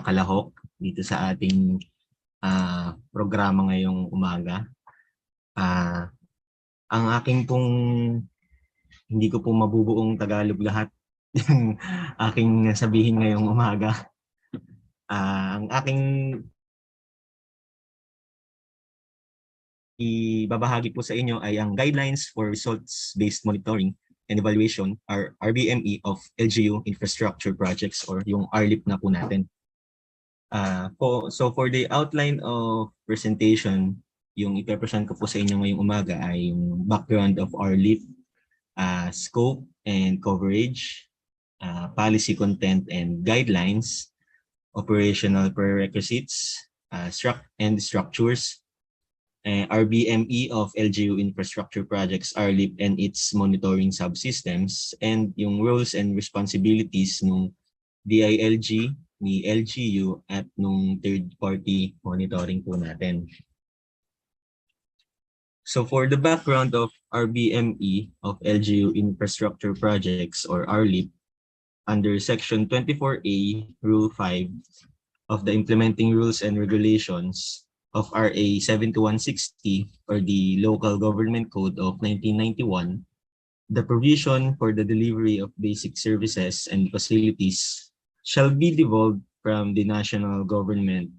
kalahok dito sa ating programa ngayong umaga. Ang aking pong, hindi ko po mabubuong Tagalog lahat yung aking sabihin ngayong umaga. Ang aking ibabahagi po sa inyo ay ang Guidelines for Results-Based Monitoring and Evaluation, or RBME, of LGU infrastructure projects, or yung RLIP na po natin. So for the outline of presentation, yung ipe-present ko po sa inyo ngayong umaga ay yung background of RLIP, scope and coverage, policy content and guidelines, operational prerequisites, and structures, RBME of LGU infrastructure projects, RLIP, and its monitoring subsystems, and yung roles and responsibilities ng DILG, ni LGU, at nung third-party monitoring po natin. So for the background of RBME of LGU infrastructure projects, or RLIP, under Section 24A, Rule 5 of the Implementing Rules and Regulations of RA 7160, or the Local Government Code of 1991, the provision for the delivery of basic services and facilities shall be devolved from the national government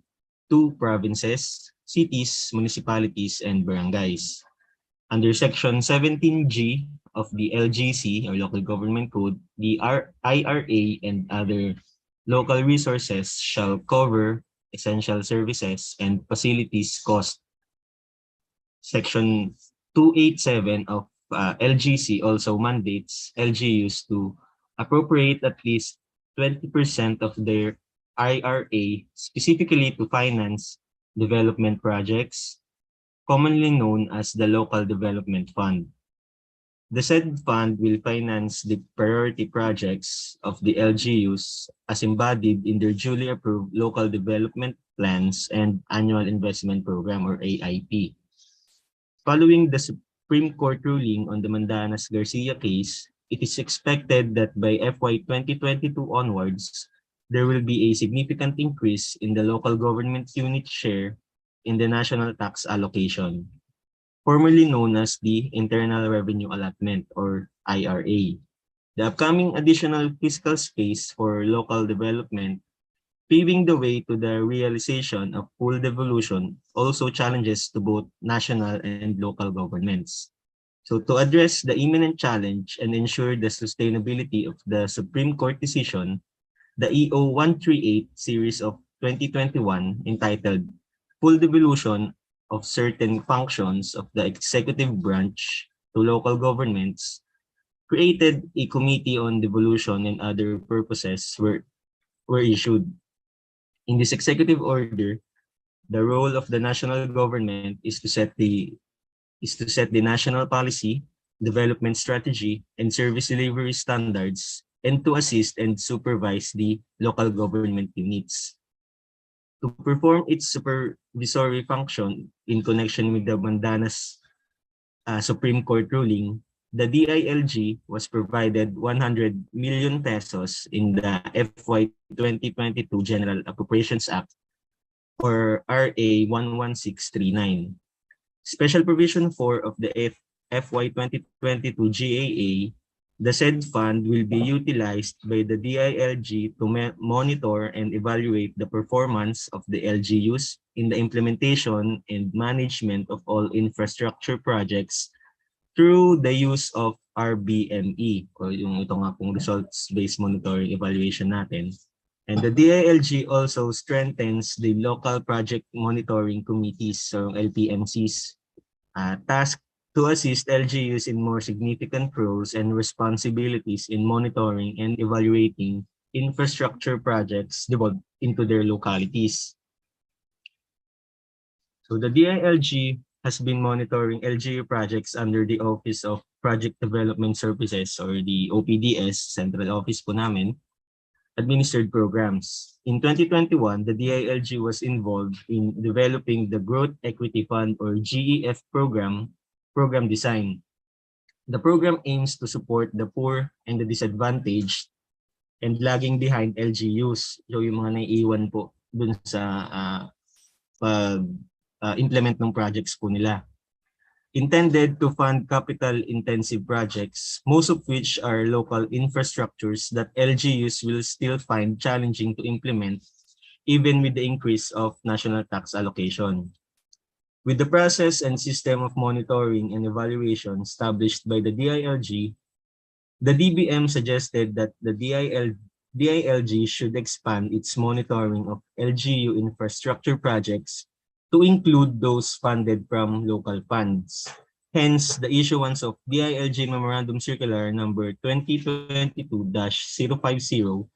to provinces, cities, municipalities, and barangays. Under Section 17G of the LGC, or Local Government Code, the IRA and other local resources shall cover essential services and facilities cost. Section 287 of LGC also mandates LGUs to appropriate at least 20% of their IRA specifically to finance development projects, commonly known as the Local Development Fund. The said fund will finance the priority projects of the LGUs as embodied in their duly approved local development plans and annual investment program, or AIP. Following the Supreme Court ruling on the Mandanas-Garcia case, it is expected that by FY 2022 onwards, there will be a significant increase in the local government unit share in the national tax allocation, formerly known as the Internal Revenue Allotment, or IRA. The upcoming additional fiscal space for local development, paving the way to the realization of full devolution, also challenges to both national and local governments. So to address the imminent challenge and ensure the sustainability of the Supreme Court decision, the EO 138 series of 2021, entitled Full Devolution of Certain Functions of the Executive Branch to Local Governments, created a Committee on Devolution and Other Purposes were issued. In this executive order, the role of the national government is to set the national policy, development strategy, and service delivery standards, and to assist and supervise the local government units. To perform its supervisory function in connection with the Mandanas Supreme Court ruling, the DILG was provided 100 million pesos in the FY 2022 General Appropriations Act, or RA 11639. Special Provision 4 of the FY 2022 GAA, the said fund will be utilized by the DILG to monitor and evaluate the performance of the LGUs in the implementation and management of all infrastructure projects through the use of RBME, o yung ito nga pong results-based monitoring evaluation natin. And the DILG also strengthens the local project monitoring committees, so LPMCs, tasked to assist LGUs in more significant roles and responsibilities in monitoring and evaluating infrastructure projects developed into their localities. So the DILG has been monitoring LGU projects under the Office of Project Development Services, or the OPDS, Central Office po namin, administered programs. In 2021, the DILG was involved in developing the Growth Equity Fund, or GEF program design. The program aims to support the poor and the disadvantaged and lagging behind LGUs. So yung mga naiiwan po dun sa pag-implement ng projects po nila. Intended to fund capital-intensive projects, most of which are local infrastructures that LGUs will still find challenging to implement even with the increase of national tax allocation. With the process and system of monitoring and evaluation established by the DILG, the DBM suggested that the DILG should expand its monitoring of LGU infrastructure projects to include those funded from local funds. Hence, the issuance of DILG Memorandum Circular number 2022-050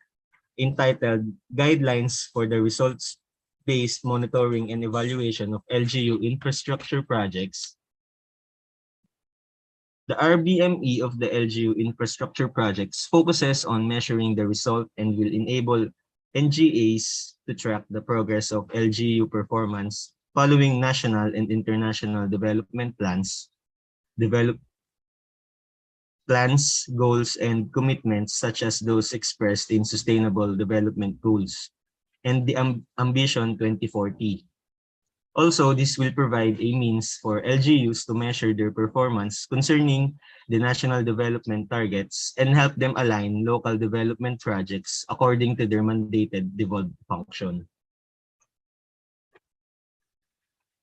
entitled Guidelines for the Results-Based Monitoring and Evaluation of LGU Infrastructure Projects. The RBME of the LGU infrastructure projects focuses on measuring the result and will enable NGAs to track the progress of LGU performance following national and international development plans, goals, and commitments such as those expressed in Sustainable Development Goals and the Ambition 2040. Also, this will provide a means for LGUs to measure their performance concerning the national development targets and help them align local development projects according to their mandated devolved function.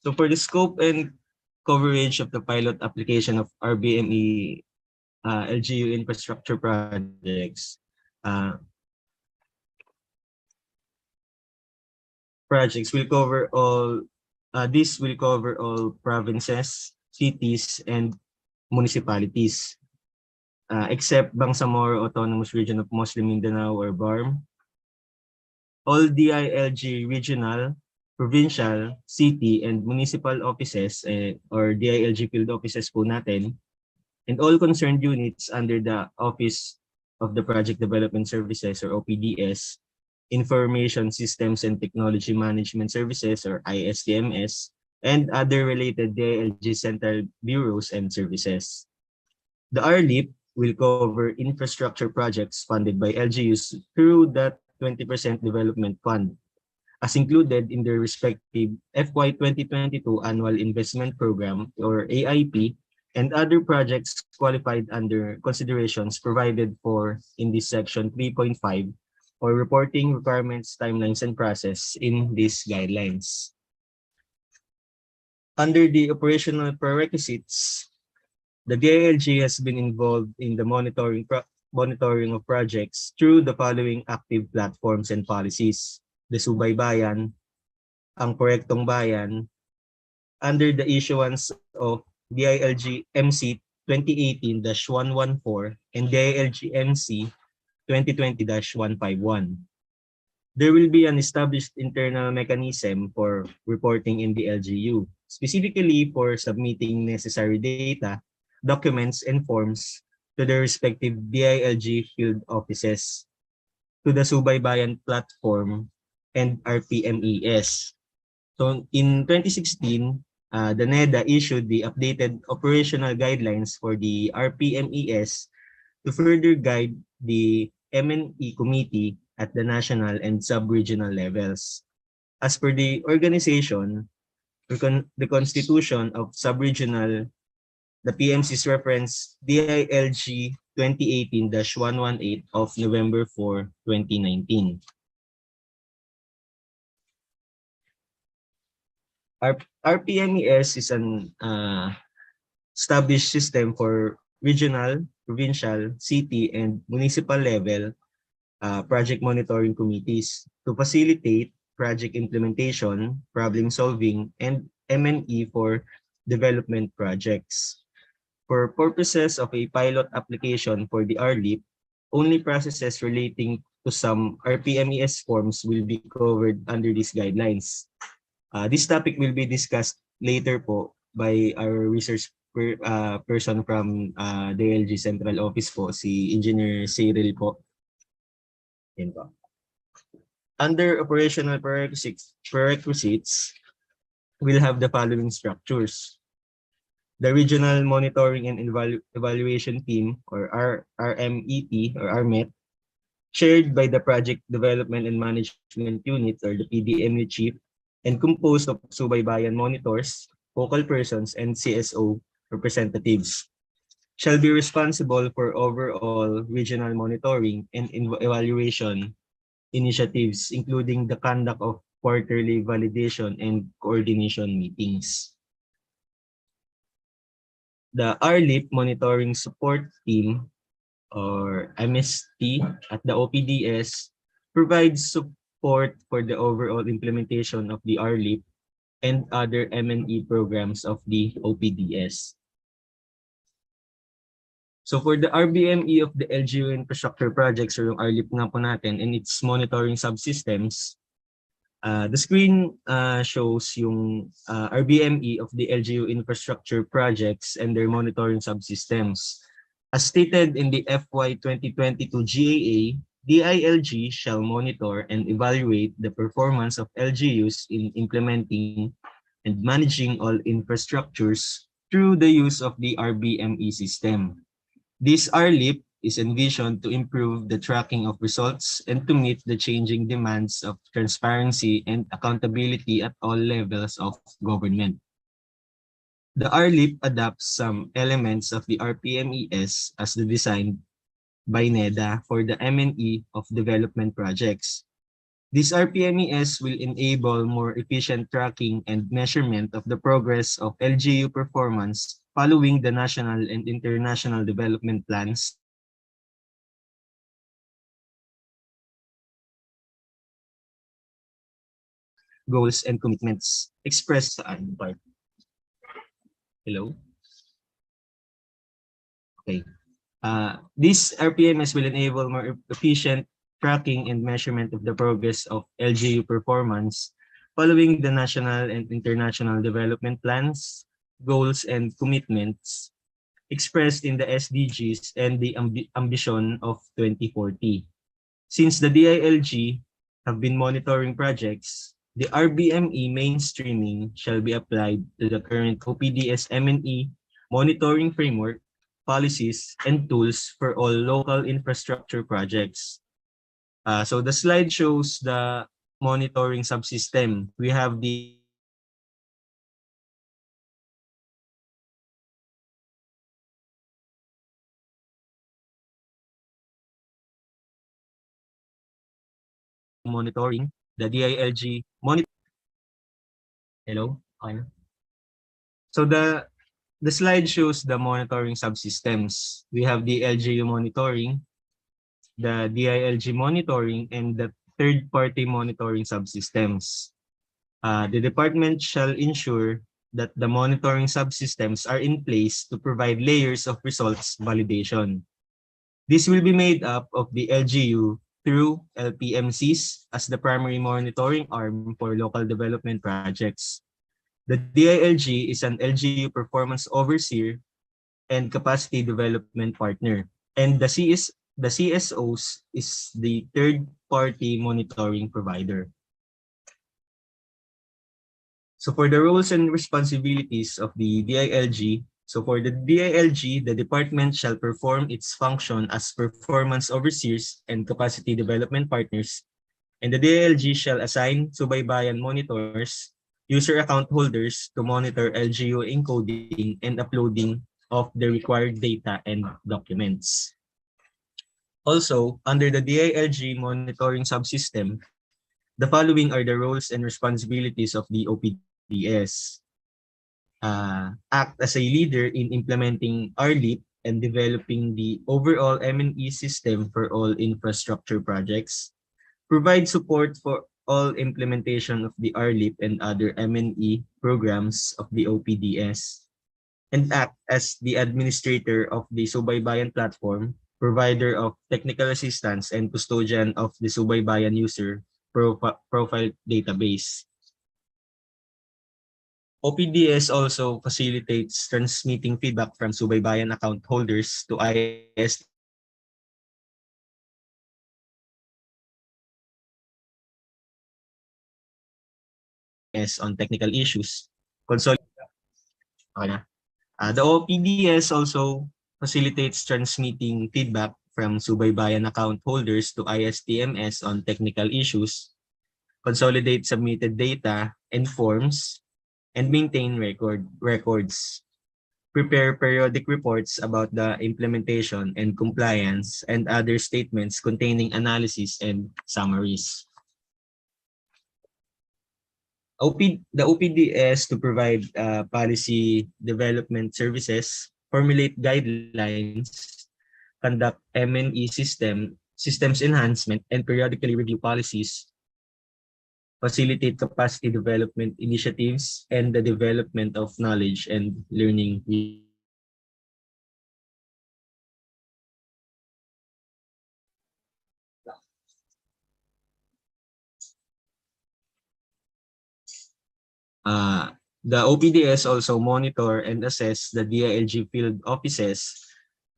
So for the scope and coverage of the pilot application of RBME LGU infrastructure projects, will cover all this will cover all provinces, cities, and municipalities, except Bangsamoro Autonomous Region of Muslim Mindanao or BARM. All DILG regional, provincial, city, and municipal offices or DILG field offices po natin, and all concerned units under the Office of the Project Development Services or OPDS, Information Systems and Technology Management Services or ISTMS, and other related DILG central bureaus and services. The RLIP will cover infrastructure projects funded by LGUs through the 20% Development Fund, as included in their respective FY 2022 Annual Investment Program or AIP, and other projects qualified under considerations provided for in this section 3.5 or reporting requirements, timelines, and process in these guidelines. Under the operational prerequisites, the DILG has been involved in the monitoring of projects through the following active platforms and policies: the Subay Bayan, ang Proyektong Bayan, under the issuance of DILG MC 2018-114 and DILG MC 2020-151. There will be an established internal mechanism for reporting in the LGU, specifically for submitting necessary data, documents, and forms to the respective DILG field offices, to the Subay Bayan platform, and RPMES. So in 2016, the NEDA issued the updated operational guidelines for the RPMES to further guide the MNE committee at the national and sub-regional levels. As per the organization, the constitution of sub-regional, the PMC's reference DILG 2018-118 of November 4, 2019. RPMES is an established system for regional, provincial, city, and municipal level project monitoring committees to facilitate project implementation, problem solving, and M&E for development projects. For purposes of a pilot application for the RLIP, only processes relating to some RPMES forms will be covered under these guidelines. This topic will be discussed later po by our research person from DILG Central Office po, si Engineer Cyril po. Yan po. Under operational prerequisites, we'll have the following structures: the Regional Monitoring and Evaluation Team or RMET or RMET, chaired by the Project Development and Management Unit or the PDMU chief, and composed of subaybayan monitors, focal persons, and CSO representatives, shall be responsible for overall regional monitoring and evaluation initiatives, including the conduct of quarterly validation and coordination meetings. The RLIP Monitoring Support Team or MST at the OPDS provides support for the overall implementation of the RLIP and other M&E programs of the OPDS. So for the RBME of the LGU infrastructure projects or yung RLIP nga po natin and its monitoring subsystems, the screen shows yung RBME of the LGU infrastructure projects and their monitoring subsystems. As stated in the FY 2022 GAA, DILG shall monitor and evaluate the performance of LGUs in implementing and managing all infrastructures through the use of the RBME system. This RLIP is envisioned to improve the tracking of results and to meet the changing demands of transparency and accountability at all levels of government. The RLIP adapts some elements of the RPMES as the design by NEDA for the M&E of development projects. This RPMES will enable more efficient tracking and measurement of the progress of LGU performance following the national and international development plans, goals, and commitments expressed sa part. Hello? Okay. This RPMS will enable more efficient tracking and measurement of the progress of LGU performance following the national and international development plans, goals, and commitments expressed in the SDGs and the ambition of 2040. Since the DILG have been monitoring projects, the RBME mainstreaming shall be applied to the current OPDS M&E monitoring framework, policies, and tools for all local infrastructure projects. So the slide shows the monitoring subsystem. We have the monitoring, the DILG monitor. Hello? Okay. So the slide shows the monitoring subsystems. We have the LGU monitoring, the DILG monitoring, and the third-party monitoring subsystems. The department shall ensure that the monitoring subsystems are in place to provide layers of results validation. This will be made up of the LGU through LPMCs as the primary monitoring arm for local development projects. The DILG is an LGU performance overseer and capacity development partner, and the CSOs is the third-party monitoring provider. So for the roles and responsibilities of the DILG, so for the DILG, the department shall perform its function as performance overseers and capacity development partners, and the DILG shall assign subaybayan monitors, user account holders to monitor LGU encoding and uploading of the required data and documents. Also, under the DILG monitoring subsystem, the following are the roles and responsibilities of the OPDS. Act as a leader in implementing RLIP and developing the overall M&E system for all infrastructure projects. Provide support for all implementation of the RLIP and other M&E programs of the OPDS. And act as the administrator of the Subaybayan platform, provider of technical assistance, and custodian of the Subaybayan user profile database. OPDS also facilitates transmitting feedback from Subaybayan account holders to IST on technical issues. Okay na. The OPDS also facilitates transmitting feedback from subaybayan account holders to ISTMS on technical issues, consolidate submitted data and forms, and maintain records. Prepare periodic reports about the implementation and compliance and other statements containing analysis and summaries. The OPDS to provide policy development services, formulate guidelines, conduct M&E systems enhancement, and periodically review policies, facilitate capacity development initiatives, and the development of knowledge and learning. The OPDS also monitor and assess the DILG field offices'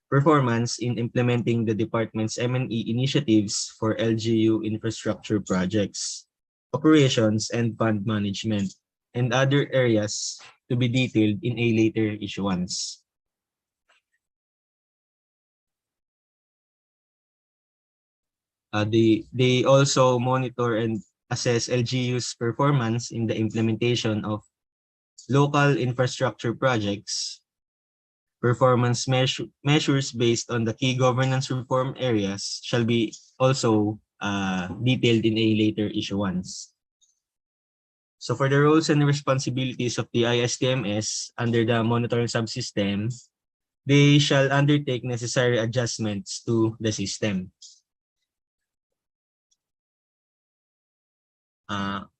performance in implementing the department's M&E initiatives for LGU infrastructure projects, operations, and fund management, and other areas to be detailed in a later issuance. They also monitor and assess LGU's performance in the implementation of local infrastructure projects, performance measures based on the key governance reform areas shall be also detailed in a later issuance. So for the roles and responsibilities of the ISTMS under the monitoring subsystem, they shall undertake necessary adjustments to the system.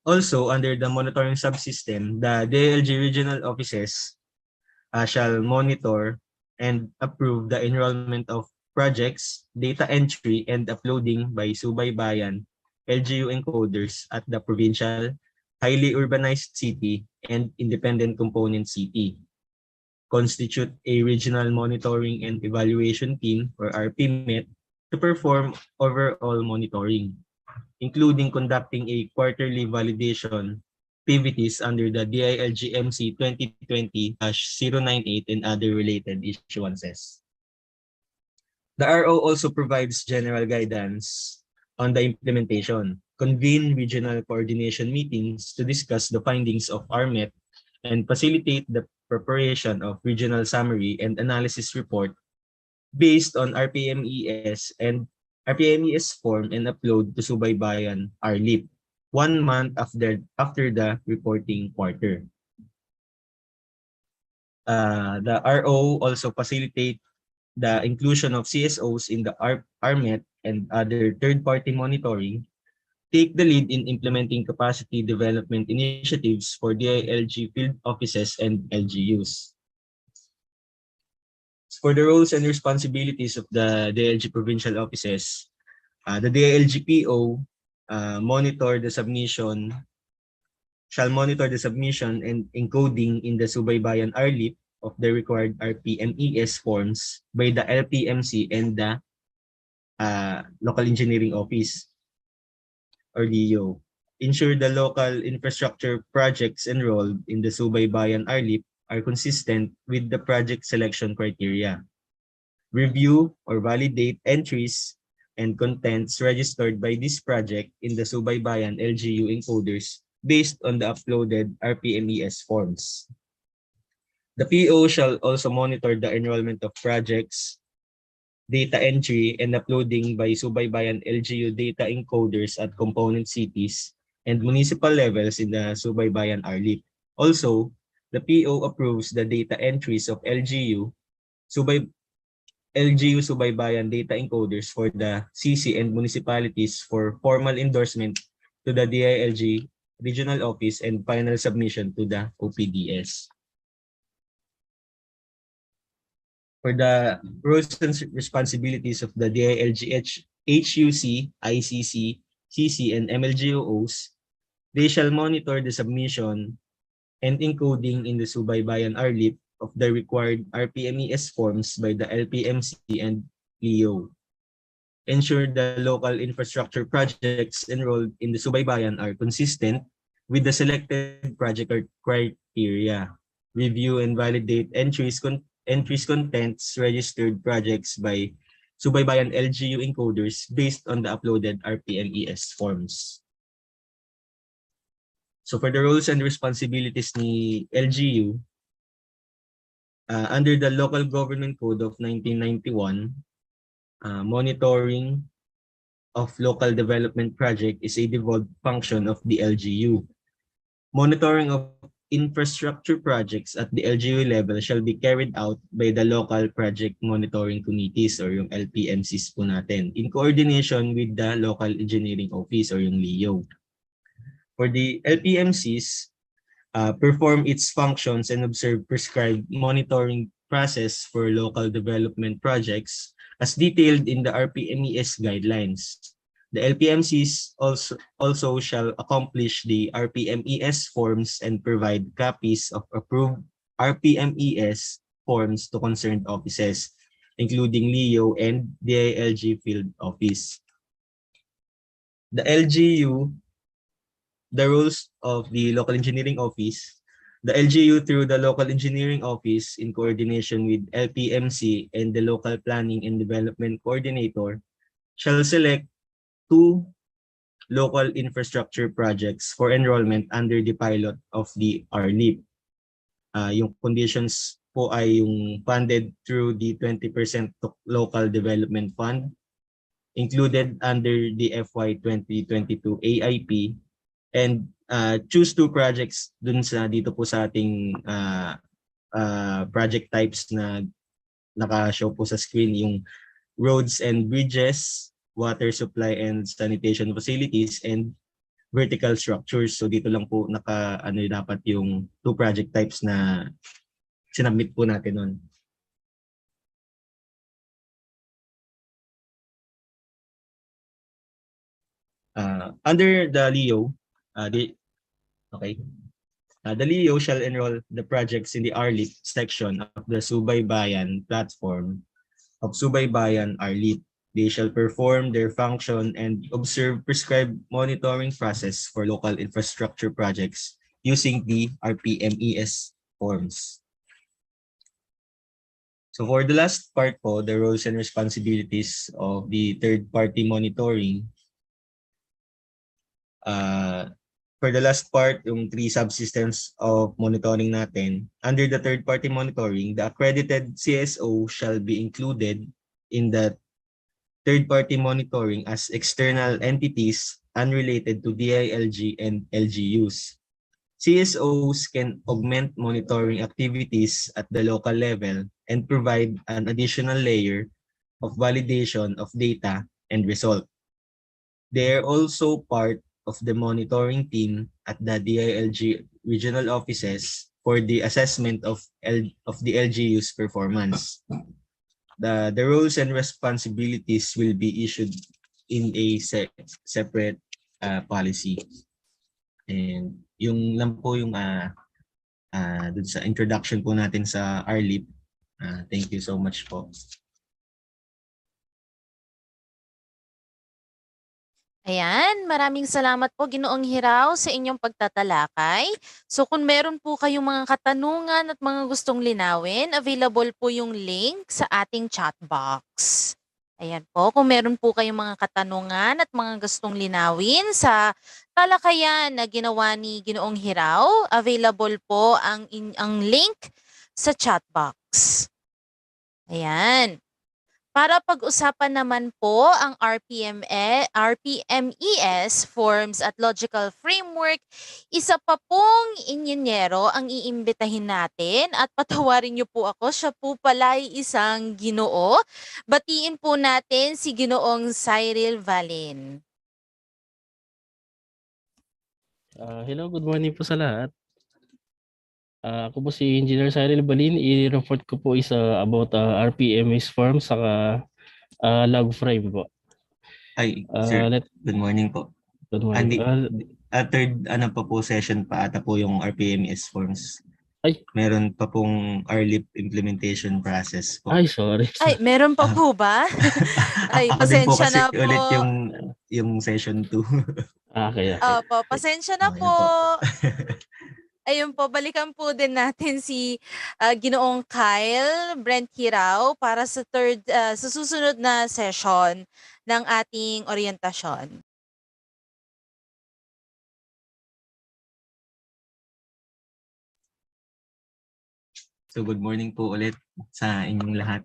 Also, under the monitoring subsystem, the DILG regional offices shall monitor and approve the enrollment of projects, data entry, and uploading by subaybayan LGU encoders at the provincial, highly urbanized city, and independent component city. Constitute a regional monitoring and evaluation team, or RPMET, to perform overall monitoring, including conducting a quarterly validation activities under the DILG-MC 2020-098 and other related issuances. The RO also provides general guidance on the implementation, convene regional coordination meetings to discuss the findings of RMET, and facilitate the preparation of regional summary and analysis report based on RPMES and RPMES form and upload to Subaybayan RLIP 1 month after the reporting quarter. The RO also facilitate the inclusion of CSOs in the RMET and other third-party monitoring, take the lead in implementing capacity development initiatives for DILG field offices and LGUs. For the roles and responsibilities of the DILG provincial offices, the DILG PO shall monitor the submission and encoding in the Subaybayan RLIP of the required RPMES forms by the LPMC and the Local Engineering Office, or LEO. Ensure the local infrastructure projects enrolled in the Subaybayan RLIP are consistent with the project selection criteria. Review or validate entries and contents registered by this project in the Subaybayan LGU encoders based on the uploaded RPMES forms. The PO shall also monitor the enrollment of projects, data entry, and uploading by Subaybayan LGU data encoders at component cities and municipal levels in the Subaybayan RLIP. Also, the PO approves the data entries of LGU Subaybayan data encoders for the CC and municipalities for formal endorsement to the DILG regional office and final submission to the OPDS. For the roles and responsibilities of the DILG HUC, ICC, CC, and MLGOs, they shall monitor the submission and encoding in the Subaybayan RLIP of the required RPMES forms by the LPMC and LEO. Ensure the local infrastructure projects enrolled in the Subaybayan are consistent with the selected project criteria. Review and validate entries contents registered projects by Subaybayan LGU encoders based on the uploaded RPMES forms. So for the roles and responsibilities ni LGU, under the Local Government Code of 1991, monitoring of local development project is a devolved function of the LGU. Monitoring of infrastructure projects at the LGU level shall be carried out by the local project monitoring committees or yung LPMCs po natin in coordination with the local engineering office or yung LEO. For the LPMCs, perform its functions and observe prescribed monitoring process for local development projects as detailed in the RPMES guidelines. The LPMCs also shall accomplish the RPMES forms and provide copies of approved RPMES forms to concerned offices, including LEO and DILG Field Office. The LGU, the roles of the Local Engineering Office, the LGU through the Local Engineering Office in coordination with LPMC and the Local Planning and Development Coordinator shall select 2 local infrastructure projects for enrollment under the pilot of the RLIP. Yung conditions po ay yung funded through the 20% Local Development Fund, included under the FY 2022 AIP, and choose 2 projects dun sa dito po sa ating project types na naka-show po sa screen, yung roads and bridges, water supply and sanitation facilities, and vertical structures. So dito lang po dapat yung 2 project types na sinubmit po natin nun. Under the LEO, the LEO shall enroll the projects in the RLIP section of the Subaybayan platform of Subaybayan RLIP. They shall perform their function and observe prescribed monitoring process for local infrastructure projects using the RPMES forms. So for the last part po, the roles and responsibilities of the third-party monitoring. For the last part, yung 3 subsystems of monitoring natin, under the third-party monitoring, the accredited CSO shall be included in the third-party monitoring as external entities unrelated to DILG and LGUs. CSOs can augment monitoring activities at the local level and provide an additional layer of validation of data and result. They are also part of the monitoring team at the DILG regional offices for the assessment of the LGU's performance. The roles and responsibilities will be issued in a separate policy. And yung lang po yung dun sa introduction po natin sa RLIP. Thank you so much po. Ayan, maraming salamat po Ginoong Hiraw sa inyong pagtatalakay. So kung meron po kayong mga katanungan at mga gustong linawin, available po yung link sa ating chat box. Ayan po, kung meron po kayong mga katanungan at mga gustong linawin sa talakayan na ginawa ni Ginoong Hiraw, available po ang link sa chat box. Ayan. Para pag-usapan naman po ang RPMES forms at logical framework, isa pa pong inyenyero ang iimbitahin natin at patawarin niyo po ako, siya po pala ay isang Ginoo. Batiin po natin si Ginoong Cyril Valin. Hello, good morning po sa lahat. Ako po si Engineer Cyril Balin. I-report ko po is about RPMS form saka log frame po. Ay, sir. Good morning po. Good morning. Third pa po session pa ata po yung RPMS forms. Ay, meron pa pong RLIP implementation process po. Ay, sorry. Ay, meron pa po ba? Ay, pasensya na po. Ulit yung session 2. Okay. Opo, pasensya na Okay po. Ayun po, balikan po din natin si Ginoong Kyle Brent Hirao para sa susunod na session ng ating orientasyon. So good morning po ulit sa inyong lahat.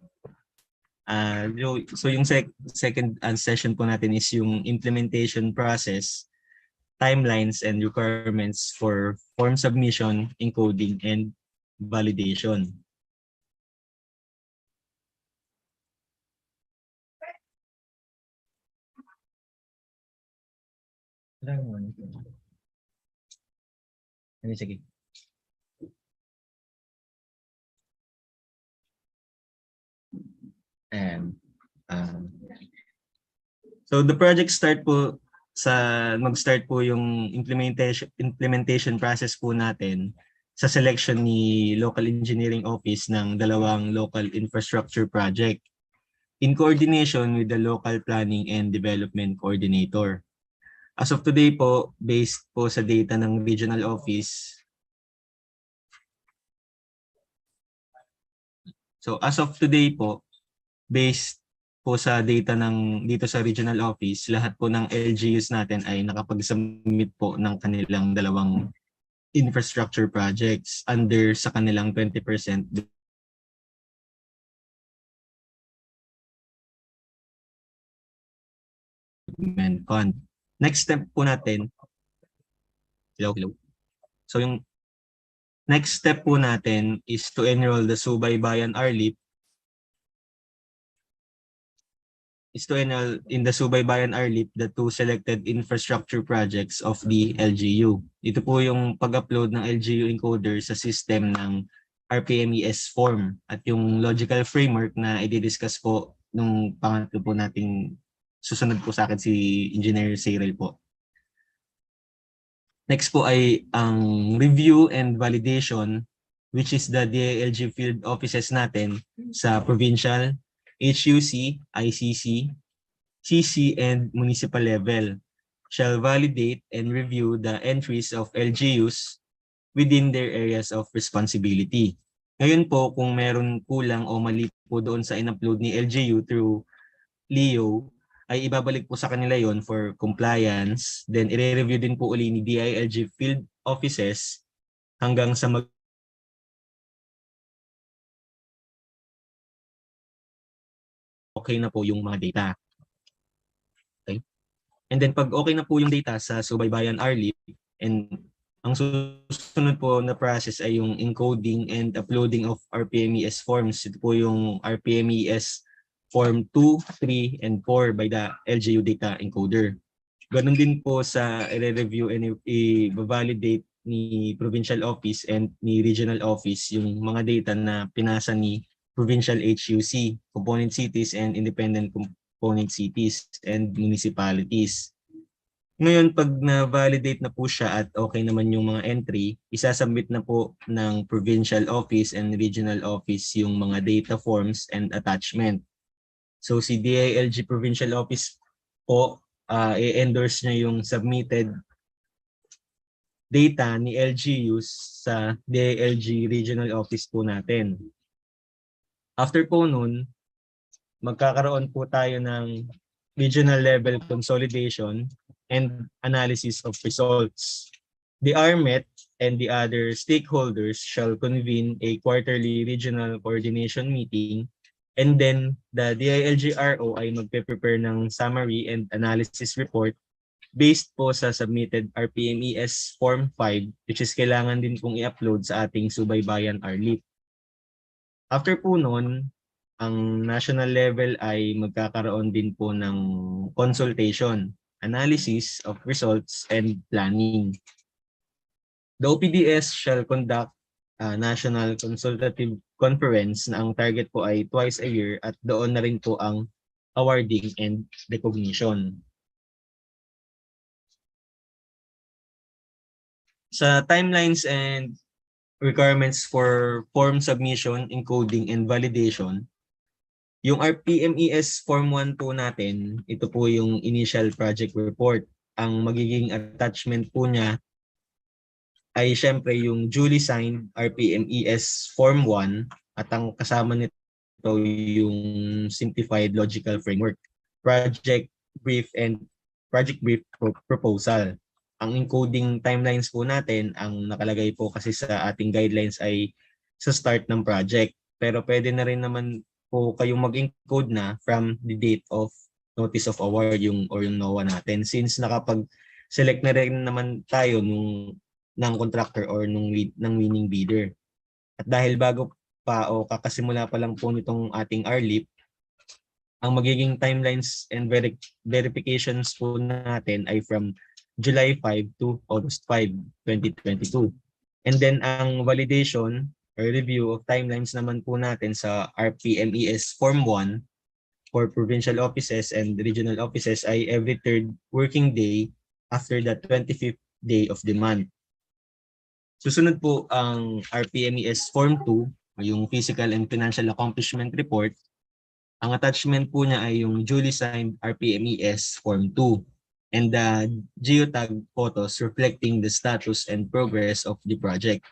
So yung second session po natin is yung implementation process, timelines and requirements for form submission, encoding, and validation. Sige. And so the project start po mag-start po yung implementation process po natin sa selection ni Local Engineering Office ng dalawang local infrastructure project in coordination with the Local Planning and Development Coordinator. As of today po, based po sa data ng Regional Office, based po sa data ng dito sa Regional Office, lahat po ng LGUs natin ay nakapag-submit po ng kanilang dalawang infrastructure projects under sa kanilang 20% development fund. Next step po natin, hello. So yung next step po natin is to enroll the Subaybayan RLIP in the Subaybayan RLIP the two selected infrastructure projects of the LGU. Ito po yung pag-upload ng LGU encoder sa system ng RBMES form at yung logical framework na i-discuss po nung pangatlo po nating susunod po sa akin si Engineer Cyril po. Next po ay ang review and validation, which is the DILG field offices natin sa provincial, HUC, ICC, CC, and municipal level shall validate and review the entries of LGUs within their areas of responsibility. Ngayon po, kung meron kulang o mali po doon sa in-upload ni LGU through LEO, ay ibabalik po sa kanila yon for compliance. Then, i-review din po uli ni DILG field offices hanggang sa okay na po yung mga data. Okay? And then, pag okay na po yung data sa Subaybayan RLIP, and ang susunod po na process ay yung encoding and uploading of RPMES forms. Ito po yung RPMES Form 2, 3, and 4 by the LGU data encoder. Ganon din po sa i-review and i-validate ni Provincial Office and ni Regional Office yung mga data na pinasa ni Provincial HUC, Component Cities and Independent Component Cities and Municipalities. Ngayon, pag na-validate na po siya at okay naman yung mga entry, isasubmit na po ng Provincial Office and Regional Office yung mga data forms and attachment. So si DILG Provincial Office po, i-endorse niya yung submitted data ni LGUs sa DILG Regional Office po natin. After po nun, magkakaroon po tayo ng regional level consolidation and analysis of results. The RMET and the other stakeholders shall convene a quarterly regional coordination meeting, and then the DILG-RO ay magpe-prepare ng summary and analysis report based po sa submitted RPMES Form 5, which is kailangan din pong i-upload sa ating Subaybayan RLIP. After po nun, ang national level ay magkakaroon din po ng consultation, analysis of results, and planning. The OPDS shall conduct a national consultative conference na ang target po ay twice a year at doon na rin po ang awarding and recognition. Sa timelines and requirements for form submission, encoding, and validation, yung RPMES Form 1 po natin, ito po yung initial project report. Ang magiging attachment po niya ay syempre yung duly signed RPMES Form 1 at ang kasama nito yung Simplified Logical Framework, Project Brief and Project Brief Proposal. Ang encoding timelines po natin, ang nakalagay po kasi sa ating guidelines ay sa start ng project. Pero pwede na rin naman po kayong mag-encode na from the date of notice of award yung NOA natin, since nakapag-select na rin naman tayo ng contractor or ng winning bidder. At dahil bago pa o kakasimula pa lang po nitong ating RLIP, ang magiging timelines and verifications po natin ay from July 5 to August 5, 2022. And then ang validation or review of timelines naman po natin sa RPMES Form 1 for provincial offices and regional offices ay every third working day after the 25th day of the month. Susunod po ang RPMES Form 2, yung Physical and Financial Accomplishment Report. Ang attachment po niya ay yung duly signed RPMES Form 2 and the geotag photos reflecting the status and progress of the project.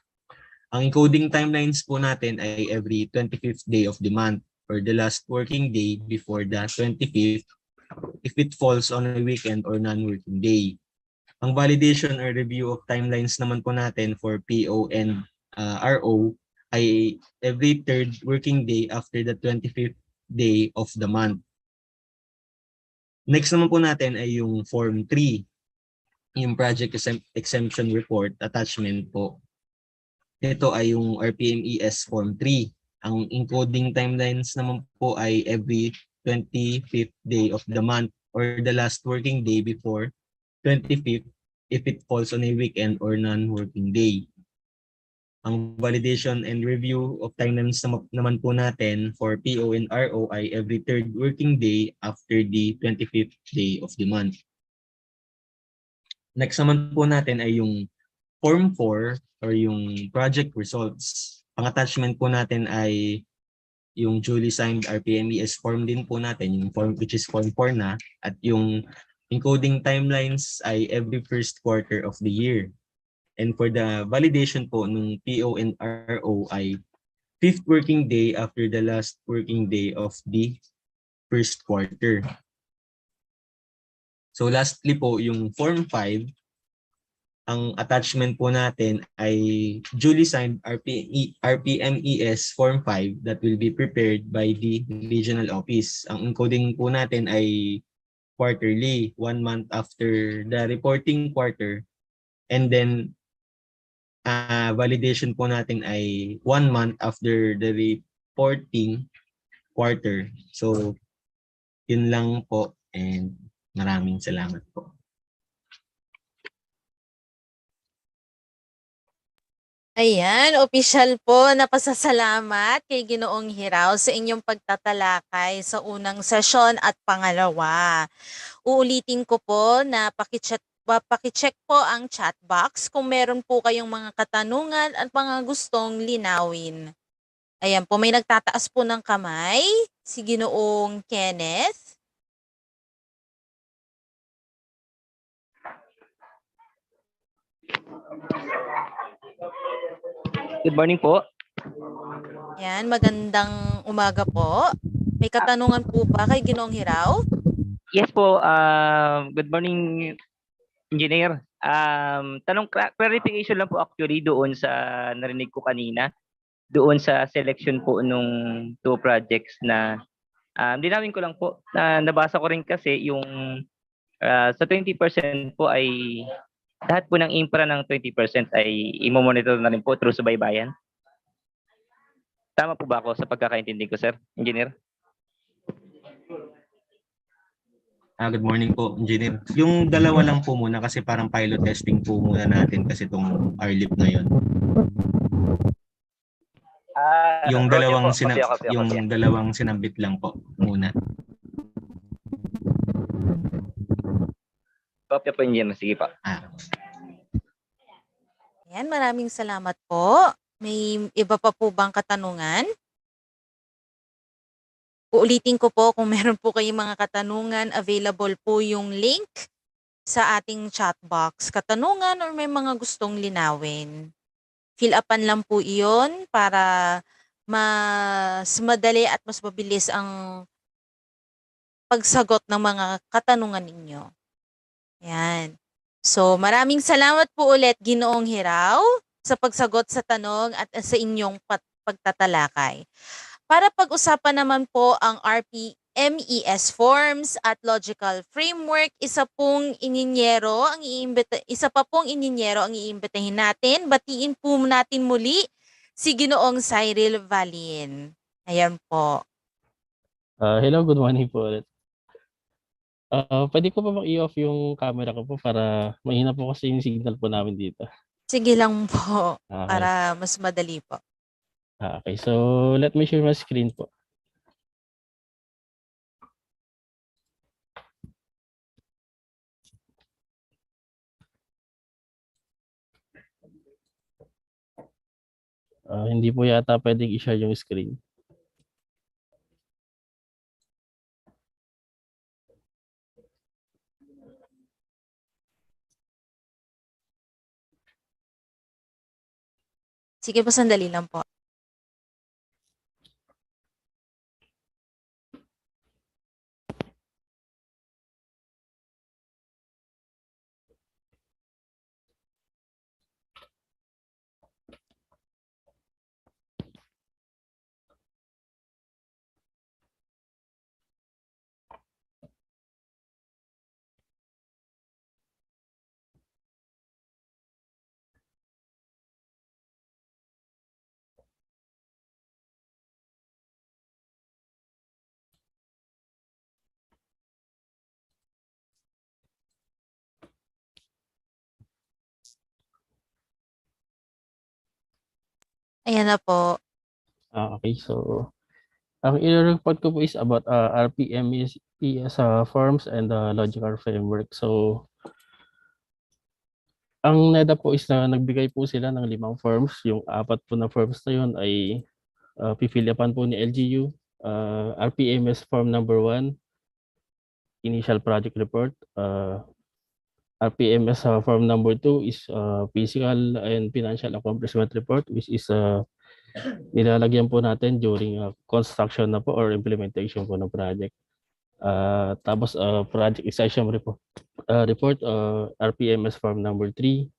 Ang encoding timelines po natin ay every 25th day of the month or the last working day before the 25th if it falls on a weekend or non-working day. Ang validation or review of timelines naman po natin for PO and RO ay every third working day after the 25th day of the month. Next naman po natin ay yung Form 3, yung Project Exemption Report attachment po. Ito ay yung RPMES Form 3. Ang encoding timelines naman po ay every 25th day of the month or the last working day before 25th if it falls on a weekend or non-working day. Ang validation and review of timelines naman po natin for PO and RO ay every third working day after the 25th day of the month. Next naman po natin ay yung Form 4 or yung project results. Ang attachment po natin ay yung duly signed RPMES form din po natin, yung form which is Form 4 na, at yung encoding timelines ay every first quarter of the year. And for the validation po ng PO and RO ay 5th working day after the last working day of the first quarter. So lastly po, yung Form 5, ang attachment po natin ay duly signed RPMES Form 5 that will be prepared by the regional office. Ang encoding po natin ay quarterly, 1 month after the reporting quarter. And then validation po natin ay 1 month after the reporting quarter. So, yun lang po and maraming salamat po. Ayan, opisyal po na pasasalamat kay Ginoong Hiraw sa inyong pagtatalakay sa unang sesyon at pangalawa. Uulitin ko po na pakicheck po ang chat box kung meron po kayong mga katanungan at mga gustong linawin. Ayan po, may nagtataas po ng kamay, si Ginoong Kenneth. Good morning po. Yan, magandang umaga po. May katanungan po ba kay Ginoong Hiraw? Yes po, good morning, engineer. Clarification lang po actually doon sa narinig ko kanina, doon sa selection po nung 2 projects na linawin ko lang po, nabasa ko rin kasi yung sa 20% po ay lahat po ng infra ng 20% ay i-monitor na rin po through subaybayan. Tama po ba ako sa pagkakaintindi ko, sir, engineer? Good morning po, engineer. Yung dalawa lang po muna kasi parang pilot testing po muna natin kasi itong RLIP ngayon. Yung dalawang sinambit lang po muna. Kopya po, engineer. Sige pa. Ayan, maraming salamat po. May iba pa po bang katanungan? Uulitin ko po kung meron po kayong mga katanungan, available po yung link sa ating chat box katanungan or may mga gustong linawin. Fill upan lang po iyon para mas madali at mas mabilis ang pagsagot ng mga katanungan ninyo. Yan. So maraming salamat po ulit Ginoong Hiraw sa pagsagot sa tanong at sa inyong pagtatalakay. Para pag-usapan naman po ang RBMES forms at logical framework, isa pa pong ininyero ang iimbitahin natin. Batiin po natin muli si Ginoong Cyril Valin. Ayan po. Hello, good morning po ulit. Pwede ko pa bang i-off yung camera ko po para mahina po kasi yung signal po namin dito. Sige lang po Okay. para mas madali po. Okay, so let me share my screen po. Hindi po yata pwedeng i-share yung screen. Sige po, sandali lang po. Ayan na po. Okay, so ang i-report ko po is about RPMES forms and logical framework. So ang NEDA po is na nagbigay po sila ng 5 forms. Yung 4 po na forms na yun ay pipilipan po ni LGU. RPMS form number 1, initial project report. RPMS form number 2 is physical and financial accomplishment report, which is nilalagyan po natin during construction na po or implementation po ng project. Tapos project execution report, RPMS form number 3,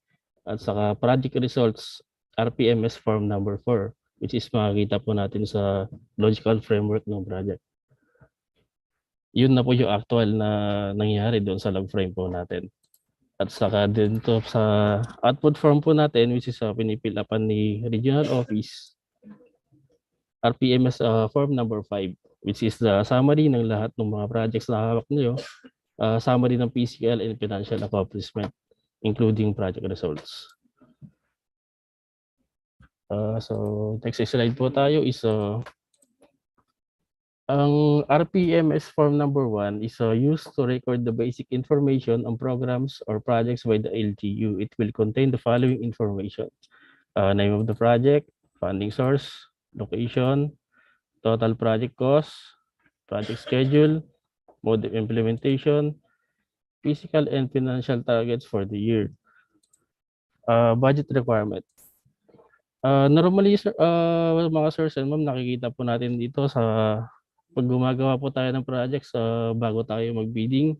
at saka project results, RPMS form number 4, which is makikita po natin sa logical framework ng project. Yun na po yung actual na nangyari doon sa log frame po natin. At saka din to sa output form po natin, which is pinipilapan ni regional office, RPMS form number 5, which is the summary ng lahat ng mga projects na hawak nyo, summary ng physical and financial accomplishment, including project results. So next slide po tayo is ang RPMS form number 1 is used to record the basic information on programs or projects by the LGU. It will contain the following information: name of the project, funding source, location, total project cost, project schedule, mode of implementation, physical and financial targets for the year, budget requirement. Normally, mga sirs and ma'am, nakikita po natin dito sa pag gumagawa po tayo ng projects bago tayo mag-bidding,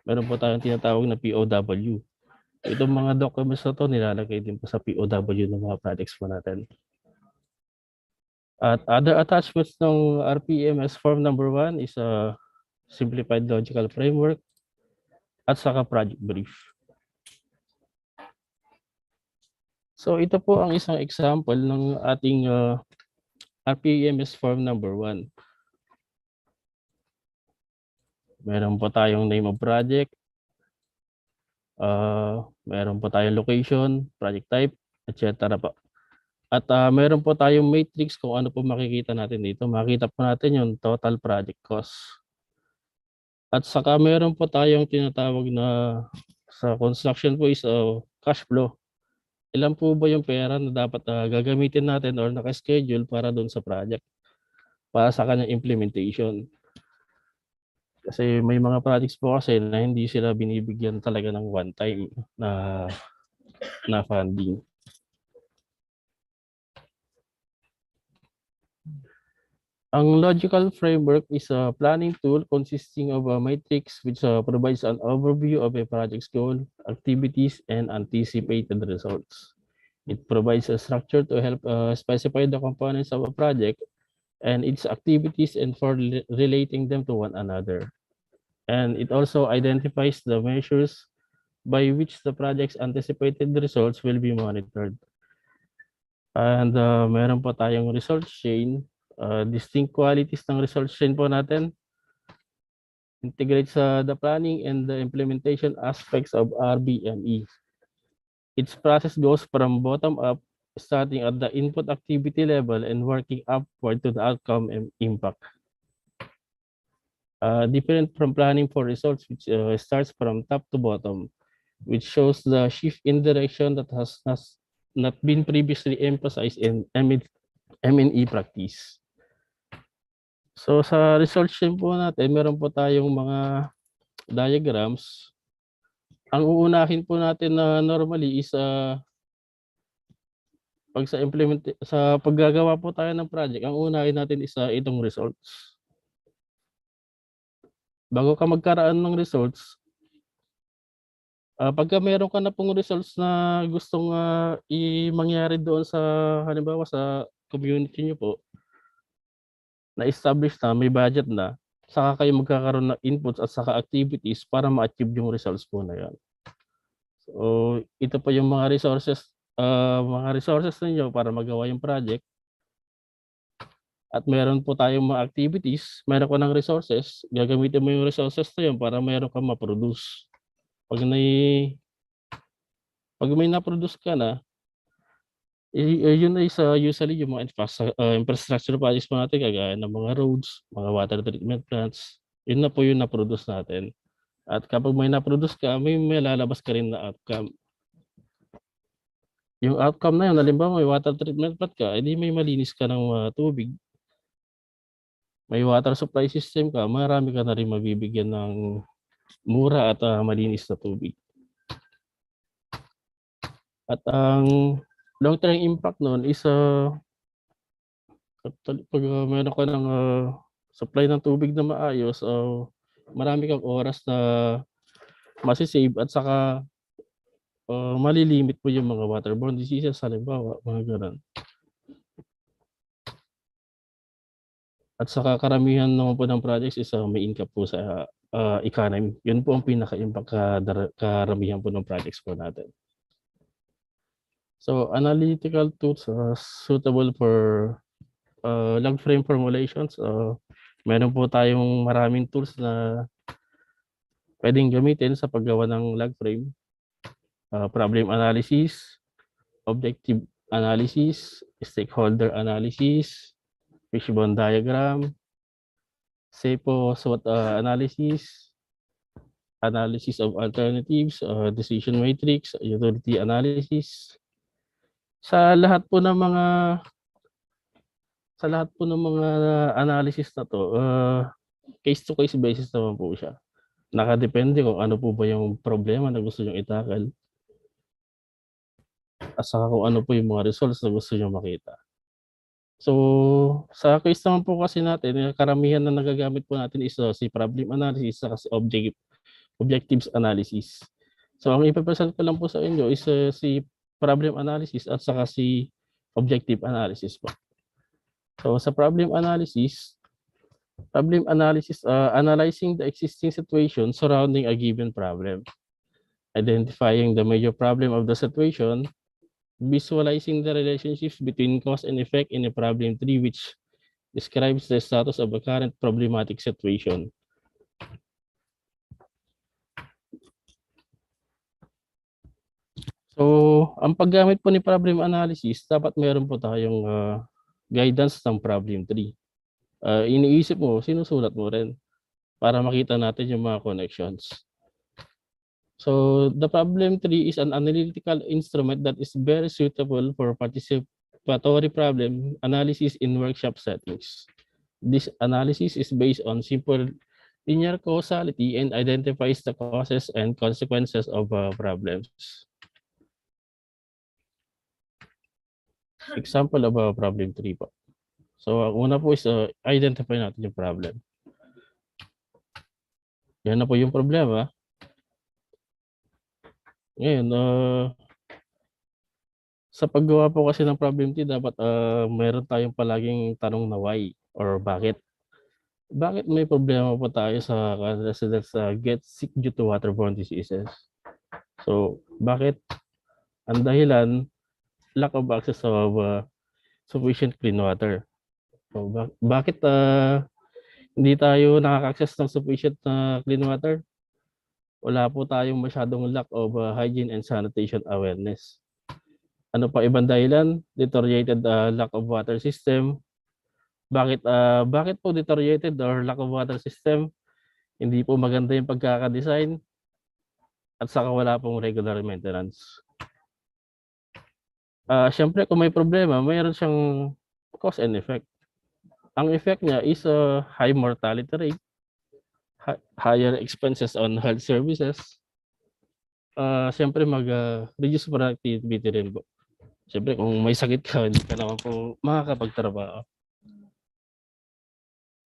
meron po tayong tinatawag na POW. Itong mga documents na to nilalagay din po sa POW ng mga projects po natin. At other attachments ng RPMS form number 1 is a simplified logical framework at saka project brief. So ito po ang isang example ng ating RPMS form number 1. Meron po tayong name of project, meron po tayong location, project type, etc. po. At meron po tayong matrix kung ano po makikita natin dito. Makita po natin yung total project cost. At saka meron po tayong tinatawag na sa construction po is cash flow. Ilan po ba yung pera na dapat gagamitin natin or naka-schedule para doon sa project, para sa kanyang implementation. Kasi may mga projects po kasi na hindi sila binibigyan talaga ng one time na funding. Ang logical framework is a planning tool consisting of a matrix which provides an overview of a project's goal, activities, and anticipated results. It provides a structure to help specify the components of a project and its activities and for relating them to one another. And it also identifies the measures by which the project's anticipated results will be monitored. And meron po tayong results chain. Distinct qualities ng results chain po natin. Integrates the planning and the implementation aspects of RBME. Its process goes from bottom up, starting at the input activity level and working upward to the outcome and impact. Different from planning for results, which starts from top to bottom, which shows the shift in direction that has not been previously emphasized in M&E practice. So sa results chain po natin, meron po tayong mga diagrams. Ang uunahin po natin na normally is pag sa paggagawa po tayo ng project, ang uunahin natin is itong results. Bago ka magkaroon ng results, pagka meron ka na pong results na gustong mangyari doon sa halimbawa sa community niyo po, na-establish na, may budget na, saka kayo magkakaroon ng inputs at saka activities para ma-achieve yung results po na yan. So, ito po yung mga resources ninyo para magawa yung project. At meron po tayong mga activities, meron ko ng resources, gagamitin mo yung resources na yun para meron kang ma-produce. Pag may na-produce ka na, yun ay usually yung mga infrastructure projects po natin, kagaya ng mga roads, mga water treatment plants. Yun na po yung na-produce natin. At kapag may na-produce ka, may lalabas ka rin na outcome. Yung outcome na yun, halimbawa may water treatment plant ka, edi may malinis ka ng tubig. May water supply system ka, marami ka na rin mabibigyan ng mura at malinis na tubig. At ang long-term impact nun is pag meron ka ng supply ng tubig na maayos, marami kang oras na masisave at saka malilimit mo yung mga waterborne diseases, halimbawa, mga ganun. At saka karamihan naman po ng projects is may income po sa economy. Yun po ang pinaka-impact karamihan po ng projects po natin. So, analytical tools suitable for log frame formulations. Meron po tayong maraming tools na pwedeng gamitin sa paggawa ng log frame. Problem analysis, objective analysis, stakeholder analysis, fishbone diagram, SEPO SWOT analysis, analysis of alternatives, decision matrix, utility analysis. Sa lahat po ng mga analysis na to, case to case basis naman po siya. Nakadepende kung ano po ba yung problema na gusto nyo itakal. At saka kung ano po yung mga results na gusto nyo makita. So, sa case naman po kasi natin, karamihan na nagagamit po natin is si problem analysis at si objectives analysis. So, ang ipapresent ko lang po sa inyo is si problem analysis at saka si objective analysis po. So, sa problem analysis, analyzing the existing situation surrounding a given problem, identifying the major problem of the situation, visualizing the relationships between cause and effect in a problem tree which describes the status of a current problematic situation. So, ang paggamit po ni problem analysis, dapat meron po tayong guidance ng problem tree. Iniisip mo, sinusulat mo rin para makita natin yung mga connections. So, the problem tree is an analytical instrument that is very suitable for participatory problem analysis in workshop settings. This analysis is based on simple linear causality, and identifies the causes and consequences of problems. Example of problem 3 po. So, ang una po is identify natin yung problem. Yan na po yung problema. Ngayon, sa paggawa po kasi ng problem 3, dapat meron tayong palaging tanong na why or bakit. Bakit may problema po tayo sa residents get sick due to waterborne diseases? So, bakit? Ang dahilan, lack of access of sufficient clean water. So, bakit hindi tayo nakaka-access ng sufficient clean water? Wala po tayong masyadong lack of hygiene and sanitation awareness. Ano pa ibang dahilan? Deteriorated lack of water system. Bakit po deteriorated or lack of water system? Hindi po maganda yung pagkaka-design at saka wala pong regular maintenance. Siyempre kung may problema, mayroon siyang cause and effect. Ang effect niya is a high mortality rate, higher expenses on health services. Siyempre mag-reduce productivity rin po. Siyempre kung may sakit ka, hindi ka naman po makakapagtrabaho.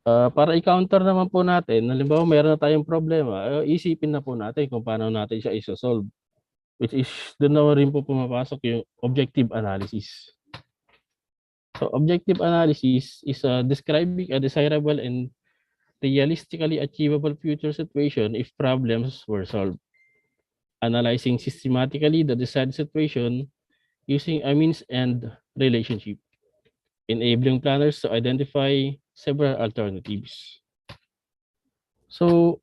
Para i-counter naman po natin, halimbawa mayroon na tayong problema, isipin na po natin kung paano natin siya isosolve. Which is, doon na rin po pumapasok yung objective analysis. So, objective analysis is describing a desirable and realistically achievable future situation if problems were solved. Analyzing systematically the desired situation using a means and relationship. Enabling planners to identify several alternatives. So,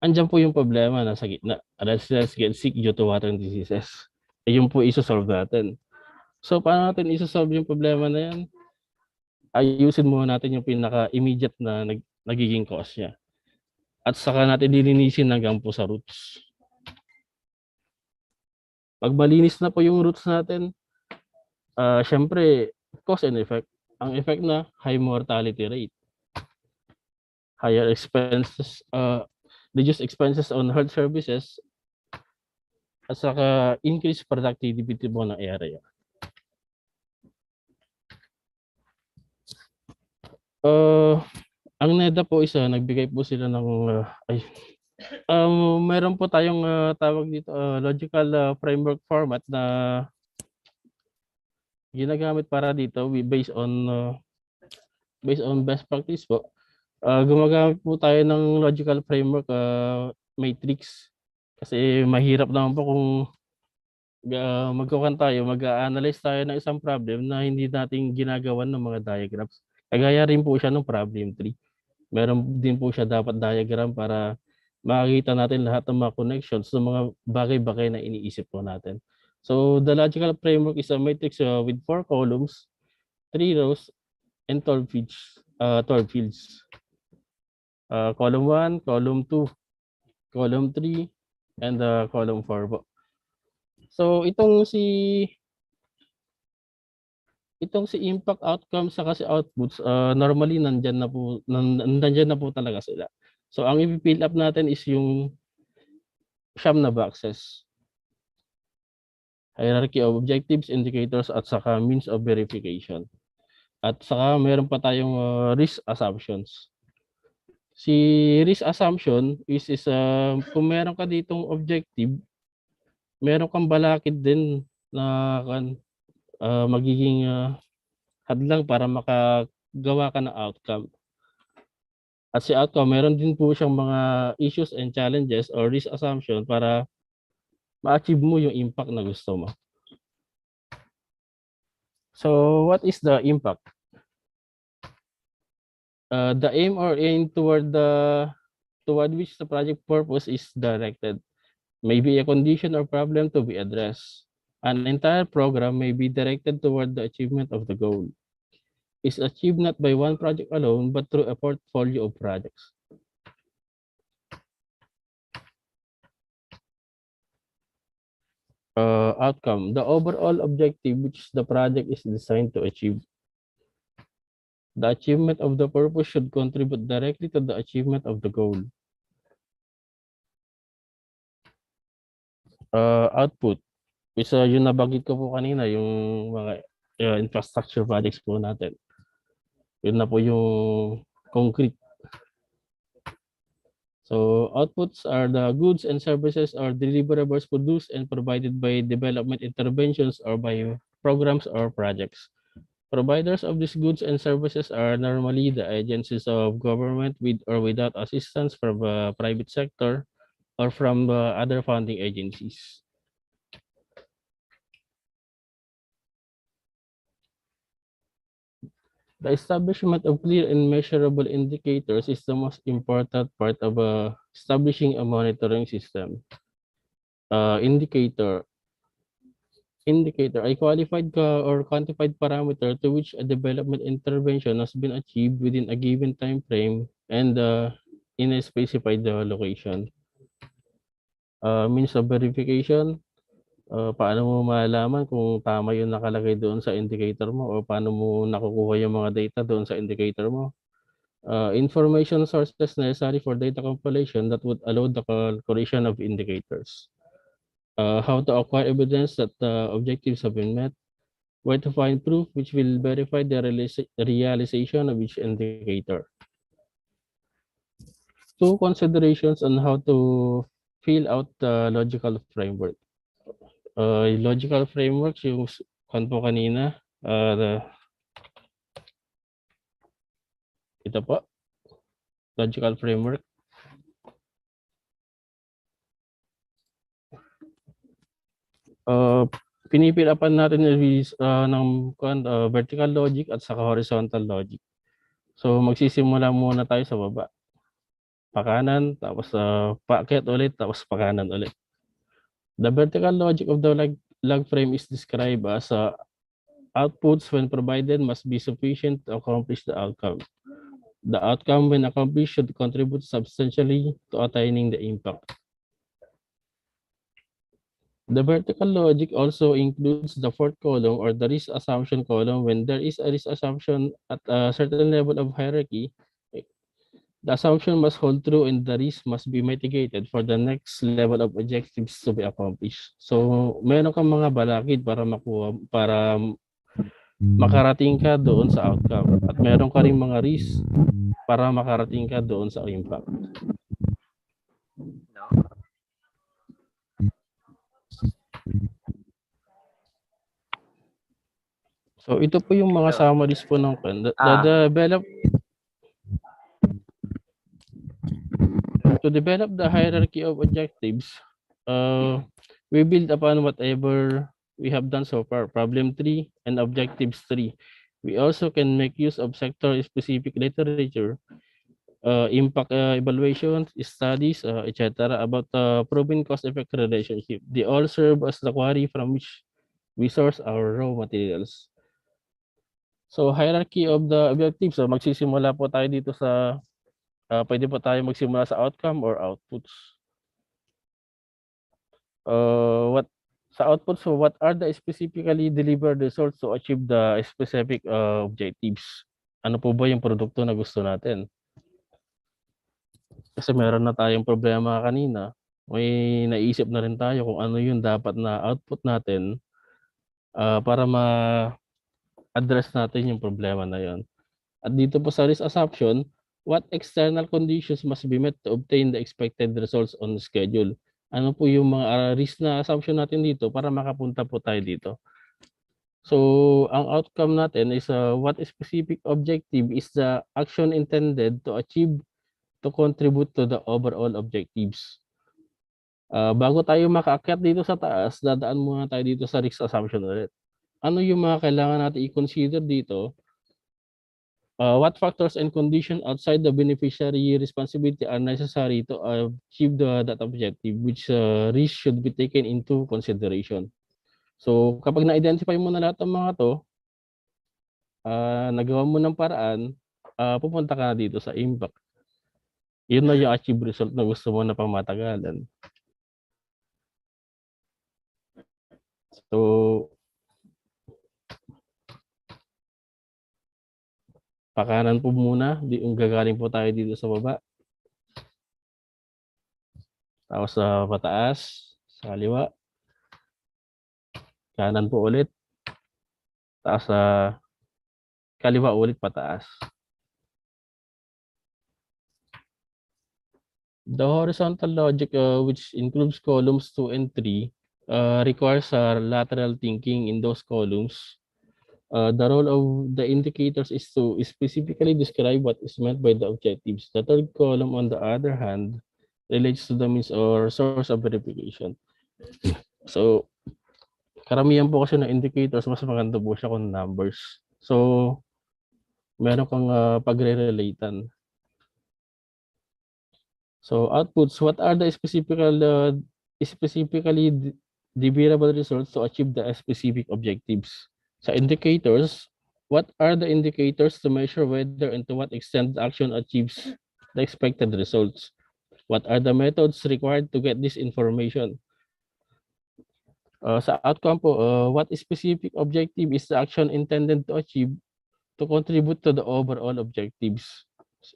andyan po yung problema nasa gitna. Residents get sick due to water diseases. Ayun po isosolve natin. So, paano natin isosolve yung problema na yan? Ayusin muna natin yung pinaka-immediate na nagiging cause niya. At saka natin dilinisin hanggang po sa roots. Pag malinis na po yung roots natin, syempre, cause and effect. Ang effect na, high mortality rate. Higher expenses, reduced expenses on health services, at saka increased productivity po ng area. Ang NEDA po isa, nagbigay po sila ng, meron po tayong tawag dito, logical framework format na ginagamit para dito based on best practice po. Gumagamit po tayo ng logical framework matrix kasi mahirap naman po kung mag-analyze tayo ng isang problem na hindi natin ginagawan ng mga diagrams. Kagaya rin po siya ng problem 3. Meron din po siya dapat diagram para makikita natin lahat ng mga connections ng mga bagay-bagay na iniisip po natin. So the logical framework is a matrix with 4 columns, 3 rows, and 12 fields. Column 1, column 2, column 3, and column 4 po. So itong si impact outcomes sa kasi outputs, normally nandyan na po talaga sila. So ang i-fill up natin is yung siyam na boxes. Hierarchy of objectives, indicators, at saka means of verification. At saka meron pa tayong risk assumptions. Si risk assumption is kung meron ka ditong objective, meron kang balakid din na magiging hadlang para makagawa ka ng outcome. At si outcome, meron din po siyang mga issues and challenges or risk assumption para ma-achieve mo yung impact na gusto mo. So, what is the impact? The aim or aim toward which the project purpose is directed may be a condition or problem to be addressed. An entire program may be directed toward the achievement of the goal. Is achieved not by one project alone, but through a portfolio of projects. Outcome, the overall objective which the project is designed to achieve. The achievement of the purpose should contribute directly to the achievement of the goal. Output is yung nabanggit ko po kanina, yung mga infrastructure projects po natin. Yun na po yung concrete. So outputs are the goods and services or deliverables produced and provided by development interventions or by programs or projects. Providers of these goods and services are normally the agencies of government with or without assistance from the private sector or from other funding agencies. The establishment of clear and measurable indicators is the most important part of establishing a monitoring system. Indicator, a qualified or quantified parameter to which a development intervention has been achieved within a given time frame and in a specified location. Means of verification, paano mo malalaman kung tama yung nakalagay doon sa indicator mo o paano mo nakukuha yung mga data doon sa indicator mo. Information sources necessary for data compilation that would allow the calculation of indicators. How to acquire evidence that the objectives have been met. Where to find proof which will verify the realization of each indicator. Two considerations on how to fill out the logical framework. Logical frameworks, yung kanto kanina, ito po, logical framework. Pinipilapan natin ng vertical logic at saka horizontal logic. So magsisimula muna tayo sa baba. Pakanan, tapos paakyat ulit, tapos pakanan ulit. The vertical logic of the log frame is described as outputs when provided must be sufficient to accomplish the outcome. The outcome when accomplished should contribute substantially to attaining the impact. The vertical logic also includes the fourth column or the risk assumption column. When there is a risk assumption at a certain level of hierarchy, the assumption must hold true and the risk must be mitigated for the next level of objectives to be accomplished. So, meron kang mga balakid para makarating ka doon sa outcome. At meron ka rin mga risk para makarating ka doon sa impact. So, ito po yung mga summaries po ng to develop the hierarchy of objectives, we build upon whatever we have done so far, problem 3 and objectives 3. We also can make use of sector-specific literature, impact evaluations, studies, etc. about proven cost-effect relationship. They all serve as the quarry from which we source our raw materials. So, hierarchy of the objectives. So, magsisimula po tayo dito sa pwede po tayo magsimula sa outcome or outputs. Sa outputs, so what are the specifically delivered results to achieve the specific objectives? Ano po ba yung produkto na gusto natin? Kasi meron na tayong problema kanina. May naisip na rin tayo kung ano yung dapat na output natin para ma-address natin yung problema na yon. At dito po sa risk assumption, what external conditions must be met to obtain the expected results on schedule? Ano po yung mga risk na assumption natin dito para makapunta po tayo dito? So, ang outcome natin is what specific objective is the action intended to achieve to contribute to the overall objectives. Bago tayo makaakyat dito sa taas, dadaan muna tayo dito sa risk assumption ulit. Ano yung mga kailangan natin i-consider dito? What factors and conditions outside the beneficiary responsibility are necessary to achieve that objective, which risk should be taken into consideration. So, kapag na-identify mo na lahat ng mga to, nagawa mo ng paraan, pupunta ka na dito sa impact. Yun na yung achieve result na gusto mo na pamatagalan. So, Pakanan po muna, gagaling po tayo dito sa baba. Tapos sa pataas, sa kaliwa. Kanan po ulit. Tapos sa kaliwa ulit pataas. The horizontal logic, which includes columns 2 and 3, requires lateral thinking in those columns. The role of the indicators is to specifically describe what is meant by the objectives. The third column, on the other hand, relates to the means or source of verification. So, karamihan po kasi ng indicators, mas maganda po siya kung numbers. So, meron kang pagre-relatean. So, outputs, what are the specifically deliverable results to achieve the specific objectives? Sa indicators, what are the indicators to measure whether and to what extent the action achieves the expected results? What are the methods required to get this information? Sa outcome po, what specific objective is the action intended to achieve to contribute to the overall objectives?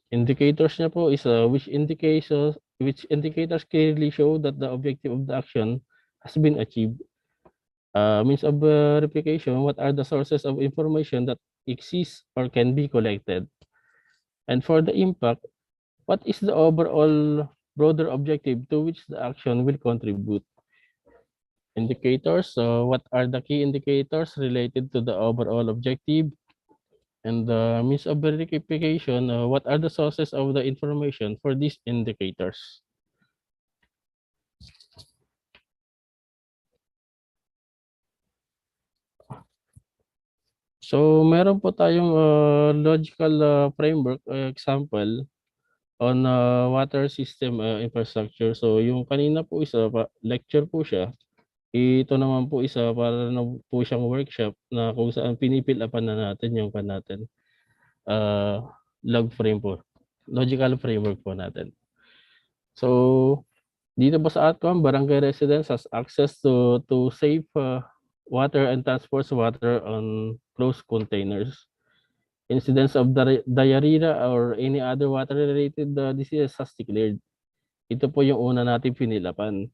Indicators niya po is which indicators clearly show that the objective of the action has been achieved. Means of verification, what are the sources of information that exist or can be collected? And for the impact, what is the overall broader objective to which the action will contribute? Indicators, what are the key indicators related to the overall objective? And the means of verification, what are the sources of the information for these indicators? So, meron po tayong logical framework example on water system infrastructure. So, yung kanina po isa lecture po siya. Ito naman po isa para na po siyang workshop na kung saan pinipil-upan na natin yung natin. Log frame po. Logical framework po natin. So, dito po sa outcome, barangay residents has access to safe water and transports water on closed containers. Incidents of diarrhea or any other water-related diseases has declared. Ito po yung una natin pinilapan.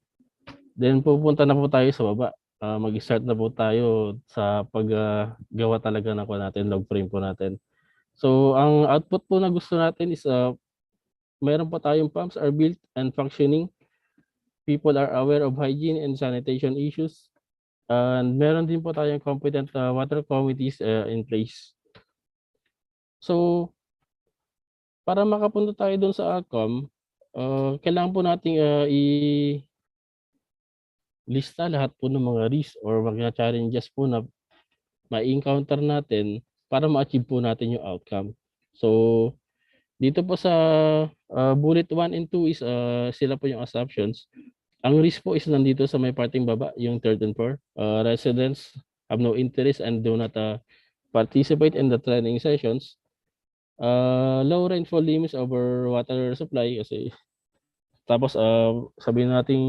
Then pupunta na po tayo sa baba. Mag-start na po tayo sa paggawa talaga ng natin, log frame po natin. So, ang output po na gusto natin is meron po tayong pumps are built and functioning. People are aware of hygiene and sanitation issues. And meron din po tayong competent water committees in place. So, para makapunta tayo doon sa outcome, kailangan po nating lista lahat po ng mga risks or mga challenges po na ma-encounter natin para ma-achieve po natin yung outcome. So, dito po sa bullet 1 and 2 is sila po yung assumptions. Ang risk po is nandito sa may parting baba, yung third and fourth. Residents have no interest and do not participate in the training sessions. Low rainfall limits over water supply kasi tapos sabihin natin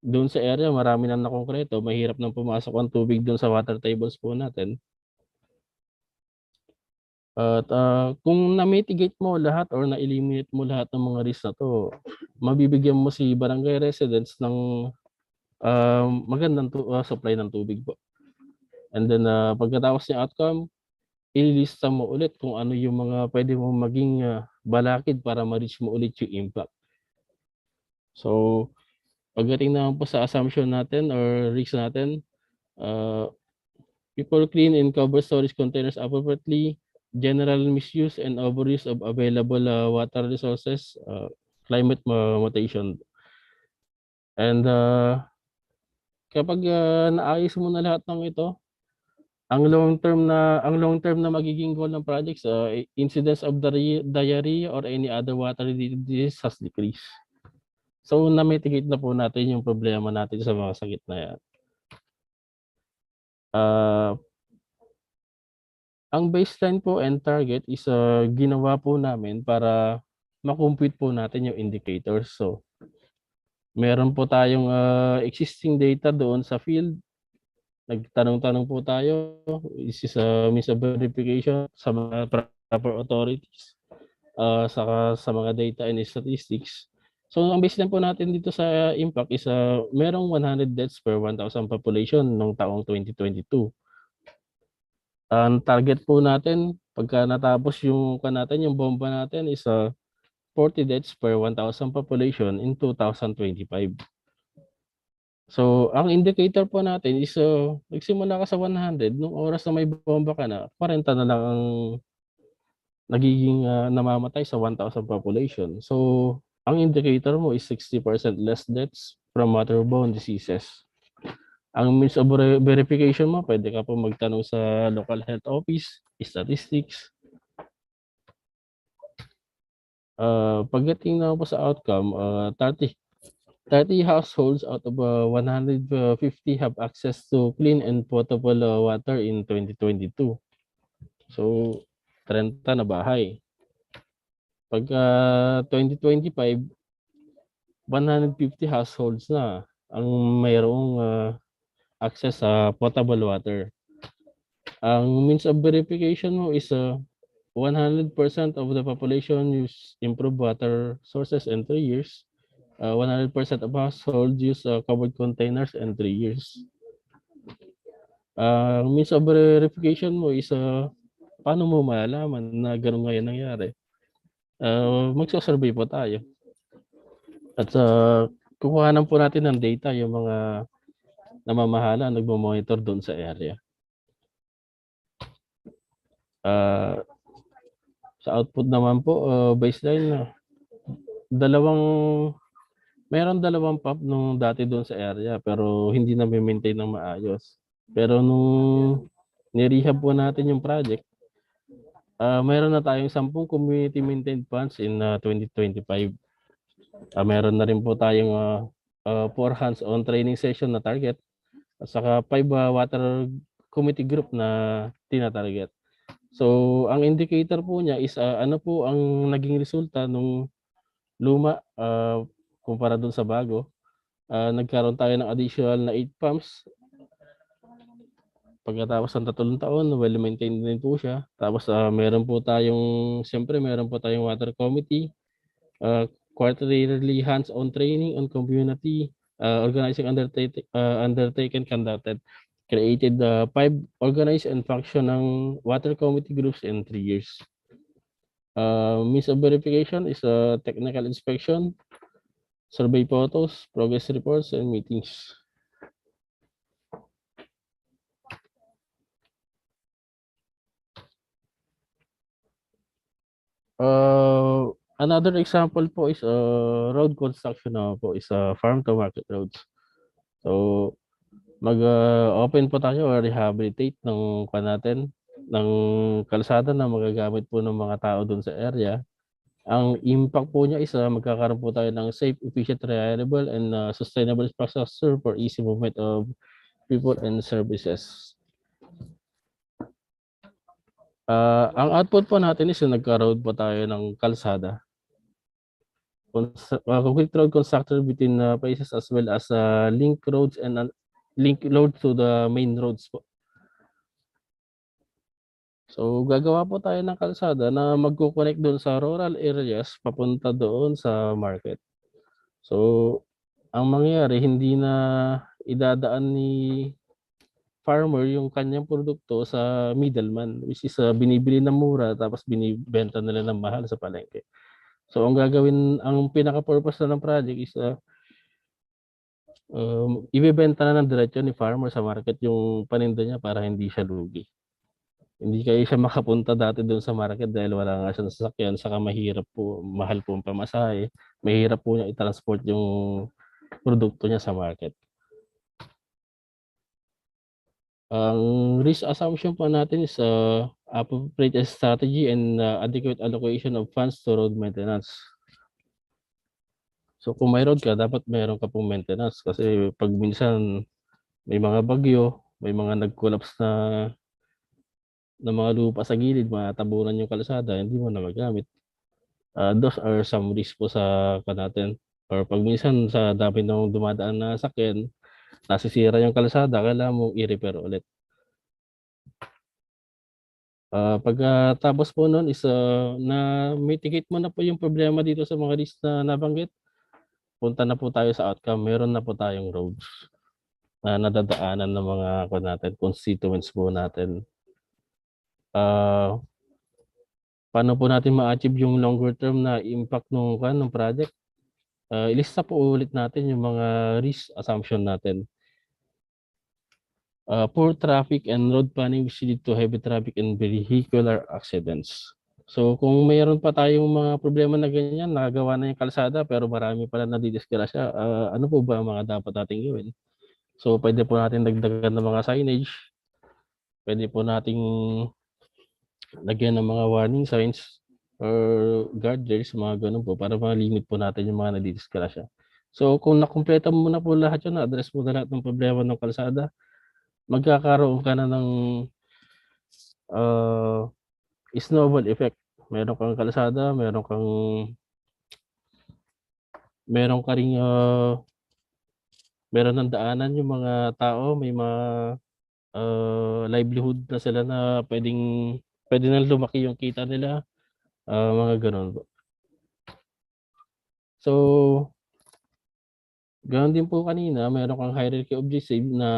doon sa area marami nang nakongkreto, mahirap nang pumasok ang tubig doon sa water tables po natin. At kung na-mitigate mo lahat or na-eliminate mo lahat ng mga risks na to, mabibigyan mo si barangay residents ng magandang supply ng tubig po. And then pagkatapos ng outcome, ilista mo ulit kung ano yung mga pwede mo maging balakid para ma-reach mo ulit yung impact. So, pagdating naman po sa assumption natin or risk natin, people clean and cover storage containers appropriately, general misuse and overuse of available water resources, climate mutation. And kapag naayos mo na lahat ng ito, ang long term na magiging goal ng projects, incidence of diarrhea or any other water disease has decreased. So, na-mitigate na po natin yung problema natin sa mga sakit na yan. Ang baseline po and target is ginawa po namin para makompute po natin yung indicators. So, meron po tayong existing data doon sa field. Nagtanong-tanong po tayo. This is a means of verification sa mga proper authorities, saka sa mga data and statistics. So ang baseline po natin dito sa impact is merong 100 deaths per 1,000 population noong taong 2022. Ang target po natin pagka natapos yung bomba natin is 40 deaths per 1,000 population in 2025. So, ang indicator po natin is nagsimula ka sa 100, nung oras na may bomba ka na, 40 na lang ang nagiging namamatay sa 1,000 population. So, ang indicator mo is 60% less deaths from waterborne diseases. Ang means of verification mo, pwede ka po magtanong sa local health office, statistics. Pagdating na po sa outcome, 30 households out of 150 have access to clean and potable water in 2022. So, 30 na bahay. Pagka 2025, 150 households na ang mayroong access sa potable water. Ang means of verification mo is 100% of the population use improved water sources in 3 years. 100% of households use covered containers in 3 years. Means of verification mo is paano mo malalaman na gano'n ngayon nangyari? Magsasurvey po tayo. At kukuhanan po natin ng data yung mga namamahala, nagmo-monitor doon sa area. Sa output naman po, baseline, mayroon dalawang pump nung dati doon sa area pero hindi na maintain ng maayos. Pero nung nirehab po natin yung project, mayroon na tayong 10 community maintained ponds in 2025. Meron na rin po tayong 4 hands-on training session na target at saka 5 water committee group na tina-target. So, ang indicator po niya is ano po ang naging resulta nung luma kumpara dun sa bago. Nagkaroon tayo ng additional na 8 pumps. Pagkatapos ng 3 taon, well-maintained din po siya. Tapos meron po tayong water committee, quarterly hands-on training on community, organizing undertaken conducted. Created 5 organized and functioning water committee groups in 3 years. Means of verification is technical inspection, survey photos, progress reports, and meetings. Another example po is road construction po is farm to market roads. So mag-open po tayo or rehabilitate ng kalsada na magagamit po ng mga tao doon sa area. Ang impact po niya is magkakaroon po tayo ng safe, efficient, reliable, and sustainable infrastructure for easy movement of people and services. Ang output po natin is nagka-road po tayo ng kalsada. Complete road constructed between places as well as link roads and link roads to the main roads po. So gagawa po tayo ng kalsada na magko-connect doon sa rural areas papunta doon sa market. So ang mangyayari, hindi na idadaan ni farmer yung kanyang produkto sa middleman, which is binibili ng mura tapos binibenta nila ng mahal sa palengke. So ang pinaka-purpose na ng project is ibebenta na ng diretso ni farmer sa market yung paninda niya para hindi siya lugi. Hindi kayo siya makapunta dati doon sa market dahil wala nga siyang sasakyan, saka mahal po ang pamasahe. Mahirap po niya i-transport yung produkto niya sa market. Ang risk assumption po natin is appropriate strategy and adequate allocation of funds to road maintenance. So kung may road ka, dapat mayroon ka pong maintenance kasi pag minsan may mga bagyo, may mga nag-collapse na mga lupa sa gilid, matabunan yung kalsada, hindi mo na magamit. Those are some risks po sa natin. Or pag minsan sa dami ng dumadaan na sakyan, nasisira yung kalsada, kailangan mong i-repair ulit. Pagkatapos po nun is na mitigate mo na po yung problema dito sa mga risk na nabanggit, punta na po tayo sa outcome. Meron na po tayong roads na nadadaanan ng mga constituents po natin. Paano po natin ma-achieve yung longer term na impact ng project? Ilista po ulit natin yung mga risk assumption natin. Poor traffic and road planning which lead to heavy traffic and vehicular accidents. So kung mayroon pa tayong mga problema na ganyan, nakagawa na yung kalsada pero marami pala nadidisgrasya, ano po ba ang mga dapat nating gawin? So pwede po natin dagdagan ng mga signage, pwede po nating lagyan ng mga warning signs or guardrails, mga ganun po, para ma-limit po natin yung mga nadidisgrasya. So kung nakumpleto mo na po lahat yun, na-address mo na lahat ng problema ng kalsada, magkakaroon ka na ng snowball effect. Meron kang kalsada, meron ka ring meron ng daanan yung mga tao, may mga livelihood na sila na pwede na lumaki yung kita nila, mga ganun po. So ganoon din po kanina, meron kang hierarchy objective na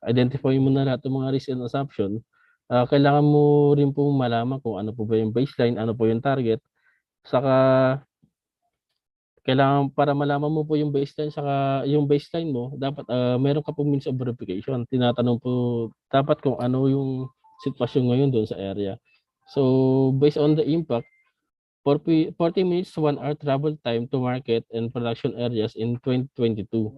identify mo na lahat ng mga risk and assumption. Kailangan mo rin po malaman kung ano po ba yung baseline, ano po yung target. Saka kailangan, para malaman mo po yung baseline saka yung baseline mo, dapat meron ka po means of verification. Tinatanong po dapat kung ano yung sitwasyon ngayon doon sa area. So based on the impact, 40 minutes to 1 hour travel time to market and production areas in 2022.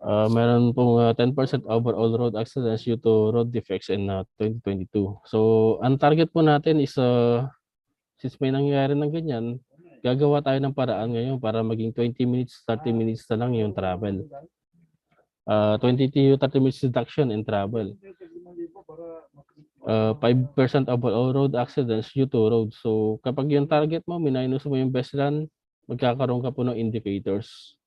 Meron pong 10% overall road accidents due to road defects in 2022. So ang target po natin is since may nangyayari ng ganyan, gagawa tayo ng paraan ngayon para maging 20 minutes, 30 minutes na lang yung travel. 20 to 30 minutes reduction in travel. 5% overall road accidents due to road. So kapag yung target mo, minus mo yung best run, magkakaroon ka po ng indicators.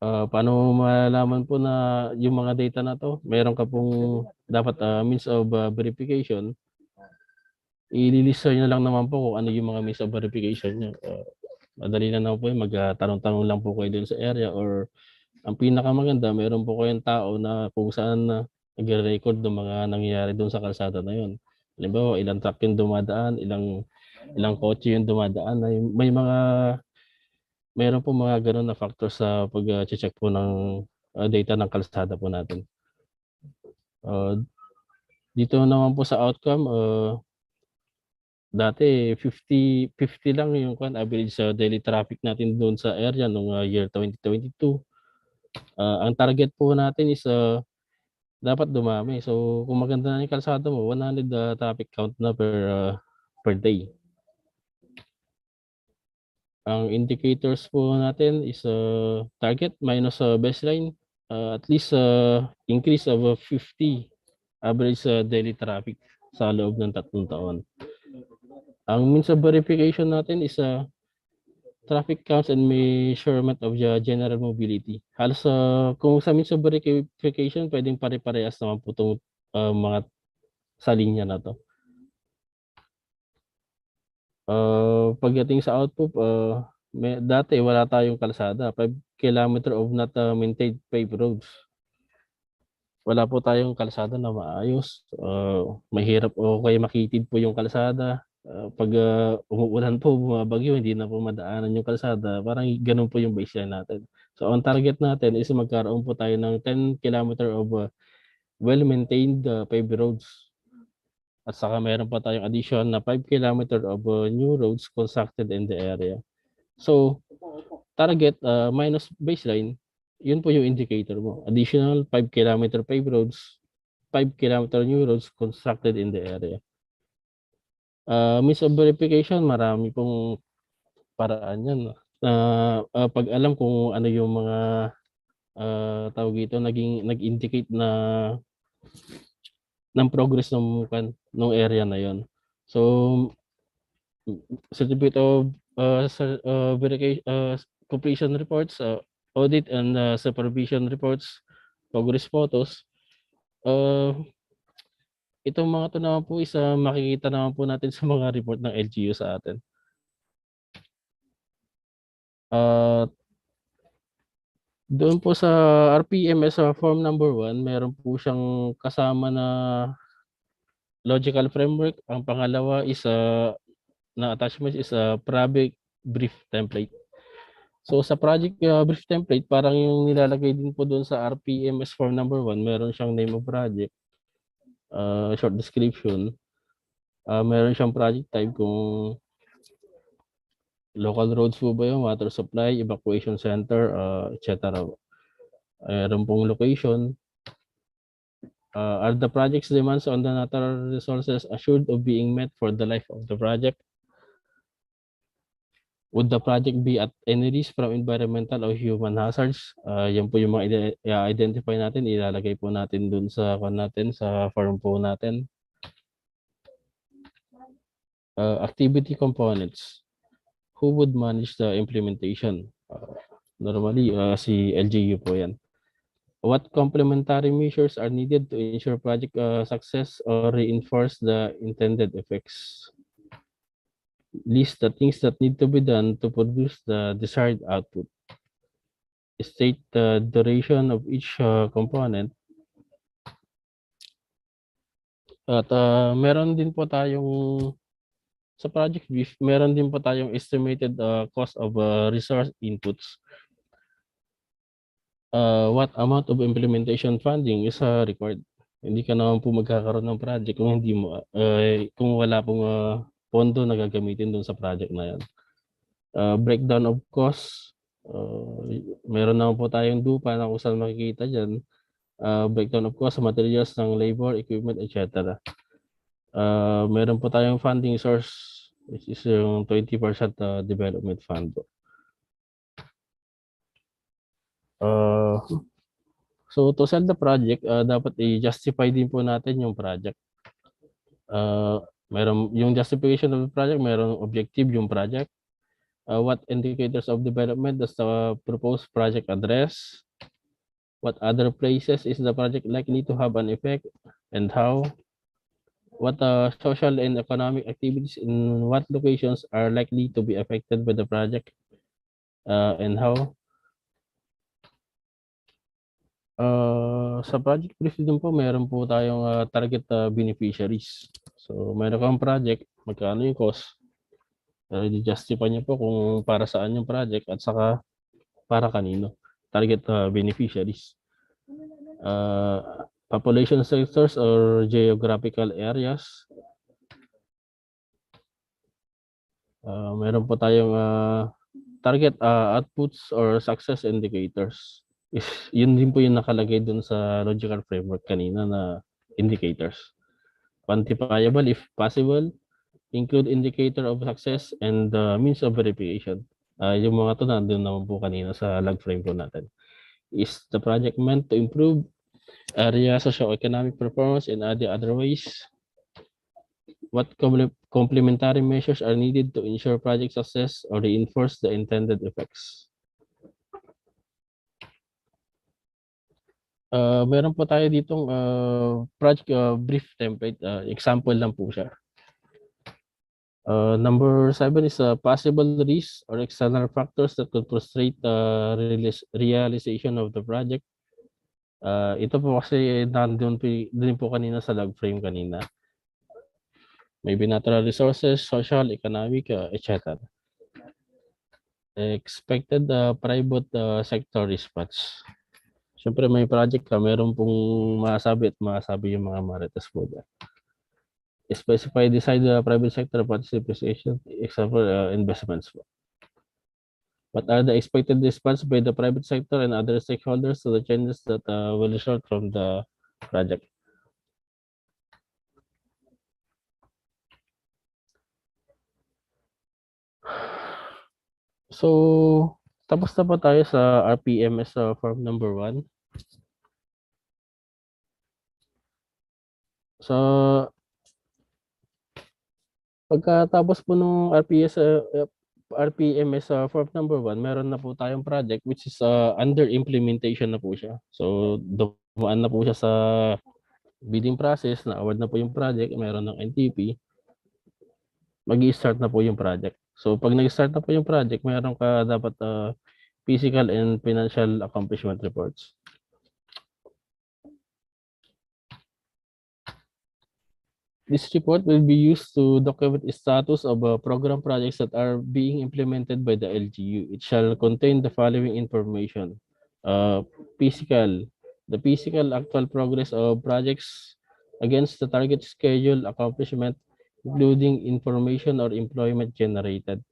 Paano malalaman po na yung mga data na to, meron ka pong dapat means of verification. I-list nyo lang naman po kung ano yung mga means of verification nyo. Madali na naman po yun, magtanong-tanong lang po kayo dun sa area, or ang pinakamaganda, meron po kayong tao na kung saan nagre-record ng mga nangyayari dun sa kalsada na yun. Halimbawa, ilang truck yung dumadaan, ilang kotse yung dumadaan. Meron po mga ganun na factors sa pag-check po ng data ng kalsada po natin. Dito naman po sa outcome, dati 50 lang yung average sa daily traffic natin doon sa area nung year 2022. Ang target po natin is dapat dumami. So kung maganda na yung kalsada mo, 100 traffic count na per day. Ang indicators po natin is target minus baseline, at least increase of 50 average daily traffic sa loob ng 3 taon. Ang means of verification natin is traffic counts and measurement of the general mobility. Halos kung sa means of verification, pwedeng pare-parehas naman po itong mga sa linya na to. Pagdating sa output, dati wala tayong kalsada, 5 km of not maintained paved roads. Wala po tayong kalsada na maayos. Mahirap o kaya makitid po yung kalsada. Pag umuulan po, bumabagyo, hindi na po madaanan yung kalsada. Parang ganun po yung baseline natin. So ang target natin is magkaroon po tayo ng 10 km of well-maintained paved roads. At saka meron pa tayong addition na 5 km of new roads constructed in the area. So target minus baseline, yun po yung indicator mo. Additional 5 km paved roads, 5 km new roads constructed in the area. Means of verification, marami pong paraan yan. Pag alam kung ano yung mga tawag dito, nag-indicate na ng progress ng area na yon. So certificate of verification, completion reports, audit and supervision reports, progress photos. Itong mga to naman po is makikita naman po natin sa mga report ng LGU sa atin. Doon po sa RPMS form number 1, meron po siyang kasama na logical framework. Ang pangalawa is na attachment is a project brief template. So sa project brief template, parang yung nilalagay din po doon sa RPMS form number 1, meron siyang name of project, short description, meron siyang project type kung local roads po ba yung water supply, evacuation center, etc. Meron pong location. Are the project's demands on the natural resources assured of being met for the life of the project? Would the project be at any risk from environmental or human hazards? Yan po yung mga i-identify natin, ilalagay po natin dun sa form po natin. Activity components. Who would manage the implementation? Normally, si LGU po yan. What complementary measures are needed to ensure project success or reinforce the intended effects? List the things that need to be done to produce the desired output. State the duration of each component. At meron din po tayong sa project brief, meron din po tayong estimated cost of resource inputs. What amount of implementation funding is required? Hindi ka naman po magkakaroon ng project kung hindi mo kung wala pong pondo na gagamitin dun sa project na yan. Breakdown of costs. Meron naman po tayong dupa na kung saan makikita dyan. Breakdown of costs, materials ng labor, equipment, etc. Meron po tayong funding source, which is yung 20% development fund. So to sell the project, dapat i-justify din po natin yung project. Meron yung justification of the project, meron objective yung project. What indicators of development does the proposed project address? What other places is the project likely to have an effect and how? What social and economic activities in what locations are likely to be affected by the project and how? Sa project brief din po, meron po tayong target beneficiaries. So, meron kang project, magkano yung cost. I-justify niyo po kung para saan yung project at saka para kanino. Target beneficiaries. Population sectors or geographical areas. Meron po tayong target outputs or success indicators. Yun din po yung nakalagay dun sa logical framework kanina na indicators. Quantifiable if possible, include indicator of success and means of verification. Yung mga to nandun naman po kanina sa log frame po natin. Is the project meant to improve area socio-economic performance in other ways? What complementary measures are needed to ensure project success or reinforce the intended effects? Meron po tayo ditong project brief template. Example lang po siya. Number 7 is possible risks or external factors that could frustrate the realization of the project. Ito po kasi nandun din po kanina sa log frame kanina. Maybe natural resources, social, economic, etc. Expected private sector response. Siyempre may project ka, meron pong masabi yung mga marites po dyan. Specify decide the private sector participation, example investments po. What are the expected response by the private sector and other stakeholders to the changes that will result from the project? So, tapos na po tayo sa RPMS form number 1. So, pagkatapos po nung RPMS form number 1, meron na po tayong project which is under implementation na po siya. So, dumaan na po siya sa bidding process, na-award na po yung project, meron ng NTP, mag-i-start na po yung project. So pag nag-start na po yung project, meron ka dapat physical and financial accomplishment reports. This report will be used to document the status of program projects that are being implemented by the LGU. It shall contain the following information. Physical, the physical actual progress of projects against the target schedule accomplishment, including information or employment generated.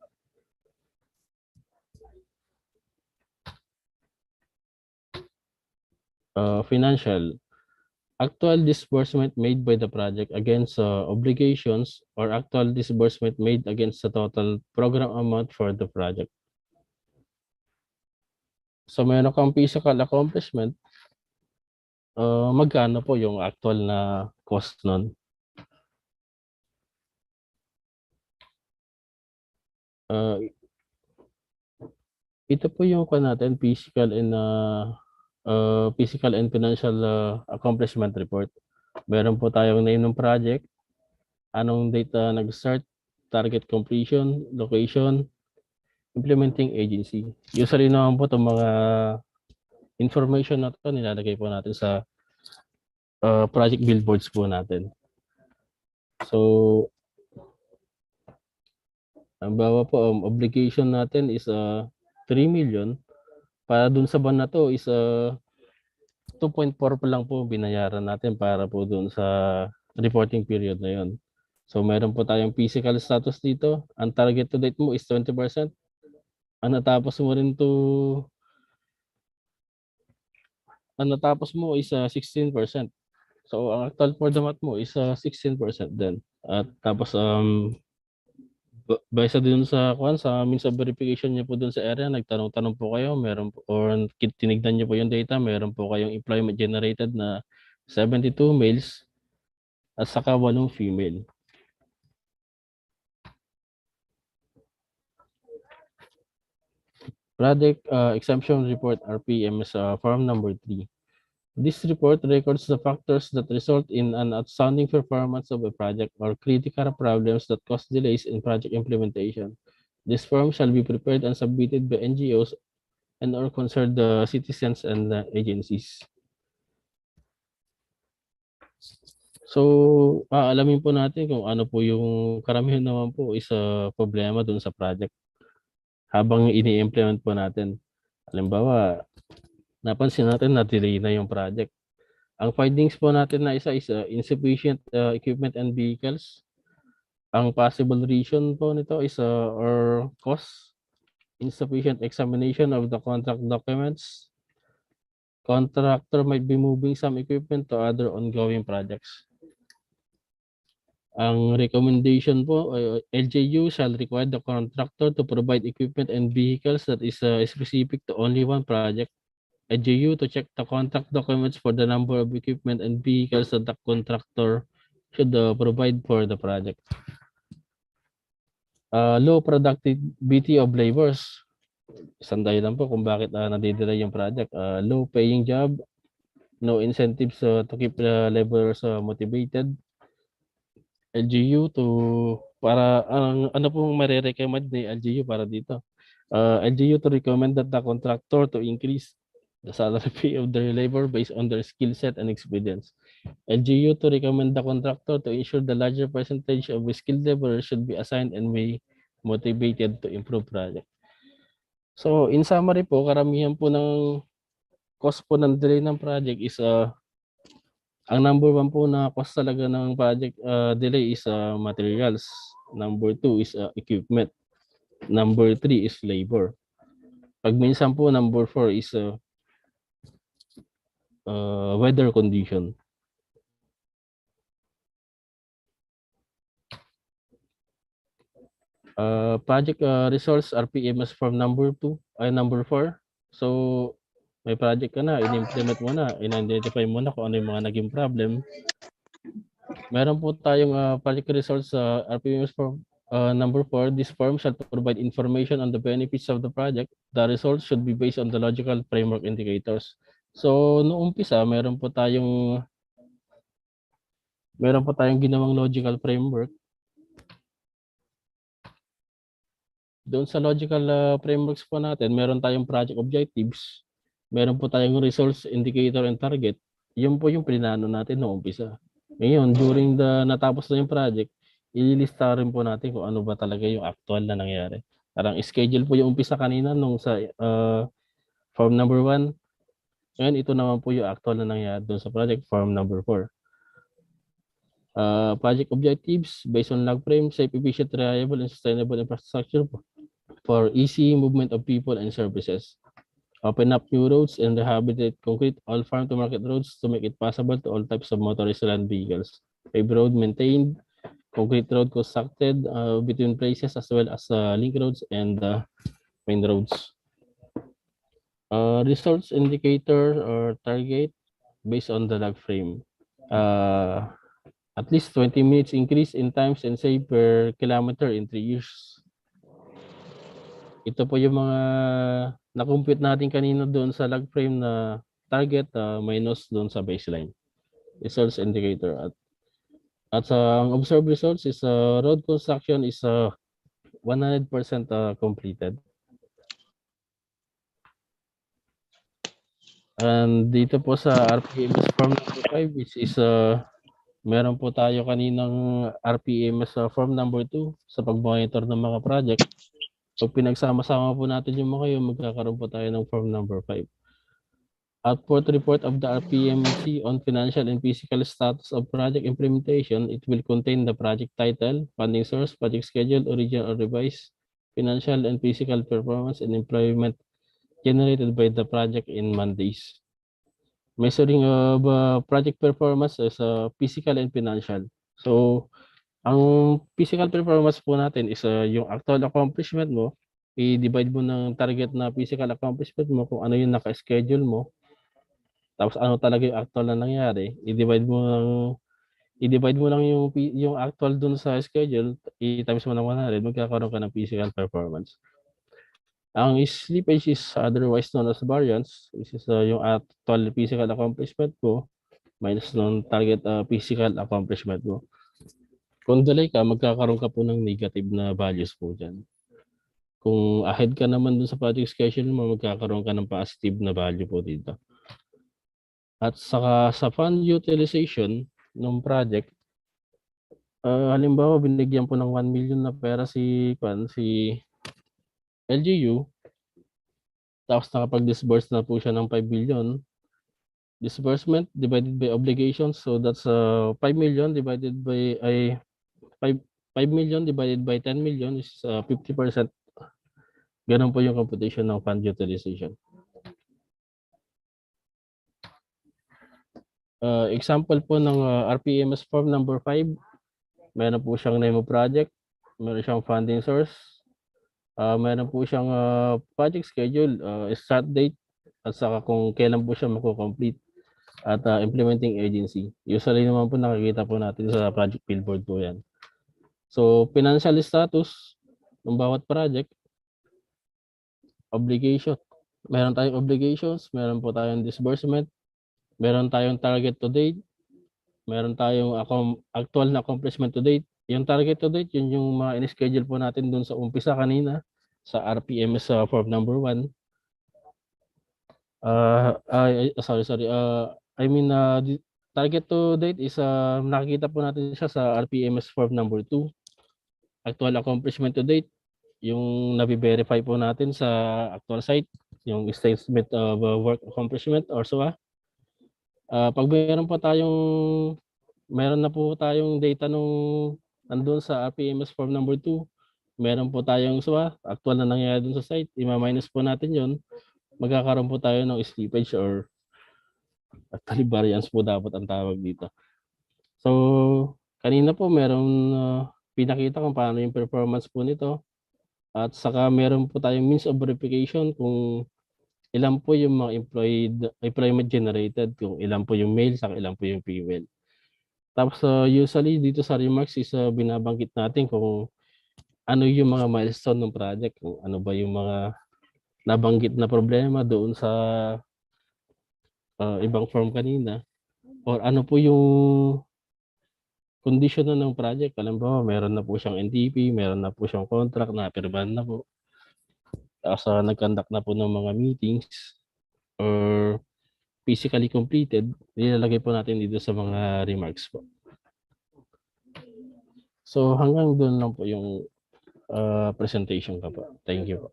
Financial, actual disbursement made by the project against obligations or actual disbursement made against the total program amount for the project. So meron kang physical accomplishment, magkano po yung actual na cost nun? Ito po yung natin, physical and financial accomplishment report. Meron po tayong name ng project, anong date nag-start, target completion, location, implementing agency. Usually naman po itong mga information na ito, nilalagay po natin sa project billboards po natin. So, ang bawa po, obligation natin is 3 million. Para dun sa ban na to is 2.4 pa lang po binayaran natin para po dun sa reporting period na yon. So meron po tayong physical status dito. Ang target to date mo is 20%. Ang natapos mo is 16%. So ang actual for the month mo is 16% din. At tapos base dun sa means of verification niyo po dun sa area, nagtanong-tanong po kayo, meron po, or tinignan niyo po yung data, meron po kayong employment generated na 72 males at saka 8 female. Project Exemption Report RPMS form number 3. This report records the factors that result in an outstanding performance of a project or critical problems that cause delays in project implementation. This form shall be prepared and submitted by NGOs and or concerned citizens and agencies. So, alamin po natin kung ano po yung karamihan naman po is problema dun sa project habang ini-implement po natin. Halimbawa, napansin natin na delay na yung project. Ang findings po natin na isa is insufficient equipment and vehicles. Ang possible reason po nito is or cause, insufficient examination of the contract documents. Contractor might be moving some equipment to other ongoing projects. Ang recommendation po, LGU shall require the contractor to provide equipment and vehicles that is specific to only one project. LGU to check the contract documents for the number of equipment and vehicles that the contractor should provide for the project. Low productivity of labors. Isang dahilan po kung bakit nadidelay yung project. Low paying job, no incentives to keep the laborers motivated. LGU to para ano pong marirecommend ni LGU para dito. LGU to recommend that the contractor to increase the salary pay of their labor based on their skill set and experience. LGU to recommend the contractor to ensure the larger percentage of skilled laborers should be assigned and be motivated to improve project. So in summary po, karamihan po ng cost po ng delay ng project is ang number 1 po na cost talaga ng project delay is materials. Number 2 is equipment. Number 3 is labor. Pag minsan po, number 4 is weather condition. Project resource RPMS form number 2 ay number 4. So may project ka na, in-implement mo na, in-identify mo na kung ano yung mga naging problem. Meron po tayong project resource RPMS form number 4. This form shall provide information on the benefits of the project. The results should be based on the logical framework indicators. So noong umpisa, meron po tayong Meron po tayong ginawang logical framework. Doon sa logical frameworks po natin, meron tayong project objectives, meron po tayong resource indicator and target. Yun po yung plinano natin noong umpisa. Ngayon, during natapos na yung project, ililista rin po natin kung ano ba talaga yung actual na nangyari. Parang schedule po yung umpisa kanina nung sa form number 1. Ngayon, ito naman po yung actual na nangyari doon sa project form number 4. Project objectives based on log frame, safe, efficient, reliable, and sustainable infrastructure for easy movement of people and services. Open up new roads and rehabilitate concrete all farm to market roads to make it possible to all types of motorized land vehicles. Paved road maintained, concrete road constructed between places as well as link roads and main roads. Results indicator or target based on the log frame. At least 20 minutes increase in times and save per kilometer in 3 years. Ito po yung mga na-compute natin kanina doon sa log frame na target minus doon sa baseline. Results indicator. At ang observed results is road construction is 100% completed. And dito po sa RPMS form number 5 which is meron po tayo kaninang RPMS form number 2 sa pag-monitor ng mga project. Pag pinagsama-sama po natin yung mga yun, magkakaroon po tayo ng form number 5. Output report of the RPMC on financial and physical status of project implementation. It will contain the project title, funding source, project schedule, original or revised, financial and physical performance, and employment generated by the project in Mondays. Measuring of project performance is physical and financial. So, ang physical performance po natin is yung actual accomplishment mo, i-divide mo ng target na physical accomplishment mo kung ano yung naka-schedule mo. Tapos ano talaga yung actual na nangyari, i-divide mo lang yung actual dun sa schedule, i-times mo ng 100, magkakaroon ka ng physical performance. Ang slippage is otherwise known as variance, which is yung actual physical accomplishment mo minus ng target physical accomplishment mo. Kung delay ka, magkakaroon ka po ng negative na values po dyan. Kung ahead ka naman dun sa project schedule mo, magkakaroon ka ng positive na value po dito. At saka sa fund utilization ng project, halimbawa binigyan po ng 1 million na pera si LGU, tapos nakapag-disburse na po siya ng 5 million. Disbursement divided by obligations, so that's 5 million divided by 5 million divided by 10 million is 50%. Ganun po yung computation ng fund utilization. Example po ng RPMS form number 5, meron po siyang name of project, meron siyang funding source, meron po siyang project schedule, start date, at saka kung kailan po siya mako-complete, at implementing agency. Usually naman po nakikita po natin sa project billboard po yan. So, financial status ng bawat project, obligation. Meron tayong obligations, meron po tayong disbursement, meron tayong target to date, meron tayong actual na accomplishment to date. Yung target to date, yun yung mga in-schedule po natin dun sa umpisa kanina sa RPMS form number 1. Target to date is nakikita po natin siya sa RPMS form number 2. Actual accomplishment to date, yung nabi-verify po natin sa actual site, yung statement of work accomplishment or SWA. Pag meron na po tayong data nung nandun sa RPMS form number 2, meron po tayong SWA, actual na nangyayari dun sa site, ima-minus po natin yon, magkakaroon po tayo ng slippage or actually variance po dapat ang tawag dito. So, kanina po meron pinakita kung paano yung performance po nito. At saka meron po tayong means of verification kung ilan po yung mga employment generated, kung ilan po yung male, saka ilan po yung female. Tapos usually dito sa remarks is binabanggit natin kung ano yung mga milestone ng project, kung ano ba yung mga nabanggit na problema doon sa ibang form kanina, or ano po yung condition na ng project. Alam mo, meron na po siyang NTP, meron na po siyang contract na pirmahan na po. Tapos nag-conduct na po ng mga meetings or physically completed, nilalagay po natin dito sa mga remarks po. So hanggang doon lang po yung presentation ko po. Thank you po.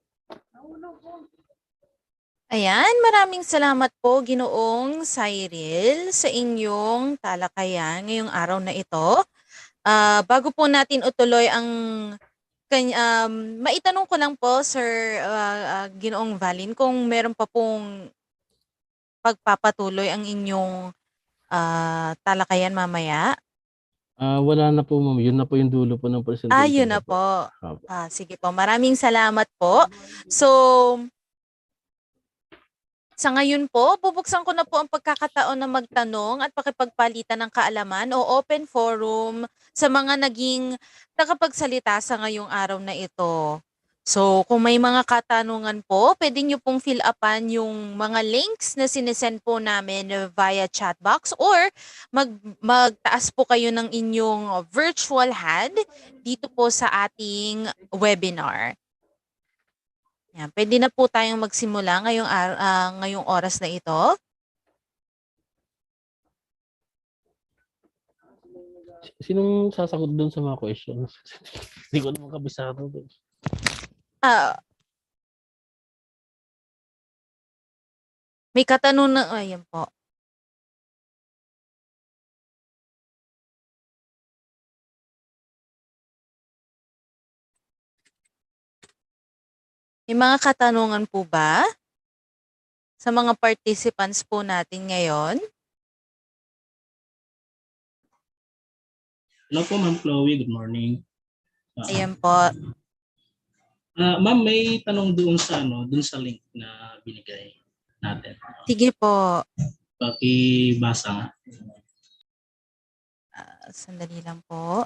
Ayan, maraming salamat po Ginoong Cyril sa inyong talakayan ngayong araw na ito. Bago po natin utuloy ang maitanong ko lang po Sir Ginoong Valin kung meron pa pong pagpapatuloy ang inyong talakayan mamaya. Wala na po ma'am, yun na po yung dulo po ng presentation. Yun na ko po. Opo. Sige po, maraming salamat po. So, sa ngayon po, bubuksan ko na po ang pagkakataon na magtanong at pakipagpalitan ng kaalaman o open forum sa mga naging tagapagsalita sa ngayong araw na ito. So, kung may mga katanungan po, pwede nyo pong fill upan yung mga links na sinesend po namin via chat box or magtaas po kayo ng inyong virtual hand dito po sa ating webinar. Yan, pwede na po tayong magsimula ngayong oras na ito. Sinong sasagot doon sa mga questions? Hindi ko naman kabisado doon. May katanungan, ayan po. May mga katanungan po ba sa mga participants po natin ngayon? Hello po, Ma'am Chloe. Good morning. Ayan po. Ma'am, may tanong doon sa link na binigay natin. Sige po. Pakibasa nga. Sandali lang po.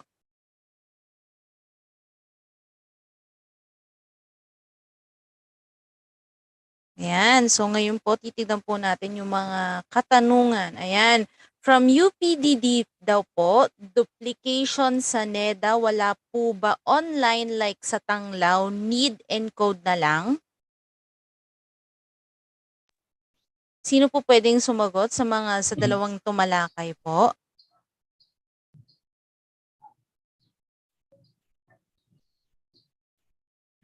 Ayan, so ngayon po titignan po natin yung mga katanungan. Ayan, from UPDD daw po, duplication sa NEDA, wala po ba online like sa Tanglaw, need encode na lang? Sino po pwedeng sumagot sa dalawang tumalakay po?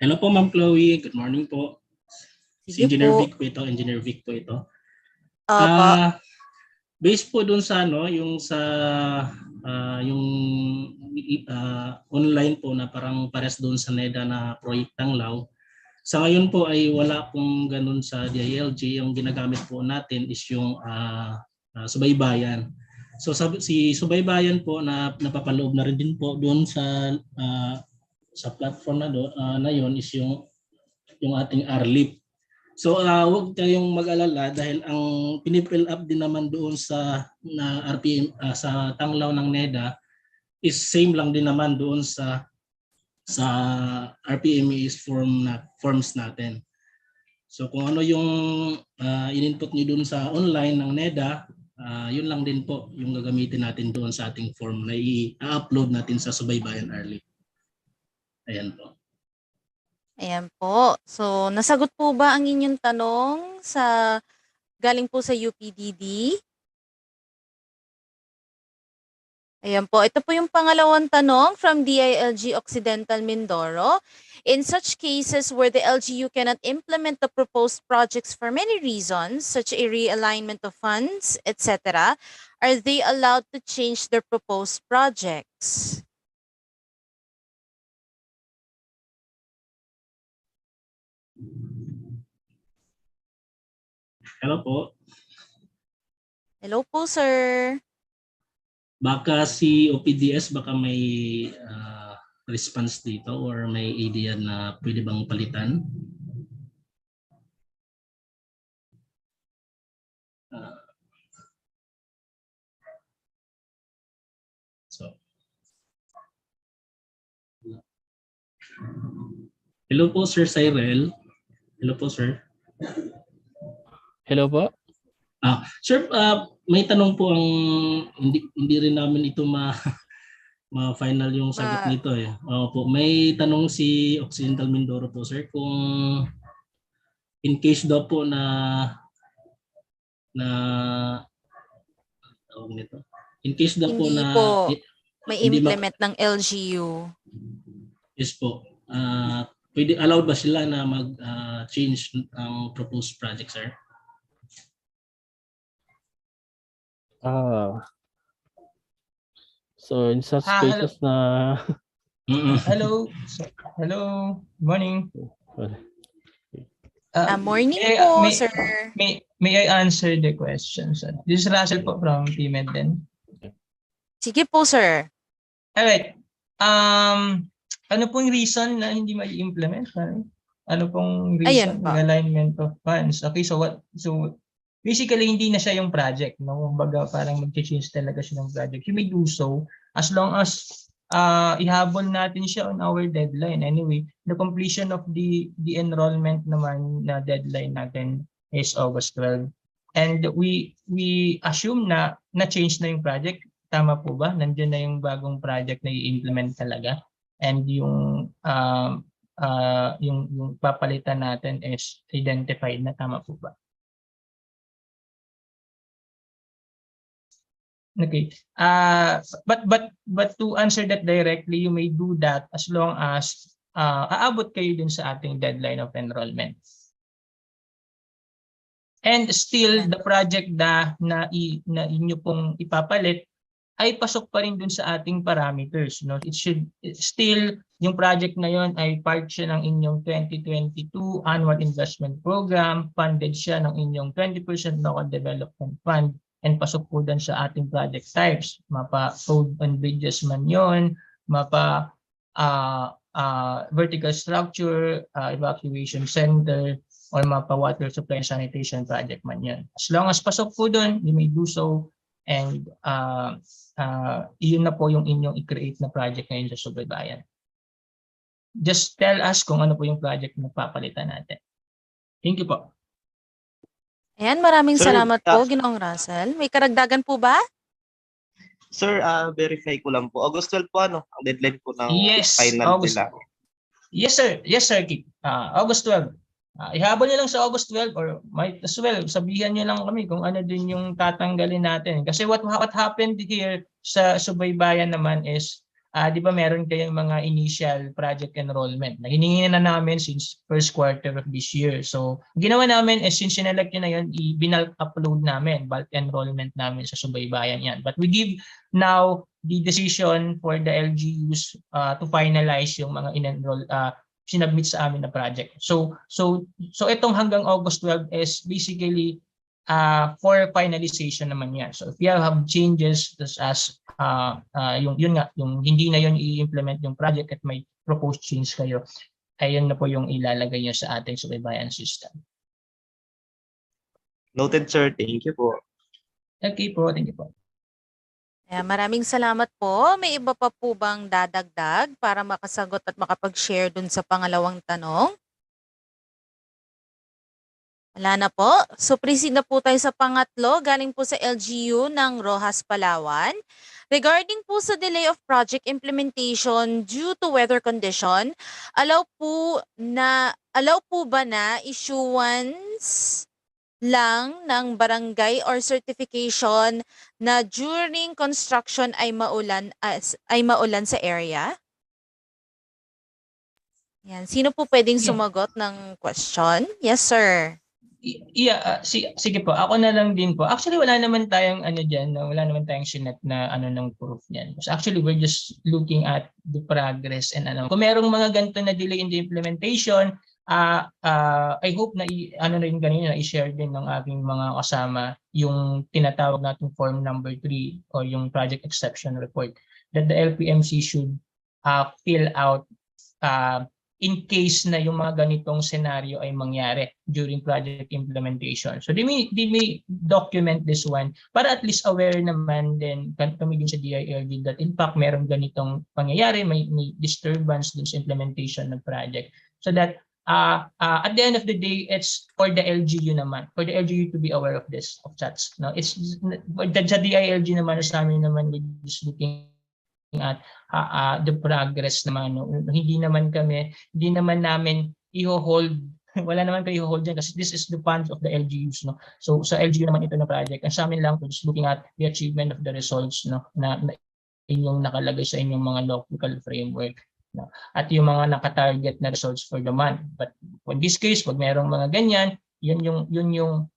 Hello po, Ma'am Chloe. Good morning po. Si Sige Engineer po. Vic po ito. Opo. Based po doon sa yung online po na parang pares doon sa NEDA na Project Tanglaw. Sa ngayon po ay wala pong ganun sa DILG. Yung ginagamit po natin is yung subaybayan. So si subaybayan po na napapaloob na rin din po doon sa platform na yon is yung ating RLIP. So huwag kayong mag-alala dahil ang pinifill up din naman doon sa RPM sa Tanglaw ng NEDA is same lang din naman doon sa RBME forms natin. So kung ano yung in-input niyo doon sa online ng NEDA, yun lang din po yung gagamitin natin doon sa ating form na i-upload natin sa Subaybayan RLIP. Ayan po. Ayan po. So, nasagot po ba ang inyong tanong galing po sa UPDD? Ayan po. Ito po yung pangalawang tanong from DILG Occidental Mindoro. In such cases where the LGU cannot implement the proposed projects for many reasons, such a realignment of funds, etc., are they allowed to change their proposed projects? Hello po. Hello po, sir. Baka si OPDS baka may response dito or may idea na pwede bang palitan? Hello po, Sir Cyril. Hello po, sir. Hello po. Sir, may tanong po ang hindi rin namin ito ma-final yung sagot nito eh. Opo, may tanong si Occidental Mindoro po sir kung in case daw po na tawag nito. In case daw po Hindi na po may hindi implement ng LGU. yes po. Pwede allowed ba sila na mag-change ang proposed project sir? So in such Hello. cases na Hello. Hello. Morning. Morning may, po, may, sir. May I answer the question, sir? This is Russell po from TMED din. Sige po, sir. Alright. Ano pong reason na hindi ma-implement? Ano pong Ayan reason? po. Alignment of funds. Okay, so basically hindi na siya yung project, no? Kumbaga parang mag-change talaga siya ng project. You may do so as long as ihabol natin siya on our deadline. Anyway, the completion of the enrollment naman na deadline natin is August 12. And we assume na change na yung project. Tama po ba? Nandiyan na yung bagong project na i-implement talaga. And yung papalitan natin is identified na, tama po ba? Okay. But to answer that directly, you may do that as long as aabot kayo dun sa ating deadline of enrollment. And still the project na inyo pong ipapalit ay pasok pa rin dun sa ating parameters, no? It should still, yung project na yon ay part siya ng inyong 2022 annual investment program, funded siya ng inyong 20% local development fund, and pasok po dun sa ating project types. Mapa road and bridges man yon, mapa vertical structure, evacuation center, or mapa water supply and sanitation project man yan. As long as pasok po dun, you may do so, and iyon na po yung inyong i-create na project ngayon sa Subaybayan. Just tell us kung ano po yung project na papalitan natin. Thank you po. Ayan, maraming Sir, salamat po, Ginoong Russell. May karagdagan po ba? Sir, verify ko lang po. August 12 po ang deadline po ng Yes, final August. nila. Yes sir, Kip. August 12. Ihabol nyo lang sa August 12 or might as well sabihan nyo lang kami kung ano din yung tatanggalin natin. Kasi what happened here sa Subaybayan naman is, di ba meron kayong mga initial project enrollment na hiningi na namin since first quarter of this year. So ginawa namin is since sinelect nyo na yun, binalk-upload namin, bulk enrollment namin sa Subaybayan yan. But we give now the decision for the LGUs to finalize yung mga in-enroll sinubmit sa amin na project. So itong hanggang August 12 is basically for finalization naman yan. So if you have changes as yung hindi na yun i-implement yung project at may proposed change kayo, ayun na po yung ilalagay nyo sa ating Subaybayan system. Noted, sir. Thank you po. Okay po, thank you po. Ayan, maraming salamat po. May iba pa po bang dadagdag para makasagot at makapag-share dun sa pangalawang tanong? Wala na po. So proceed na po tayo sa pangatlo. Galing po sa LGU ng Rojas, Palawan. Regarding po sa delay of project implementation due to weather condition, allow po ba na issuance lang ng barangay or certification na during construction ay maulan sa area? Yan. Sino po pwedeng sumagot ng question? Yes, sir. Yeah, sige po. Ako na lang din po. Actually, wala naman tayong diyan, no? Wala naman tayong sinet na ng proof niyan. So actually, we're just looking at the progress and Kung merong mga ganito na delay in the implementation, I hope na na rin kanina i-share din ng aking mga kasama yung tinatawag nating form number 3 or yung project exception report that the LPMC should fill out in case na yung mga ganitong scenario ay mangyari during project implementation. So they may document this one para at least aware naman din kami din sa DILG that in fact meron ganitong pangyayari, may disturbance din sa implementation ng project. So that at the end of the day, it's for the LGU naman, for the LGU to be aware of this, of chats. No, it's sa DILG naman, sa amin naman, we're just looking at the progress naman. No? Hindi naman namin i-hold wala naman kayo hold dyan kasi this is the funds of the LGUs, no. So sa LGU naman ito na project. Ang sa amin lang po just looking at the achievement of the results, no, na inyong nakalagay sa inyong mga local framework, no. At yung mga naka-target na results for the month. But in this case, pag merong mga ganyan, yun yung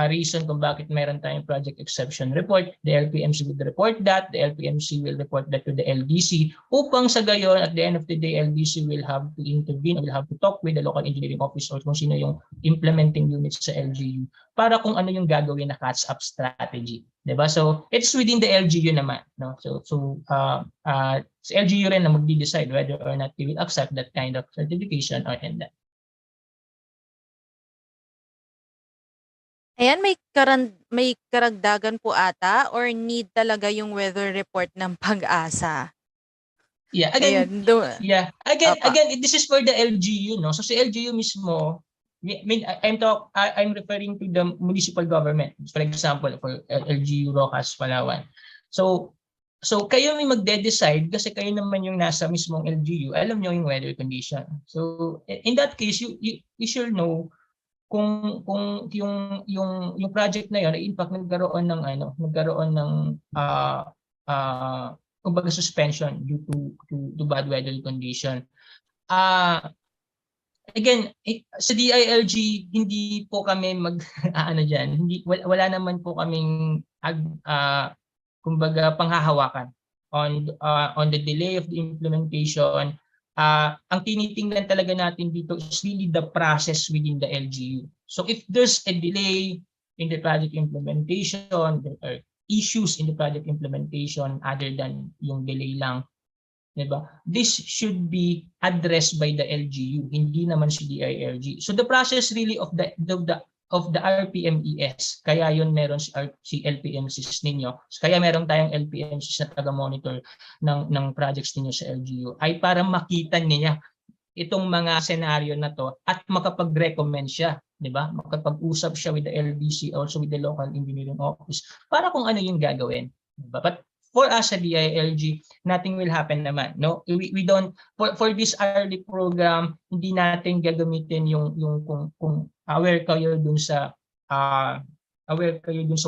reason kung bakit meron tayong project exception report. The LPMC will report that. The LPMC will report that to the LDC upang sa gayon at the end of the day, LDC will have to intervene, will have to talk with the local engineering office or kung sino yung implementing units sa LGU para kung ano yung gagawin na catch-up strategy. Diba? So it's within the LGU naman. No? So sa LGU rin na magdi-decide whether or not they will accept that kind of certification or not. Ayan, may karagdagan po ata or need talaga yung weather report ng Pag-asa? Yeah, again, Ayan, again, this is for the LGU, no? So sa LGU mismo, I'm referring to the municipal government. For example, for LGU Rocas, Palawan. So kayo may magde-decide kasi kayo naman yung nasa mismong LGU, alam niyo yung weather condition. So in that case, you should know kung yung project na yon ay in fact nagkaroon ng kumbaga suspension due to bad weather condition. Again, sa DILG hindi po kami wala naman po kaming kumbaga panghahawakan on the delay of the implementation. Ang tinitingnan talaga natin dito is really the process within the LGU. So if there's a delay in the project implementation, there are issues in the project implementation other than yung delay lang, diba? This should be addressed by the LGU, hindi naman si DILG. So the process really of the RBMEs, kaya yun meron si LPMCs ninyo, kaya meron tayong LPMCs na taga-monitor ng projects ninyo sa LGU, ay para makita niya itong mga senaryo na to at makapag-recommend siya, di ba? Makapag-usap siya with the LDC, also with the local engineering office, para kung ano yung gagawin. Diba? But for us sa DILG, nothing will happen naman. No, we don't for this early program, hindi natin gagamitin yung kung aware kayo dun sa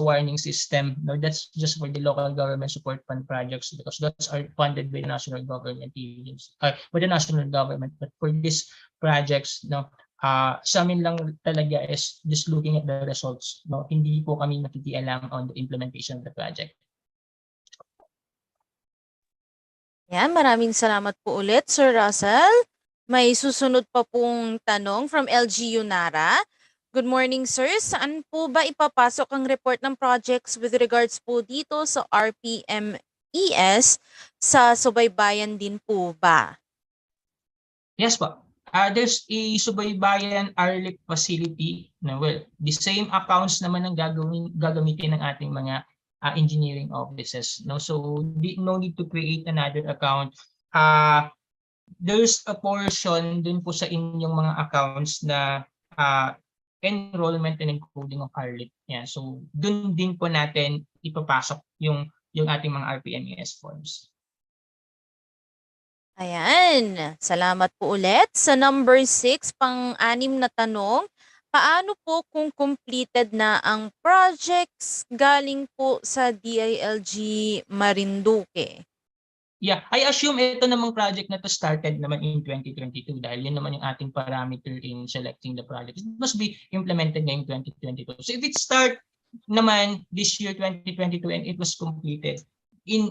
warning system. No, that's just for the local government support fund projects because those are funded by the national government agencies, by the national government. But for these projects, no, sa amin lang talaga is just looking at the results. No, hindi po kami nakikialam on the implementation of the project. Yan, maraming salamat po ulit, Sir Russell. May susunod pa pong tanong from LGU Nara. Good morning, sir. Saan po ba ipapasok ang report ng projects with regards po dito sa RPMES? Sa Subaybayan din po ba? Yes po. There's a Subaybayan RLIP facility. No, well, the same accounts naman ang gagamitin ng ating mga engineering offices. No, so no need to create another account. There's a portion dun po sa inyong mga accounts na enrollment and encoding of RLIP. Yeah, so dun din po natin ipapasok yung ating mga RPMES forms. Ayan, salamat po ulit. Sa number 6, pang-anim na tanong, paano po kung completed na ang projects galing po sa DILG Marinduque? Yeah, I assume ito namang project na to started naman in 2022 dahil yun naman yung ating parameter in selecting the project. It must be implemented ngayong 2022. So if it start naman this year 2022 and it was completed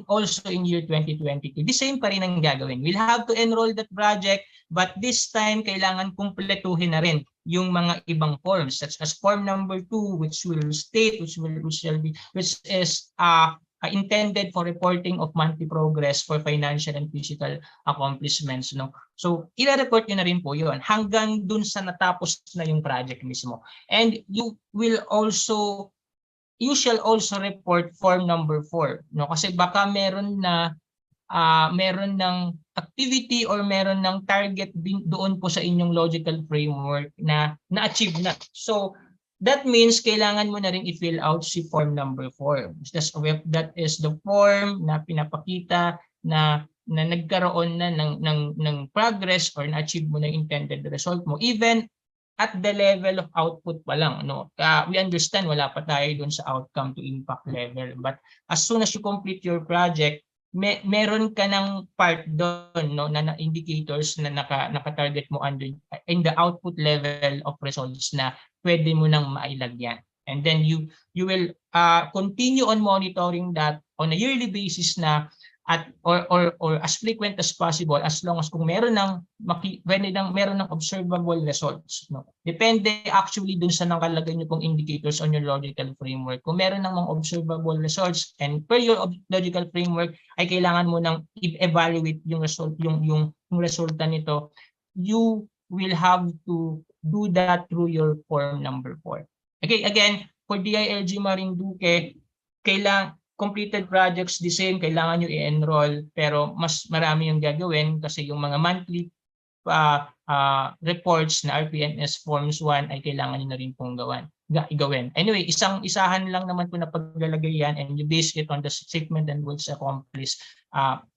also in year 2022, the same pa rin ang gagawin. We'll have to enroll that project but this time kailangan kumpletuhin na rin yung mga ibang forms such as form number 2 which is intended for reporting of monthly progress for financial and physical accomplishments. No? So, i-report nyo na rin po yun hanggang dun sa natapos na yung project mismo. And you shall also report form number 4. No? Kasi baka meron ng activity or meron ng target doon po sa inyong logical framework na na-achieve na. So, that means kailangan mo na rin i-fill out si form number 4. That is the form na pinapakita na nagkaroon na ng progress or na-achieve mo na yung intended result mo, even at the level of output pa lang, no? We understand wala pa tayo dun sa outcome to impact level, but as soon as you complete your project, meron ka ng part doon, no, na indicators na naka-target mo under in the output level of results na pwede mo nang mailagyan. And then you will continue on monitoring that on a yearly basis na at or as frequent as possible, as long as kung meron ng observable results, no. Depende actually dun sa nakalagay niyo pong indicators on your logical framework. Kung meron ng mga observable results and per your logical framework ay kailangan mo nang evaluate yung result, yung resulta nito, you will have to do that through your form number 4. Okay, again, for DILG Marinduque, completed projects the same, kailangan nyo i-enroll, pero mas marami yung gagawin kasi yung mga monthly reports na RPMS Forms 1 ay kailangan nyo na rin pong igawin. Anyway, isahan lang naman po na paglalagay yan, and you base it on the statement and works accomplished,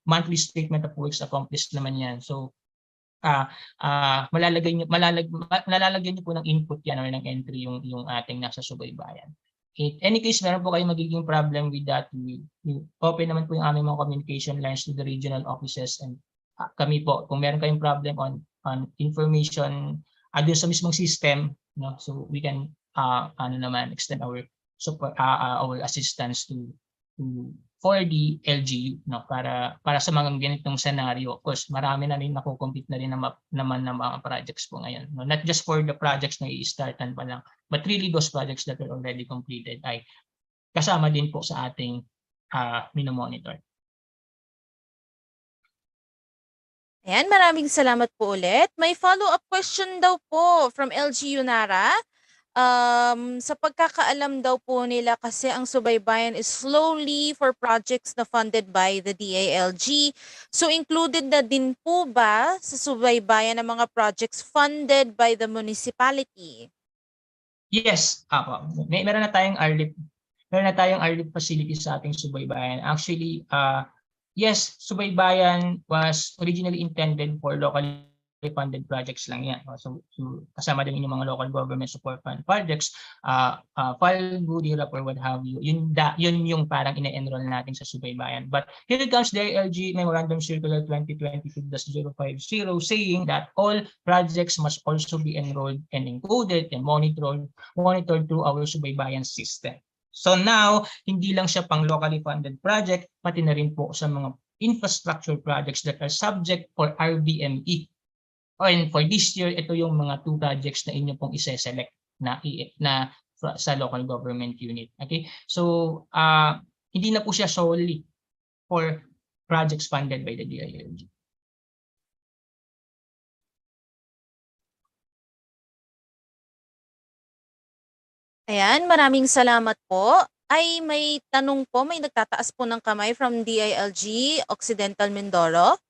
monthly statement of works accomplished naman yan. So, malalagyan nyo po ng input yan or ng entry yung ating nasa subaybayan. In any case, meron po kayong magiging problem with that, we open naman po yung aming mga communication lines to the regional offices, and kami po, kung meron kayong problem on information doon sa mismong system, no, so we can extend our support, our assistance for the LGU, no, para sa mga ganitong scenario. Of course, marami na rin nakukompete na rin naman ng mga projects po ngayon, no? Not just for the projects na i-startan pa lang, but really those projects that are already completed ay kasama din po sa ating minomonitor. Ayan, maraming salamat po ulit. May follow-up question daw po from LGU Nara. Sa pagkakaalam daw po nila kasi ang subaybayan is slowly for projects na funded by the DILG. So included na din po ba sa subaybayan ng mga projects funded by the municipality? Yes, meron na tayong RLIP facility sa ating subaybayan. Actually, yes, subaybayan was originally intended for locally funded projects lang yan. So kasama din yung mga local government support fund projects, FALGU, DIRAP, or what have you. Yun yung parang ina-enroll natin sa subaybayan. But here comes the LG Memorandum Circular 2022-050 saying that all projects must also be enrolled and included and monitored through our subaybayan system. So now, hindi lang siya pang locally funded project, pati na rin po sa mga infrastructure projects that are subject for RBME. And for this year, ito yung mga 2 projects na inyo pong ise-select na sa local government unit. Okay? So, hindi na po siya solely for projects funded by the DILG. Ayan, maraming salamat po. Ay, may tanong po, may nagtataas po ng kamay from DILG Occidental Mindoro.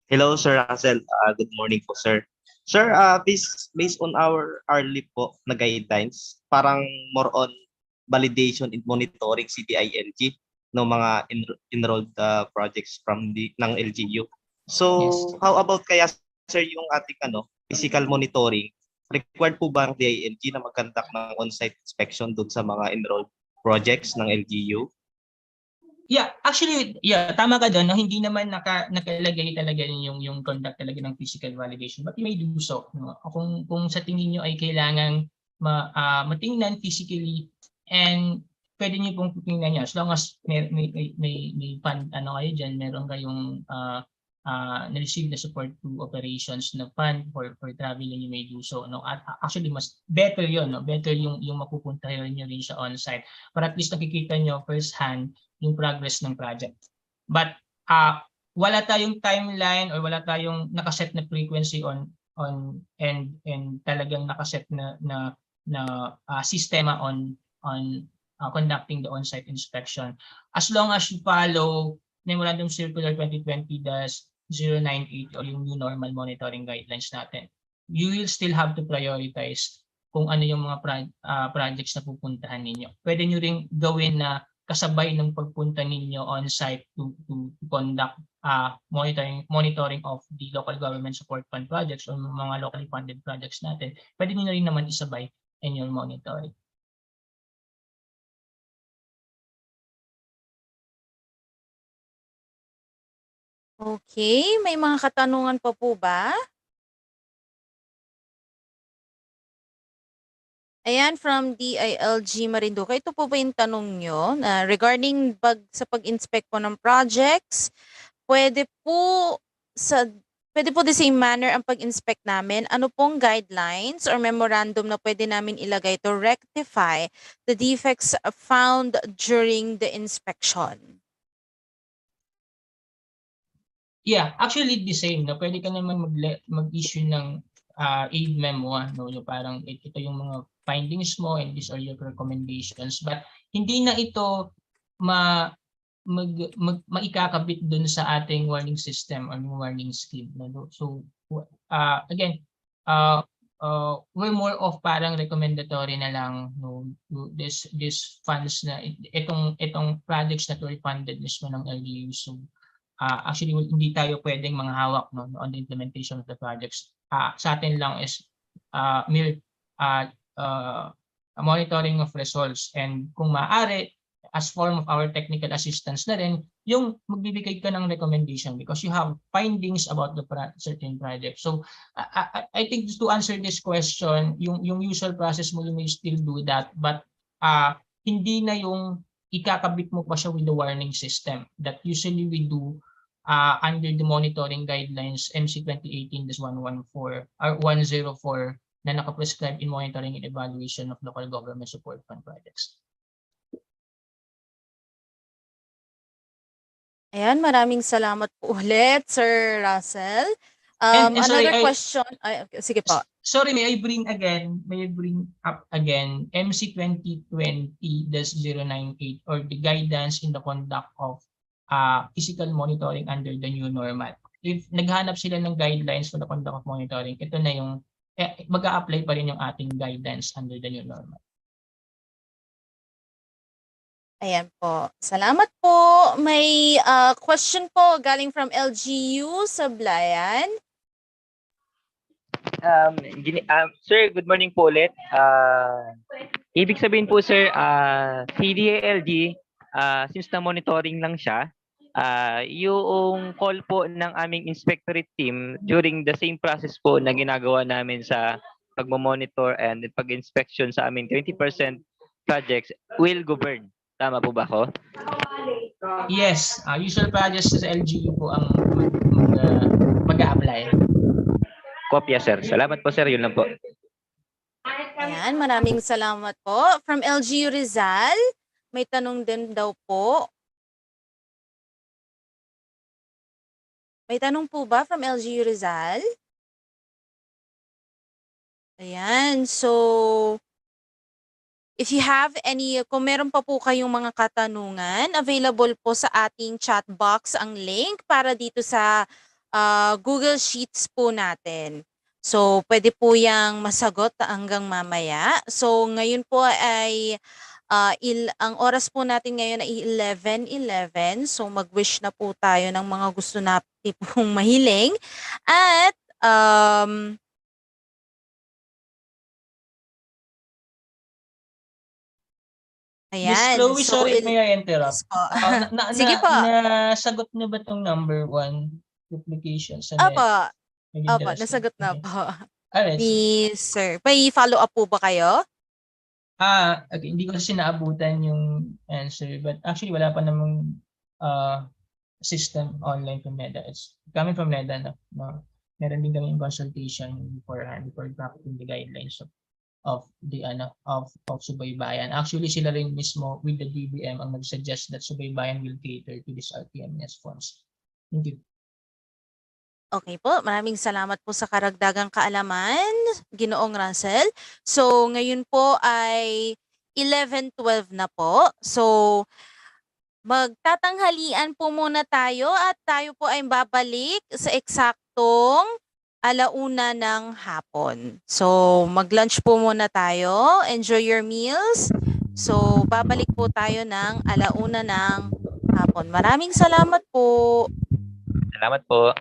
Hello, Sir Russell. Good morning po, sir. Sir, based on our RLIP po na guidelines, parang more on validation and monitoring CDILG ng mga enrolled projects from ng LGU. So, Yes. how about kaya, sir, yung ating physical monitoring? Required po ba ang DILG na mag-conduct ng on-site inspection doon sa mga enrolled projects ng LGU? Yeah, actually, tama ka doon. No? Hindi naman nakalagay talaga yung conduct talaga ng physical validation, but you may do so. No? Kung sa tingin nyo ay kailangan matingnan physically, and pwede nyo pong tingnan nyo as long as may fund kayo dyan, meron kayong na-receive na support to operations na fund for traveling, you may do so. No? At actually, mas better yun. No? Better yung mapupuntahan nyo rin sa on-site. Para at least nakikita nyo first hand yung progress ng project. But wala tayong timeline or wala tayong nakaset na frequency on and talagang nakaset na sistema on conducting the on-site inspection. As long as you follow Memorandum Circular 2020-098 or yung new normal monitoring guidelines natin, you will still have to prioritize kung ano yung mga projects na pupuntahan ninyo. Pwede nyo ring gawin na kasabay ng pagpunta ninyo on site to conduct monitoring of the local government support fund projects o mga locally funded projects natin, pwede niyo rin naman isabay in your monitoring. Okay, may mga katanungan pa po ba? Ayan, from DILG Marinduque. Ito po ba yung tanong nyo? Regarding sa pag-inspect po ng projects, pwede po the same manner ang pag-inspect namin. Ano pong guidelines or memorandum na pwede namin ilagay to rectify the defects found during the inspection? Yeah, actually the same. No? Pwede ka naman mag-issue ng aid memo, no? Yung parang ito yung mga findings mo and these are your recommendations. But hindi na ito maikakabit dun sa ating warning system or warning scheme. No? So again, we're more of parang recommendatory na lang, no? This funds na itong projects na to funded mismo ng LGU. So actually hindi tayo pwedeng manghawak, no, on the implementation of the projects. Sa atin lang is mere monitoring of results, and kung maaari as form of our technical assistance na rin yung magbibigay ka ng recommendation because you have findings about the certain project. So I think to answer this question, yung usual process mo, you may still do that, but hindi na yung ikakabit mo pa siya with the warning system that usually we do under the monitoring guidelines MC 2018-114 or 104 na nakaprescribe in monitoring and evaluation of local government support fund projects. Ayan, maraming salamat po ulit, Sir Russell. And sorry, another question. Sige po. Sorry, may I bring up again MC 2020-098 or the guidance in the conduct of physical monitoring under the new normal. If naghanap sila ng guidelines for the conduct of monitoring, ito na yung mag-a-apply pa rin yung ating guidance under the new normal. Ayan po. Salamat po. May question po galing from LGU Sablayan. Sir, good morning po ulit. Ibig sabihin po sir, CDALG, since na monitoring lang siya, yung call po ng aming inspectorate team during the same process po na ginagawa namin sa pagmamonitor and pag-inspection sa aming 20% projects will govern. Tama po ba ako? Yes, usual projects sa LGU po ang mag-a-apply. Kopya sir. Salamat po sir, yun lang po. Ayan, maraming salamat po. From LGU Rizal, may tanong din daw po. May tanong po ba from LGU Rizal? Ayan, so if you have any, kung meron pa po kayong mga katanungan, available po sa ating chat box ang link para dito sa Google Sheets po natin. So, pwede po yang masagot hanggang mamaya. So, ngayon po ay ang oras po natin ngayon ay 11:11. So, mag-wish na po tayo ng mga gusto natin pong mahiling. At Miss ayan. Chloe, So, sorry may I interrupt. yes po. Sige po. Nasagot niyo ba itong number 1 duplication sa net? Opo, nasagot na po. Alright. Ni Sir. May follow up po ba kayo? Okay, hindi ko kasi naabutan yung answer, but actually wala pa namang system online from NEDA. It's coming from NEDA, no? Meron din kami consultation beforehand before drafting the guidelines of the of Subaybayan. Actually sila rin mismo with the DBM ang nag-suggest that Subaybayan will cater to this RTMS funds. Thank you. Okay po, maraming salamat po sa karagdagang kaalaman, Ginoong Russell. So ngayon po ay 11:12 na po. So magtatanghalian po muna tayo at tayo po ay babalik sa eksaktong 1:00 ng hapon. So mag-lunch po muna tayo. Enjoy your meals. So, babalik po tayo ng 1:00 ng hapon. Maraming salamat po. Salamat po.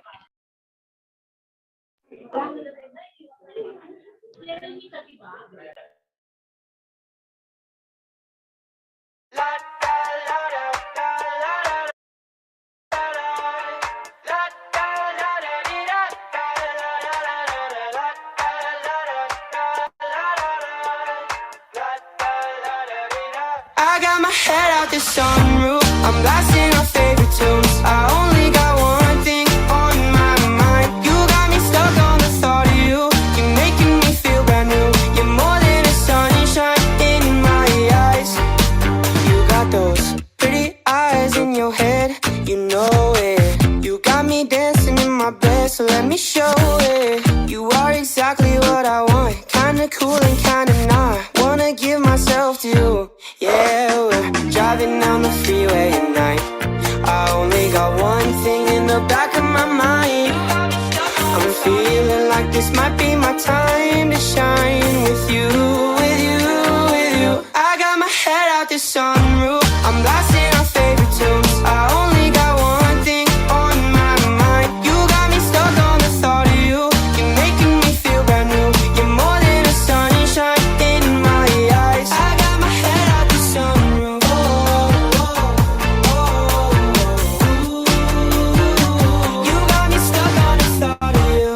I got my head out the sunroof, I'm blasting our favorite tunes. I only got one thing on my mind. You got me stuck on the thought of you. You're making me feel brand new. You're more than a sunshine in my eyes. You got those pretty eyes in your head, you know it. You got me dancing in my bed, so let me show it. You are exactly what I want, kinda cool and kinda not. Wanna give myself to you. Yeah, we're driving down the freeway at night. I only got one thing in the back of my mind. I'm feeling like this might be my time to shine with you, with you, with you. I got my head out the sunroof, I'm blasting our favorite tunes. I only got one thing on my mind. You got me stuck on the thought of you. You're making me feel brand new. You're more than a sunshine in my eyes. I got my head out the sunroof. You got me stuck on the thought of you.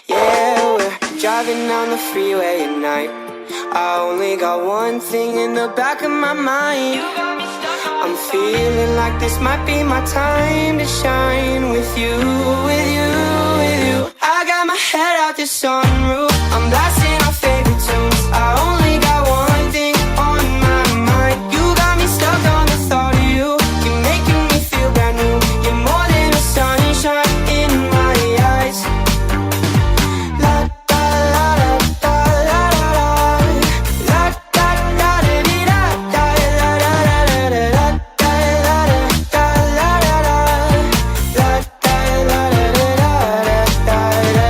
Yeah, we're driving down the freeway at night. I only got one thing in the back of my mind. I'm feeling like this might be my time to shine with you, with you, with you. I got my head out the sunroof, I'm blasting our favorite tunes. I only got one thing on my mind. You got me stuck on the thought of you. You're making me feel brand new. You're more than a sunshine in my eyes. La da la da la la la. La da da da dee da da la la la la la. La da la da la la la. La da la da da da da.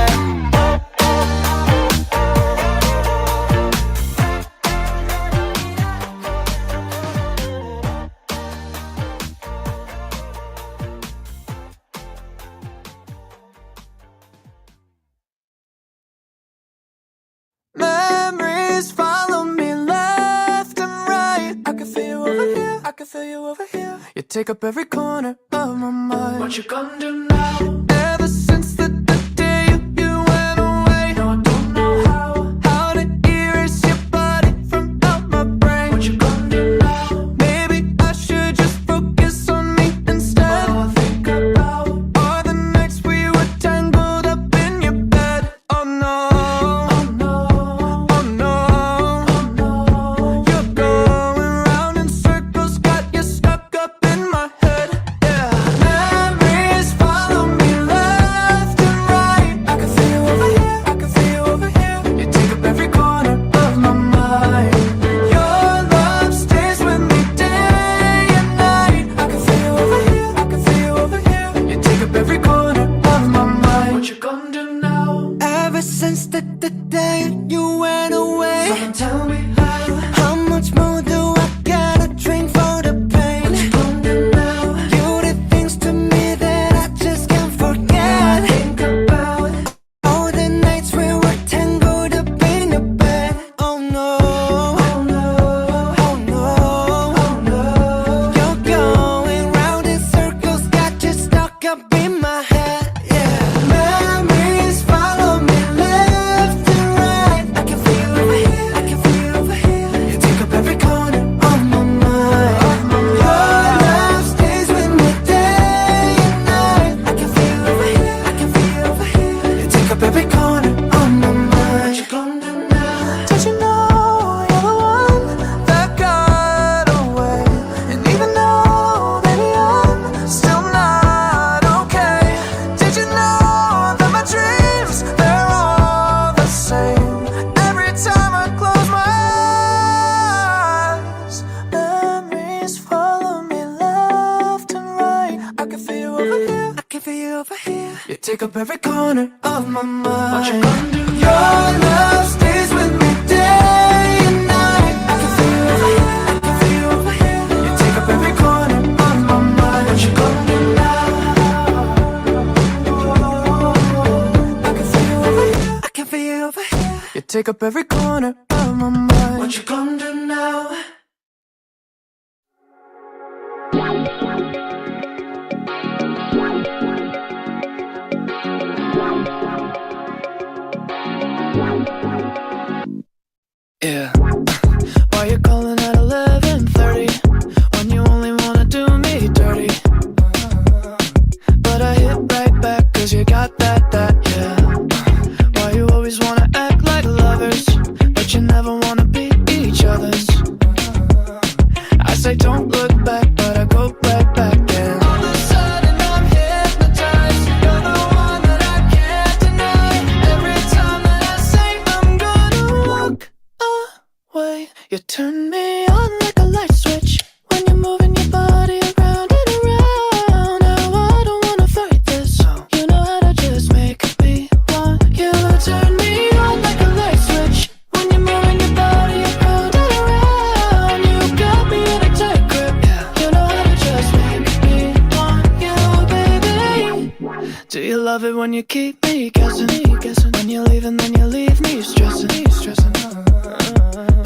Memories follow me left and right. I can feel you over here, I can feel you over here. You take up every corner of my mind. What you gonna do now? Ever since the day you went away, no, I don't know how to erase your body from out my brain. What you gonna do now? Maybe I should just focus on me instead. All I think about are the nights we were tangled up in your bed. Oh no. Got you stuck up in my head, yeah. Memories follow me take up every corner of my mind. What you gonna do? Your love stays with me day and night. I can feel you over here, I can feel you over here. You take up every corner of my mind. What you gonna do now? I can feel you over here, I can feel you over here. You take up every corner of my mind. What you gonna do now? Yeah. Why you calling at 11:30 when you only wanna do me dirty? But I hit right back 'cause you got that, yeah. Why you always wanna act like lovers, but you never wanna be each other's? I say don't look back, but I go right back and all of a sudden I'm hypnotized. You're the one that I can't deny. Every time that I say I'm gonna walk away, you turn me on like a light switch when you're moving your body around and around. Now I don't wanna fight this. You know how to just make me want you. Turn me on like a light switch when you're moving your body around and around. You got me in a tight grip. You know how to just make me want you, baby. Do you love it when you keep me guessing? When you leave and then you leave me stressing.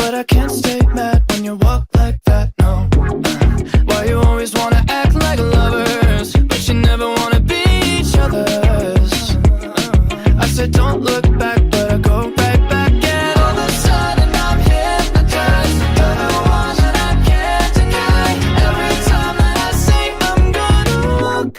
But I can't stay mad when you walk like that, no. Why you always wanna act like lovers, but you never wanna be each other's? I said don't look back, but I go right back and all of a sudden I'm hypnotized. You're the one that I can't deny. Every time that I say I'm gonna walk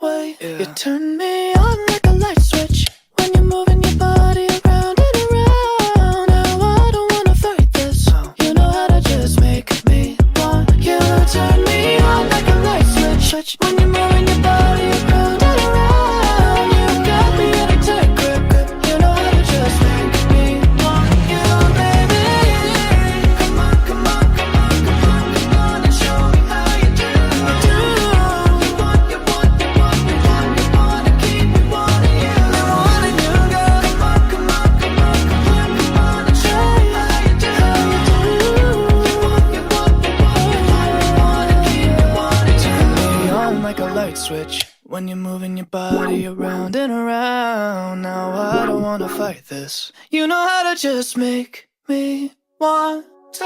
away, you turn me on like a light switch when you're moving your body around and around. Now I don't wanna fight this. You know how to just make me want you. Turn me on like a light switch when you're moving your body around and around. You got me in a tight grip. You know how to just make me want you, baby. Come on, come on, come on, come on, come on and show me how you do. You want, you want, you want, you want, you want to keep me wanting you. I wanting you, girl. Come on, come on, come on, come on, come on and show me how you do. You want, you want, you want, you want, you want to keep me wanting you. Turn me on like a light switch when you're moving your body around and around. Now I don't wanna fight this. You know how to just make me want to.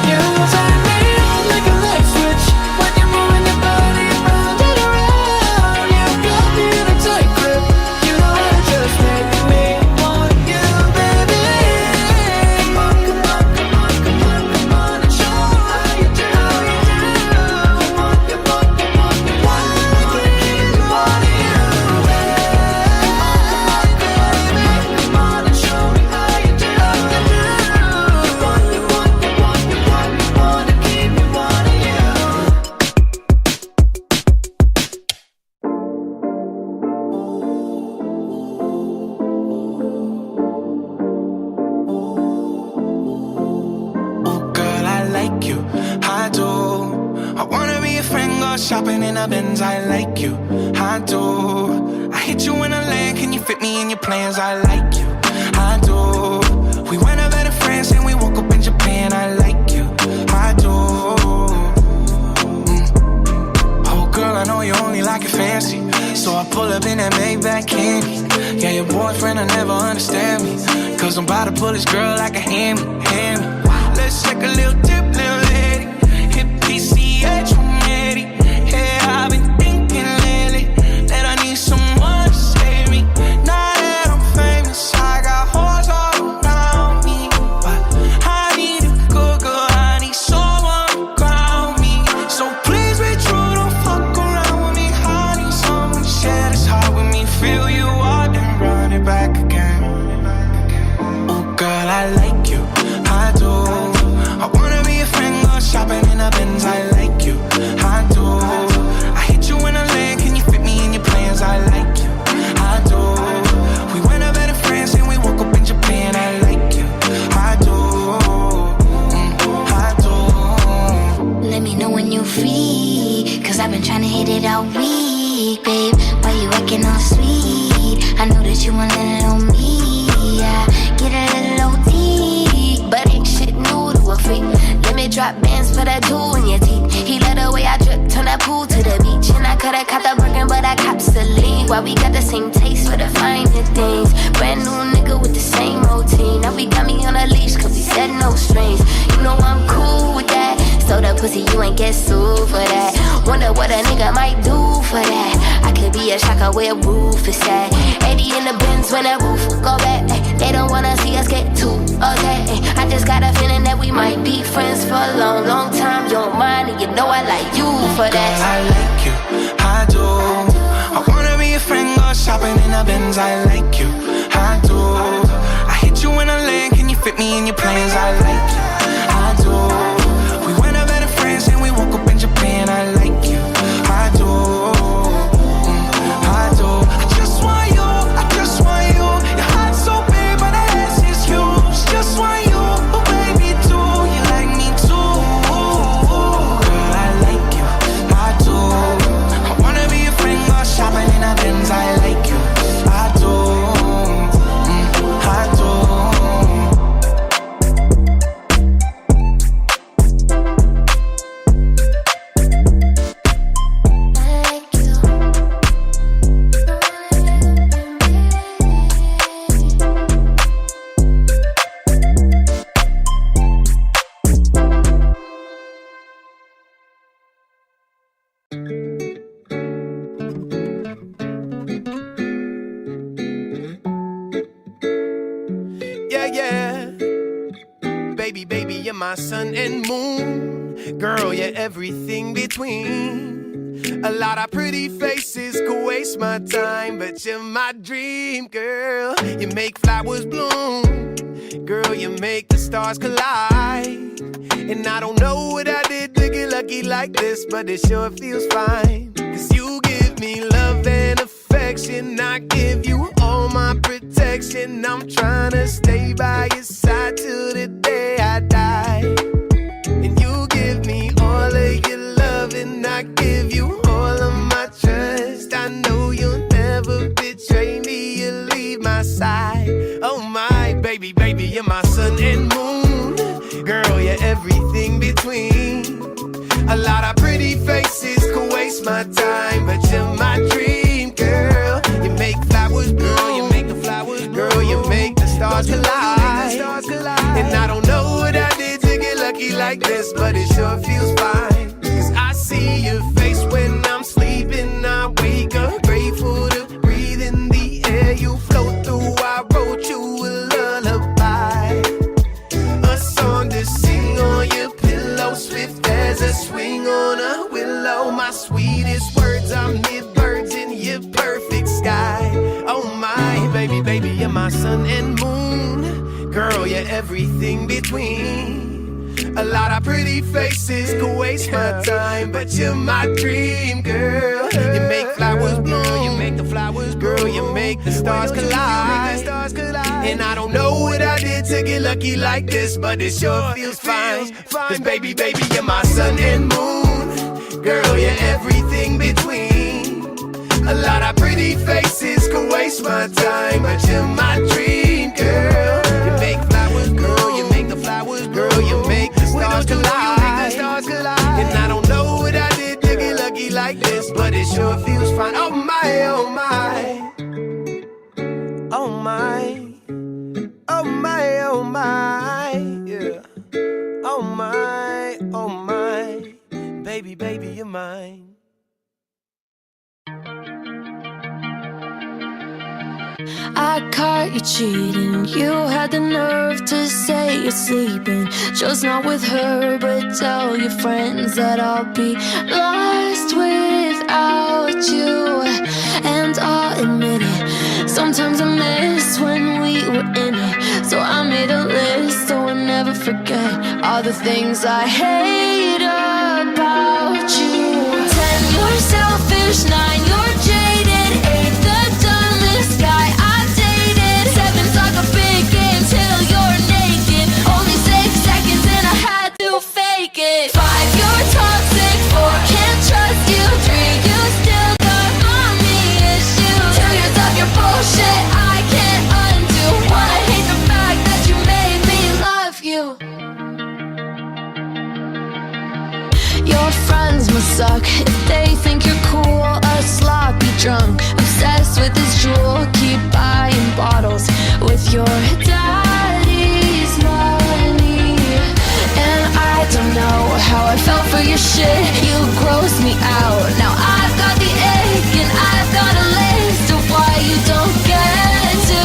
You turn me on like a light switch when you're moving your body around and around. You got me in a tight grip. You know how to just make me want you, baby. Come on, come on, come on, come on, come on and show me how you do. You want, you want, you want, you want, you want to keep me wanting you. Come on and show me how you do. You want, you want, you want, you want, you want to keep me wanting you. Oh girl, I like you, I do. I wanna be a friend, go shopping in a Benz. I like you, I do. I hit you in a land, can you fit me in your plans? I like you, I do. We went over to France and we woke up in Japan. I like you, I do. Oh girl, I know you only like it fancy, so I pull up in that Maybach candy. Yeah, your boyfriend will never understand me, 'cause I'm about to pull this girl like a hammy. Let's take a little dip, little lady. Hit PCH 180. Yeah, I've been thinking lately that I need someone to save me. Now that I'm famous, I got hoes all around me, but I need a good girl, I need someone to ground me. So please be true, don't fuck around with me. I need someone to share this heart with me. Feel you out and run it back again. Oh girl, I like you, I do. I wanna be Now we got the same taste for the finer things. Brand new nigga with the same routine. Now we got me on a leash cause we said no strings. You know I'm cool with that. So that pussy, you ain't get sued for that. Wonder what a nigga might do for that. I could be a shocker where roof is at. 80 in the Benz when that roof go back. They don't wanna see us get too okay. I just got a feeling that we might be friends for a long, long time. You don't mind and you know I like you for that. Girl, I like you, I do. I wanna be a friend, go shopping in the Benz. I like you, I do. I hit you in a lane, can you fit me in your plans? I like you, I do. We went up better friends and we woke up in Japan. I like you, I do. I do. I just want you, I just want you. Your heart's so big, but the ass is huge. Just want you, oh baby, do you like me too? Girl, I like you, I do. I wanna be a friend, go shopping in a Benz. I like you, I do. I do. Yeah, yeah. Baby, baby, you're my sun and moon. Girl, you're everything between. A lot of pretty faces could waste my time, but you're my dream, girl. You make flowers bloom. Girl, you make the stars collide. And I don't know what I did to get lucky like this, but it sure feels fine. Cause you give me love and affection. I give you all my protection. I'm trying to stay by your side till the day I die. And you give me all of your love and I give you all of my trust. I know you'll never betray me, you'll leave my side. Oh my baby, baby, you're my sun and moon. Girl, you're everything between. A lot of pretty faces could waste my time, but you're my dream, girl. You make flowers bloom, you make the flowers bloom. Girl, you make the stars collide. And I don't know what I did to get lucky like this, but it sure feels fine. Cause I see your face when I'm sleeping. I wake up grateful to breathe in the air you float through. I wrote you a lullaby, a song to sing on your pillow, swift as a swing on a willow. My sweetest words are mid-birds in your perfect sky. Oh my baby, baby, you're my sun and moon. Girl, you're everything between. A lot of pretty faces could waste my time, but you're my dream, girl. You make flowers bloom, you make the flowers grow. Girl, you make the stars collide. And I don't know what I did to get lucky like this, but it sure feels fine. Cause baby, baby, you're my sun and moon. Girl, you're everything between. A lot of pretty faces could waste my time, but you're my dream, girl. You make flowers grow, you make the flowers grow. Girl, you make the stars collide. And I don't know what I did to get lucky like this, but it sure feels fine. Oh my, oh my. Oh my. Oh my, oh my. Yeah. Oh my, oh my. Baby, baby, you're mine. I caught you cheating. You had the nerve to say you're sleeping, just not with her, but tell your friends that I'll be lost without you. And I'll admit it, sometimes I miss when we were in it. So I made a list so I'll never forget all the things I hate about you. 10, you're selfish. 9, you're jaded. 8, the dumbest guy I've dated. 7's like a big game till you're naked. Only 6 seconds and I had to fake it. 5, you're toxic. 4, can't trust you. 3, you still got mommy issues. 2 years of your bullshit I can't undo. 1, I hate the fact that you made me love you. Your friends must suck if they think you're cool, a sloppy drunk, obsessed usual. Keep buying bottles with your daddy's money. And I don't know how I fell for your shit. You gross me out. Now I've got the egg and I've got a list of why you don't get to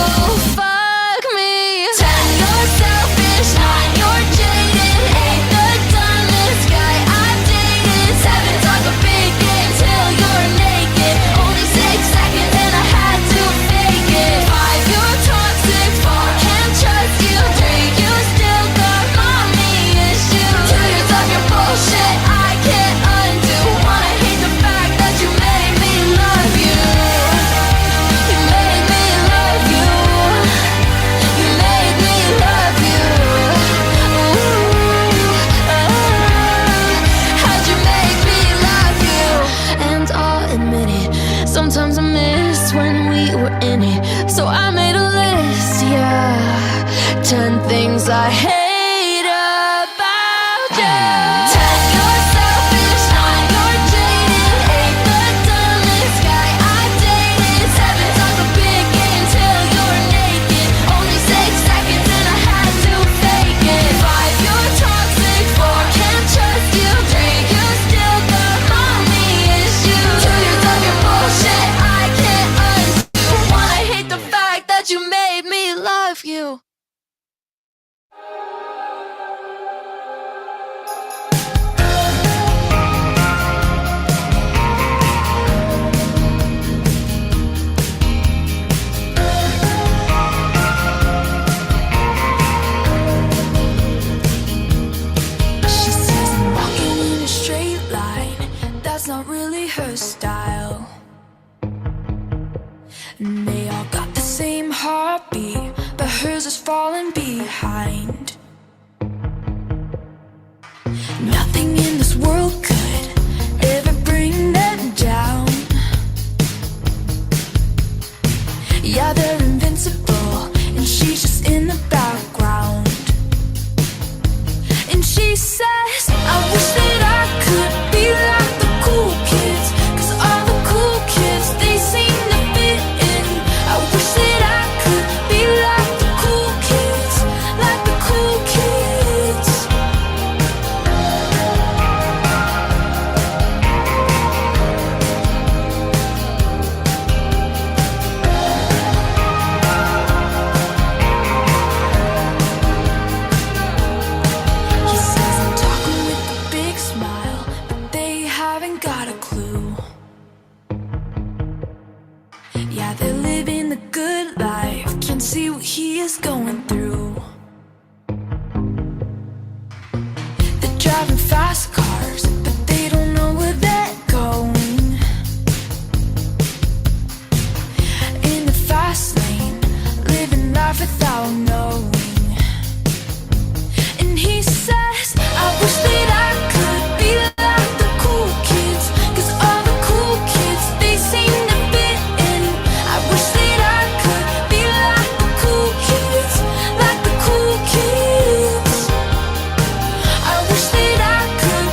fuck me. 10, you're selfish, 9, you're jaded, 8, the dumbest guy I've dated, 7, talk a big game till you're naked, only 6 seconds and I had to fake it, 5, you're toxic, 4, can't trust you, 3, you still got mommy issues, 2 years of your bullshit I can't undo, 1, I hate the fact that you made me love you. You made me love you. You made me love you. Ooh, how'd you make me love you? And I'll admit it, sometimes I miss when we were in it. So I made a list, yeah, 10 things I hate about you. 10, you're selfish, 9, you're jaded, 8, the dumbest guy I've dated, 7, talk a big game till you're naked, only 6 seconds and I had to fake it, 5, you're toxic, 4, can't trust you, 3, you still got mommy issues, 2 years of your bullshit I can't undo, 1, I hate the fact that you made me love you. She says I'm walking in a straight line. That's not really her style. And they all got the same heartbeat, but hers is falling behind. Nothing in this world could ever bring them down. Yeah, they're invincible, and she's just in the background. And she says, I wish that I could be like the cool kids, 'cause all the cool kids, they seem to fit in. I wish that I could be like the cool kids, like the cool kids. He says I'm talking with a big smile, but they haven't got a clue. Yeah, they're living the good life, can't see what he is going through. They're driving fast cars, but they don't know where they're going. In the fast lane, living life without knowing. And he says, I wish that I could be like the cool kids, 'cause all the cool kids, they seem to fit in. I wish that I could be like the cool kids, like the cool kids. I wish that I could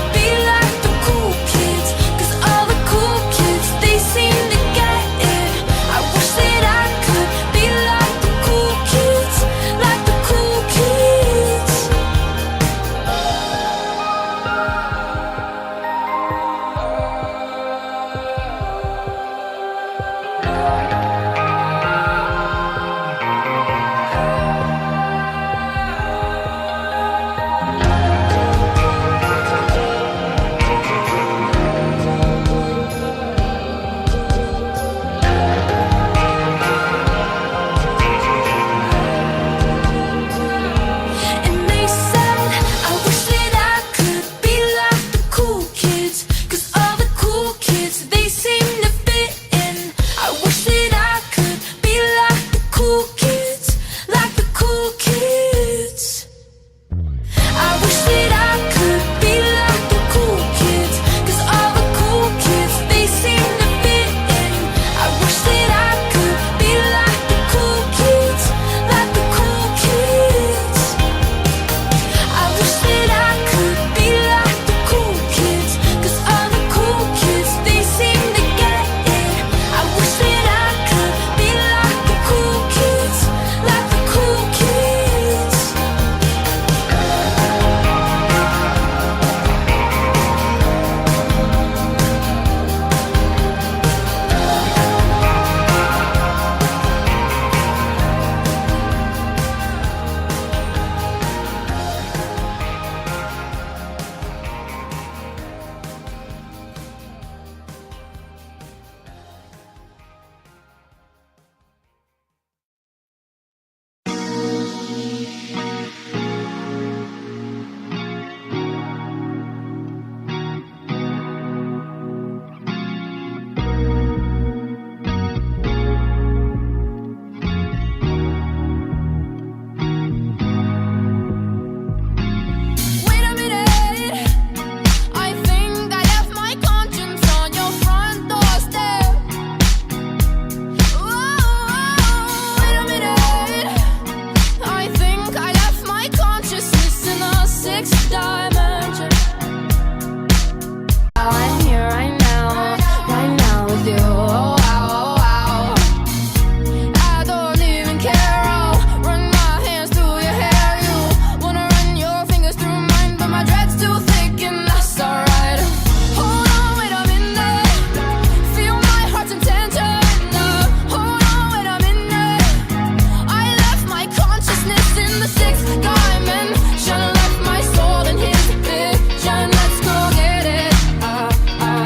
dimension. I'm here right now with you. Oh, wow, wow. I don't even care. I'll run my hands through your hair. You wanna run your fingers through mine, but my dread's too thick and that's alright. Hold on, wait a minute. Feel my heart's intention. Hold on, wait a minute. I left my consciousness in the sixth dimension. Left my soul in his vision. Let's go get it.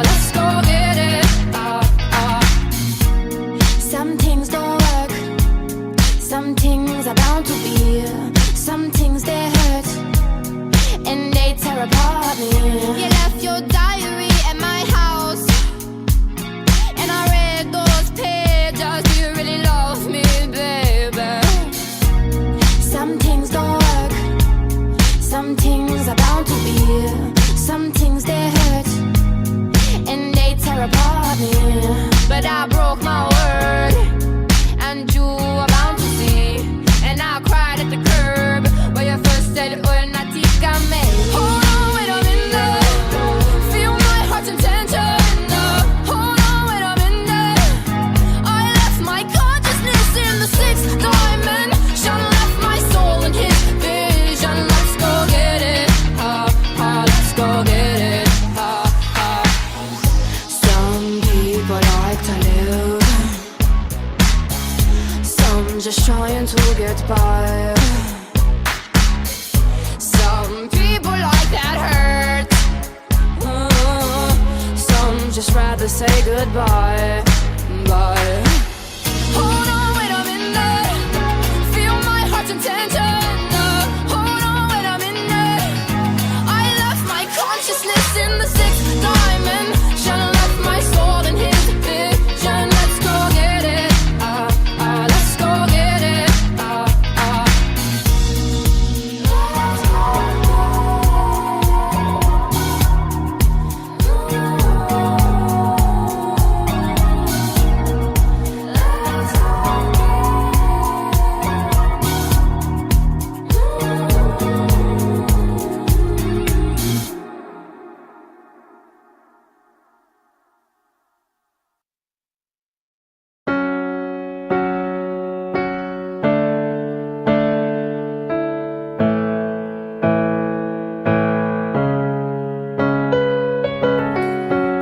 Let's go get it. Some things don't work. Some things are bound to be. Some things they hurt and they tear apart me. You left your diary at my house, and I read those pages. Do you really love me, baby? Some things don't work. Some things are bound to be. Some things they hurt and they tear apart me. But I broke my word, and you are bound to see. And I cried at the curb where you first said, "Oh, natika me." Hold on, wait a minute. Feel my heart's intention. Hold on, wait a minute. I left my consciousness in the sixth dimension. Left my soul in his vision. Let's go get it. Let's go get it. Some people like to live. Some just trying to get by. Some people like that hurt. Some just rather say goodbye. Bye. Hold on, wait a minute. Feel my heart's intention. Hold on, wait a minute. I left my consciousness in the sixth dimension. Left my soul in his vision. Let's go get it. Let's go get it.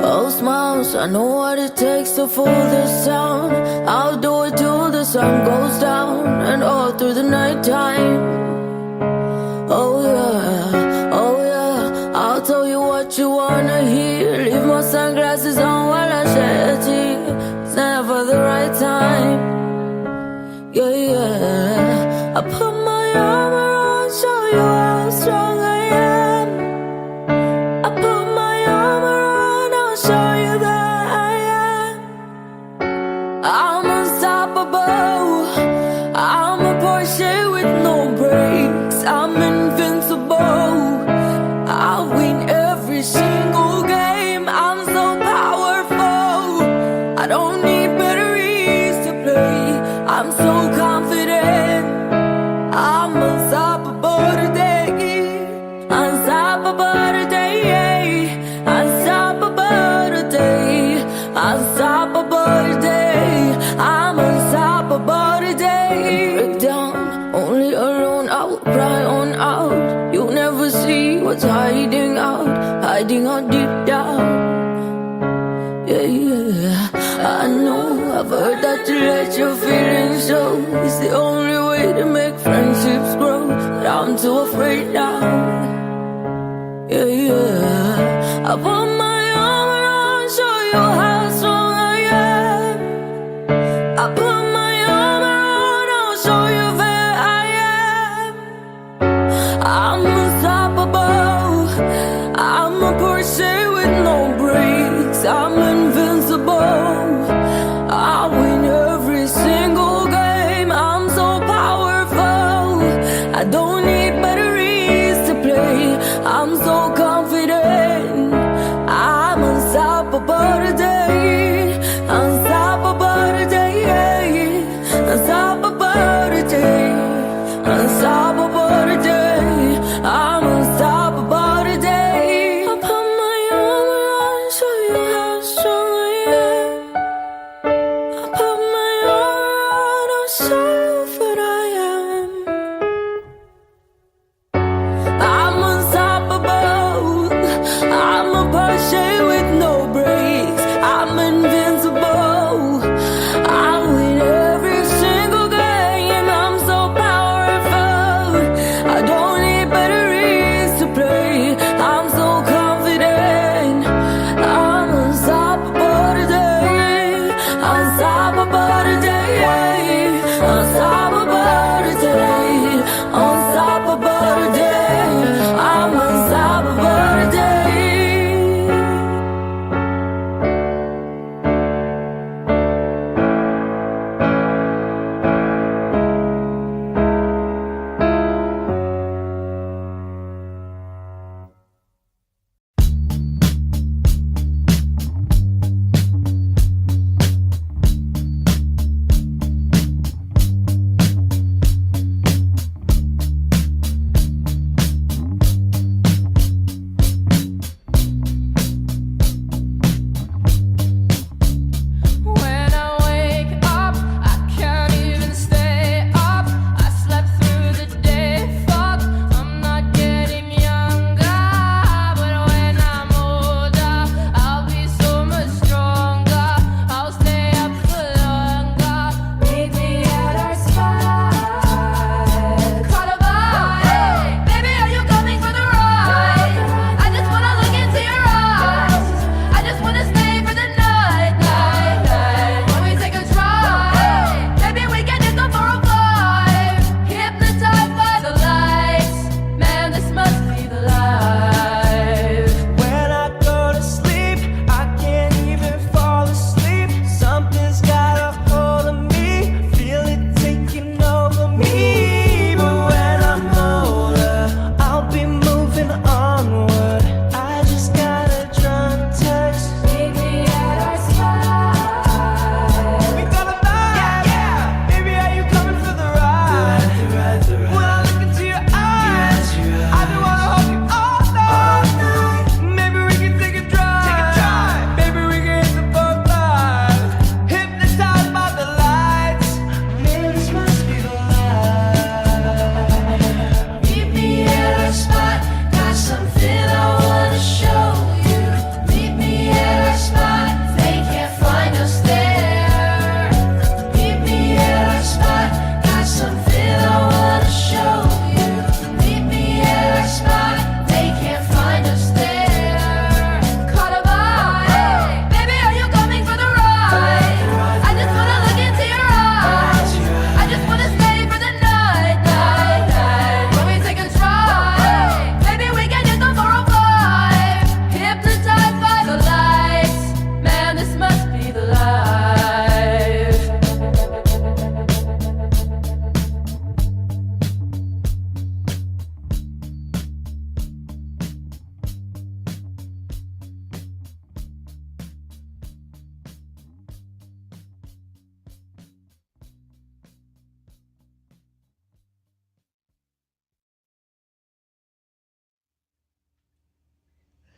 Oh, smiles, I know what it takes to fool this town. I'll do it till the sun goes down and all through the nighttime. Oh yeah, I'll tell you what you wanna hear. Leave my sunglasses on while I shed a tear. It's never the right time. Yeah, I put my armor on, show you how strong I am. I put my armor on, I'll show you that I am. I'm unstoppable. I'm a Porsche with no brakes. I'm invincible. I'll win every single game. I'm so powerful. I don't need batteries to play. I'm so confident. I'm unstoppable today. Unstoppable today. Unstoppable today. Unstoppable today. I'm unstoppable today. Break down, only alone. I will cry on out. You'll never see what's hiding out deep down. Yeah, I know. I've heard that you let your feelings show. It's the only way to make friendships grow. But I'm too afraid now. Yeah, I put my armor on, show you how strong I am. I put my armor on, I'll show you where I am. I'm unstoppable. I'm a Porsche with no brakes. I'm invincible. I win every single game. I'm so powerful. I don't need batteries to play. I'm so confident. I'm unstoppable today. Unstoppable today. Unstoppable today. Unstoppable today. I'm unstoppable.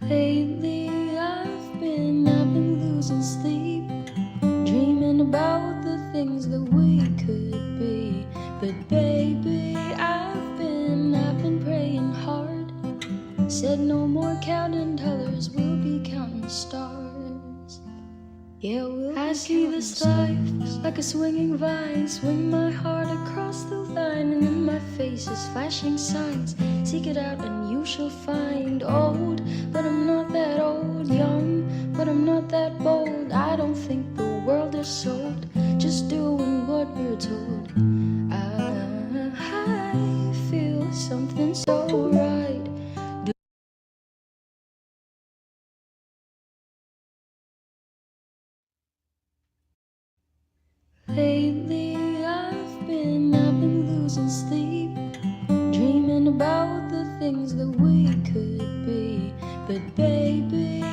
Lately I've been losing sleep, dreaming about the things that we could be. But baby, I've been praying hard. Said no more counting dollars, we'll be counting stars. Yeah, I see this life like a swinging vine, swing my heart across the line, and in my face is flashing signs. Seek it out and you shall find. Old, but I'm not that old. Young, but I'm not that bold. I don't think the world is sold, just doing what we're told. I feel something so right. Lately I've been losing sleep, dreaming about the things that we could be. But baby,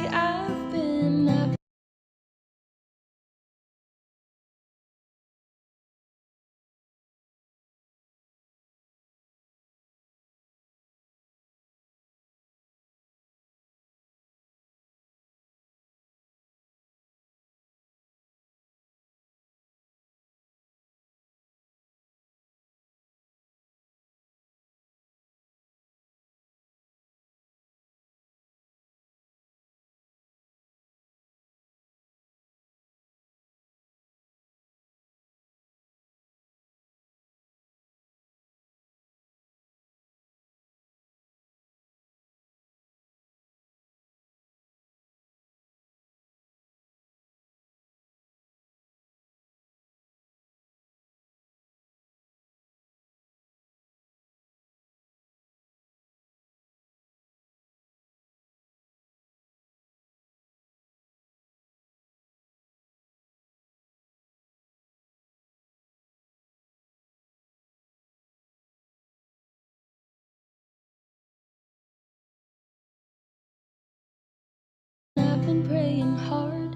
I've been praying hard.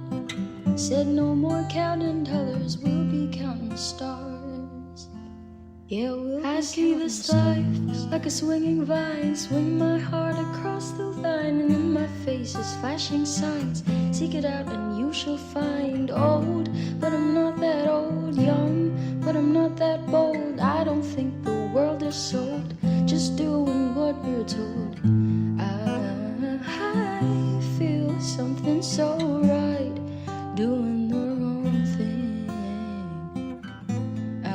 Said no more counting dollars, we'll be counting stars. Yeah, I see this life like a swinging vine, swing my heart across the line, and in my face is flashing signs. Seek it out and you shall find. Old, but I'm not that old. Young, but I'm not that bold. I don't think the world is sold, just doing what we're told. I feel something so right, doing the wrong thing. I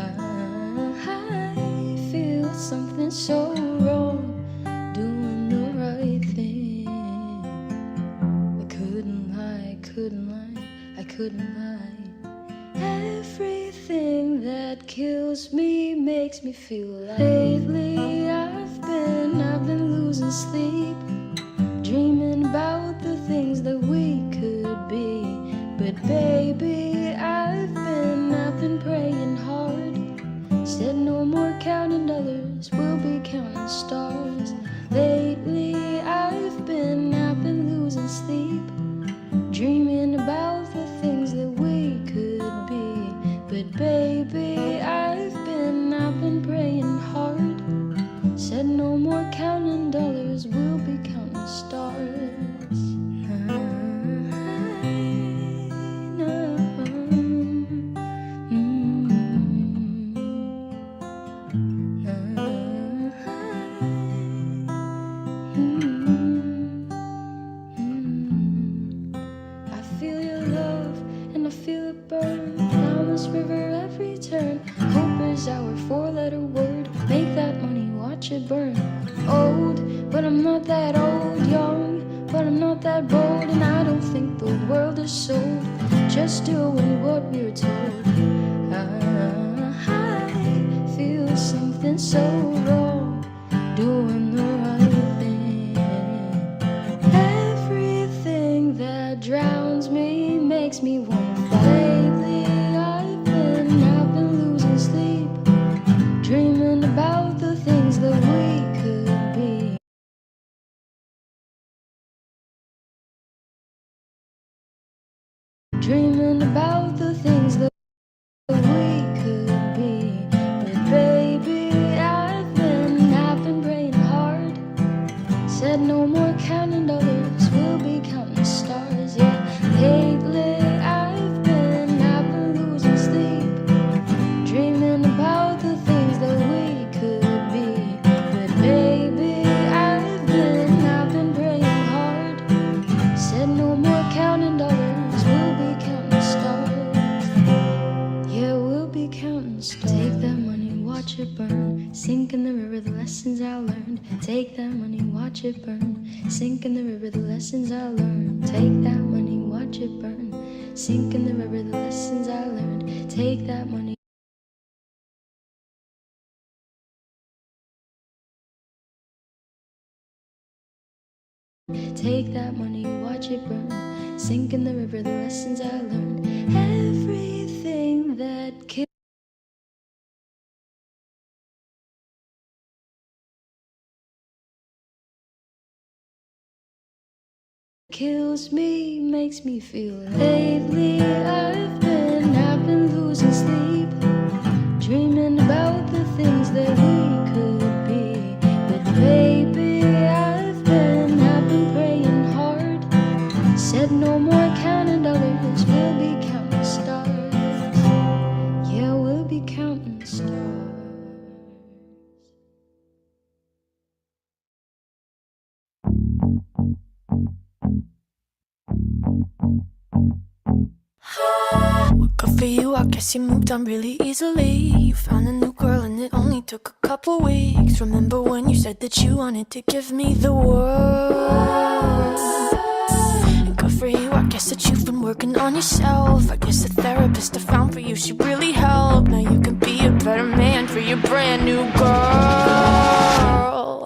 feel something so wrong, doing the right thing. I couldn't lie, I couldn't lie. Everything that kills me makes me feel alive. Lately I've been losing sleep, dreaming about the things that we could be. But baby, I've been praying hard. Said no more counting dollars, we'll be counting stars. Lately I've been losing sleep, dreaming about the things that we could be. But baby, I've been praying hard. Said no more counting dollars, we'll be counting stars. I feel your love and I feel it burn down this river every turn. Hope is our four-letter word. Make that money, watch it burn. Old, but I'm not that old. Young, but I'm not that bold. And I don't think the world is sold, just doing what we're told. I feel something so wrong, doing the right thing. Everything that drowns me makes me want to fly. Lately I've been losing sleep, dreaming about the things that we could be. Dreaming about the things that we could be. But baby, I've been praying hard. Said no more counting dollars, we'll we'll be counting stars. Yeah, lately I've been losing sleep, dreaming about the things that we could be. But baby, I've been praying hard. Said no more counting dollars, we'll be counting stars. Yeah, we'll be counting stars. Take that money, watch it burn. Sink in the river, the lessons I learned. Take that money, watch it burn. Sink in the river, the lessons I learned. Take that money, watch it burn. Sink in the river, the lessons I learned. Take that money. Take that money, watch it burn. Sink in the river, the lessons I learned. Everything that kills me, makes me feel. Lately I've been losing sleep, dreaming about the things that we could be. But baby, I've been praying hard. Said no more counting dollars, we'll be counting stars. Yeah, we'll be counting stars. Well, good for you, I guess you moved on really easily. You found a new girl and it only took a couple weeks. Remember when you said that you wanted to give me the world? And good for you, I guess that you've been working on yourself. I guess the therapist I found for you, she really helped. Now you can be a better man for your brand new girl.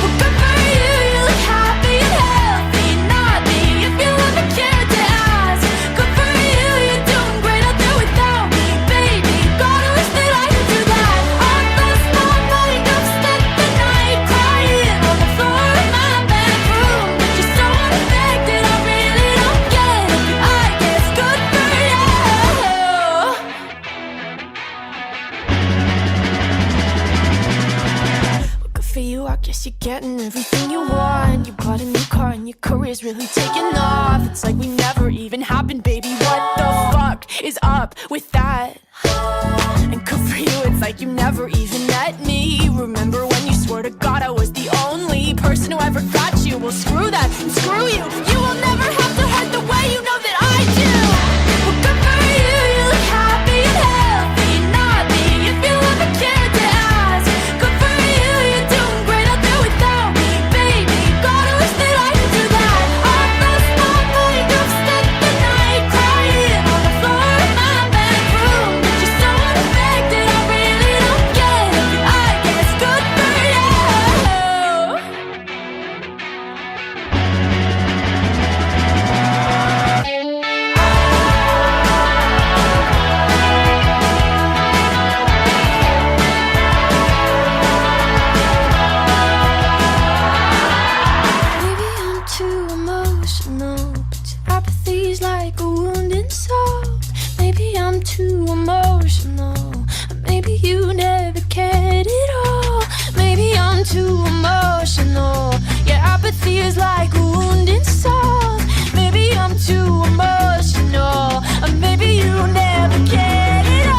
Well, good for you, you look happy and healthy. Not me, if you ever cared to ask. Good for you, you're doing great out there without me, baby. God, I wish that I could do that. I lost my mind, I've spent the night crying on the floor of my bedroom. But you're so unaffected, I really don't get it. I guess good for you. Well, good for you, I guess you're getting everything you want. You bought a new car and your career's really taking off. It's like we never even happened, baby. What the fuck is up with that? And good for you, it's like you never even met me. Remember when you swore to God I was the only person who ever got you? Well, screw that and screw you. You will never have to hurt the way you know that I do. Well, good for you, you look happy and healthy. Not me, if you ever cared to ask. Good for you, you're doing great out there without me, baby. God, I wish that I could do that. I lost my mind, I've spent the night crying on the floor of my bedroom. But you're so unaffected, I really don't get it. I guess good for you. Maybe I'm too emotional, but apathy's like a wounded soul. Maybe I'm too emotional, maybe you never cared at all. Maybe I'm too emotional, yeah, apathy is like a wounded soul. Maybe I'm too emotional, maybe you never cared at all.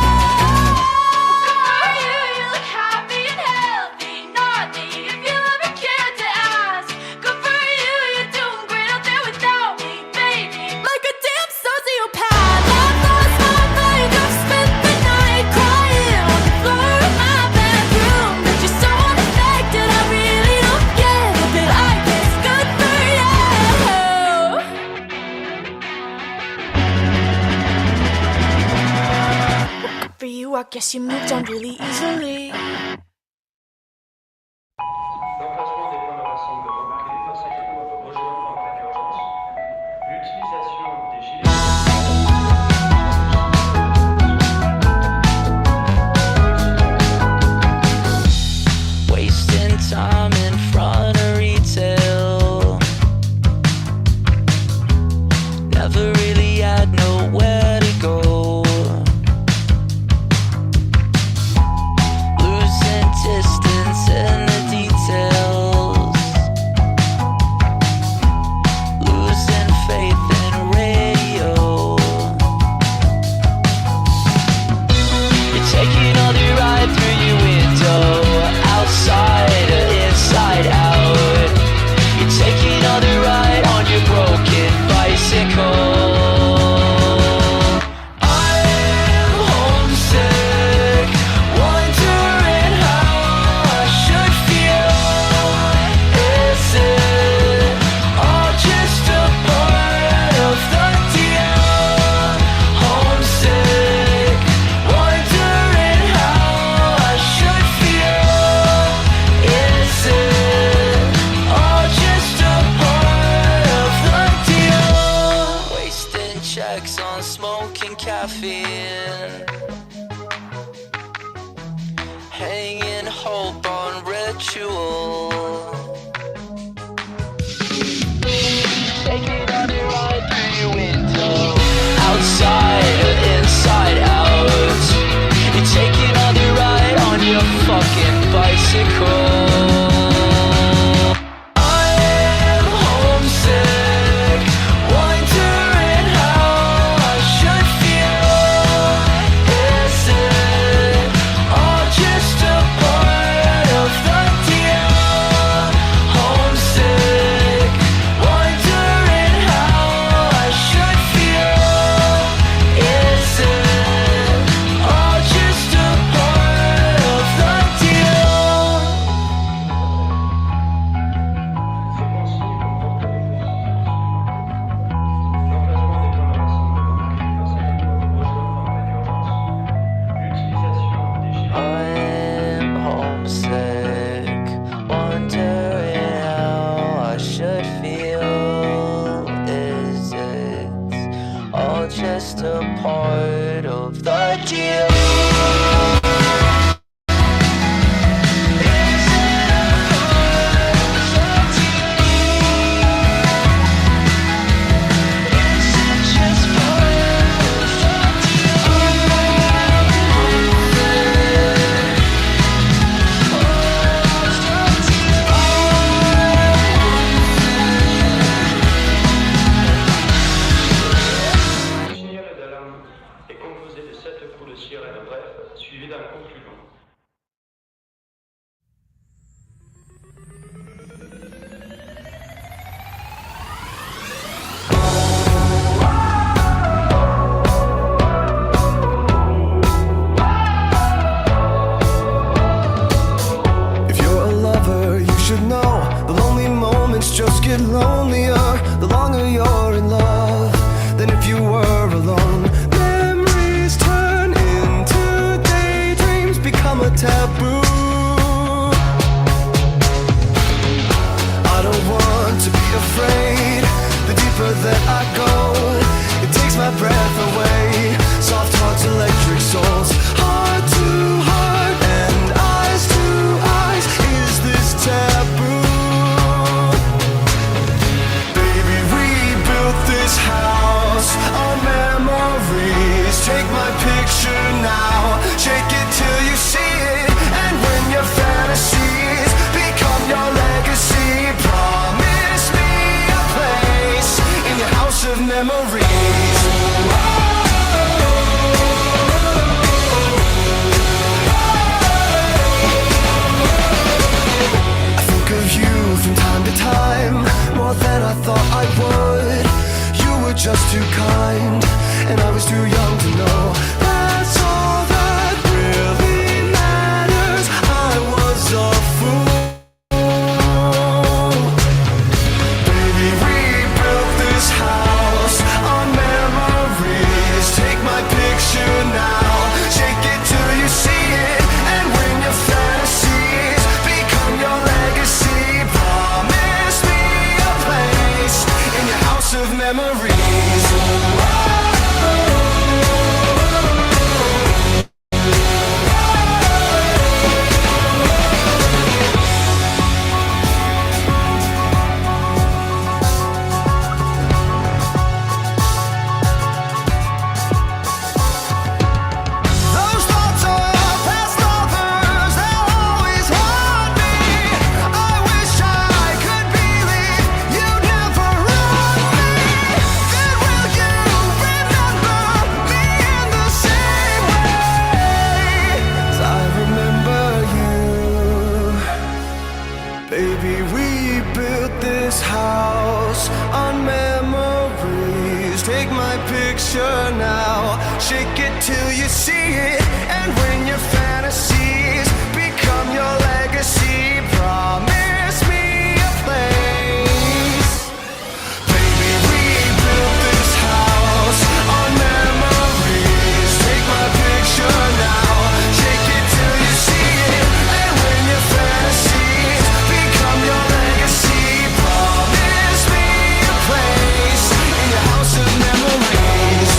Good for you, you look happy and healthy. Not me, if you ever cared to ask. Good for you, you're doing great out there without me, baby. Like a damn sociopath, I've lost my mind. I've spent the night crying on the floor of my bedroom. But you're so unaffected, I really don't get it. But I guess good for you. Good for you, I guess you moved on really easily. L'emplacement des points de rassemblement et les passagers doivent rejoindre en cas d'urgence. L'utilisation des gilets Wasting time in front of retail. Never really had nowhere to go. Losing magical. I am homesick, wondering how I should feel. Is it all just a part of the deal? Homesick, wondering how I should feel. Is it all just a part of the deal? Ces consignes comportent des l'emplacement des points de rassemblement accueillis passagers doivent rejoindre en cas d'urgence. L'utilisation des gilets I'm homesick, wondering how I should feel. Is it all just a part of the deal? Is it a part of the deal? Is it just part of the Le signal d'alarme est composé de 7 coups de sirène brefs suivis d'un coup plus long. If you're a lover, you should know the lonely moments just get lonelier the longer you're in love than if you were alone. Memories turn into daydreams, become a taboo. I don't want to be afraid. The deeper that I go, it takes my breath away. Soft hearts, electric souls, heart to heart and eyes to eyes. Is this taboo? Baby, we built this house on memories. Take my picture now, shake it till you see it. And when your fantasies become your legacy, promise me a place in your house of memories. I think of you from time to time, more than I thought I would. You were just too kind, and I was too young to know. That's all that really matters. I was a fool. Baby, we built this house on memories. Take my picture now, shake it till you see it. And when your fantasies become your legacy, promise me a place in your house of memories. Those thoughts are past lovers, they'll always haunt me. I wish I could believe you'd never run me. Then will you remember me in the same way as I remember you? Baby, we built this house on memories. Take my picture now, shake it till you see it. And when your fantasies become your legacy, promise me a place. Baby, we built this house on memories. Take my picture now, shake it till you see it. And when your fantasies become your legacy, promise me a place in your house of memories.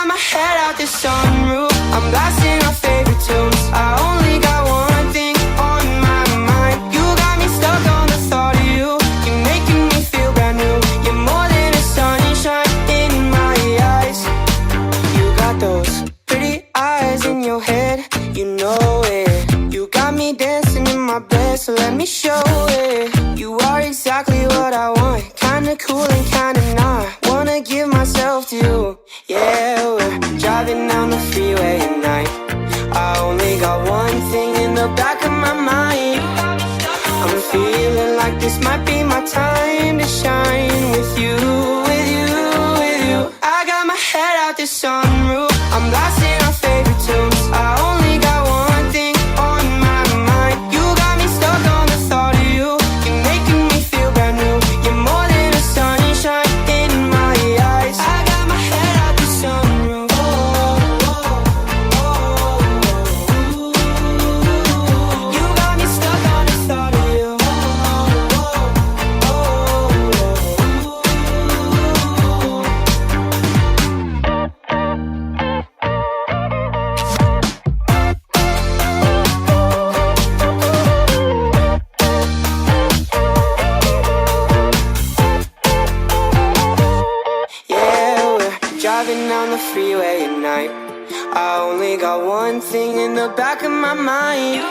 got my head out the sunroof, I'm blasting our favorite tunes. I only got one thing on my mind. You got me stuck on the thought of you. You're making me feel brand new. You're more than a sunshine in my eyes. You got those pretty eyes in your head, you know it. You got me dancing in my bed, so let me show it. You are exactly what I want, kinda cool and kinda not. Wanna give myself to you. Yeah, we're driving down the freeway at night. I only got one thing in the back of my mind. I'm feeling like this might be my time to shine with you, with you, with you. I got my head out the sunroof, I'm blasting our favorite tunes. I only got one thing on my mind. You got me stuck on the thought of you. You're making me feel brand new. You're more than a sunshine in my eyes. I got my head out the sunroof. You got me stuck on the thought of you. Yeah, we're driving down the freeway at night. I only got one thing in the back of my mind.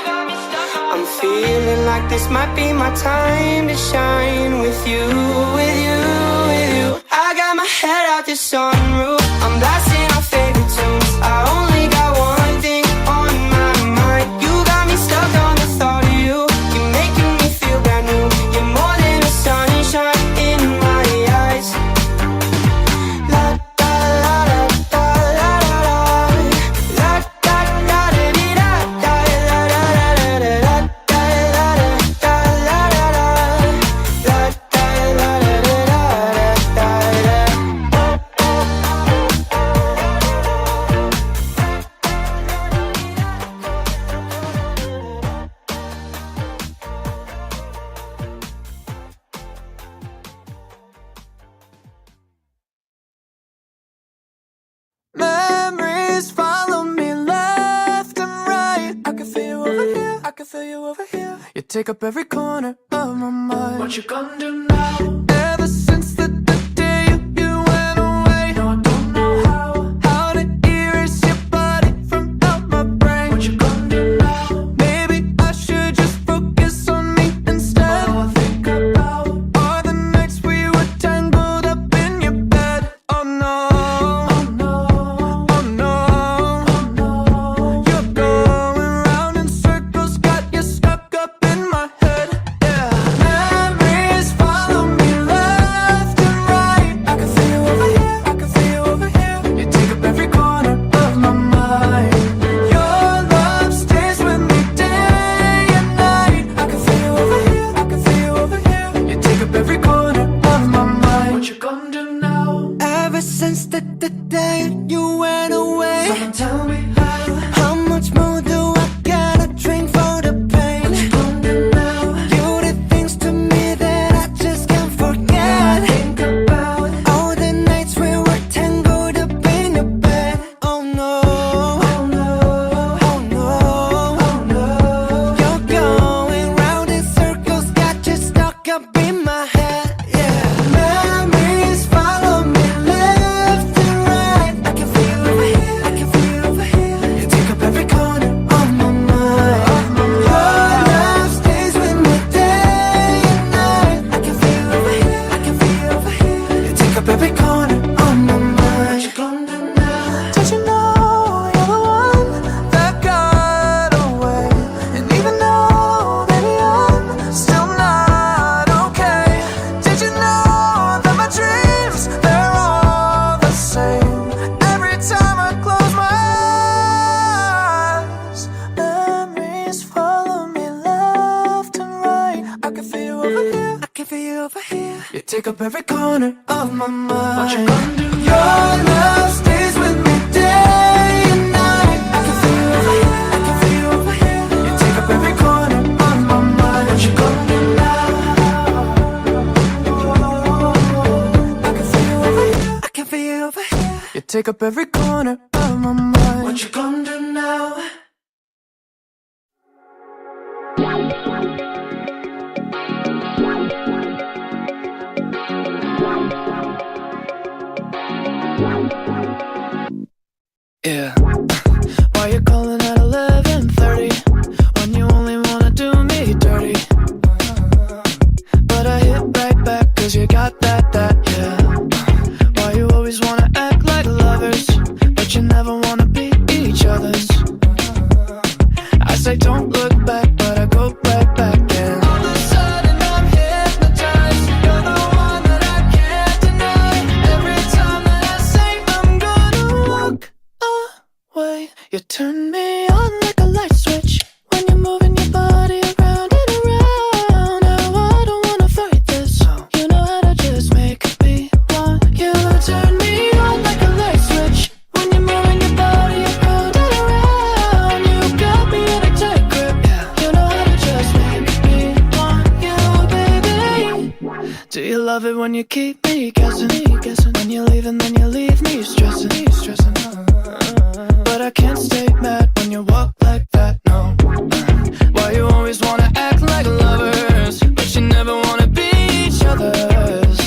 I'm feeling like this might be my time to shine with you, with you, with you. I got my head out the sunroof, I'm blasting our favorite tunes. I only got one thing on my mind. You got me stuck on the thought of you. You're making me feel brand new. You're more than a sunshine in my eyes. La da la da la la la la da da da dee da da la la la la la da la da la la la la da la la la Memories follow me left and right. I can feel you over here, I can feel you over here. You take up every corner of my mind. What you gonna do now? Ever since the day you went away, no, I don't know how to erase your body from out my brain. What you gonna do now? Maybe I should just focus on me instead. All I think about are the nights we were tangled up in your bed. Oh no, oh no, oh no, oh no. You're going round in circles, got you stuck up in my head. Yeah, memories follow me left and right. I can feel you over here, I can feel you over here. You take up every corner of my mind. Your love stays with me day and night. I can feel you over here, I can feel you over here. You take up every corner of my mind. What you gonna do now? Ever since the day you went away, someone tell me how much more do I gotta drink for the pain? What you gonna do now? You did things to me that I just can't forget. Think about all the nights we were tangled up in your bed. Oh no, oh no, oh no, oh no. You're going round in circles, got you stuck up in my head. Yeah, memories follow me left and right. I can feel you over here, I can feel you over here. You take up every corner of my mind. Your love stays with me day and night. I can feel you over here, I can feel you over here. You take up every corner of my mind. What you gonna do now? Did you know you're the one that got away? And even though, baby, I'm still not okay. Did you know that my dreams, they're all the same? Every time I close my eyes, memories follow me left and right. I can feel you over here, I can feel you over here. You take up every corner of my mind. What you gonna do? Your love stays with me day and night. I can feel you over here, I can feel you over here. You take up every corner of my mind. What you gonna do now? I can feel you over here, I can feel you over here. You take up every corner of my mind. What you gonna do now? Yeah. Why you calling at 11:30 when you only wanna do me dirty? But I hit right back 'cause you got that, yeah. Why you always wanna act like lovers, but you never wanna be each other's? I say don't look back, but I go right back and all of a sudden I'm hypnotized. You're the one that I can't deny. Every time that I say I'm gonna walk away, you turn me on like a light switch when you're moving your body around and around. Now I don't wanna fight this. You know how to just make me want you. Turn me on like a light switch when you're moving your body around and around. You got me in a tight grip. You know how to just make me want you, baby. Do you love it when you keep me guessing? When you leave and then you leave me stressing. But I can't stay mad when you walk like that, no. Why you always wanna act like lovers, but you never wanna be each other's?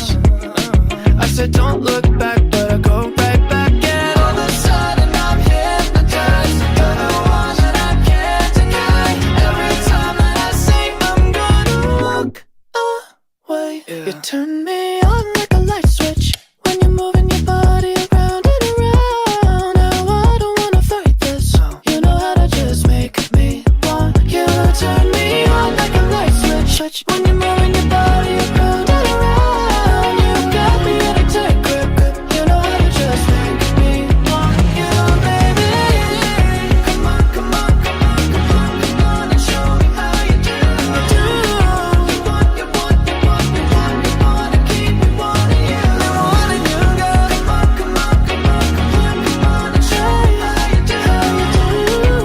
I said don't look back, but I go right back and all of a sudden I'm hypnotized. You're the one that I can't deny. Every time that I say I'm gonna walk away, you turn me on like a light switch when you're moving your body around and around. Now I don't wanna fight this. You know how to just make me want you. Turn me on like a light switch when you're moving your body around and around. You got me in a tight grip. You know how to just make me want you, baby. Come on, come on, come on, come on, come on and show me how you do. You want, you want, you want, you want, you wanna keep me wanting you. I'm wanting you, girl. Come on, come on, come on, come on, come on and show me how you do. You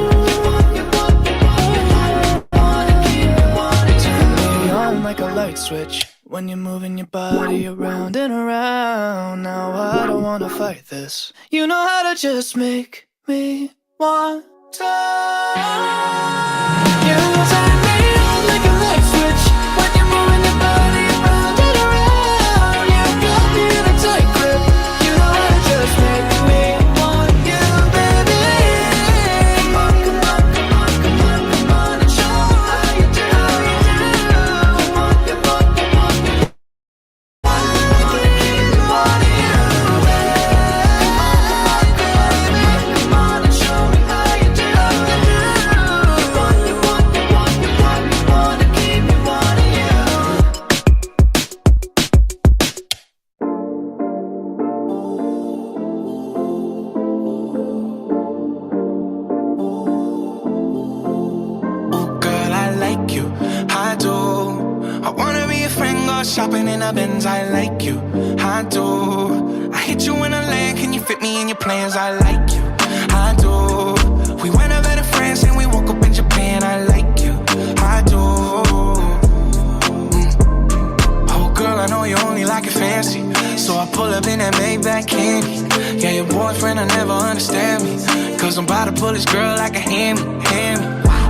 want, you want, you want, you want, you wanna keep me wanting you. Turn me on like a light switch when you're moving your body around and around. Now I don't wanna fight this. You know how to just make me want to. You turn me on like a light switch when you're moving your body around and around. You got me in a tight grip. You know how to just make me want you, baby. Come on, come on, come on, come on, come on and show me how you do. You want, you want, you want, you wanna keep me wanting you. Come on and show me how you do. You want, you want, you want, you want, you wanna keep me wanting you. Oh girl, I like you, I do. I wanna be a friend, go shopping in a Benz. I like you, I do. I hit you in a land, can you fit me in your plans? I like you, I do. We went over to France and we woke up in Japan. I like you, I do. Oh girl, I know you only like it fancy, so I pull up in that Maybach candy. Yeah, your boyfriend will never understand me, 'cause I'm about to pull this girl like a hammy.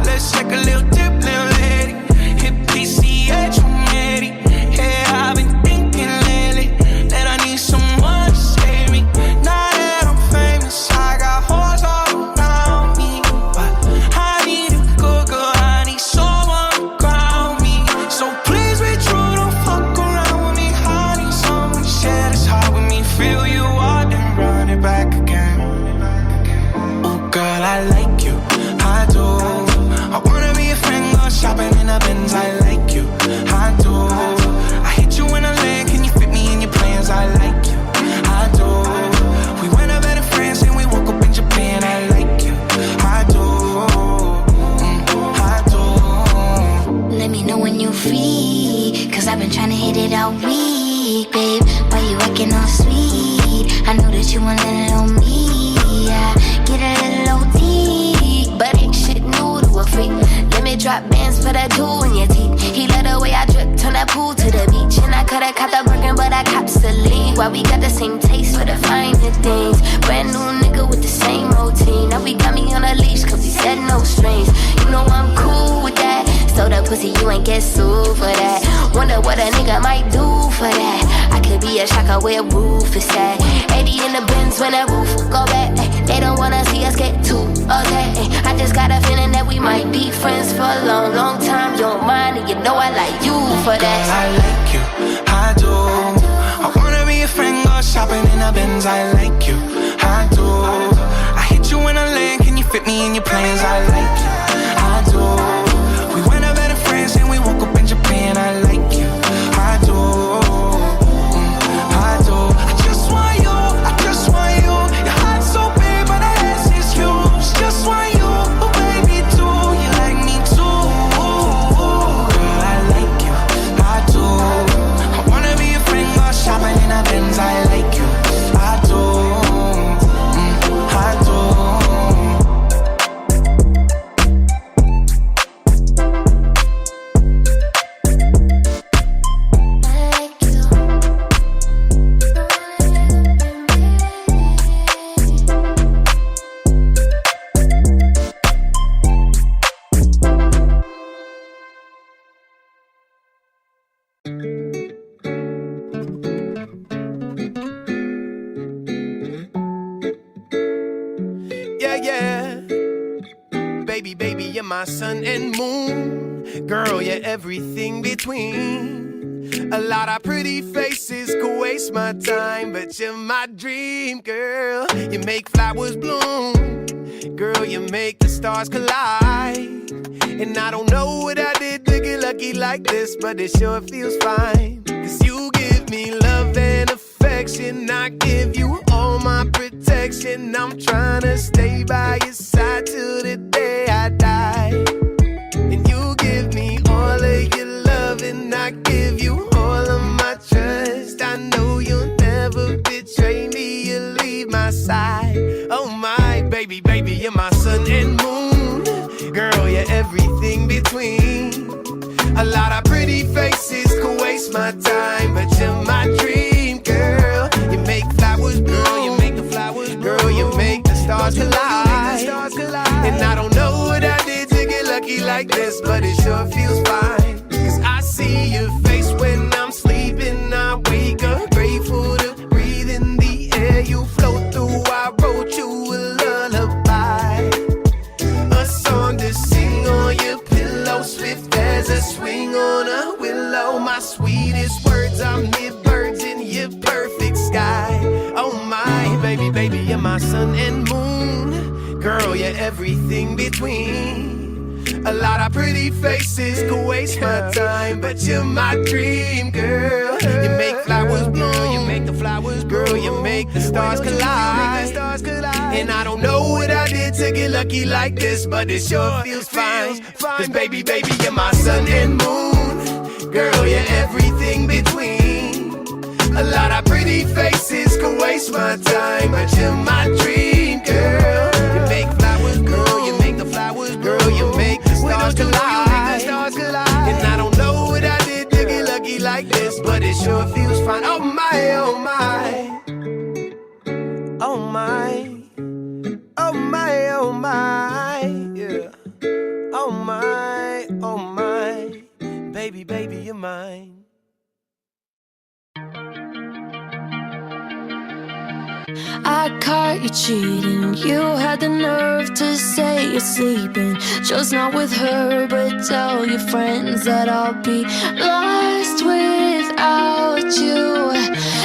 Let's take a little dip, little lady. Hit PCH, I'm ready. Yeah, I've been thinking lately that I need someone to save me. Now that I'm famous, I got hoes all around me, but I need a good girl, I need someone to ground me. So please be true, don't fuck around with me. I need someone to share this heart with me. Feel you out and run it back again. Oh girl, I like you, I do. I wanna be a friend, go shopping in a Benz. I like you, I do. I hit you in a land, can you fit me in your plans? I like you, I do. We went over to France and we woke up in Japan. I like you, I do. I do. Let me know when you free, 'cause I've been trying to hit it all week, babe. Why you acting all sweet? I know that you want a little on me, yeah. Get a little OT, but ain't shit new to a freak. Let me drop bands for that jewel in your teeth. why we got the same taste for the finer things. Brand new nigga with the same routine. Now we got me on a leash cause we said no strings. You know I'm cool with that. So that pussy, you ain't get sued for that. Wonder what a nigga might do for that. I could be a shocker where roof is at. 80 in the Benz when that roof go back. They don't wanna see us get too okay. I just got a feeling that we might be friends for a long, long time. You're mine and you know I like you for that. Girl, I like you, I do. I wanna be a friend, go shopping in a Benz. I like you, I do. I hit you in a lane, can you fit me in your plans? I like you, I do. We went out better friends and we woke up in Japan. I like you, I do. I do. I just want you, I just want you. Your heart's so big, but the ass is huge. Just want you, oh baby, too. You like me too. Girl, I like you, I do. I wanna be a friend, go shopping in a Benz. I like you, I do. I do. Yeah, yeah. Baby, baby, you're my sun and moon. Girl, you're everything between. A lot of pretty faces could waste my time, but you're my dream, girl. You make flowers bloom. Girl, you make the stars collide. And I don't know what I did to get lucky like this, but it sure feels fine. Cause you give me love and affection. I give you all my protection. I'm trying to stay by your side till the day I die. And you give me all of your love and I give you all of my trust. I know you'll never betray me, you'll leave my side. Oh my baby, baby, you're my sun and moon. Girl, you're everything between. A lot of pretty faces could waste my time, but you're my dream, girl. You make flowers bloom, you make the flowers bloom. Girl, you make the stars collide. And I don't know what I did to get lucky like this, but it sure feels fine. Cause I see your face when I'm sleeping. I wake up grateful to breathe in the air you float through. I wrote you a lullaby, a song to sing on your pillow, swift as a swing on a willow. My sweetest words are mid-birds in your perfect sky. Oh my baby, baby, you're my sun and moon. Girl, you're everything between. A lot of pretty faces could waste my time, but you're my dream, girl. You make flowers bloom, you make the flowers grow, you make the stars collide. And I don't know what I did to get lucky like this, but it sure feels fine. Cause baby, baby, you're my sun and moon. Girl, you're everything between. A lot of pretty faces could waste my time, but you're my dream, girl. You make flowers grow, you make the flowers grow, you make the stars collide. And I don't know what I did to get lucky like this, but it sure feels fine. Oh my, oh my. Oh my. Oh my, oh my. Yeah. Oh my, oh my. Baby, baby, you're mine. I caught you cheating. You had the nerve to say you're sleeping, just not with her, but tell your friends that I'll be lost without you.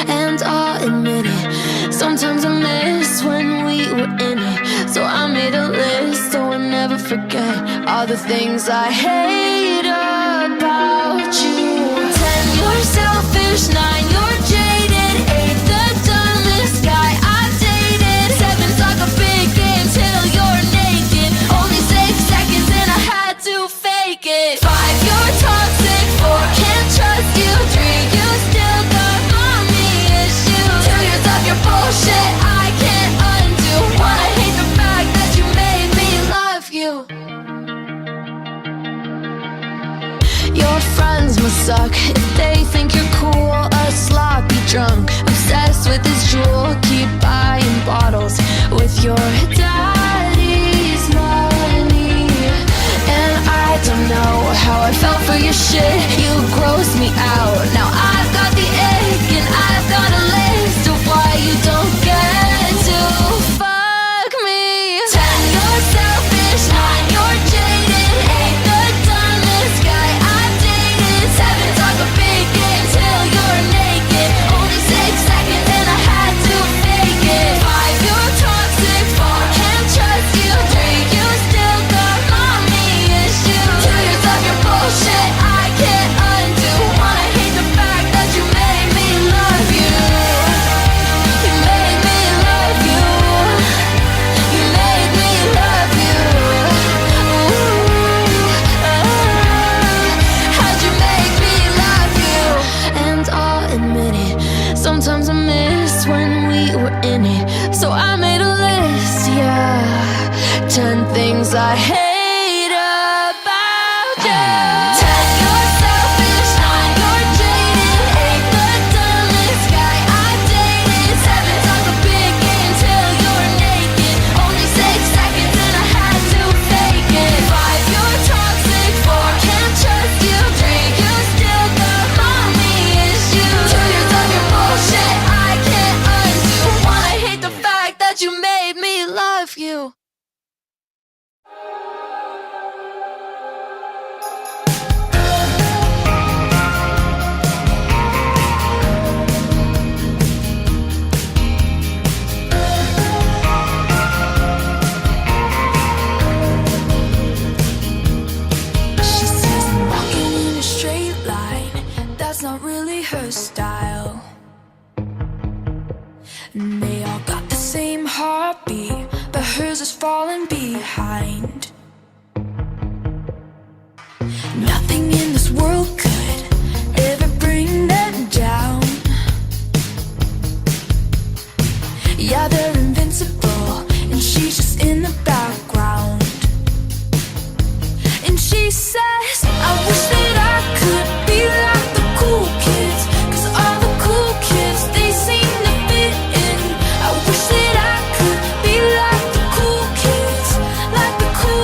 And I'll admit it, sometimes I miss when we were in it. So I made a list so I'll never forget all the things I hate about you. 10, you're selfish. 9, you're jaded. 8, the dumbest guy I've dated. 7's like a big game till you're naked. Only 6 seconds and I had to fake it. 5, you're toxic. 4, can't trust you. 3, you still got mommy issues. 2 years of your bullshit I can't undo. 1, I hate the fact that you made me love you. Your friends must suck if they think you're cool, a sloppy drunk, obsessed your daddy's money. And I don't know how I fell for your shit. You gross me out. Now I've got the ick and I've got a list of why you don't get to fuck me. Tell you're selfish, not you're jaded. Ain't the dumbest guy I've dated. 7 talk a big game till you're naked. Only 6 seconds and I had to fake it. 5, you're toxic. 4, can't trust you. 3, you still got mommy issues. 2 years of your bullshit I can't undo. 1, I hate the fact that you made me love you. You made me love you. You made me love you. Ooh, how'd you make me love you? And I'll admit it, sometimes I miss when we were in it. So I made a list, yeah. 10 things I hate about you. 10, you're selfish, 9, you're jaded. 8, the dumbest guy I've dated. 7, talk a big game till you're naked. Only 6 seconds and I had to fake it. 5, you're toxic. 4, can't trust you. 3, you still got mommy issues. 2 years of your bullshit I can't undo. 1, I hate the fact that you made me love you. She says I'm walking in a straight line. That's not really her style. And they all got the same heartbeat, but hers is falling behind. Nothing in this world could ever bring them down. Yeah, they're invincible, and she's just in the background. And she says, I wish that I could be like the cool kids, 'cause all the cool kids, they seem to fit in. I wish that I could be like the cool kids, like the cool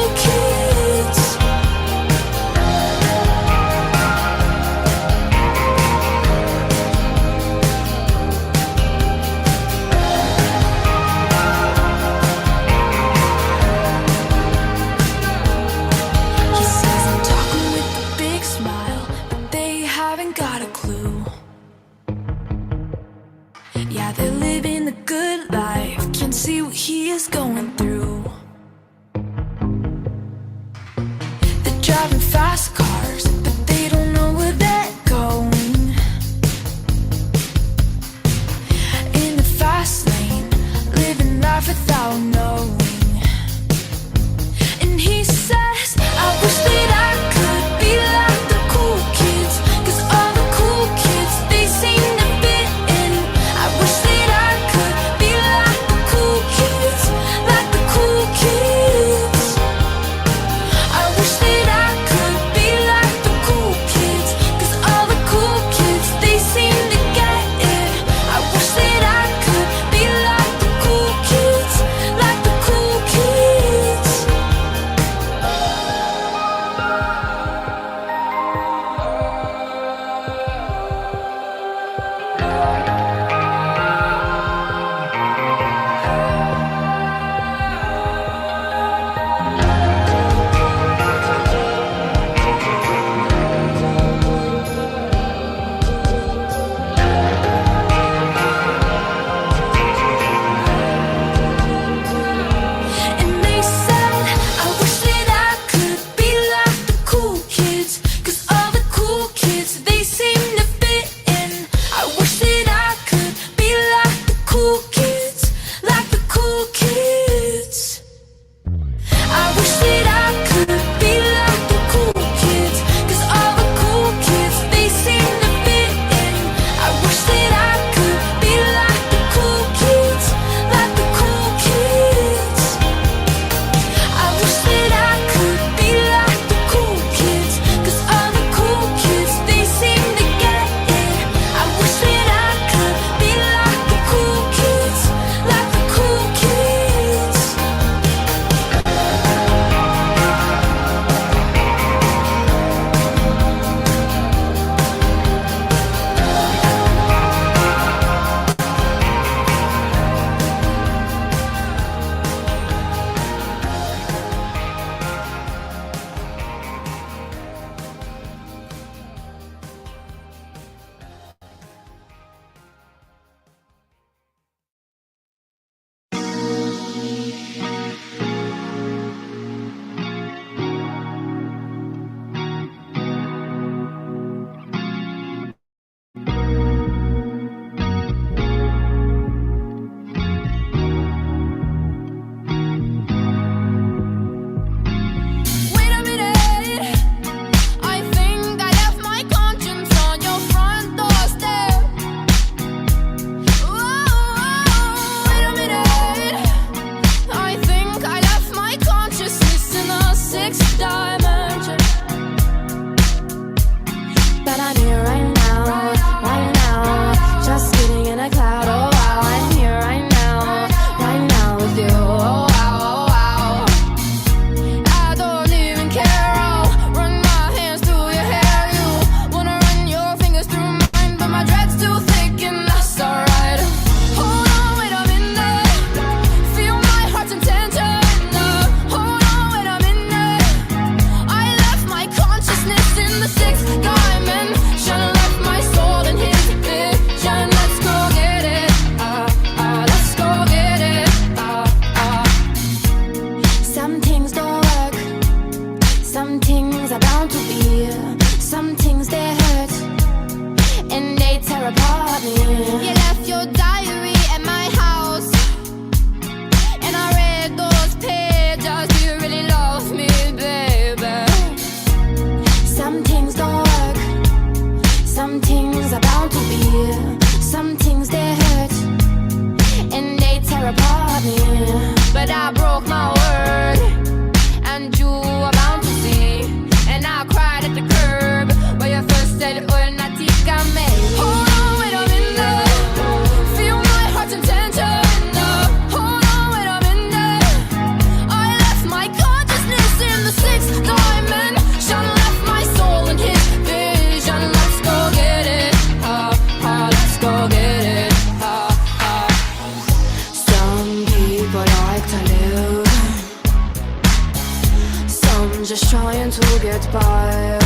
just trying to get by.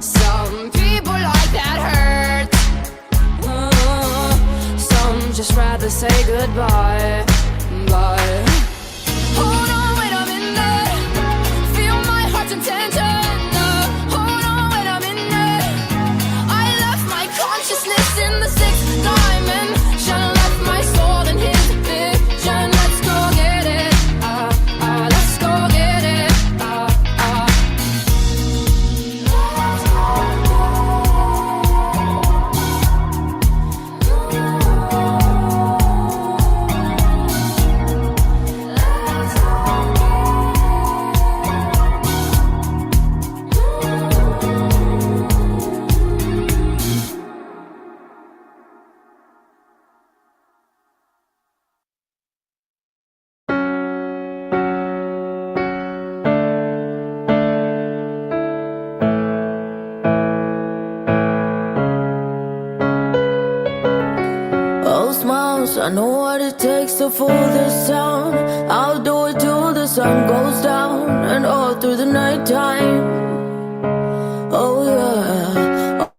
Some people like that hurt. Some just rather say goodbye. Bye. Hold on, wait a minute. Feel my heart's intention. Hold on, wait a minute. I left my consciousness in the sixth dimension. Left my soul in his vision. Let's go get it. Let's go get it. Oh, smiles, I know what it takes to fool this town. I'll do it till the sun goes down and all through the nighttime. Oh yeah,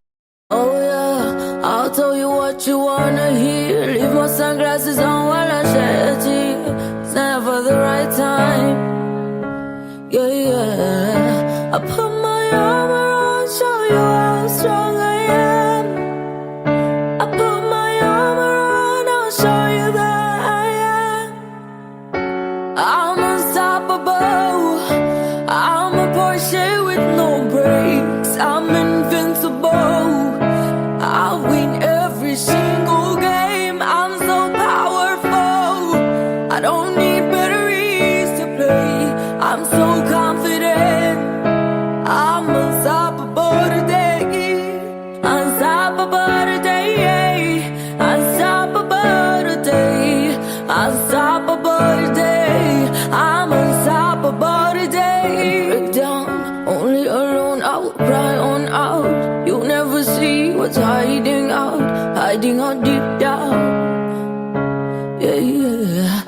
oh yeah, I'll tell you what you wanna hear. Leave my sunglasses on while I shed a tear. It's never the right time. Yeah, yeah, I put my armor on, show you how strong I am. I put my armor on, I'll show you that I am. I'm unstoppable. I'm a Porsche with no brakes. I'm invincible. I win every single game. I'm so powerful. I don't need batteries to play. I'm so confident. I'm unstoppable today. Unstoppable today. Unstoppable today. Unstoppable today. I'm unstoppable today. Break down, only alone I will cry on out. You never see what's hiding out deep down. Yeah, yeah,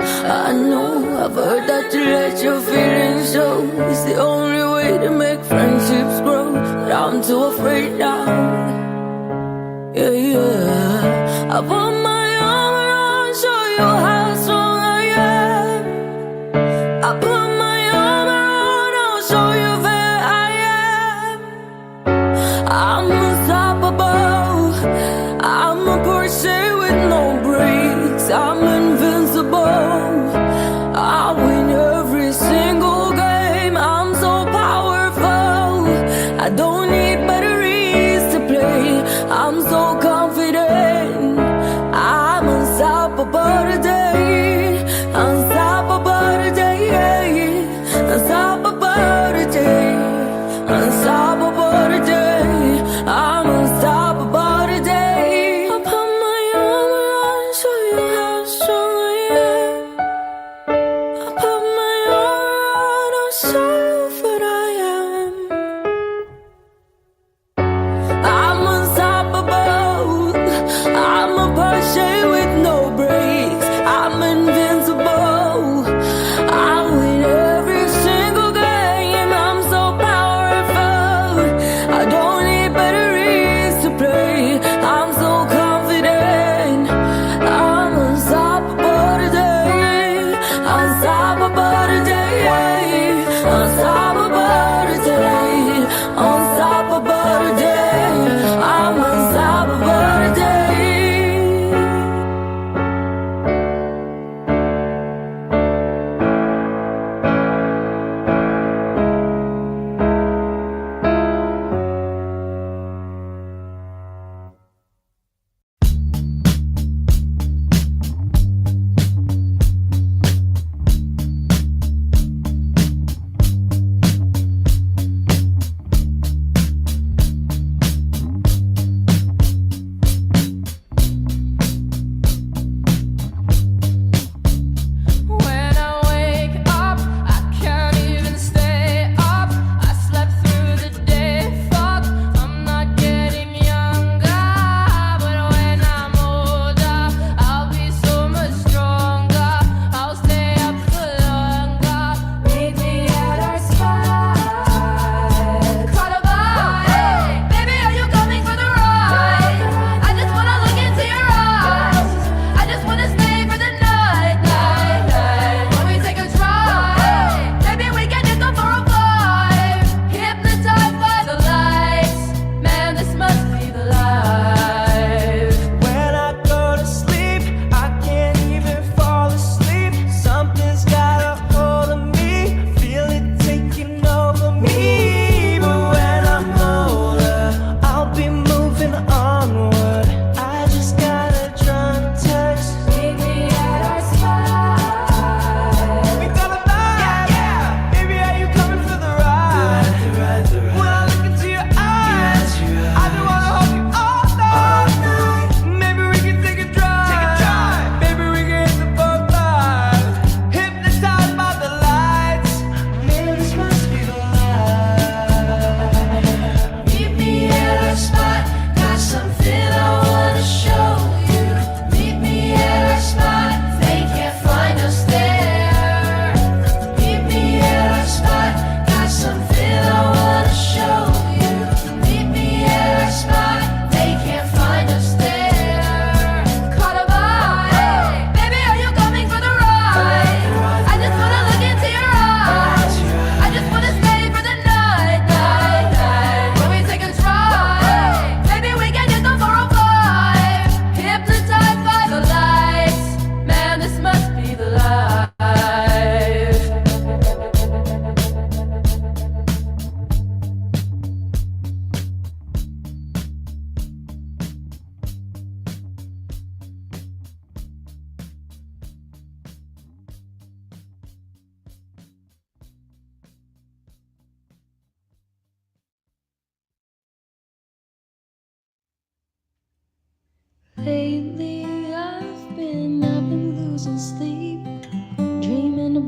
I know, I've heard that you let your feelings show. It's the only way to make friendships grow, but I'm too afraid now. Yeah, yeah, I put my armor on, show you how strong I am. I put my armor on, I'll show you where I am. I'm unstoppable. I'm a Porsche with no brakes. I'm invincible. I win every single game. I'm so powerful. I don't need batteries to play. I'm so confident. I'm unstoppable today.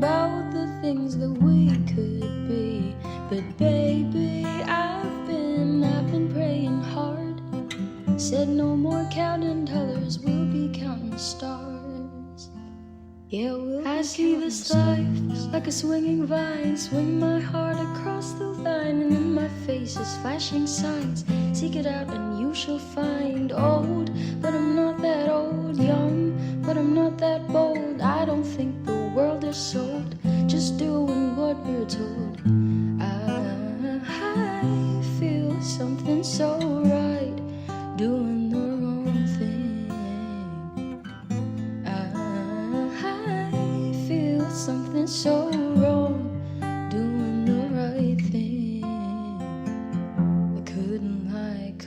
about the things that we could be. But baby, I've been praying hard. Said no more counting dollars, we'll be counting stars. Yeah, I see this life like a swinging vine. Swing my heart across the line, and in my face is flashing signs. Seek it out and you shall find. Old, but I'm not that old. Young, but I'm not that bold. I don't think the world is sold, just doing what we're told. I feel something so right, doing the wrong thing. I feel something so wrong, doing the right thing. I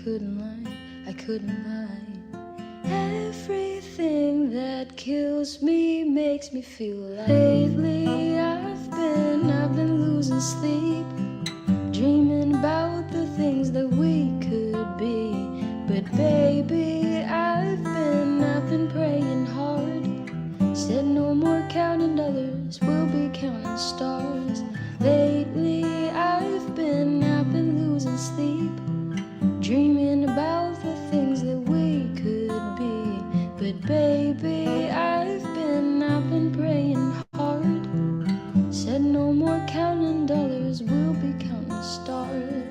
couldn't lie, I couldn't lie. Everything that kills me makes me feel alive. Lately I've been losing sleep, dreaming about the things that we could be. But baby, I've been praying hard. Said no more counting dollars, we'll be counting stars. Lately I've been losing sleep, dreaming about the things that we could be. But baby, I've been praying hard. Said no more counting dollars, we'll be counting stars.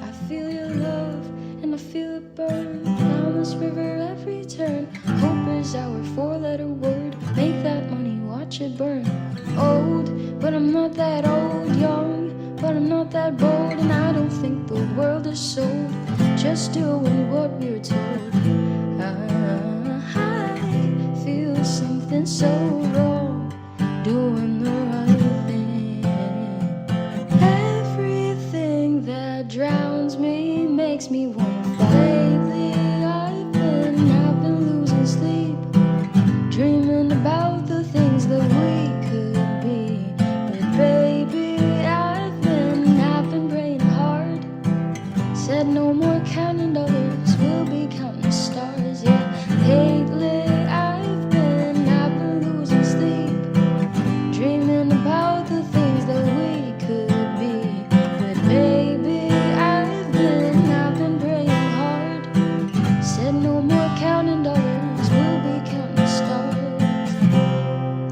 I feel your love and I feel it burn down this river every turn. Hope is our four-letter word. Make that money, watch it burn. Old, but I'm not that old. Young, but I'm not that bold. And I don't think the world is sold, just doing what we're told. I feel something so wrong, doing the right thing. Everything that drowns me makes me want to fly. Lately I've been losing sleep, dreaming about the things that we could be. But baby, I've been praying hard. Said no more counting dollars, we'll be counting stars. Yeah, lately I've been losing sleep, dreaming about the things that we could be. But baby, I've been praying hard. Said no more counting dollars, we'll be counting stars.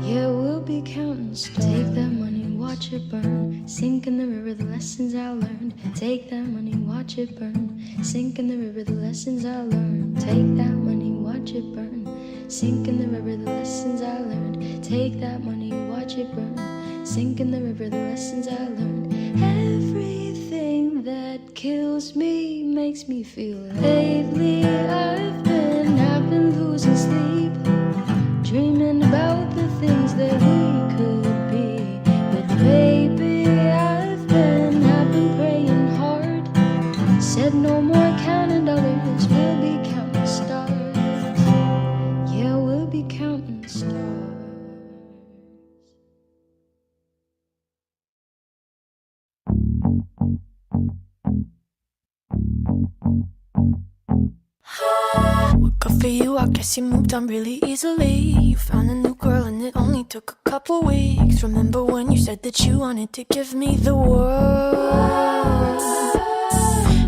Yeah, we'll be counting stars. Take that money, watch it burn. Sink in the river, the lessons I learned. Take that money, watch it burn. Sink in the river, the lessons I learned. Take that money, watch it burn. Sink in the river, the lessons I learned. Take that money, watch it burn. Sink in the river, the lessons I learned. Everything that kills me makes me feel alive. Lately I've been losing sleep, dreaming about the things that we could be. But baby, I've been praying hard. Said no more counting dollars, we'll be counting stars. Yeah, we'll be counting stars. Well, good for you, I guess you moved on really easily. You found a new girl and it only took a couple weeks. Remember when you said that you wanted to give me the world?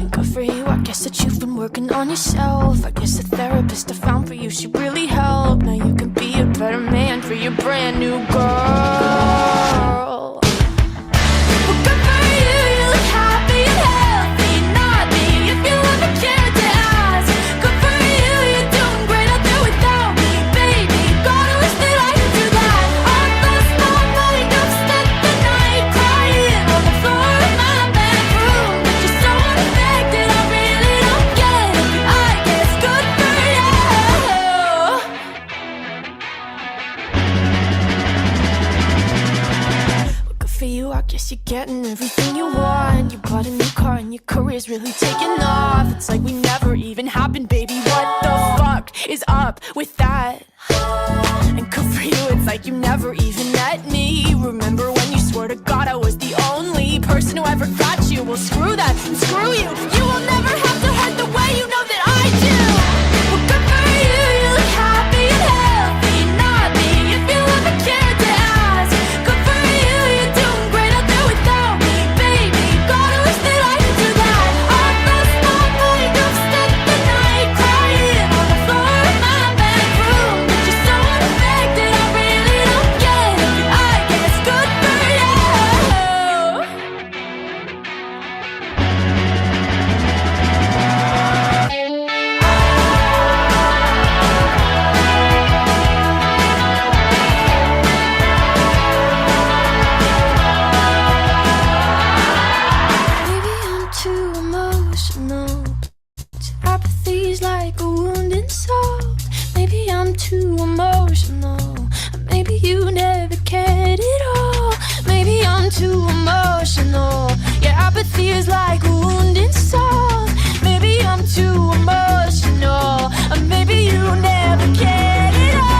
And good for you, I guess that you've been working on yourself. I guess the therapist I found for you, she really helped. Now you can be a better man for your brand new girl. Well, good for you, you look happy and healthy. Not me, if you ever cared to ask. Good for you, you're doing great out there without me, baby. Gotta wish that I could do that. I lost my mind, I've spent the night crying on the floor of my bedroom. But you're so unaffected, I really don't get it. I guess good for you. Well, good for you, I guess you're getting everything you want. You bought a new car and your career's really taking off. It's like we never even happened, baby. What the fuck is up with that? And good for you, it's like like you never even met me. Remember when you swore to God I was the only person who ever got you? Well, screw that and screw you. You will never have to hurt the way you know that I do. Well, good for you, you look happy and healthy. Not me, if you ever cared to ask. Good for you, you're doing great out there without me, baby. God, I wish that I could do that. I've lost my mind, I've spent the night crying on the floor of my bedroom. But you're so unaffected, I really don't get it. But I guess good for you. Maybe I'm too emotional. Apathy's like a wounded soul. Maybe I'm too emotional. Maybe you never cared at all. Maybe I'm too emotional. Yeah, apathy is like a wounded soul. Maybe I'm too emotional. Maybe you never cared at all.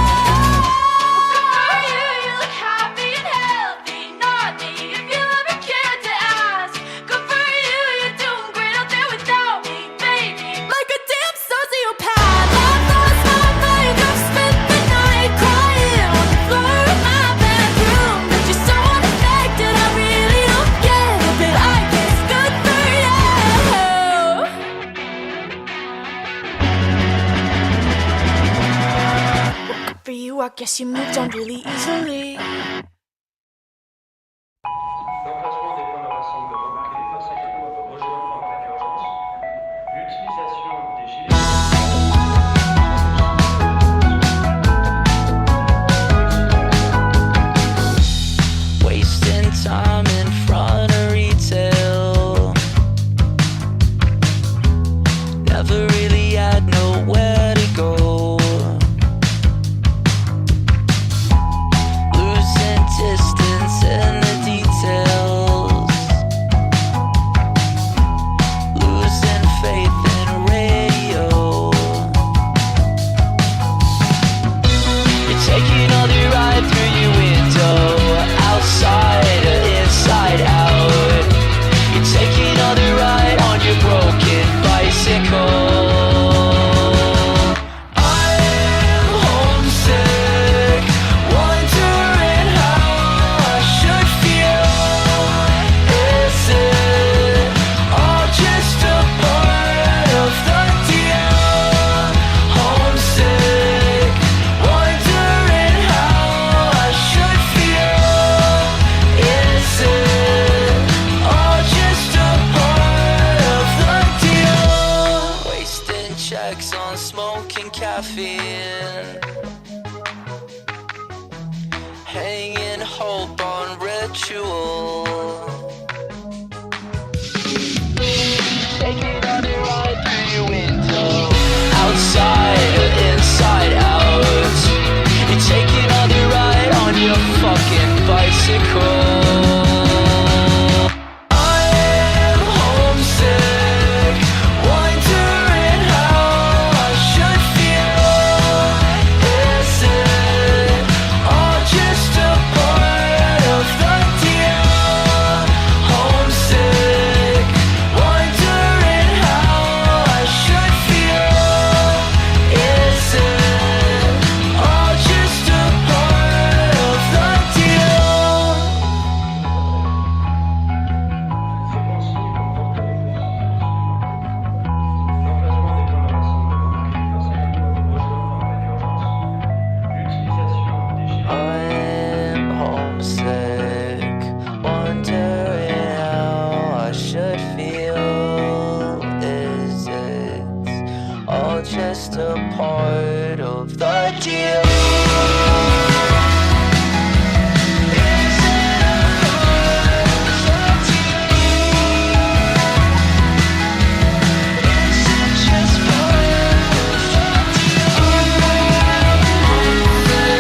You look happy and healthy. Not me, if you ever cared to ask. Good for you, you're doing great out there without me, baby. Like a damn sociopath. I've lost my mind, I've spent the night crying on the floor of my bedroom. But you're so unaffected, I really don't get it. But I guess good for you. Good for you, I guess you moved on really easily. L'emplacement des points de rassemblement et les personnes qui doivent rejoindre en cas d'urgence. L'utilisation des gilets Wasting time in front of retail. Never really had nowhere to go. Losing distance in the details. Losing faith in radio. You're taking all the ride through your window. Outside or inside out. You're taking all the ride on your broken bicycle. I'm homesick, wondering how I should feel. Is it all just a part of the deal? Homesick, wondering how I should feel. Is it all just a part of the deal? Wasting checks on smoking caffeine. Hanging hope on ritual. Taking on the ride through your window. Outside or inside out. You're taking on the ride on your fucking bicycle. I'm homesick, wondering how I should feel. Is it all just a part of the deal? Homesick, wondering how I should feel. Is it all just a part of the deal? C'est consigné comme porte-bonheur. L'emplacement des points de rassemblement et les personnes qui doivent rejoindre en cas d'urgence. L'utilisation des gilets I'm homesick, wondering how I should feel. Is it all just a part of the deal? Is it a part of the deal? Is it just part of the deal? I'm homesick.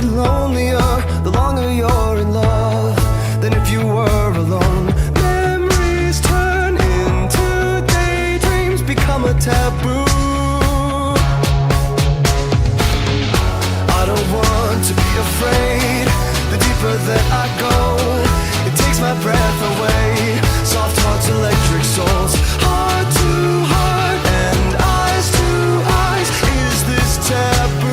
get lonelier the longer you're in love than if you were alone. Memories turn into daydreams, become a taboo. I don't want to be afraid. The deeper that I go, it takes my breath away. Soft hearts, electric souls, heart to heart and eyes to eyes. Is this taboo?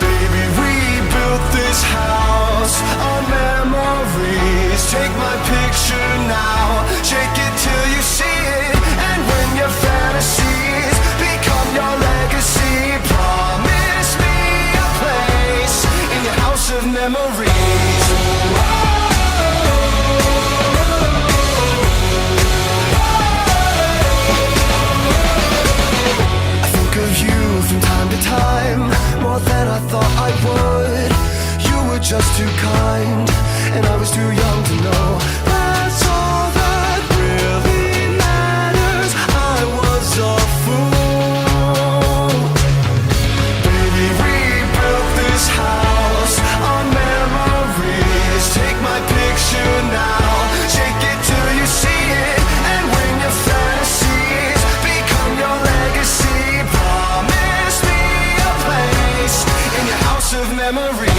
Baby, we built this house on memories. Take my picture now, shake it till you see it. And when your fantasies become your legacy, promise me a place in your house of memories. I think of you from time to time, more than I thought I would. You were just too kind, and I was too young to know. That's all that really matters. I was a fool. Baby, we built this house on memories. Take my picture now, shake it till you see it. And when your fantasies become your legacy, promise me a place in your house of memories.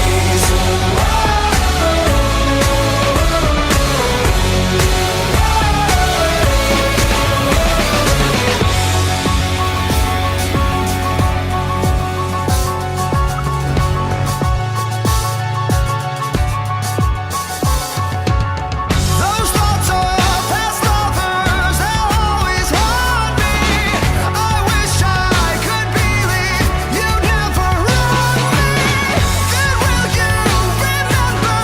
Those thoughts of past lovers, they'll always haunt me. I wish I could believe you'd never wrong me. Then will you remember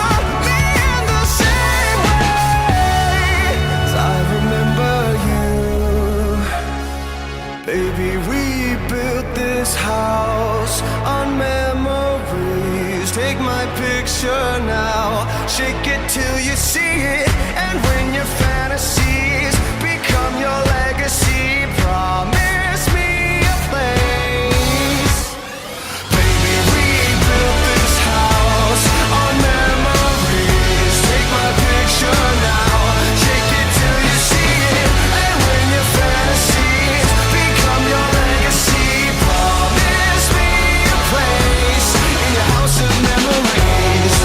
me in the same way as I remember you? Baby, we built this house on memories. Take my picture now, shake it till you see it. And when your fantasies become your legacy, promise me a place. Baby, we built this house on memories. Take my picture now, shake it till you see it. And when your fantasies become your legacy, promise me a place in your house of memories.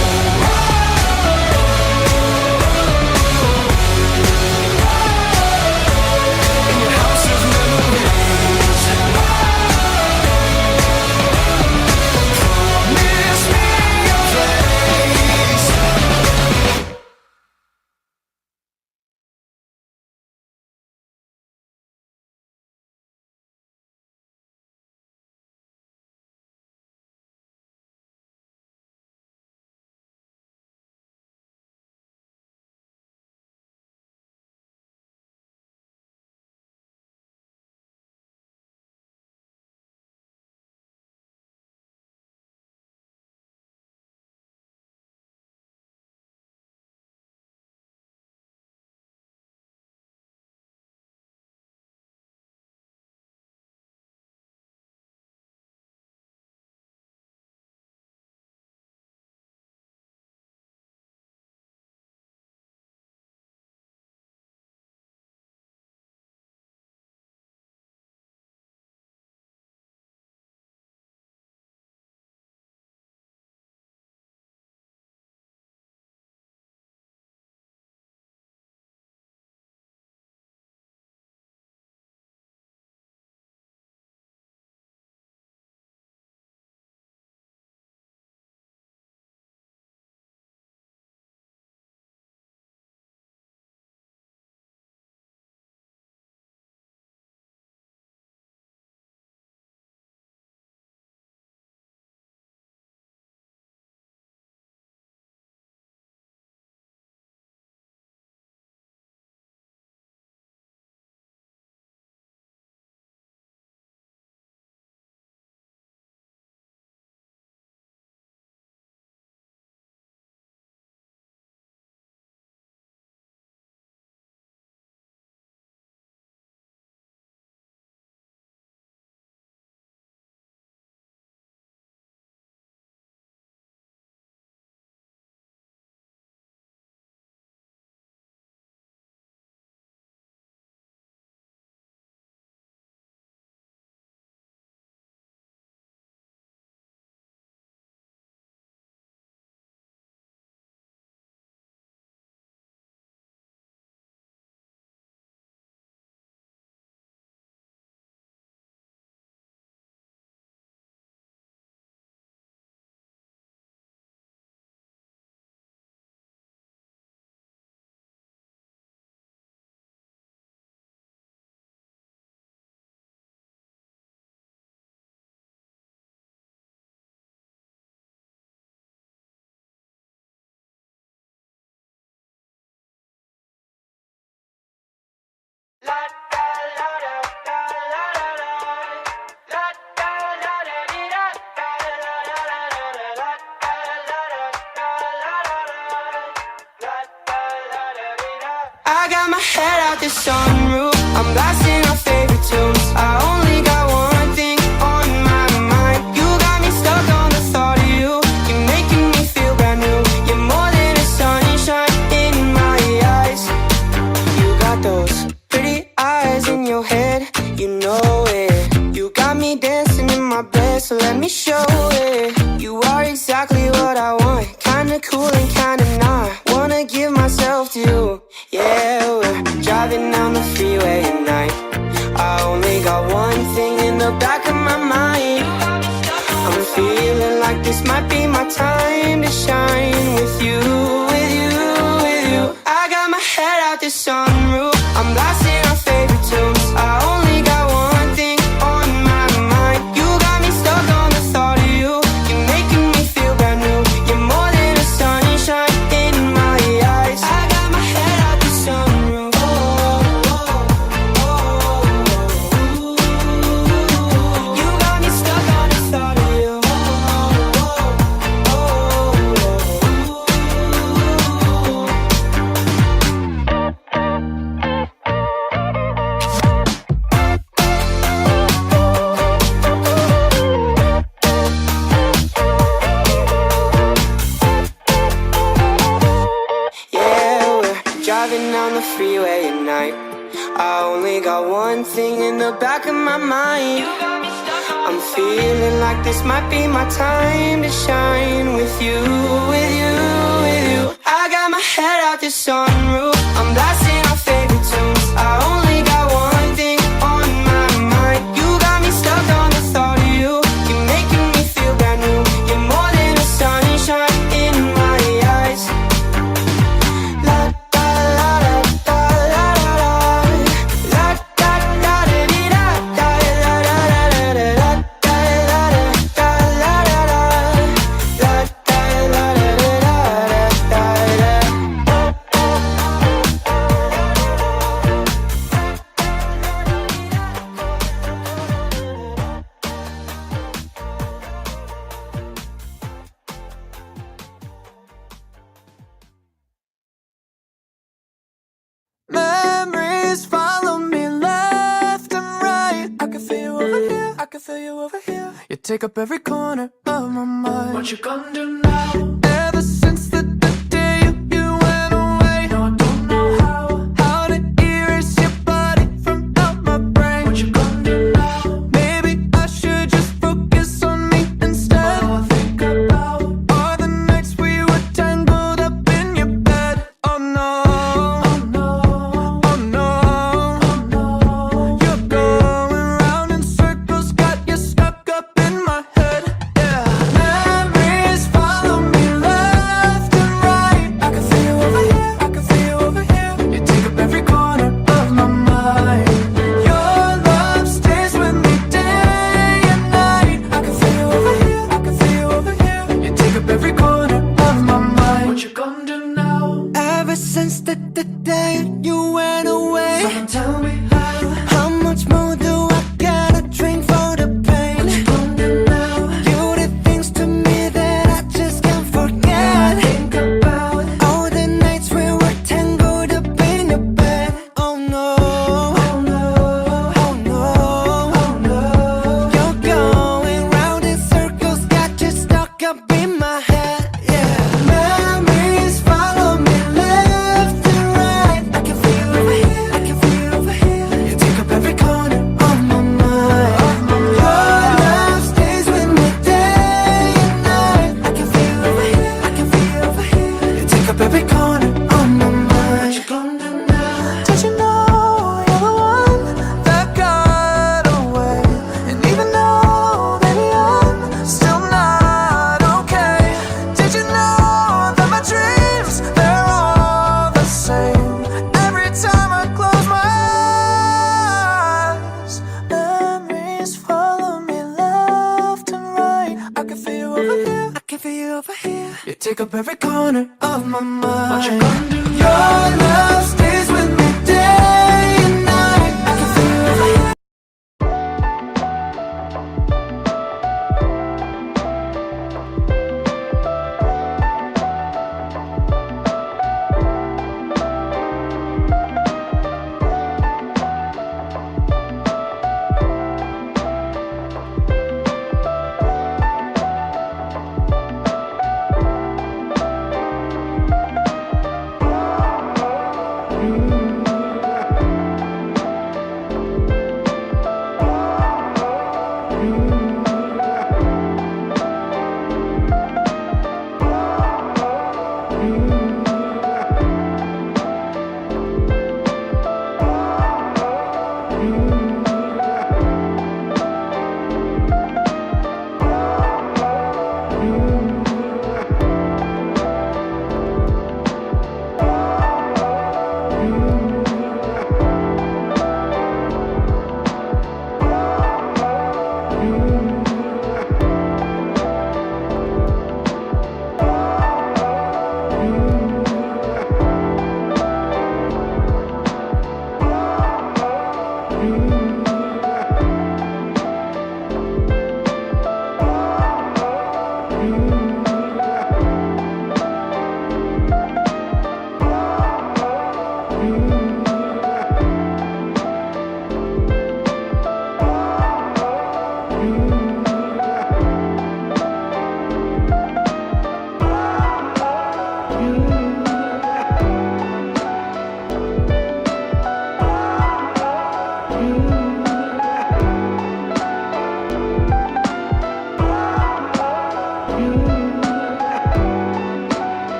got my head out the sunroof, I'm blasting our favorite tunes. I only got one thing on my mind. You got me stuck on the thought of you. You're making me feel brand new. You're more than a sunshine in my eyes. You got those pretty eyes in your head, you know it. You got me dancing in my bed, so let me show it. You are exactly what I want, kinda cool and kinda not. Wanna give myself to you. Yeah, we're driving down the freeway at night. I only got one thing in the back of my mind. I'm feeling like this might be my time to shine with you, with you, with you. I got my head out the sunroof, I'm blasting our favorite tunes. I only got one thing on my mind. You got me stuck on the thought of you. You're making me feel brand new. You're more than a sunshine in my eyes. I got my head out the sunroof. You got me stuck on the thought of you. Yeah, we're driving down the freeway at night. I only got one thing in the back of my mind. I'm feeling like this might be my time to shine with you, with you, with you. I got my head out the sunroof, I'm blasting our favorite tunes. I only got one thing on my mind. You got me stuck on the thought of you. You're making me feel brand new. You're more than a sunshine in my eyes. La da la da la la la. La da da da dee da da la la la la la. La da la da la la la. La da la la la la la. Memories follow me left and right. I can feel you over here, I can feel you over here. You take up every corner of my mind. What you gonna do now? Ever since the day you went away, no, I don't know how to erase your body from out my brain. What you gonna do now? Maybe I should just focus on me instead. All I think about are the nights we were tangled up in your bed. Oh no. Since the day you went away, so tell me how much more do I gotta drink for the pain? What you gonna do now? You did things to me that I just can't forget. Think about all the nights we were tangled up in your bed. Oh no, oh no, oh no, oh no. You're going round in circles, got you stuck up in my head. Yeah, memories follow me left and right. I can feel over here, I can feel over here. You take up every corner of my mind. Your love stays with me day and night. I can feel over here, I can feel over here. You take up every corner of my mind. What you gonna do now? Did you know you're the one that got away? And even though, baby, I'm still not okay. Did you know that my dreams, they're all the same? Every time I close my eyes, memories follow me left and right. I can feel you over here, I can feel you over here. You take up every corner of my mind. What you gonna do? Your love stays with me day and night. I can feel you over here.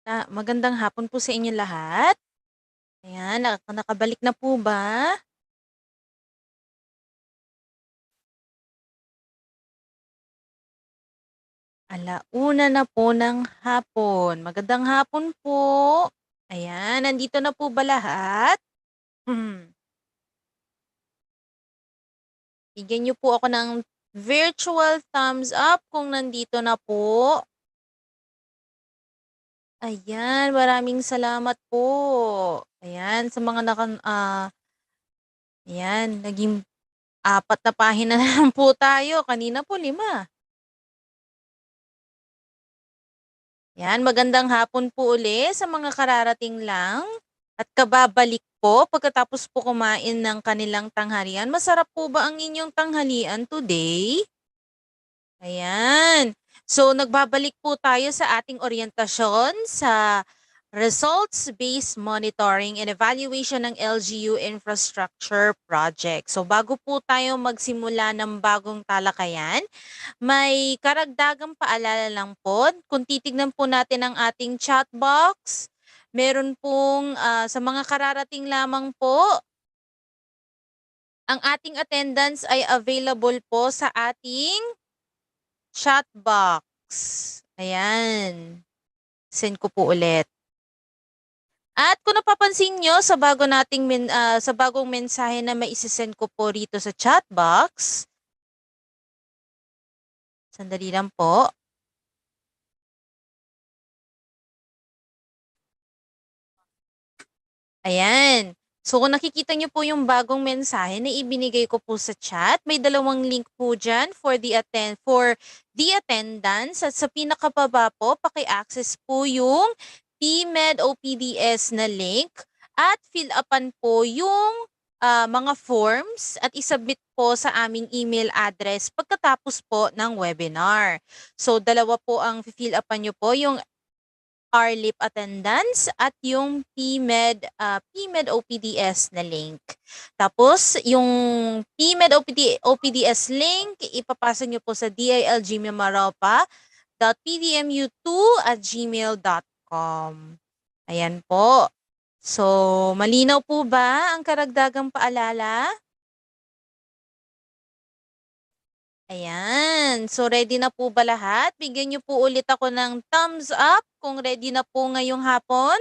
Magandang hapon po sa inyo lahat. Ayan, nakabalik na po ba? Alauna na po ng hapon. Magandang hapon po. Ayan, nandito na po ba lahat? Bigyan niyo po ako ng virtual thumbs up kung nandito na po. Ayan, maraming salamat po. Ayan, sa mga ayan, naging 4 na pahina na lang po tayo. Kanina po 5. Yan, magandang hapon po uli sa mga kararating lang at kababalik po pagkatapos po kumain ng kanilang tanghalian. Masarap po ba ang inyong tanghalian today? Ayan. So, nagbabalik po tayo sa ating orientasyon sa Results-Based Monitoring and Evaluation ng LGU Infrastructure Project. So, bago po tayo magsimula ng bagong talakayan, may karagdagang paalala lang po. Kung titignan po natin ang ating chat box, meron pong sa mga kararating lamang po, ang ating attendance ay available po sa ating chat box. Ayan. Send ko po ulit. At kung napapansin nyo sa sa bagong mensahe na maisisend ko po rito sa chat box, sandali lang po. Ayan. So kung nakikita nyo po yung bagong mensahe na ibinigay ko po sa chat, may 2 link po dyan for the attendance. At sa pinakababa po, paki-access po yung PMED OPDS na link at fill upan po yung mga forms at isubmit po sa aming email address pagkatapos po ng webinar. So 2 po ang fill upan nyo po, yung RLIP attendance at yung PMED OPDS na link. Tapos, yung PMED OPDS link, ipapasa nyo po sa dilgmamaropa.pdmu2@gmail.com. Ayan po. So, malinaw po ba ang karagdagang paalala? Ayan. So, ready na po ba lahat? Bigyan niyo po ulit ako ng thumbs up kung ready na po ngayong hapon.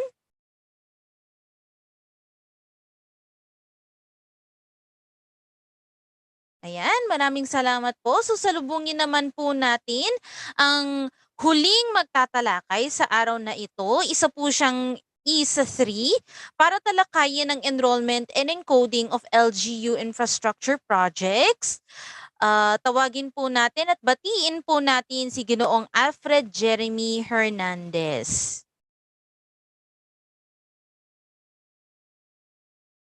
Ayan, maraming salamat po. Susalubungin naman po natin ang huling magtatalakay sa araw na ito. Isa po siyang ISA 3 para talakayin ang enrollment and encoding of LGU infrastructure projects. Tawagin po natin at batiin po natin si Ginoong Alfred Jeremy Hernandez.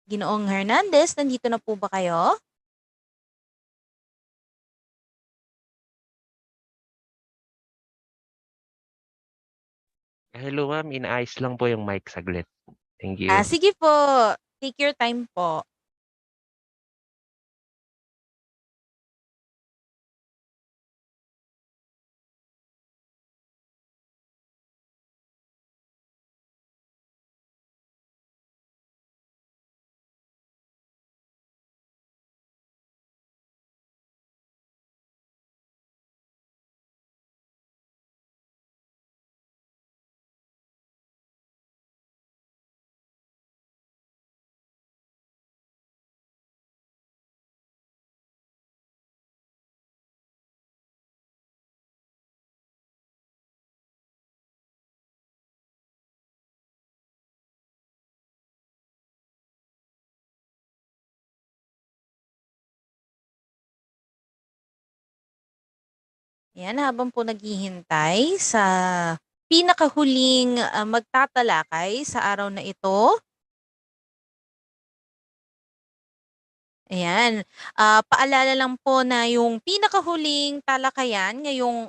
Ginoong Hernandez, nandito na po ba kayo? Hello ma'am, inaayos lang po yung mic saglit. Thank you. Sige po. Take your time po. Yan, habang po naghihintay sa pinakahuling magtatalakay sa araw na ito. Ayan, paalala lang po na yung pinakahuling talakayan ngayong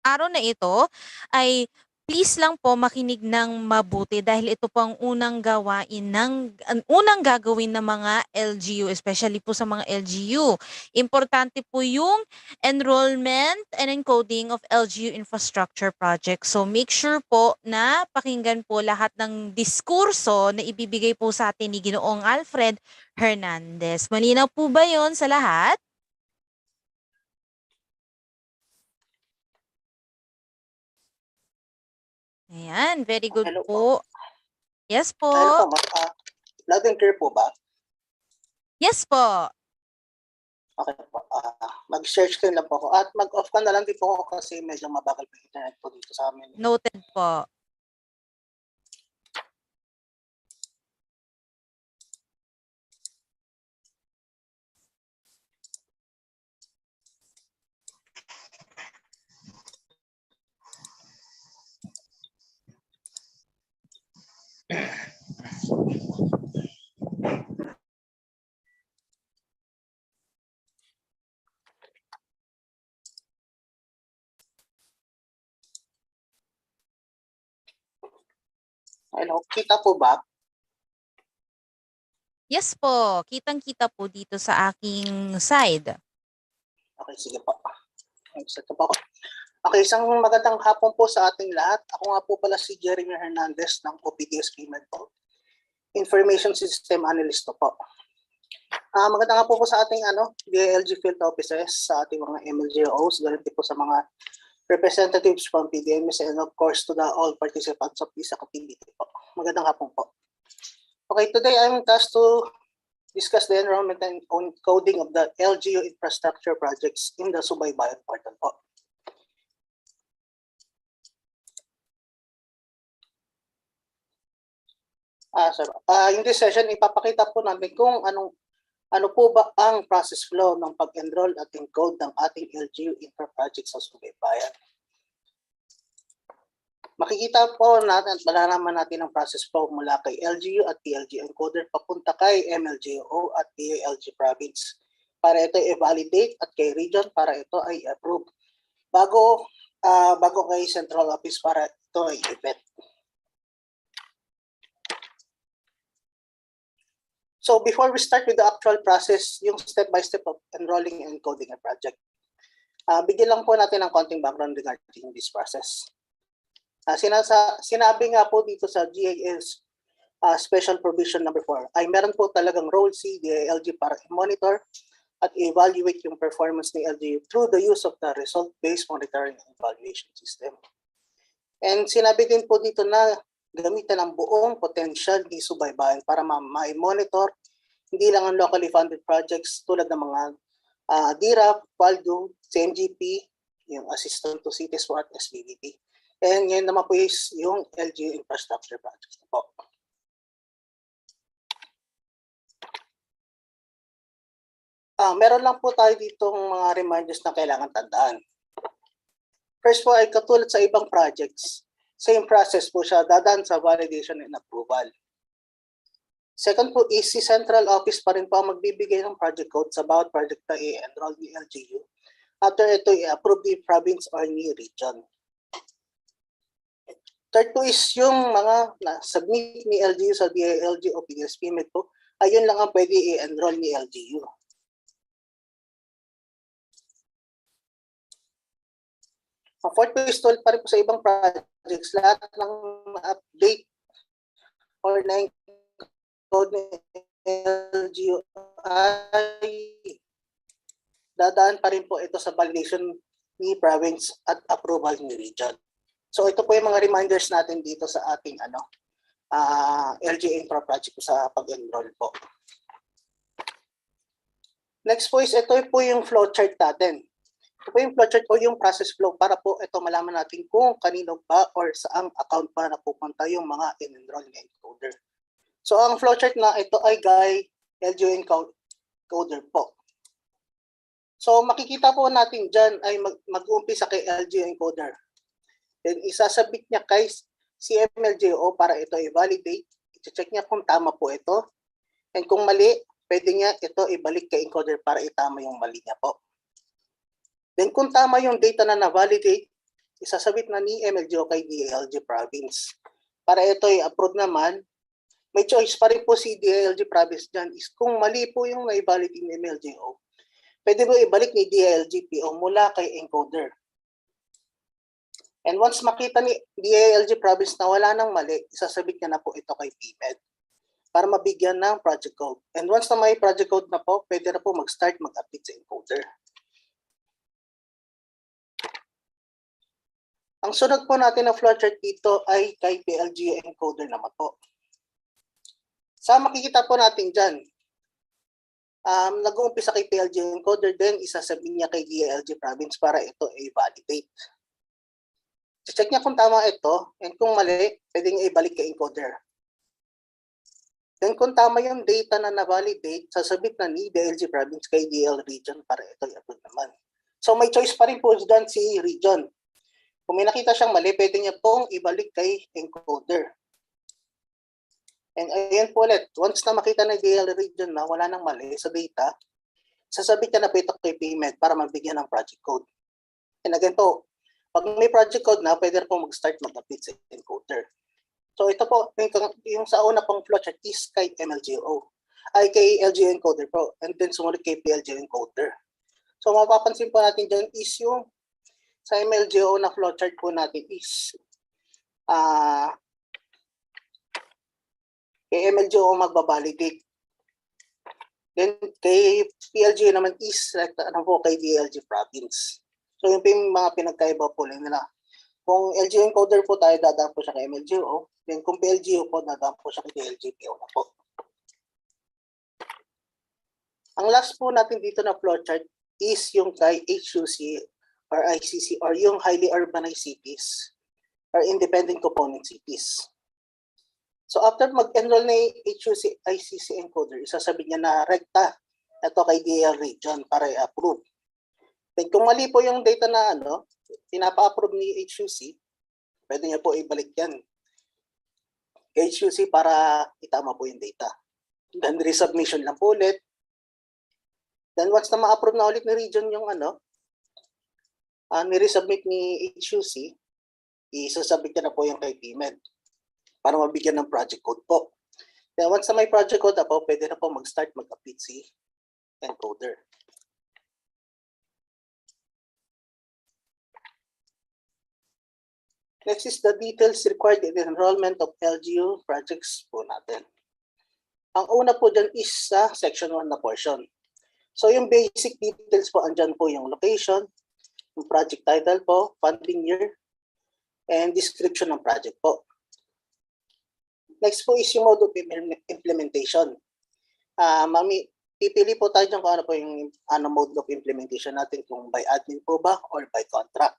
araw na ito ay please lang po makinig ng mabuti dahil ito po ang unang unang gagawin ng mga LGU, especially po sa mga LGU. Importante po yung enrollment and encoding of LGU infrastructure project. So make sure po na pakinggan po lahat ng diskurso na ibibigay po sa atin ni Ginoong Alfred Hernandez. Malinaw po ba yon sa lahat? Ayan, very good Hello po. Yes po. Hello po, loud and clear po ba? Yes po. Okay po. Mag-search screen lang po ako. At mag-off ka na lang din po ako kasi medyo mabagal po yung internet po dito sa amin. Noted po. Hello, kita po ba? Yes po. Kitang-kita po dito sa aking side. Okay, sige po. Set po ako. Okay, isang magandang hapon po sa ating lahat. Ako nga po pala si Jeremy Hernandez ng OPDS Payment po. Information System Analyst po. Magandang hapon po sa ating DILG Field Offices, sa ating mga MLGOs, ganun din po sa mga representatives from PDMS and of course to the all participants of this activity po. Magandang hapon po. Okay, today I'm tasked to discuss the enrollment and coding of the LGU infrastructure projects in the Subaybayan portal po. In this session, ipapakita po namin kung ano po ba ang process flow ng pag-enroll at encode ng ating LGU infra projects sa Subaybayan. Makikita po natin at malalaman natin ang process flow mula kay LGU at TLG encoder papunta kay MLGO at DILG province para ito i-validate at kay region para ito ay approve bago kay central office para ito ay i-vet. So before we start with the actual process, yung step-by-step of enrolling and encoding a project, bigyan lang po natin ng konting background regarding this process. Sinabi nga po dito sa GAS Special Provision number 4 ay meron po talagang role si DILG para i-monitor at evaluate yung performance ng LGU through the use of the result-based monitoring and evaluation system. And sinabi din po dito na gamitan ang buong potential ni Subaybayan para ma-monitor hindi lang ang locally funded projects tulad ng mga DIRAP, PALDO, CMGP, yung Assistant to Cities at SBBT. And ngayon naman po is yung LGU infrastructure projects po. Meron lang po tayo ditong mga reminders na kailangan tandaan. First po ay katulad sa ibang projects, same process po siya, dadaan sa validation and approval. Second po is si Central Office pa rin po ang magbibigay ng project code sa bawat project na i-enroll ni LGU after ito i-approve ni province or ni region. Third po is yung mga na-submit ni LGU sa DILG o PDS payment po, ayun lang ang pwede i-enroll ni LGU. Ang fourth po is told pa rin po sa ibang projects, lahat ng update or na-encode ni LGU ay dadaan pa rin po ito sa validation ni province at approval ni region. So ito po yung mga reminders natin dito sa ating LGU infra project sa pag-enroll po. Next po is ito po yung flowchart natin. Ito po yung flowchart o yung process flow para po ito malaman natin kung kanino ba or saang account pa napupunta yung mga in-enroll na encoder. So ang flowchart na ito ay LGU encoder po. So makikita po natin dyan ay mag-uumpisa kay LGU encoder. Then isasabit niya kay CMLGO para ito i-validate. I-check niya kung tama po ito. And kung mali, pwede niya ito ibalik kay encoder para itama yung mali niya po. Then kung tama yung data na na-validate, isasabit na ni MLGO kay DILG province. Para ito ay approved naman, may choice pa rin po si DILG province dyan is kung mali po yung naibalik ni MLGO, pwede mo ibalik ni DILG PO mula kay encoder. And once makita ni DILG province na wala nang mali, isasabit niya na po ito kay PMED para mabigyan ng project code. And once na may project code na po, pwede na po mag-start mag-update sa encoder. Ang sunod po natin na flowchart dito ay kay PLGU encoder naman po. Sa makikita po natin dyan, nag-uumpisa kay PLGU encoder, then isasabihin niya kay DILG province para ito ay validate. Check niya kung tama ito, and kung mali, pwede niya ibalik kay encoder. Then kung tama yung data na na-validate, sasabit na ni DILG province kay DL region para ito i-upload naman. So may choice pa rin po dyan si region. Kung may nakita siyang mali, pwede niya pong ibalik kay encoder. And ayan po ulit, once na makita na DL region na wala nang mali sa data, sasabit niya na po ito kay PMED para mabigyan ng project code. And again po, pag may project code na, pwede po mag-start mag-update sa encoder. So ito po, yung sa una pong flowchart is kay MLGO, ay kay LGU encoder po, and then sumunod kay PLGU encoder. So mapapansin po natin dyan is yung sa MLGO na flowchart po natin is kay MLGO magbabalidate. Then kay PLGU naman is kay DILG province. So yung mga pinagkaiba po lang nila. Kung LGU encoder po tayo, dadaan po siya kay MLGO. Then kung PLGU po, dadaan po siya kay DLGPO na po. Ang last po natin dito na flowchart is yung kay HUC or ICC or yung highly urbanized cities or independent component cities. So after mag-enroll na HUC ICC encoder, isasabi niya na rekta ito kay DL region para i-approve. Then kung mali po yung data na pinapa-approve ni HUC, pwede niya po ibalik yan kay HUC para itama po yung data. Then resubmission lang po ulit. Then once na ma-approve na ulit ni region yung ni-resubmit ni HUC, isasabit niya na po yung kay PMED para mabigyan ng project code po. Then once na may project code na po, pwede na po mag-start mag-update si encoder. Next is the details required in the enrollment of LGU projects po natin. Ang una po dyan is sa section 1 na portion. So yung basic details po, andyan po yung location, yung project title po, funding year, and description ng project po. Next po is yung mode of implementation. Pipili po tayo dyan kung ano po yung mode of implementation natin, kung by admin po ba or by contract.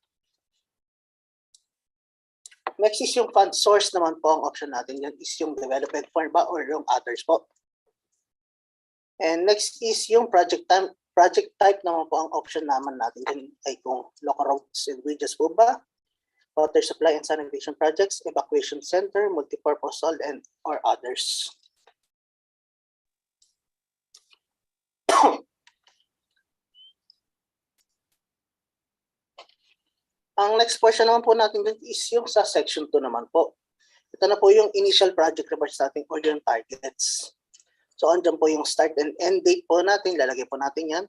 Next is yung fund source naman po, ang option natin yan is yung development fund ba or yung others po. And next is yung project type naman po, ang option naman natin yan ay kung local roads and bridges po ba, water supply and sanitation projects, evacuation center, multipurpose hall, and or others. Ang next portion naman po natin is yung sa section 2 naman po. Ito na po yung initial project reports natin or yung targets. So andyan po yung start and end date po natin, lalagay po natin yan.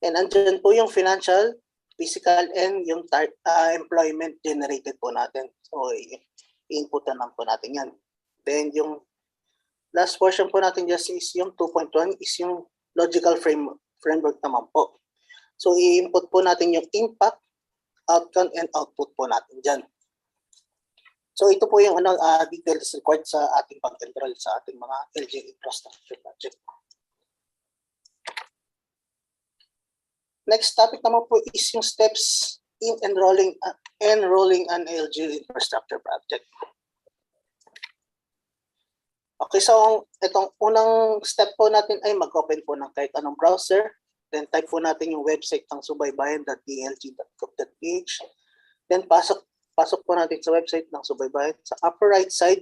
And andyan po yung financial, physical, and yung employment generated po natin. So i-input na lang po natin yan. Then yung last portion po natin just is yung 2.1 is yung logical framework naman po. So i-input po natin yung impact, outcome, and output po natin dyan. So ito po yung details required sa ating pag-enroll sa ating mga LGU infrastructure project. Next topic naman po is yung steps in enrolling an LGU infrastructure project. Okay, so itong unang step po natin ay mag-open po ng kahit anong browser. Then type po natin yung website ng subaybayan.dlg.gov.ph. Then pasok po natin sa website ng Subaybayan. Sa upper right side,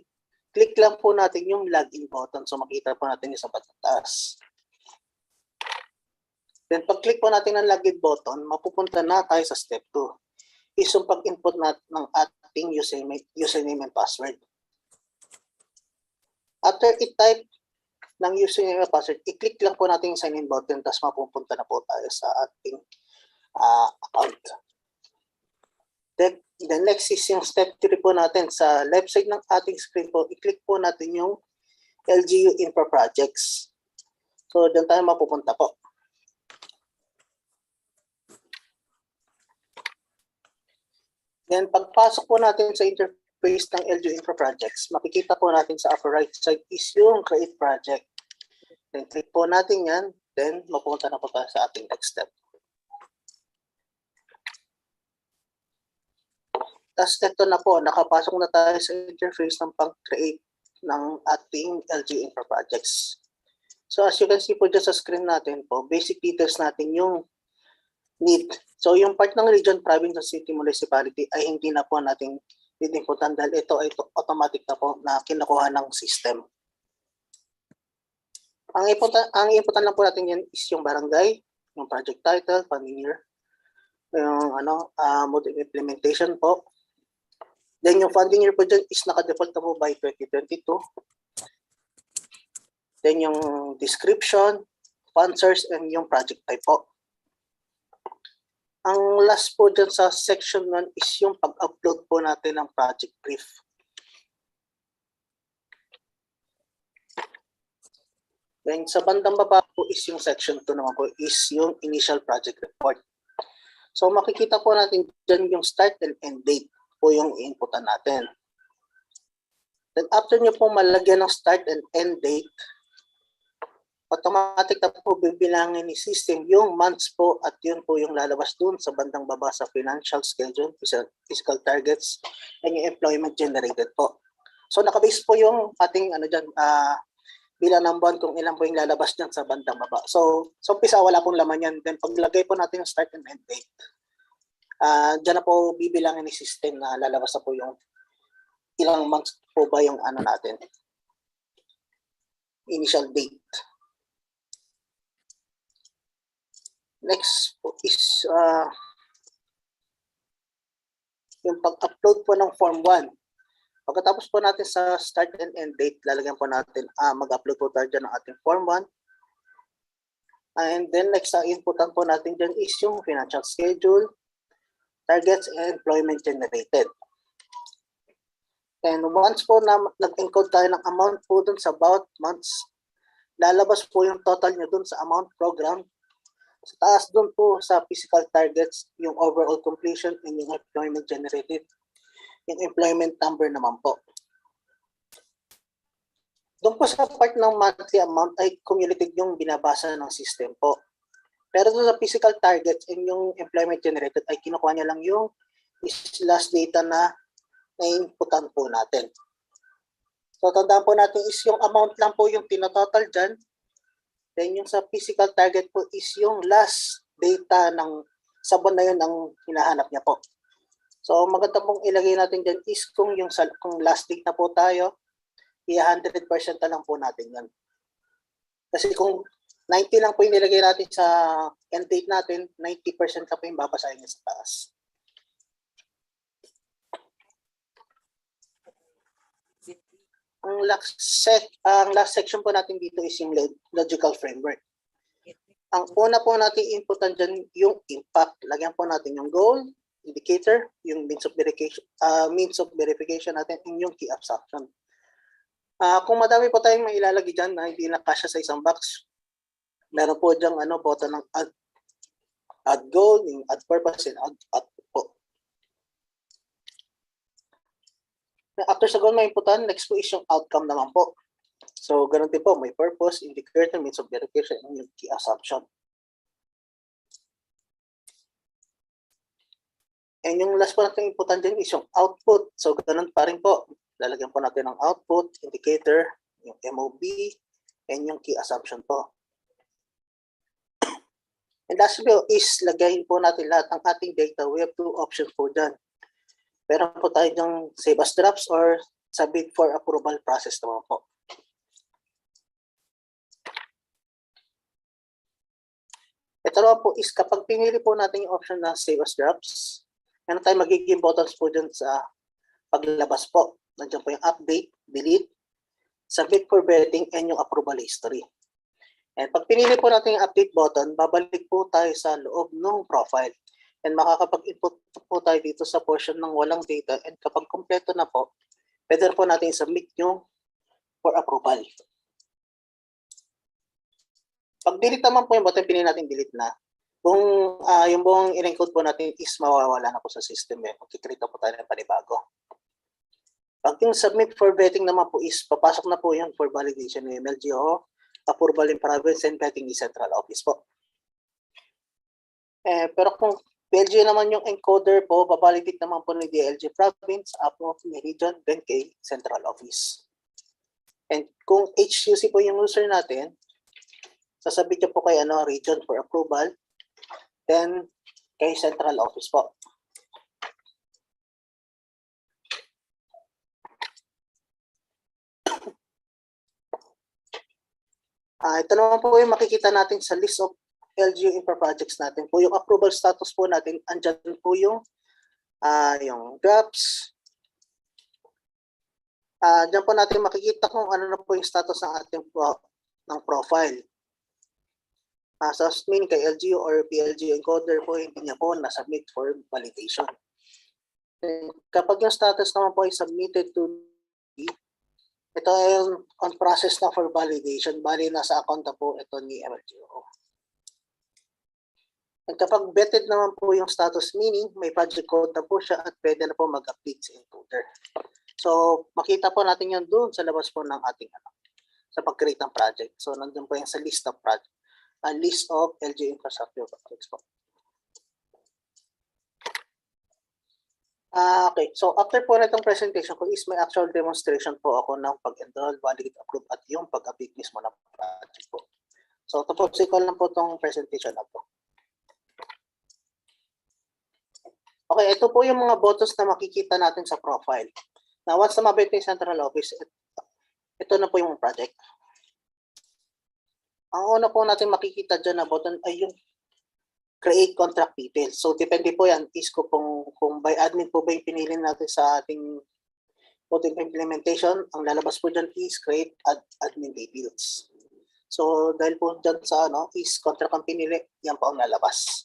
click lang po natin yung login button. So makita po natin yung sa taas. Then pag-click po natin ng login button, mapupunta na tayo sa step 2. is yung pag-input ng ating username and password. After i-type ng username and password, i-click lang po natin yung sign in button, tapos mapupunta na po tayo sa ating account. Then, the next is yung step 3 po natin. Sa left side ng ating screen po, i-click po natin yung LGU Infra Projects. So, doon tayo mapupunta po. Then, pagpasok po natin sa interface ng LGU Infra Projects, makikita po natin sa upper right side is yung Create Project. Then, click po natin yan. Then, mapupunta na po tayo sa ating next step. Tapos ito na po, nakapasok na tayo sa interface ng pang-create ng ating LGU Infra Projects. So as you can see po dyan sa screen natin po, basic details natin yung need. So yung part ng region, province, city, municipality ay hindi na po natin didimputan dahil ito ay automatic na po na kinukuha ng system. Ang inputan lang po natin yan is yung barangay, yung project title, funding year, yung mode of implementation po. Then yung funding year po dyan is naka-default na po by 2022. Then yung description, fund source, and yung project type po. Ang last po dyan sa section 1 is yung pag-upload po natin ng project brief. Then sa bandang baba po is yung section 2 naman po is yung initial project report. So makikita po natin dyan yung start and end date po yung inputan natin. Then after nyo po malagyan ng start and end date, automatic na po bibilangin ni system yung months po at yun po yung lalabas dun sa bandang baba sa financial schedule, fiscal targets, and yung employment generated po. So nakabase po yung ating bilang ng buwan kung ilan po yung lalabas dyan sa bandang baba. So umpisa wala pong laman yan. Then paglagay po natin yung start and end date, dyan na po bibilangin ni system na lalabas na po yung ilang months po ba yung natin, initial date. Next po is yung pag-upload po ng Form 1. Pagkatapos po natin sa start and end date, lalagyan po natin, mag-upload po tayo dyan ng ating Form 1. And then next, inputan po natin dyan is yung financial schedule, targets, and employment generated. And once po na nag-encode tayo ng amount po dun sa about months, lalabas po yung total nyo dun sa amount program. Sa taas dun po sa physical targets, yung overall completion and yung employment generated. Yung employment number naman po. Doon po sa part ng monthly amount ay cumulative yung binabasa ng system po. Pero doon sa physical targets and yung employment generated ay kinukuha niya lang yung last data na na-inputan po natin. So tandaan po natin is yung amount lang po yung tinototal dyan. Then yung sa physical target po is yung last data ng sabon na yun ang hinahanap niya po. So maganda pong ilagay natin dyan is kung last date na po tayo, 100% na lang po natin yan. Kasi kung 90 lang po yung nilagay natin sa end date natin, 90% na po yung babasahin niya sa taas. Ang last section po natin dito is yung logical framework. Ang una po natin inputan dyan yung impact. Lagyan po natin yung goal, indicator, yung means of verification natin, and yung key assumption. Kung madami po tayong mailalagay dyan na hindi nakasya sa isang box, meron po dyan button ng add goal, yung add purpose, and add po. After sa goal may inputan, next po is yung outcome naman po. So, ganun din po, may purpose, indicator, means of verification, and yung key assumption. And yung last po natin inputan din is yung output. So, ganun pa rin po. Lalagyan po natin ng output, indicator, yung MOB, and yung key assumption po. And lastly is lagayin po natin lahat ng ating data. We have two options po dyan. Meron po tayo yung save as drafts or submit for approval process naman po. Ito naman po is kapag pinili po natin yung option na save as drafts, Meron tayong magiging buttons po dyan sa paglabas po. Nandiyan po yung update, delete, submit for vetting, and yung approval history. And pag pinili po natin yung update button, babalik po tayo sa loob ng profile. And makakapag-input po tayo dito sa portion ng walang data. And kapag kompleto na po, pwede po natin submit yung for approval. Pag delete naman po yung button, pinili natin delete na. Yung buong in-encode po natin is mawawala na po sa system. Magkikreate na po tayo ng panibago. Pag yung submit for vetting naman po is papasok na po yung for validation ng LGU, approval in province, and vetting in central office po. Pero kung LGU naman yung encoder po, babalidate naman po ni DLG province, approve ni region, then kay central office. And kung HUC po yung user natin, sasabit niyo po kay region for approval, then kay central office po. Ito naman po yung makikita natin sa list of LGU infra projects natin po. Yung approval status po natin, andyan po yung gaps. Diyan po natin makikita kung ano na po yung status ng ating ng profile. Sa meaning kay LGU or PLGU encoder po, hindi niya po na-submit for validation. Kapag yung status naman po ay submitted to ito ay on process na for validation, bali nasa account na po ito ni LGU. At kapag vetted naman po yung status, meaning may project code na po siya at pwede na po mag-update sa encoder. So makita po natin yan doon sa labas po ng ating sa pag-create ng project. So nandun po yan sa list of project, list of LGU infrastructure projects po. Okay, so after po na itong presentation ko is may actual demonstration po ako ng pag-enroll, validate, approve at yung pag-update mismo ng project po. So tapusin ko lang po itong presentation na po. Okay, ito po yung mga buttons na makikita natin sa profile. Now, once na mabit yung central office, ito na po yung project. Ang una po natin makikita dyan na button ay yung create contract details. So, depende po yan is kung by admin po ba yung pinili natin sa ating implementation, ang lalabas po dyan is create admin details. So, dahil po dyan sa is contract ang pinili, yan po ang lalabas.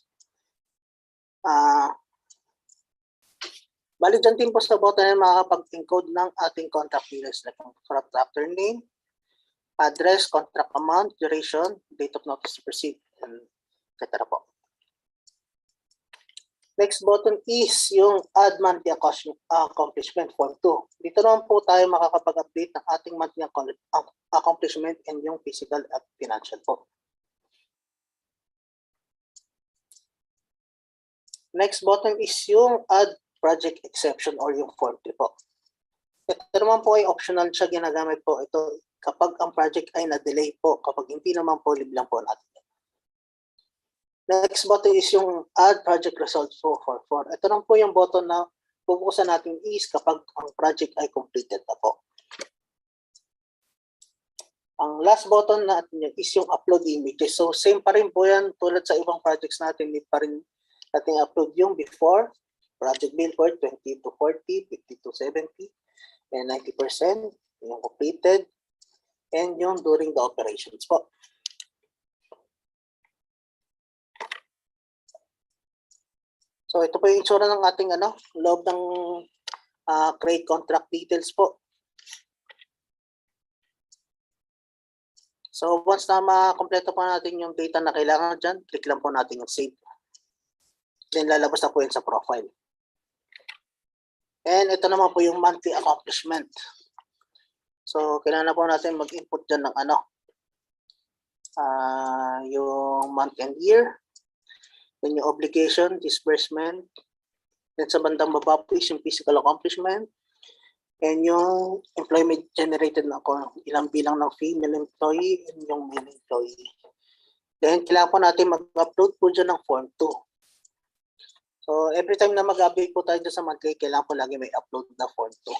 Bali dyan din po sa button na makakapag-encode ng ating contract details like contractor name, address, contract amount, duration, date of notice to proceed, and etc. po. Next button is yung Add Monthly Accomplishment Form 2. Dito naman po tayo makakapag-update ng ating monthly accomplishment and yung physical at financial po. Next button is yung Add Project Exception or yung Form 3 po. Ito naman po ay optional siya, ginagamit po ito kapag ang project ay na-delay po, kapag hindi naman po live lang po natin. Next button is yung Add Project Results for 4. Ito lang po yung button na pupukusan natin is kapag ang project ay completed na po. Ang last button natin is yung Upload Images. So same pa rin po yan tulad sa ibang projects natin. Need pa rin natin upload yung before, project bill for 20 to 40, 50 to 70, and 90%, yung completed, and yung during the operations po. So ito po yung itsura ng ating loob ng create contract details po. So once na makompleto po natin yung data na kailangan dyan, click lang po natin yung save. Then lalabas na po yun sa profile. And ito naman po yung monthly accomplishment. So kailangan na po natin mag-input dyan ng yung month and year. Then yung obligation, disbursement. Then sa bandang baba po is yung physical accomplishment. And yung employment generated na ilang bilang ng female employee and yung male employee. Then kailangan po natin mag-upload po dyan ng Form 2. So every time na mag-update po tayo dyan sa monthly, kailangan po lagi may upload na Form 2.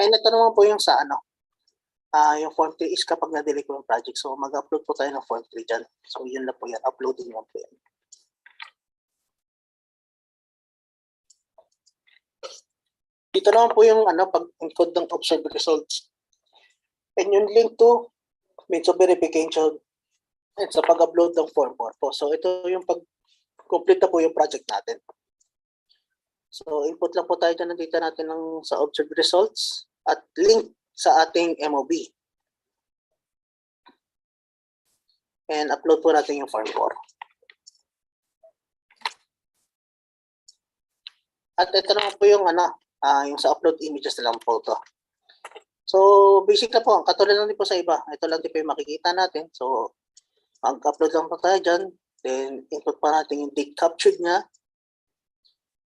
And ito naman po yung sa yung Form 3 is kapag na-delete po yung project. So mag-upload po tayo ng Form 3 dyan. So yun na po yan, uploading lang po yan. Dito naman po yung pag-encode ng observed results. And yung link to means of verification and sa pag-upload ng form 4 po. So ito yung pag-complete na po yung project natin. So input lang po tayo dyan, nandito natin sa observed results at link sa ating MOB. And upload po natin yung form 4. At ito naman po yung yung sa upload images na lang po to. So basic na po, katulad lang din po sa iba. Ito lang din po yung makikita natin. So mag-upload lang po tayo dyan. Then input pa natin yung date captured niya.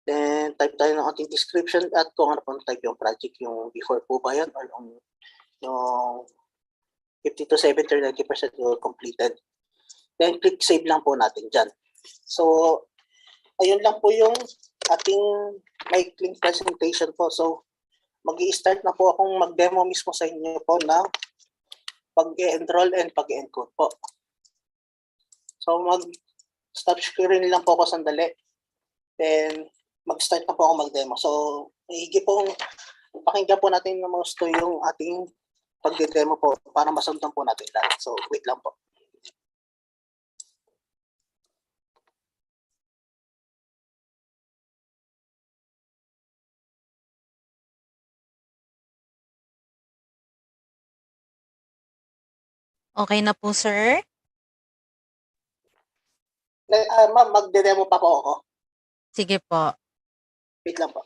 Then type tayo ng ating description at kung ano po type yung project, yung before po ba yan or yung 50 to 70 or 90% will completed. Then click save lang po natin dyan. So ayun lang po yung ating maikling presentation po. So mag-i-start na po akong mag-demo mismo sa inyo po na pag-enroll and pag-encode po. So mag-stop screen lang po ako sandali. Then mag-start na po ako mag-demo. So higi po pakinggan po natin na gusto yung ating pag-demo po para masundan po natin lahat. So wait lang po. Okay na po, sir? Ma'am, magde-demo pa po ako. Sige po. Wait lang po.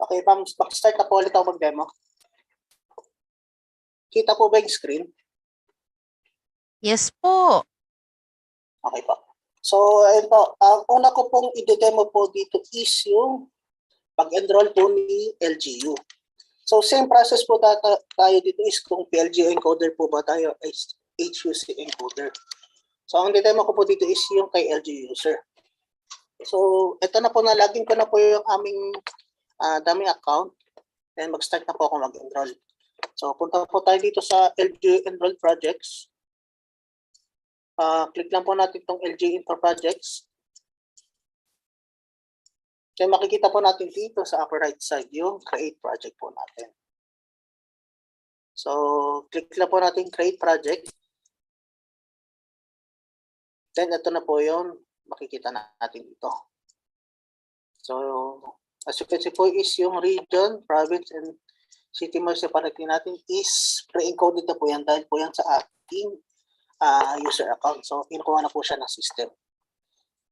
Okay, ma'am, mag-start na po ulit ako mag-demo. Kita po ba yung screen? Yes po. Okay po. So, ayun po. Ang una ko pong i-demo po dito is yung pag-enroll po ni LGU. So, same process po tayo dito is kung PLGU encoder po ba tayo is HUC encoder. So, ang demo ko po dito is yung kay LGU user. So, ito na po na login ko na po yung aming dummy account. Then mag-start na po ako mag-enroll. So punta po tayo dito sa LGU Enroll Projects. Click lang po natin itong LGU Enroll Projects. Then makikita po natin dito sa upper right side yung Create Project po natin. So click lang po natin Create Project. Then ito na po yung makikita natin dito. So as you can see po is yung region, province, and city municipality natin is pre-encoded na po yan dahil po yan sa ating user account. So kinukuha na po siya ng system.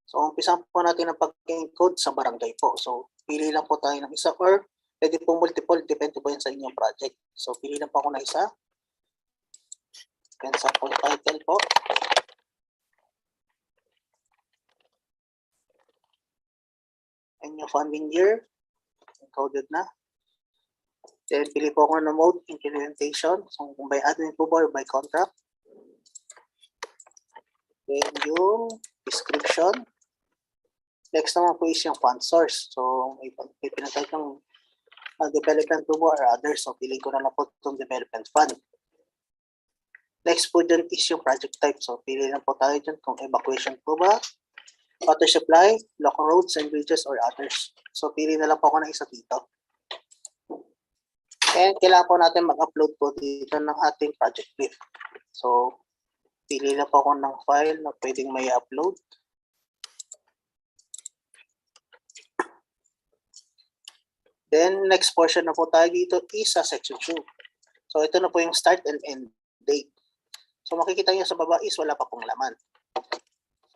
So umpisan po natin ang pag-encode sa barangay po. So pili lang po tayo ng isa or pwede po multiple, depende po yan sa inyong project. So pili lang po ako na isa. Then sample title po. And yung funding year, encoded na. Then, pili po ako ng mode, implementation. So, kung by admin po ba or by contract. Then, yung description. Next naman po is yung fund source. So, may pinatay ng development po ba or others. So, pili ko na lang po itong development fund. Next po dyan is yung project type. So, pili lang po tayo dyan kung evacuation po ba, water supply, local roads and bridges or others. So, pili na lang po ako ng isa dito. And kailangan po natin mag-upload po dito ng ating project brief. So, pili na po ako ng file na pwedeng may upload. Then, next portion na po tayo dito is sa section 2. So, ito na po yung start and end date. So, makikita nyo sa baba is wala pa pong laman.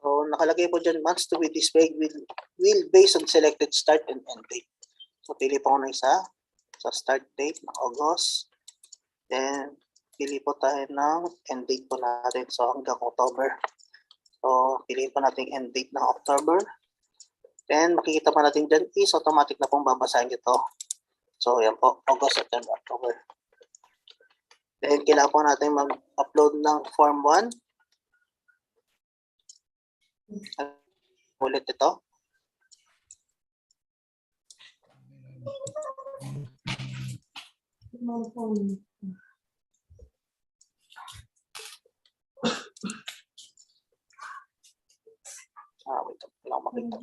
So, nakalagay po dyan, months to be displayed will based on selected start and end date. So, pili po ko na isa sa start date ng August. Then, pili po tayo ng end date po natin. So, hanggang October. So, piliin po natin end date ng October. Then makikita pa natin dyan is automatic na pong babasahin ito. So yan po, August, September, October. Then kailangan po natin mag-upload ng Form 1. Ulit ito. Wait, lang makita.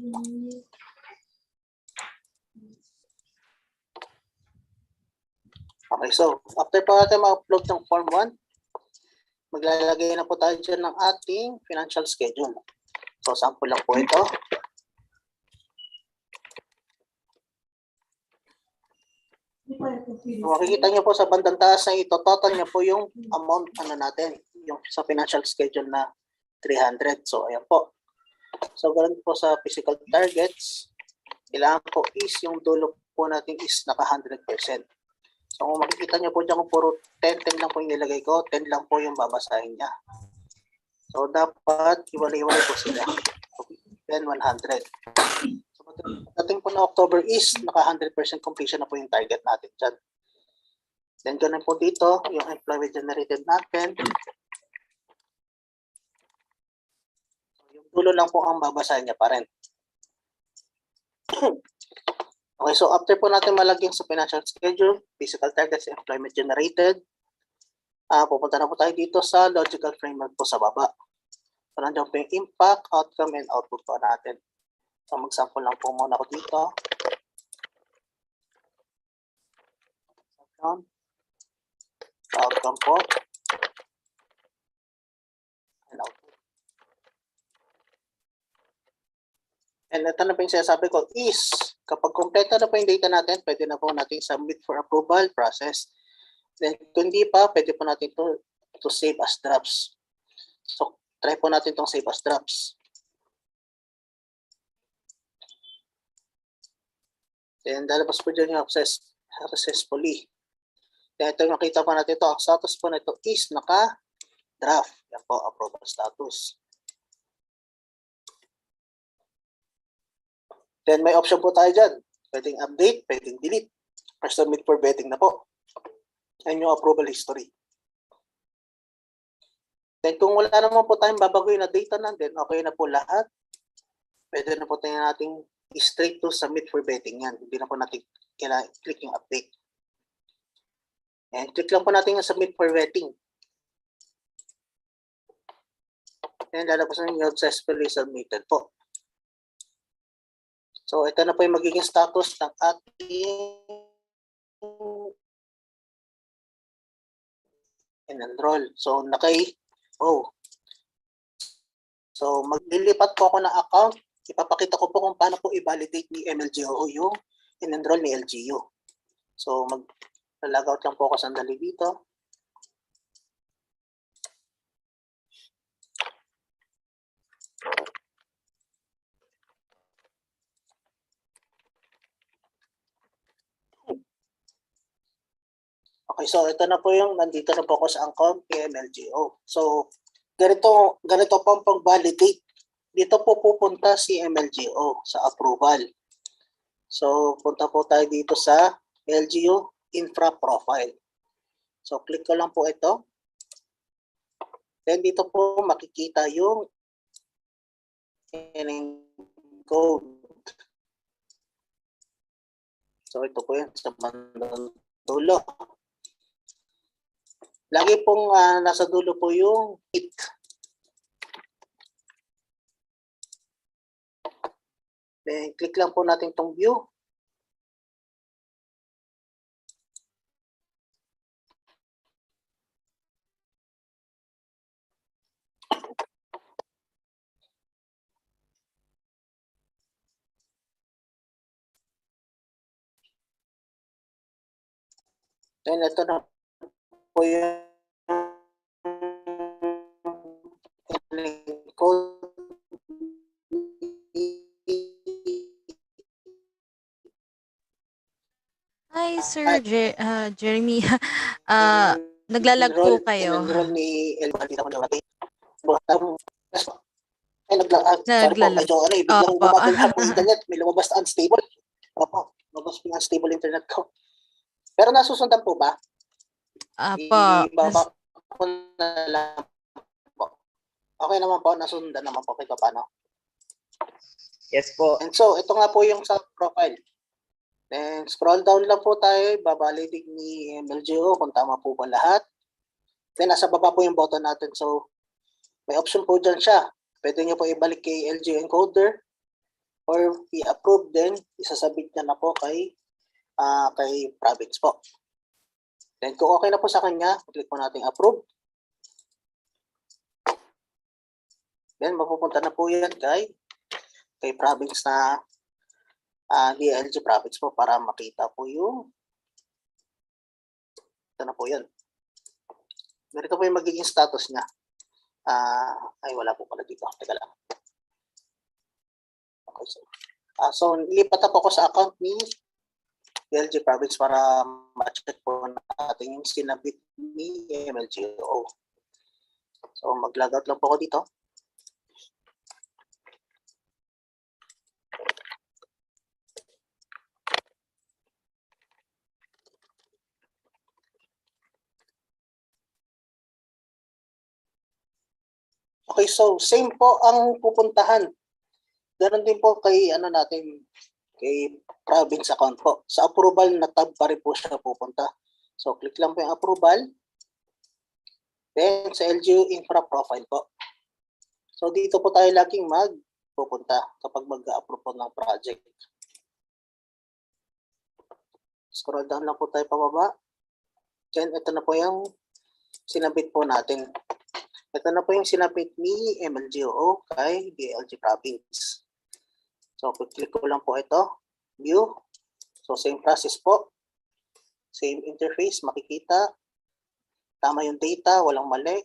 Okay, so after po natin ma-upload ng Form 1, maglalagay na po tayo dyan ng ating financial schedule. So sample lang po ito. Makikita nyo po sa bandang taas na ito, total niya po yung amount natin, yung sa financial schedule na 300. So ayan po. So ganun po sa physical targets, kailangan po is yung dulo po natin is naka 100%. So kung makikita nyo po dyan kung puro 10 lang po yung nilagay ko, 10 lang po yung babasahin niya. So dapat iwalay-iwalay po sila. 10, 100. So pagdating po na October is naka 100% completion na po yung target natin dyan. Then ganun po dito, yung employment generated natin. So, yung dulo lang po ang babasahin niya pa rin. Okay, so after po natin malagyan sa financial schedule, physical targets, employment generated, pupunta na po tayo dito sa logical framework po sa baba. So nandiyan po yung impact, outcome, and output po natin. So mag-sample lang po muna ako dito. Outcome po. And output. And ito na po yung sinasabi ko is, kapag kompleto na po yung data natin, pwede na po natin submit for approval process. Then kung hindi pa, pwede po natin to save as drafts. So try po natin itong save as drafts. Then lalabas po dyan yung successfully. Then ito yung makita po natin ito. Ang status po na ito is naka-draft. Yan po, approval status. Then may option po tayo dyan. Pwedeng update, pwedeng delete. Or submit for vetting na po. Yan yung approval history. Then kung wala naman po tayong babaguhin na data natin, okay na po lahat. Pwede na po tayo nating straight to submit for vetting yan. Hindi na po natin kailangan click yung update. And click lang po natin yung submit for vetting. And lalabas na yung successfully submitted po. So ito na po yung magiging status ng ating enroll. So So maglilipat po ako ng account. Ipapakita ko po kung paano po i-validate ni MLGO yung in-enroll ni LGU. So mag-logout lang po ako sandali dito. Okay, so ito na po yung nandito na po ako sa Angkong MLGO. So ganito po ang pag-validate. Dito po pupunta si MLGO sa approval. So punta po tayo dito sa LGU infra profile. So click ko lang po ito. Then dito po makikita yung code. So ito po yan sa bandang dulo. Lagi pong nasa dulo po yung it. Then click lang po natin itong view. Then ito na po yung code. Hi, Sir Jeremy. Naglalag po kayo. Enroll ni LGU ko na natin. Ay, naglalag. Sorry po, medyo biglang gumagalaw po internet. May lumabas na unstable. Opo, lumabas po yung unstable internet ko. Pero nasusundan po ba? Apa, Ibaba ko na lang po. Okay naman po, nasusundan naman po kahit paano. Yes po. And so, ito nga po yung sa profile. Then, scroll down lang po tayo, babalitig ni LGU kung tama po ba lahat. Then, nasa baba po yung button natin. So, may option po dyan siya. Pwede nyo po ibalik kay LGU encoder or i-approve din, isasabit niya na po kay province po. Then, kung okay na po sa kanya, click po natin approve. Then, mapupunta na po yan kay province na DLG province po para makita po yung ito na po yan. Ganito po yung magiging status niya. Ay, wala po pala dito. Teka lang. Okay, so lipat na po ako sa account ni DLG province para ma-check po natin yung sinabit ni MLGO. So, mag-logout lang po ako dito. Okay, so same po ang pupuntahan. Ganon din po kay kay province account po. Sa approval na tab pa rin po siya pupunta. So click lang po yung approval. Then sa LGU infra profile po. So dito po tayo laging magpupunta kapag mag-approve po ng project. Scroll down lang po tayo pababa. Then ito na po yung sinabit po natin. Ito na po yung sinabit ni MLGO kay DLG province. So, click ko lang po ito. View. So, same process po. Same interface. Makikita. Tama yung data. Walang mali.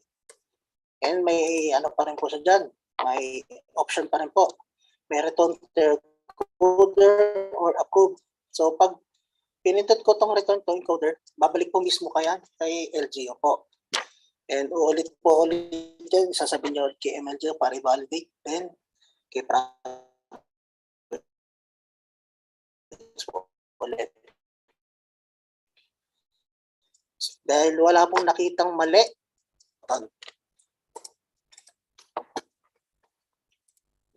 And may ano pa rin po siya dyan. May option pa rin po. May return to encoder or approve. So, pag pinitot ko tong return to encoder, babalik po mismo kay LGO po. And ulit yan, sasabihin nyo kay MLGO para i-validate. Then, kay ulit. Dahil wala pong nakitang mali.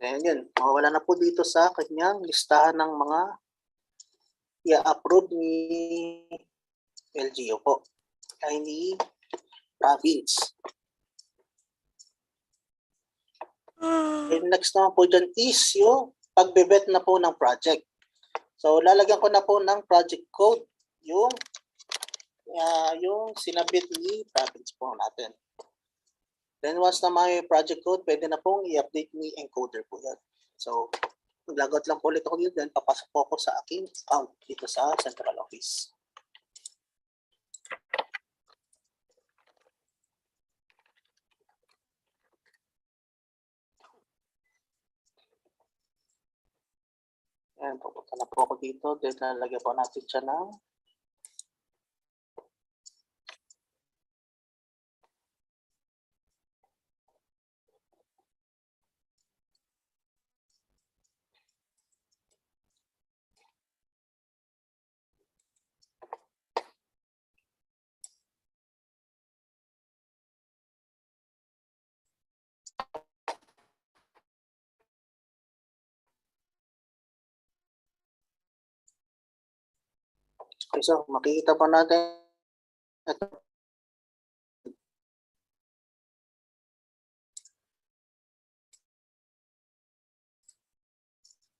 Ayan yun. Mawala na po dito sa kanyang listahan ng mga i-approve ni LGO po. Ay ni province. And next naman po dyan is yung pagbe-vet na po ng project. So, lalagyan ko na po ng project code yung sinabit ni province po natin. Then once na may project code, pwede na pong i-update ni encoder po yan. So, mag-logout lang po ulit ako dito, then papasok po ako sa aking account dito sa central office. Ayan, pupunta na po ako dito. Then, lalagyan po natin siya ng okay, so makikita pa natin ito.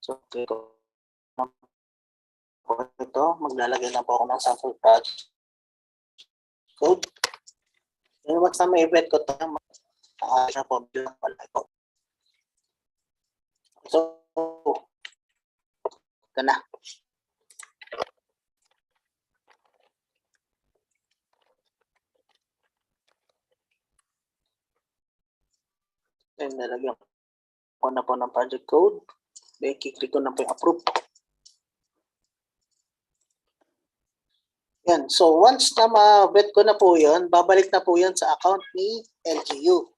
So, okay ko ito, maglalagay na po ako ng sample project code. Then once na may event ko ito, siya po bilang pala ito. So, ito na. Then, nalagyan ko na po ng project code. Then, kiklik ko na po yung approve. Yan. So, once na ma-vet ko na po yun, babalik na po yan sa account ni LGU.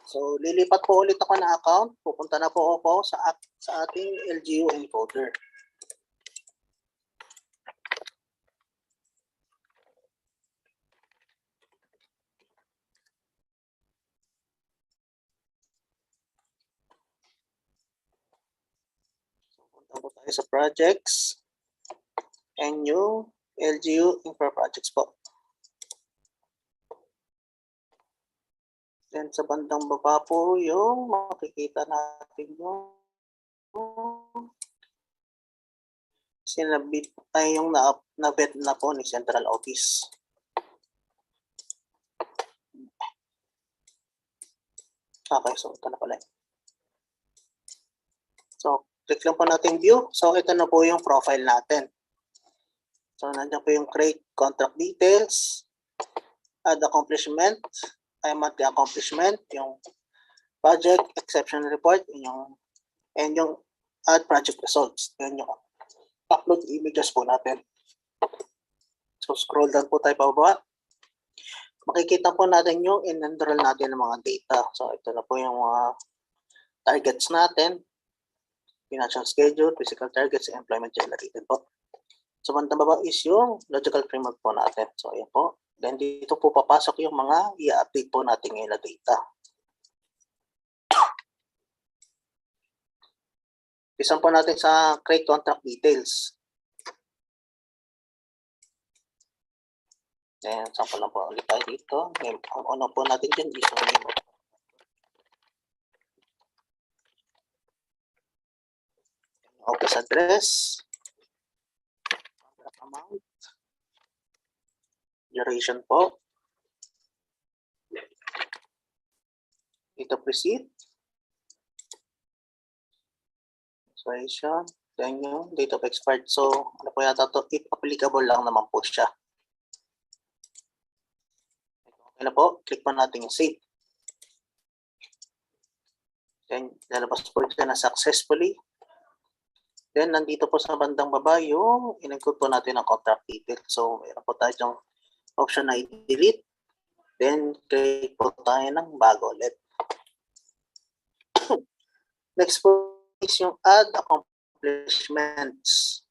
So, lilipat po ulit ako na account. Pupunta na po ako sa ating LGU encoder. Punta po tayo sa projects and new LGU infra projects po. Then sa bandang baba po yung makikita natin yung sinabit ay yung na-bet na po ni Central Office. Okay, so ito na pala. So, click lang po natin view. So, ito na po yung profile natin. So, nandiyan po yung create contract details, add accomplishment, ay monthly accomplishment, yung project exception report, and yung add project results. Yan yung upload images po natin. So, scroll down po tayo pababa. Makikita po natin yung in-enroll natin ng mga data. So, ito na po yung mga targets natin. Financial schedule, physical targets, employment generated po. So, bandang baba is yung logical framework po natin. So, ayan po. Then, dito po papasok yung mga i-update po natin ngayon na data. Isan po natin sa create contract details. Ayan, sample lang po ulit tayo dito. Ang una po natin dyan is yung office address, amount, duration po, date of receipt, expiration, then yung date of expired. So, ano po yata to? If applicable lang naman po siya. Okay na po, click po natin yung save. Then, lalabas po siya na successfully. Then, nandito po sa bandang baba yung in-encode po natin ang contract detail. So, mayroon po tayo yung option na i-delete. Then, create po tayo ng bago ulit. Next po is yung add accomplishments.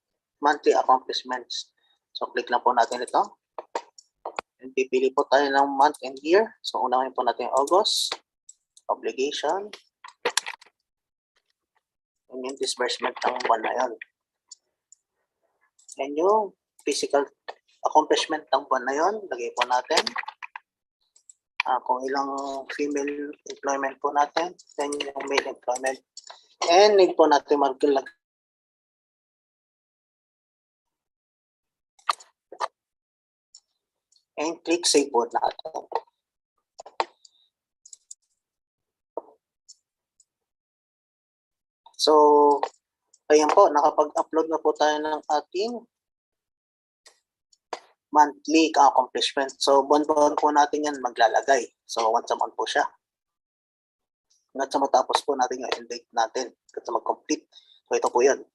Monthly accomplishments. So, click lang po natin ito. And pipili po tayo ng month and year. So, unahin po natin yung August. Obligation. And yung disbursement ng buwan na yun. And yung physical accomplishment ng buwan na yun, lagay po natin. Kung ilang female employment po natin, then yung male employment. And need po natin mag-lag. And click save po natin. So, ayan po, nakapag-upload na po tayo ng ating monthly accomplishment. So, buwan-buwan po natin yan maglalagay. So, once a month po siya. Hanggang sa matapos po natin yung end date natin. Hanggang sa mag-complete. So, ito po yun.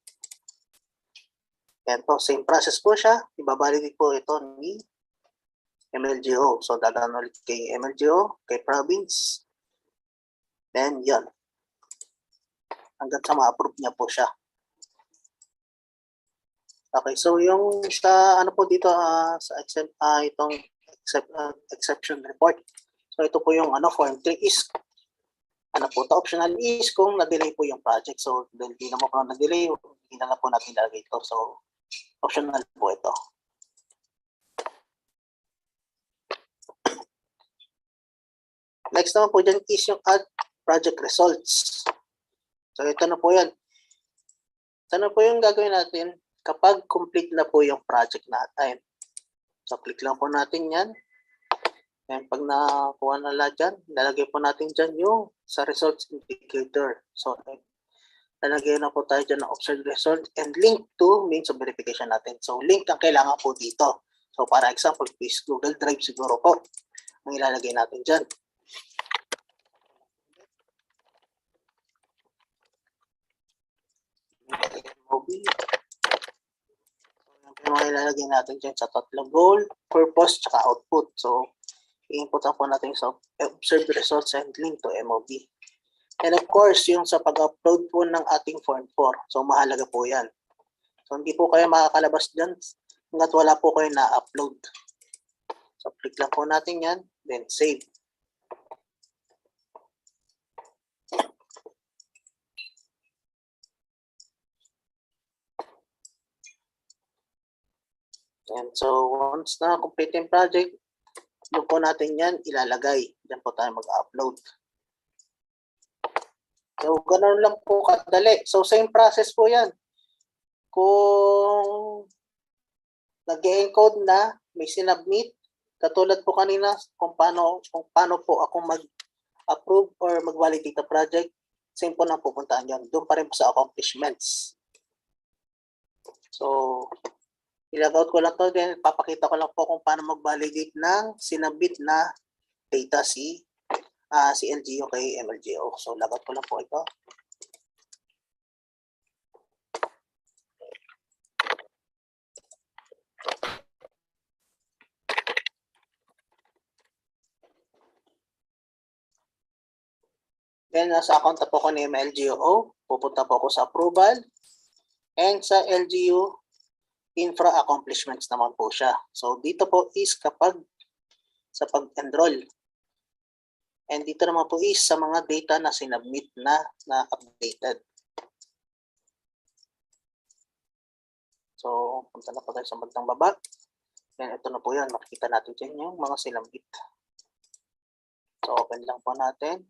Ayan po, same process po siya. Ibabalidate po ito ni MLGO. So, dadaan ulit kay MLGO, kay province. Then, yun. Hanggang sa ma-approve niya po siya. Okay, so yung sa ano po dito sa itong exception report. So ito po yung form 3 is optional is kung na-delay po yung project. So dahil di naman po na-delay, hindi na po natin lalagay ito. So optional po ito. Next naman po dyan is yung add project results. So ito na po yan. Ito na po yung gagawin natin kapag complete na po yung project natin. So click lang po natin yan. And pag nakuha na lahat dyan, lalagay po natin dyan yung sa results indicator. So lalagay na po tayo dyan ng observed result and link to means of verification natin. So link ang kailangan po dito. So para example, please Google Drive siguro po ang ilalagay natin dyan. Mobile. Yung mga ilalagay natin dyan sa tatlong goal, purpose, tsaka output. So, i-input po natin sa observed results and link to MOB. And of course, yung sa pag-upload po ng ating Form 4. So mahalaga po yan. So hindi po kayo makakalabas dyan hanggat wala po kayo na-upload. So click lang po natin yan, then save. And so once na complete yung project, doon po natin yan ilalagay. Diyan po tayo mag-upload. So ganoon lang po kadali. So same process po yan. Kung nag-encode na, may sinubmit, katulad po kanina kung paano po ako mag-approve or mag-validate the project, same po na pupuntahan yun. Doon pa rin po sa accomplishments. So, i-logout ko lang to, then papakita ko lang po kung paano mag-validate ng sinubmit na data si LGU kay MLGO. So, logout ko lang po ito. Then, nasa account na po ko ni MLGO. Pupunta po ako sa approval. And sa LGU, infra accomplishments naman po siya. So, dito po is kapag sa pag-enroll. And dito naman po is sa mga data na sinubmit na updated. So, punta na po tayo sa bandang baba. Then, ito na po yan. Makikita natin dyan yung mga sinubmit. So, open lang po natin.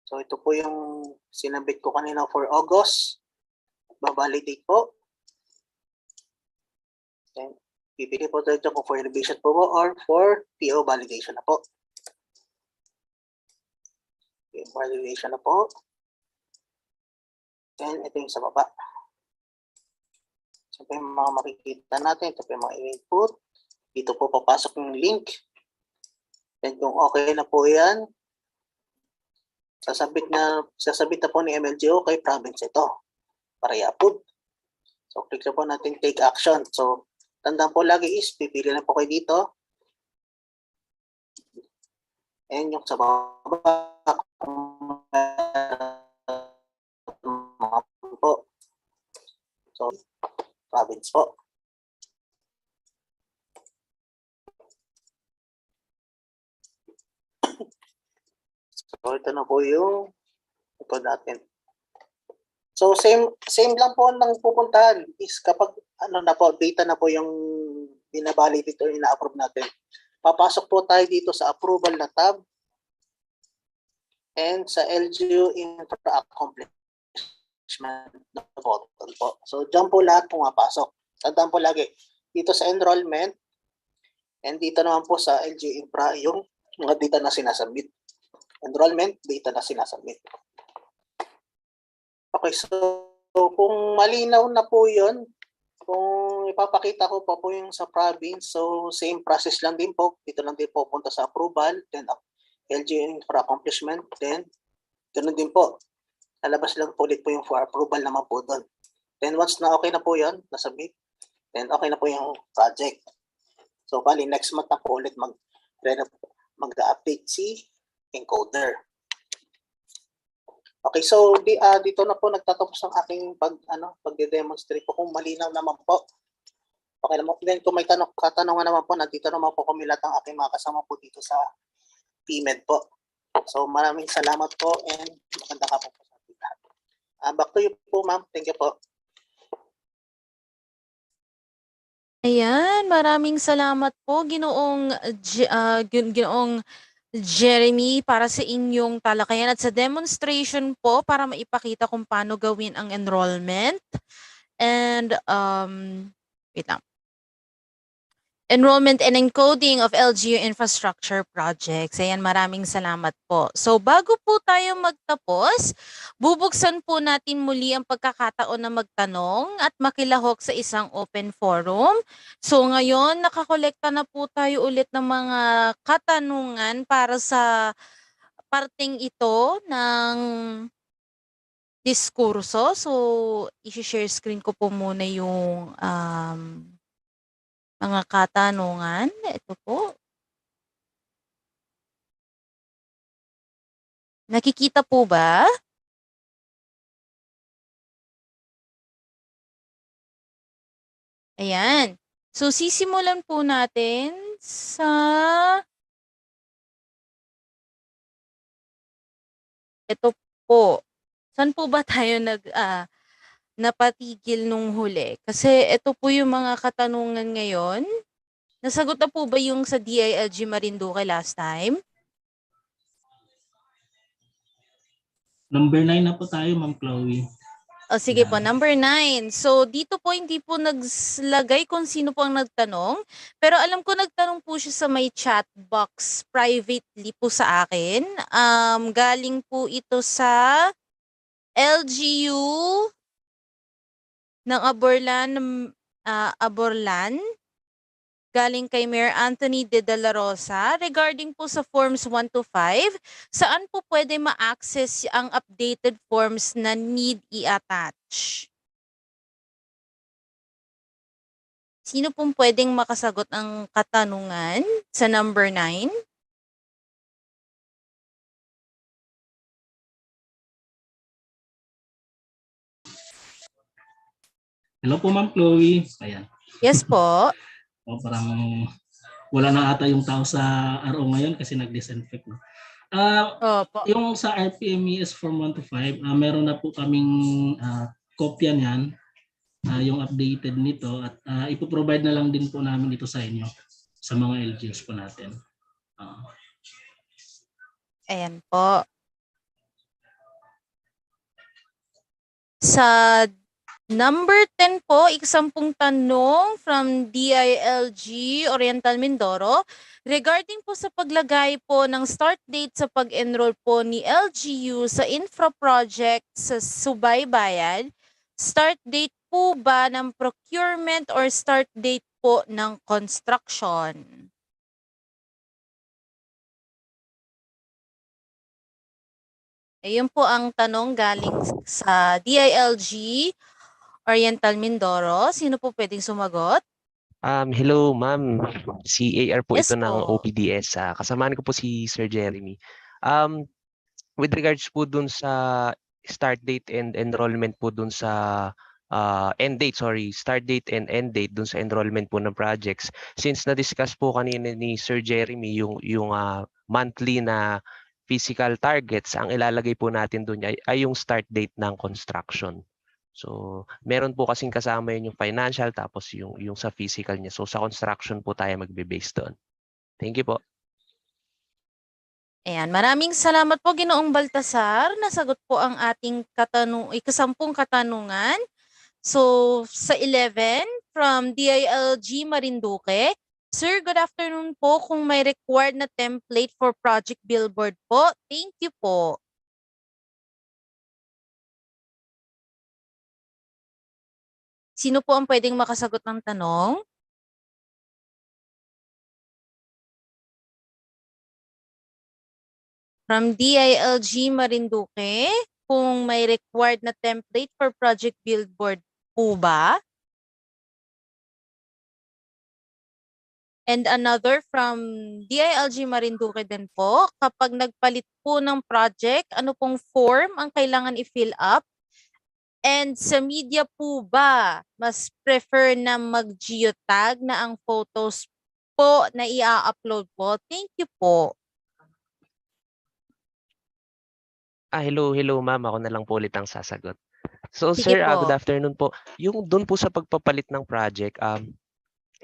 So, ito po yung sinubmit ko kanina for August. Babalidate po. Then, pipili po tayo kung for revision po or for PO validation na po. Okay, validation na po. Then, ito yung sa baba. So, ito yung mga makikita natin. Ito po yung mga input. Dito po papasok yung link. Then, kung okay na po yan, sasabit na po ni MLGO kay province ito para i-upload. So, click na po natin take action. So, tandaan po lagi is, pipili na po kayo dito. And yung sa baba, po. So, province po. So, ito na po yung ito natin. So, same lang po ng pupuntahan is kapag data na po yung binabalidate o ina-approve natin. Papasok po tayo dito sa approval na tab and sa LGU infra accomplishment na button po. So, dyan po lahat pumapasok. Tandaan po lagi, dito sa enrollment and dito naman po sa LGU infra yung mga data na sinasubmit. Enrollment, data na sinasubmit. Okay, so kung malinaw na po yun, kung ipapakita ko pa po yung sa province, so same process lang din po. Dito lang din po punta sa approval, then LGU for accomplishment, then ganun din po. Lalabas lang po ulit po yung for approval naman po doon. Then once na okay na po yun, nasubmit, then okay na po yung project. So bali, next month na po ulit mag-update si encoder. Okay, so dito na po nagtatapos ang aking pagde-demonstrate po kung malinaw naman po. Okay naman. Then kung may katanungan naman po, nandito naman po kami lahat ang aking mga kasama po dito sa PMED po. So maraming salamat po and maganda ka po sa ating lahat. Back to you po, ma'am. Thank you po. Ayan, maraming salamat po Ginoong Jeremy para sa inyong talakayan at sa demonstration po para maipakita kung paano gawin ang enrollment and wait lang. Enrollment and encoding of LGU infrastructure projects. Ayan, maraming salamat po. So bago po tayo magtapos, bubuksan po natin muli ang pagkakataon na magtanong at makilahok sa isang open forum. So ngayon, nakakolekta na po tayo ulit ng mga katanungan para sa parteng ito ng diskurso. So i-share screen ko po muna yung mga katanungan. Ito po. Nakikita po ba? Ayan. So, sisimulan po natin sa ito po. Saan po ba tayo napatigil nung huli? Kasi ito po yung mga katanungan ngayon. Nasagot na po ba yung sa DILG Marinduque last time? Number 9 na po tayo, Ma'am Chloe. O sige po, number 9. So dito po hindi po naglagay kung sino po ang nagtanong. Pero alam ko nagtanong po siya sa may chat box privately po sa akin. Galing po ito sa LGU ng Aborlan. Galing kay Mayor Anthony de la Rosa regarding po sa Forms 1 to 5, saan po pwede ma-access ang updated forms na need i-attach? Sino pong pwedeng makasagot ng katanungan sa number 9? Hello po, Ma'am Chloe. Ayan. Yes po. Parang wala na ata yung tao sa RO ngayon kasi nag-disinfect. No? Yung sa RBME is from 1 to 5, meron na po kaming kopya niyan, yung updated nito at ipoprovide na lang din po namin dito sa inyo sa mga LGUs po natin. Ayan po. Sa number 10 po, ikasampung tanong from DILG Oriental Mindoro regarding po sa paglagay po ng start date sa pag-enroll po ni LGU sa infra project sa Subaybayan. Start date po ba ng procurement or start date po ng construction? Ayun po ang tanong galing sa DILG Oriental Mindoro. Sino po pwedeng sumagot? Hello, ma'am. CAR po Yes ito ng po. OPDS. Kasamaan ko po si Sir Jeremy. With regards po dun sa start date and enrollment po dun sa start date and end date dun sa enrollment po ng projects. Since na-discuss po kanina ni Sir Jeremy yung monthly na physical targets, ang ilalagay po natin dun ay yung start date ng construction. So, meron po kasing kasama yun yung financial tapos yung sa physical niya. So, sa construction po tayo magbe-base doon. Thank you po. Ayan, maraming salamat po Ginoong Baltasar. Nasagot po ang ating ikasampung katanungan. So, sa 11 from DILG Marinduque. Sir, good afternoon po. Kung may required na template for project billboard po, thank you po. Sino po ang pwedeng makasagot ng tanong? From DILG Marinduque, kung may required na template for project billboard po ba? And another from DILG Marinduque din po, kapag nagpalit po ng project, ano pong form ang kailangan i-fill up? And sa media po ba, mas prefer na mag-geotag na ang photos po na i-upload po? Thank you po. Hello ma'am. Ako na lang po ulit ang sasagot. So Sige sir, good po. afternoon po. Yung doon po sa pagpapalit ng project,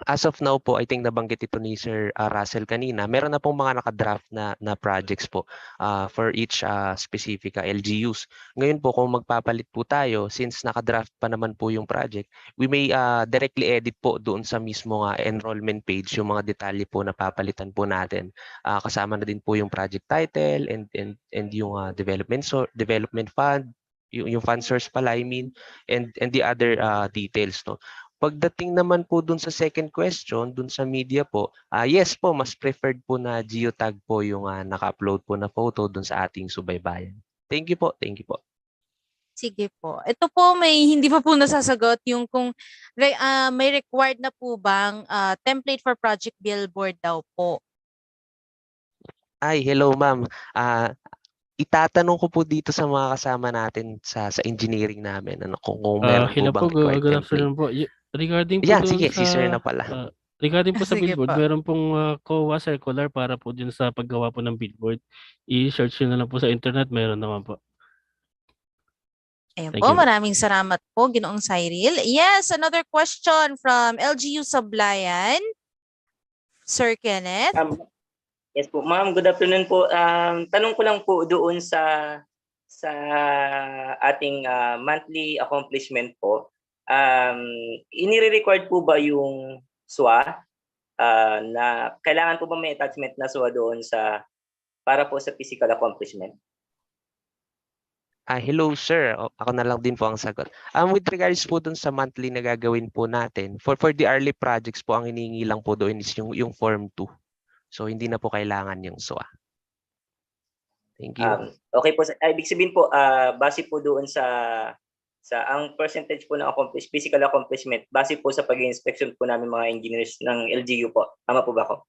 as of now po, I think nabanggit ito ni Sir Russell kanina, meron na pong mga nakadraft na projects po for each specific LGUs. Ngayon po, kung magpapalit po tayo, since nakadraft pa naman po yung project, we may directly edit po doon sa mismo enrollment page yung mga detalye po na papalitan po natin. Kasama na din po yung project title and yung development fund, yung fund source pala, I mean, and the other details, no. Pagdating naman po dun sa second question, dun sa media po, yes po, mas preferred po na geotag po yung naka-upload po na photo dun sa ating subaybayan. Thank you po, thank you po. Sige po. Ito po may hindi pa po nasasagot yung kung may required na po bang template for project billboard daw po. Hello ma'am. itatanong ko po dito sa mga kasama natin sa engineering namin ano kung meron po Hello bang po, required good template. afternoon po. Regarding po Yan, doon sige, sa si sir na pala. regarding po sa Sige billboard, po. meron pong COA circular para po dun sa paggawa po ng billboard. I-search nyo na lang po sa internet, meron naman po. Ayan Thank po, you po. maraming salamat po, Ginoong Cyril. Yes, another question from LGU Sablayan. Sir Kenneth. Yes po, ma'am, good afternoon po. Tanong ko lang po doon sa ating monthly accomplishment po. Inire-required po ba yung SWA na kailangan po ba may attachment na SWA doon para po sa physical accomplishment? Hello sir, ako na lang din po ang sagot. With regards po dun sa monthly na gagawin po natin, for the early projects po ang hinihingi lang po doon is yung form 2. So hindi na po kailangan yung SWA. Thank you. Okay po, ibig sabihin po base po doon sa ang percentage po ng physical accomplishment base po sa pag-inspection po namin mga engineers ng LGU po. Tama po ba ako?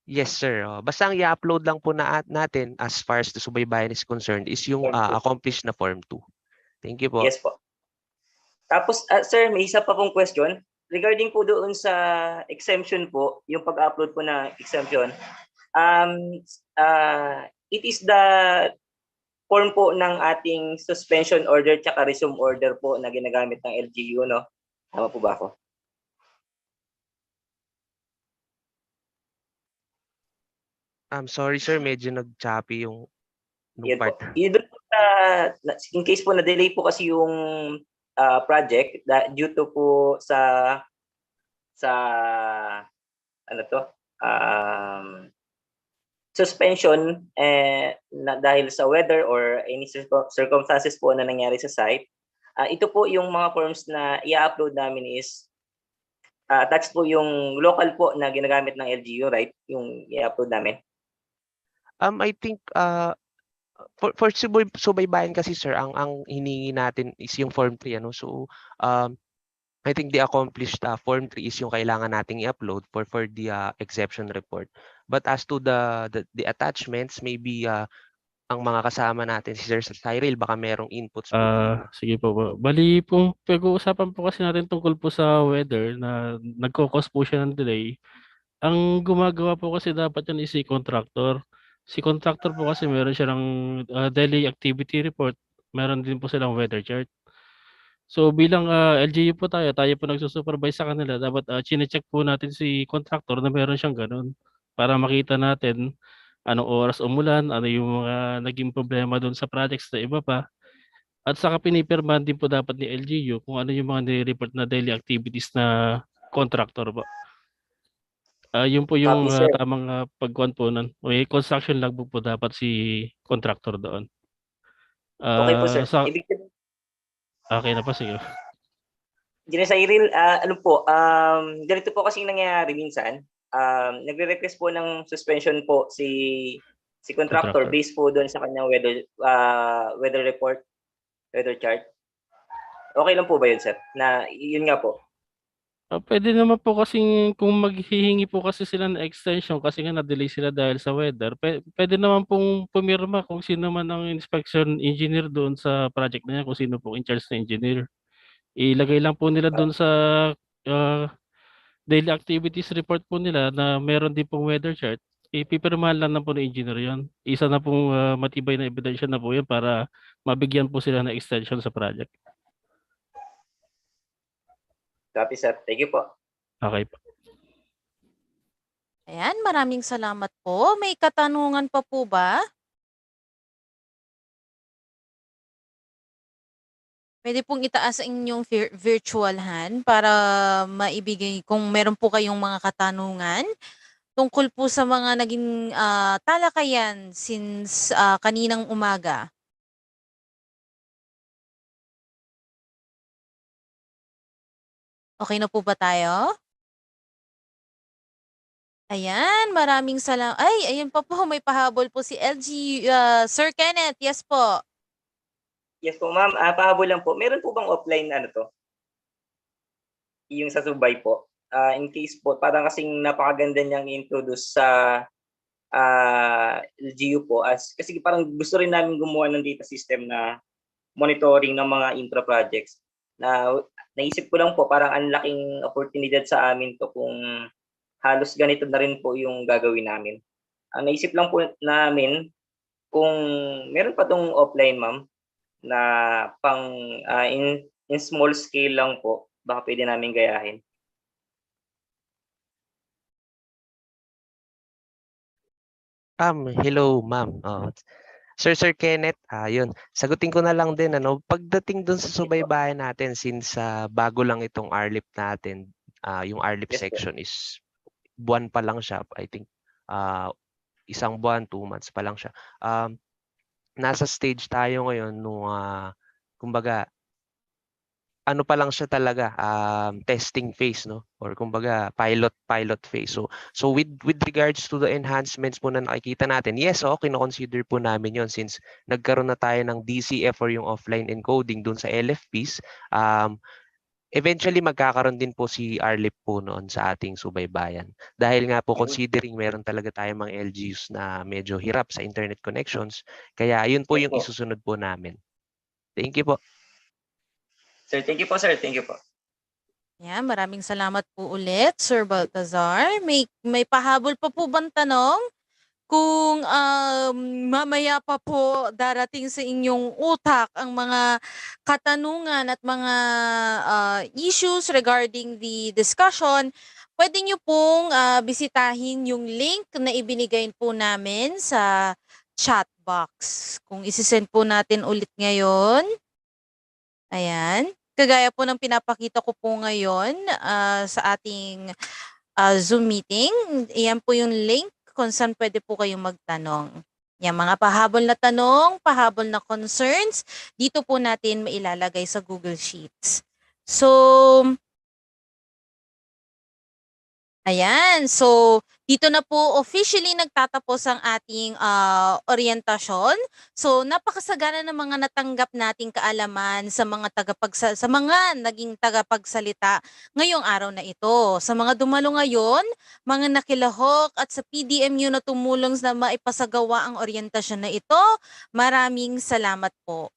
Yes sir. Basta ang i-upload lang po natin as far as the subaybayan is concerned is yung accomplished na form 2. Thank you po. Yes po. Tapos sir, may isa pa pong question regarding po doon sa exemption po, yung pag-upload po na exemption. It is the form po ng ating suspension order tsaka resume order po na ginagamit ng LGU, no? Tama po ba ako? I'm sorry sir, medyo nag-choppy yung part. In case po na-delay po kasi yung project due to po sa suspension na dahil sa weather or any circumstances po na nangyari sa site. Ito po yung mga forms na i-upload namin is attached po yung local po na ginagamit ng LGU, right? Yung i-upload namin. I think for subaybayan kasi sir, ang hiningi natin is yung form 3 ano. So I think the accomplished form 3 is yung kailangan nating i-upload for the exception report. But as to the attachments, maybe ang mga kasama natin si Sir Cyril baka merong inputs po. Sige po. Bali pong pag-uusapan po kasi natin tungkol po sa weather na nagko-cause po siya ng delay. Ang gumagawa po kasi dapat yan is si contractor. Si contractor po kasi meron siya ng daily activity report. Meron din po silang weather chart. So bilang LGU po tayo po nagsusupervise sa kanila. Dapat chine-check po natin si contractor na meron siyang ganun para makita natin anong oras umulan, ano yung mga naging problema doon sa projects na iba pa. At saka pinipirmahan din po dapat ni LGU kung ano yung mga nire-report na daily activities na contractor po. Yun po yung tamang pagkuhan po nun. May construction logbook po dapat si contractor doon. Okay po sir. Okay na po, sige. Engineer Cyril, ano po, ganito po kasi nangyayari minsan. Nagre-request po ng suspension po si contractor based po doon sa kanyang weather report, weather chart. Okay lang po ba yun, sir? Na yun nga po. Pwede naman po kasing kung maghihingi po kasi sila ng extension kasi nga na-delay sila dahil sa weather. Pwede naman pong pumirma kung sino man ang inspection engineer doon sa project na yan, kung sino po in charge na engineer. Ilagay lang po nila doon sa daily activities report po nila na meron din pong weather chart. Ipipirmahan lang na po ng engineer yun. Isa na pong matibay na ebidensya na po yun para mabigyan po sila ng extension sa project. Copy, sir. Thank you po. Okay po. Ayan, maraming salamat po. May katanungan pa po ba? Pwede pong itaas ang inyong virtual hand para maibigay kung meron po kayong mga katanungan tungkol po sa mga naging talakayan since kaninang umaga. Okay na po ba tayo? Ayan, maraming salamat. Ay, ayun pa po, may pahabol po si Sir Kenneth. Yes po. Yes po, ma'am. Pahabol lang po. Meron po bang offline yung sa subay po? In case po, parang kasing napakaganda niyang introduce sa LGU po kasi parang gusto rin namin gumawa ng data system na monitoring ng mga infra projects. Na naisip ko lang po parang ang laking oportunidad sa amin to kung halos ganito na rin po yung gagawin namin. Ang naisip lang po namin kung meron pa tong offline ma'am na pang in small scale lang po, baka pwede namin gayahin. Hello ma'am. Sir Kenneth, yun. Sagutin ko na lang din ano, pagdating dun sa subaybayan natin since bago lang itong RLIP natin, yung RLIP section is buwan pa lang siya, I think isang buwan, 2 months pa lang siya. Nasa stage tayo ngayon nung kumbaga ano pa lang siya talaga, testing phase, no, or kumbaga pilot phase. So with regards to the enhancements po na nakikita natin, yes, kino-consider po namin yon since nagkaroon na tayo ng DCF or yung offline encoding dun sa LFPs. Eventually magkakaroon din po si RLIP po noon sa ating subaybayan. Dahil nga po considering meron talaga tayong mga LGUs na medyo hirap sa internet connections, kaya yun po yung isusunod po namin. Thank you po. Sir, thank you po sir. Thank you po. Yan, maraming salamat po ulit, Sir Baltazar. May pahabol pa po bang tanong? Kung mamaya pa po darating sa inyong utak ang mga katanungan at mga issues regarding the discussion, pwede nyo pong bisitahin yung link na ibinigay po namin sa chat box. Kung isisend po natin ulit ngayon, ayan. Kagaya po ng pinapakita ko po ngayon sa ating Zoom meeting, iyan po yung link kung saan pwede po kayong magtanong. Yung mga pahabol na tanong, pahabol na concerns, dito po natin mailalagay sa Google Sheets. So, ayan. So, dito na po officially nagtatapos ang ating orientasyon. So, napakasagana ng mga natanggap nating kaalaman sa mga naging tagapagsalita ngayong araw na ito. Sa mga dumalo ngayon, mga nakilahok at sa PDMU na tumulong na maipasagawa ang orientasyon na ito, maraming salamat po.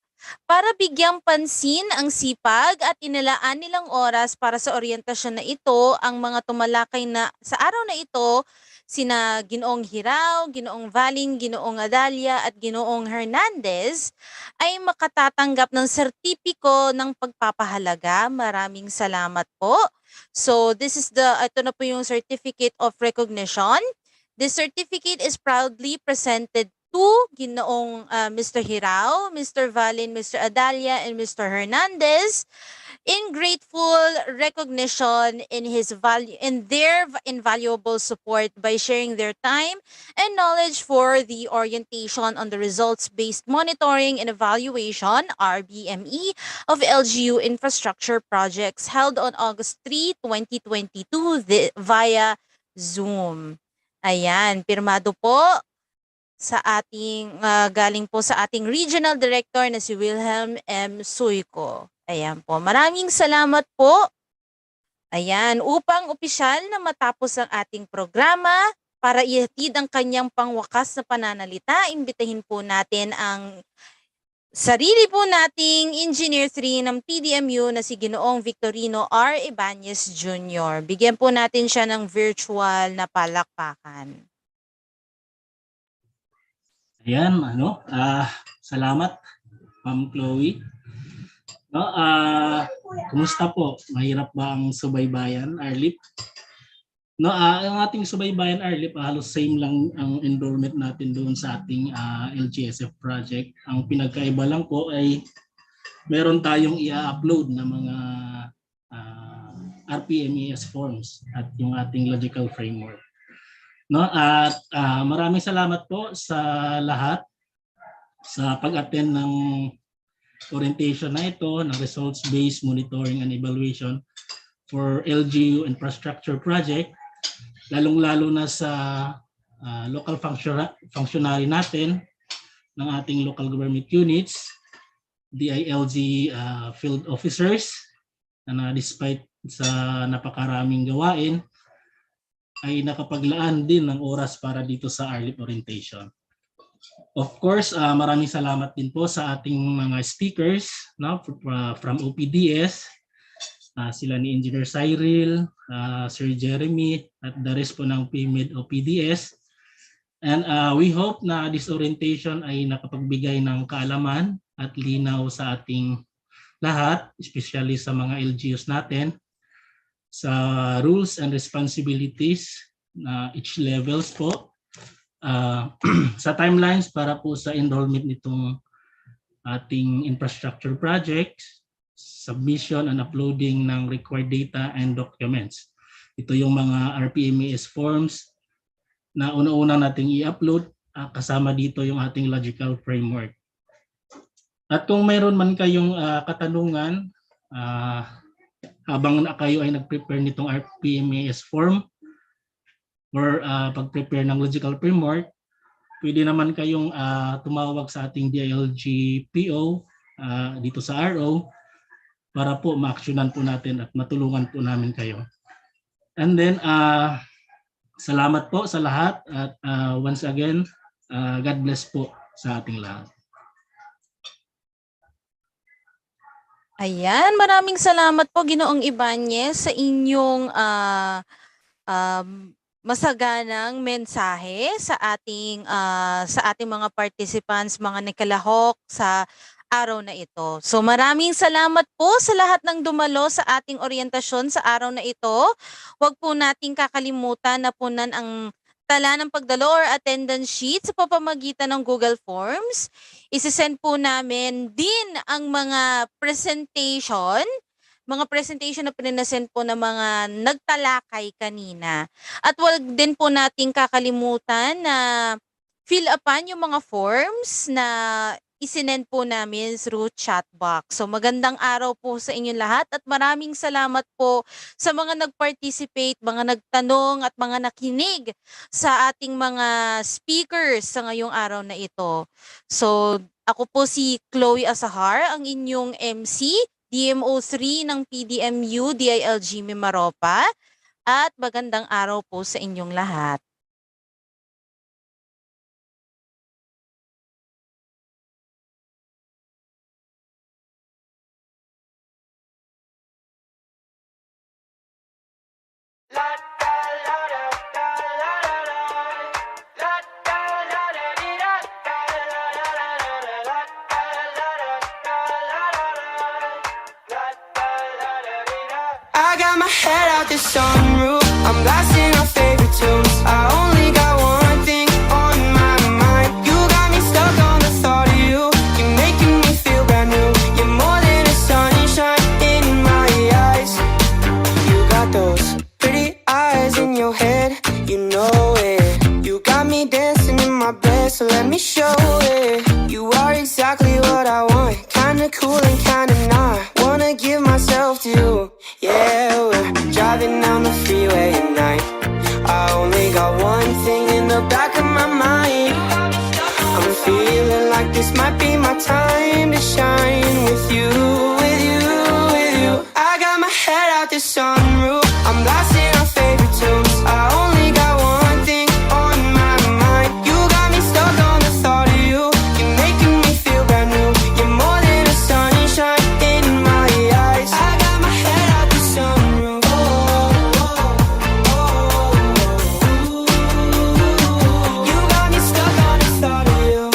Para bigyang pansin ang sipag at inilaan nilang oras para sa orientasyon na ito, ang mga tumalakay na sa araw na ito, sina Ginoong Hirao, Ginoong Valing, Ginoong Adalia at Ginoong Hernandez ay makatatanggap ng sertipiko ng pagpapahalaga. Maraming salamat po. So ito na po yung Certificate of Recognition. This certificate is proudly presented to Ginoong Mr. Hirao, Mr. Valin, Mr. Adalia, and Mr. Hernandez in grateful recognition in their invaluable support by sharing their time and knowledge for the orientation on the results-based monitoring and evaluation (RBME) of LGU infrastructure projects held on August 3, 2022 via Zoom. Ayan, pirmado po sa ating galing po sa ating regional director na si Wilhelm M. Suyko. Ayan po. Maraming salamat po. Ayan, upang opisyal na matapos ang ating programa, para ihatid ang kanyang pangwakas na pananalita, imbitahin po natin ang sarili po nating Engineer 3 ng PDMU na si Ginoong Victorino R. Ibanez Jr. Bigyan po natin siya ng virtual na palakpakan. Ayan, salamat, Ma'am Chloe. Kumusta po? Mahirap ba ang subaybayan, RLIP? Ang ating subaybayan, RLIP, halos same lang ang enrollment natin doon sa ating LGSF project. Ang pinagkaiba lang po ay meron tayong i-upload na mga RBME forms at yung ating logical framework. At maraming salamat po sa lahat sa pag-attend ng orientation na ito ng results-based monitoring and evaluation for LGU infrastructure project, lalong-lalo na sa local functionary natin ng ating local government units, DILG field officers, na despite sa napakaraming gawain, ay nakapaglaan din ng oras para dito sa RLIP orientation. Of course, maraming salamat din po sa ating mga speakers, no, from OPDS, sila ni Engineer Cyril, Sir Jeremy, at the rest po ng PMED OPDS. And we hope na this orientation ay nakapagbigay ng kaalaman at linaw sa ating lahat, especially sa mga LGUs natin, sa rules and responsibilities na each levels po, sa timelines para po sa enrollment nitong ating infrastructure projects, submission and uploading ng required data and documents. Ito yung mga RBME forms na una-una nating i-upload, kasama dito yung ating logical framework. At kung mayroon man kayong katanungan habang kayo ay nag-prepare nitong RBME form, or pag-prepare ng logical framework, pwede naman kayong tumawag sa ating DILG PO dito sa RO para po ma-actionan po natin at matulungan po namin kayo. And then, salamat po sa lahat at once again, God bless po sa ating lahat. Ayan, maraming salamat po Ginoong Ibanez sa inyong masaganang mensahe sa ating mga participants, mga nakalahok sa araw na ito. So maraming salamat po sa lahat ng dumalo sa ating orientasyon sa araw na ito. Huwag po nating kakalimutan na punan ang tala ng pagdalo or attendance sheet sa pamamagitan ng Google Forms. Isisend po namin din ang mga presentation na pinasend po ng mga nagtalakay kanina. At wag din po nating kakalimutan na fill upan yung mga forms na isinend po namin through chat box. So magandang araw po sa inyong lahat at maraming salamat po sa mga nag-participate, mga nagtanong at mga nakinig sa ating mga speakers sa ngayong araw na ito. So ako po si Chloe Asahar, ang inyong MC, DMO3 ng PDMU DILG Mimaropa, at magandang araw po sa inyong lahat. I got my head out the sunroof, I'm blasting our favorite tunes. I only got one thing on my mind. You got me stuck on the thought of you. You're making me feel brand new. You're more than a sunshine in my eyes. You got those pretty eyes in your head, you know it. You got me dancing in my bed, so let me show it. You are exactly what I want, kinda cool and kinda not. Wanna give myself to you. Yeah, we're driving down the freeway at night. I only got one thing in the back of my mind. I'm feeling like this might be my time to shine with you, with you, with you. I got my head out the sunroof, I'm blasting our favorite tunes. I only got one thing on my mind. You got me stuck on the thought of you. You're making me feel brand new. You're more than a sunshine in my eyes. I got my head out the sunroof. You got me stuck on the thought of you.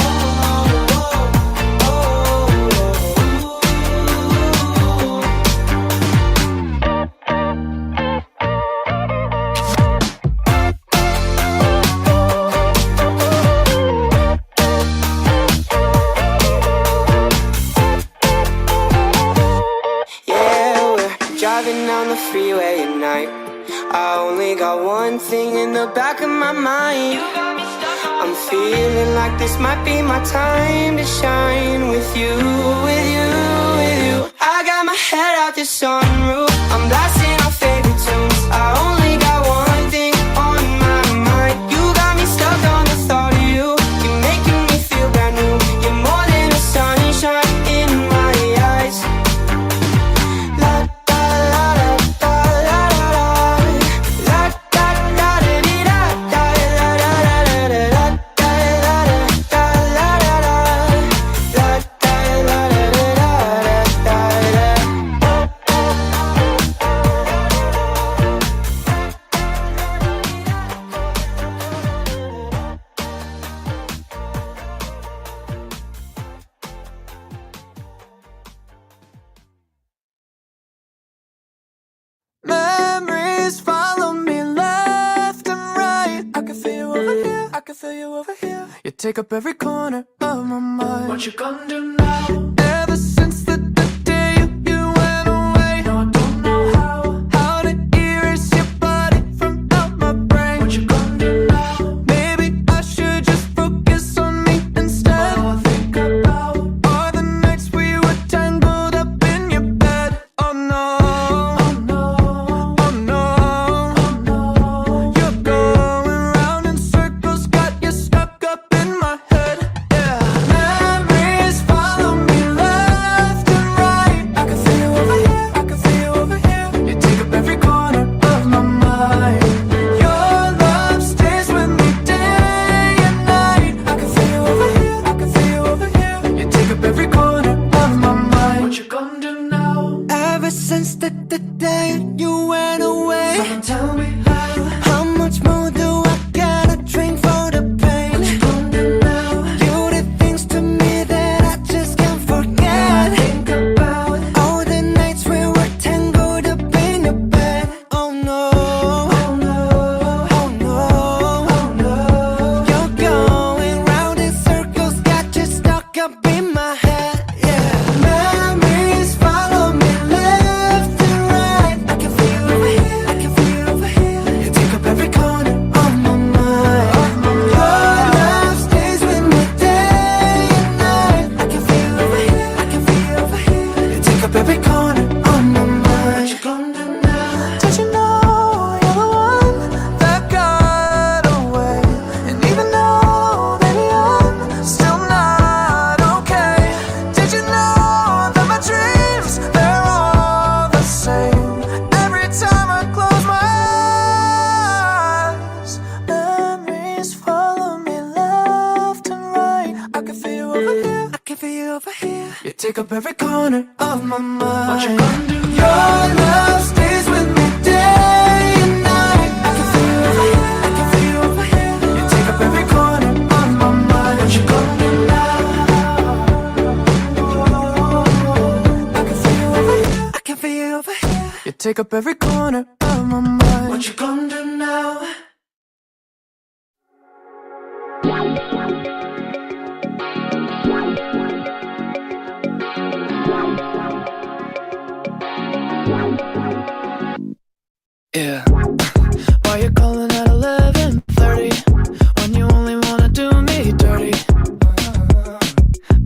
Yeah, we're driving down the freeway at night. I only got one thing in the back of my mind. I'm feeling like this might be my time to shine with you, with you, with you. I got my head out the sunroof, I'm blasting our favorite tunes. I only got one thing on my mind. You got me stuck on the thought of you. You're making me feel brand new. You're more than a sunshine in my eyes. La da la da da la da da. La da da da dee da da la da da da da da da la da da can feel you over here. You take up every corner of my mind. What you gonna do now? Ever since the day you went away, no, I don't know how to erase your body from out my brain. What you gonna do now? Maybe I should just focus on me instead. All I think about are the nights we were tangled up in your bed. Oh no, oh no, oh no, oh no. You're going round in circles, got you stuck up in my head. Yeah, memories follow me left and right. I can feel you over here, I can feel you over here. You take up every corner of my mind. Your love stays with me day and night. I can feel you over here, I can feel you over here. You take up every corner of my mind. What you gonna do now? Ever since the day you went away, someone tell me how much more do I gotta drink for the pain? What you gonna do now? You did things to me that I just can't forget. Think about all the nights we were tangled up in your bed. Oh no, oh no, oh no, oh no. You're going round in circles, got you stuck up in my head. Yeah, memories follow me left and right. I can feel you over here, I can feel you over here. You take up every corner of my mind. Your love stays with me day and night. I can feel you over here, I can feel you over here. You take up every corner of my mind. What you gonna do now? Did you know you're the one that got away? And even though, baby, I'm still not okay. Did you know that my dreams, they're all the same? Every time I close my eyes, memories follow me left and right. I can feel you over here, I can feel you over here. You take up every corner of my mind. What you gonna do? Your love stays with me day and night. I can feel you over here, I can feel you over here. You take up every corner of my mind. What you gonna do now? I can feel you over here, I can feel you over here. You take up every corner of my mind. What you gonna do now? Yeah. Why you calling at 11:30 when you only wanna do me dirty?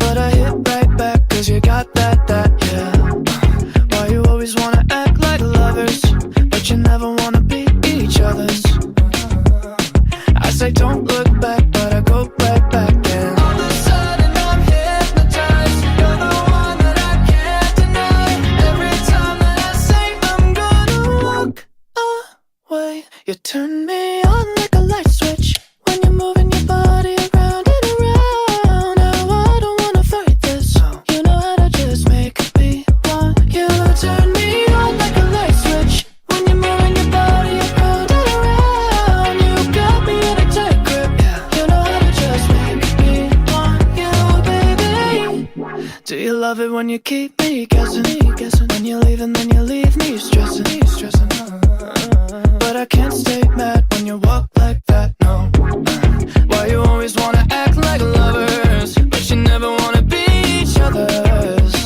But I hit right back 'cause you got that, yeah. Why you always wanna act like lovers, but you never wanna be each other's? I say don't look back, but I go right back and all of a sudden I'm hypnotized. You're the one that I can't deny. Every time that I say I'm gonna walk away, you turn me on like a light switch when you're moving your body around and around. Now I don't wanna fight this. You know how to just make me want you. Turn me on like a light switch when you're moving your body around and around. You got me in a tight grip. You know how to just make me want you, baby. Do you love it when you keep me guessing? When you leave and then you leave me stressing. But I can't stay mad when you walk like that, no. Why you always wanna act like lovers, but you never wanna be each other's?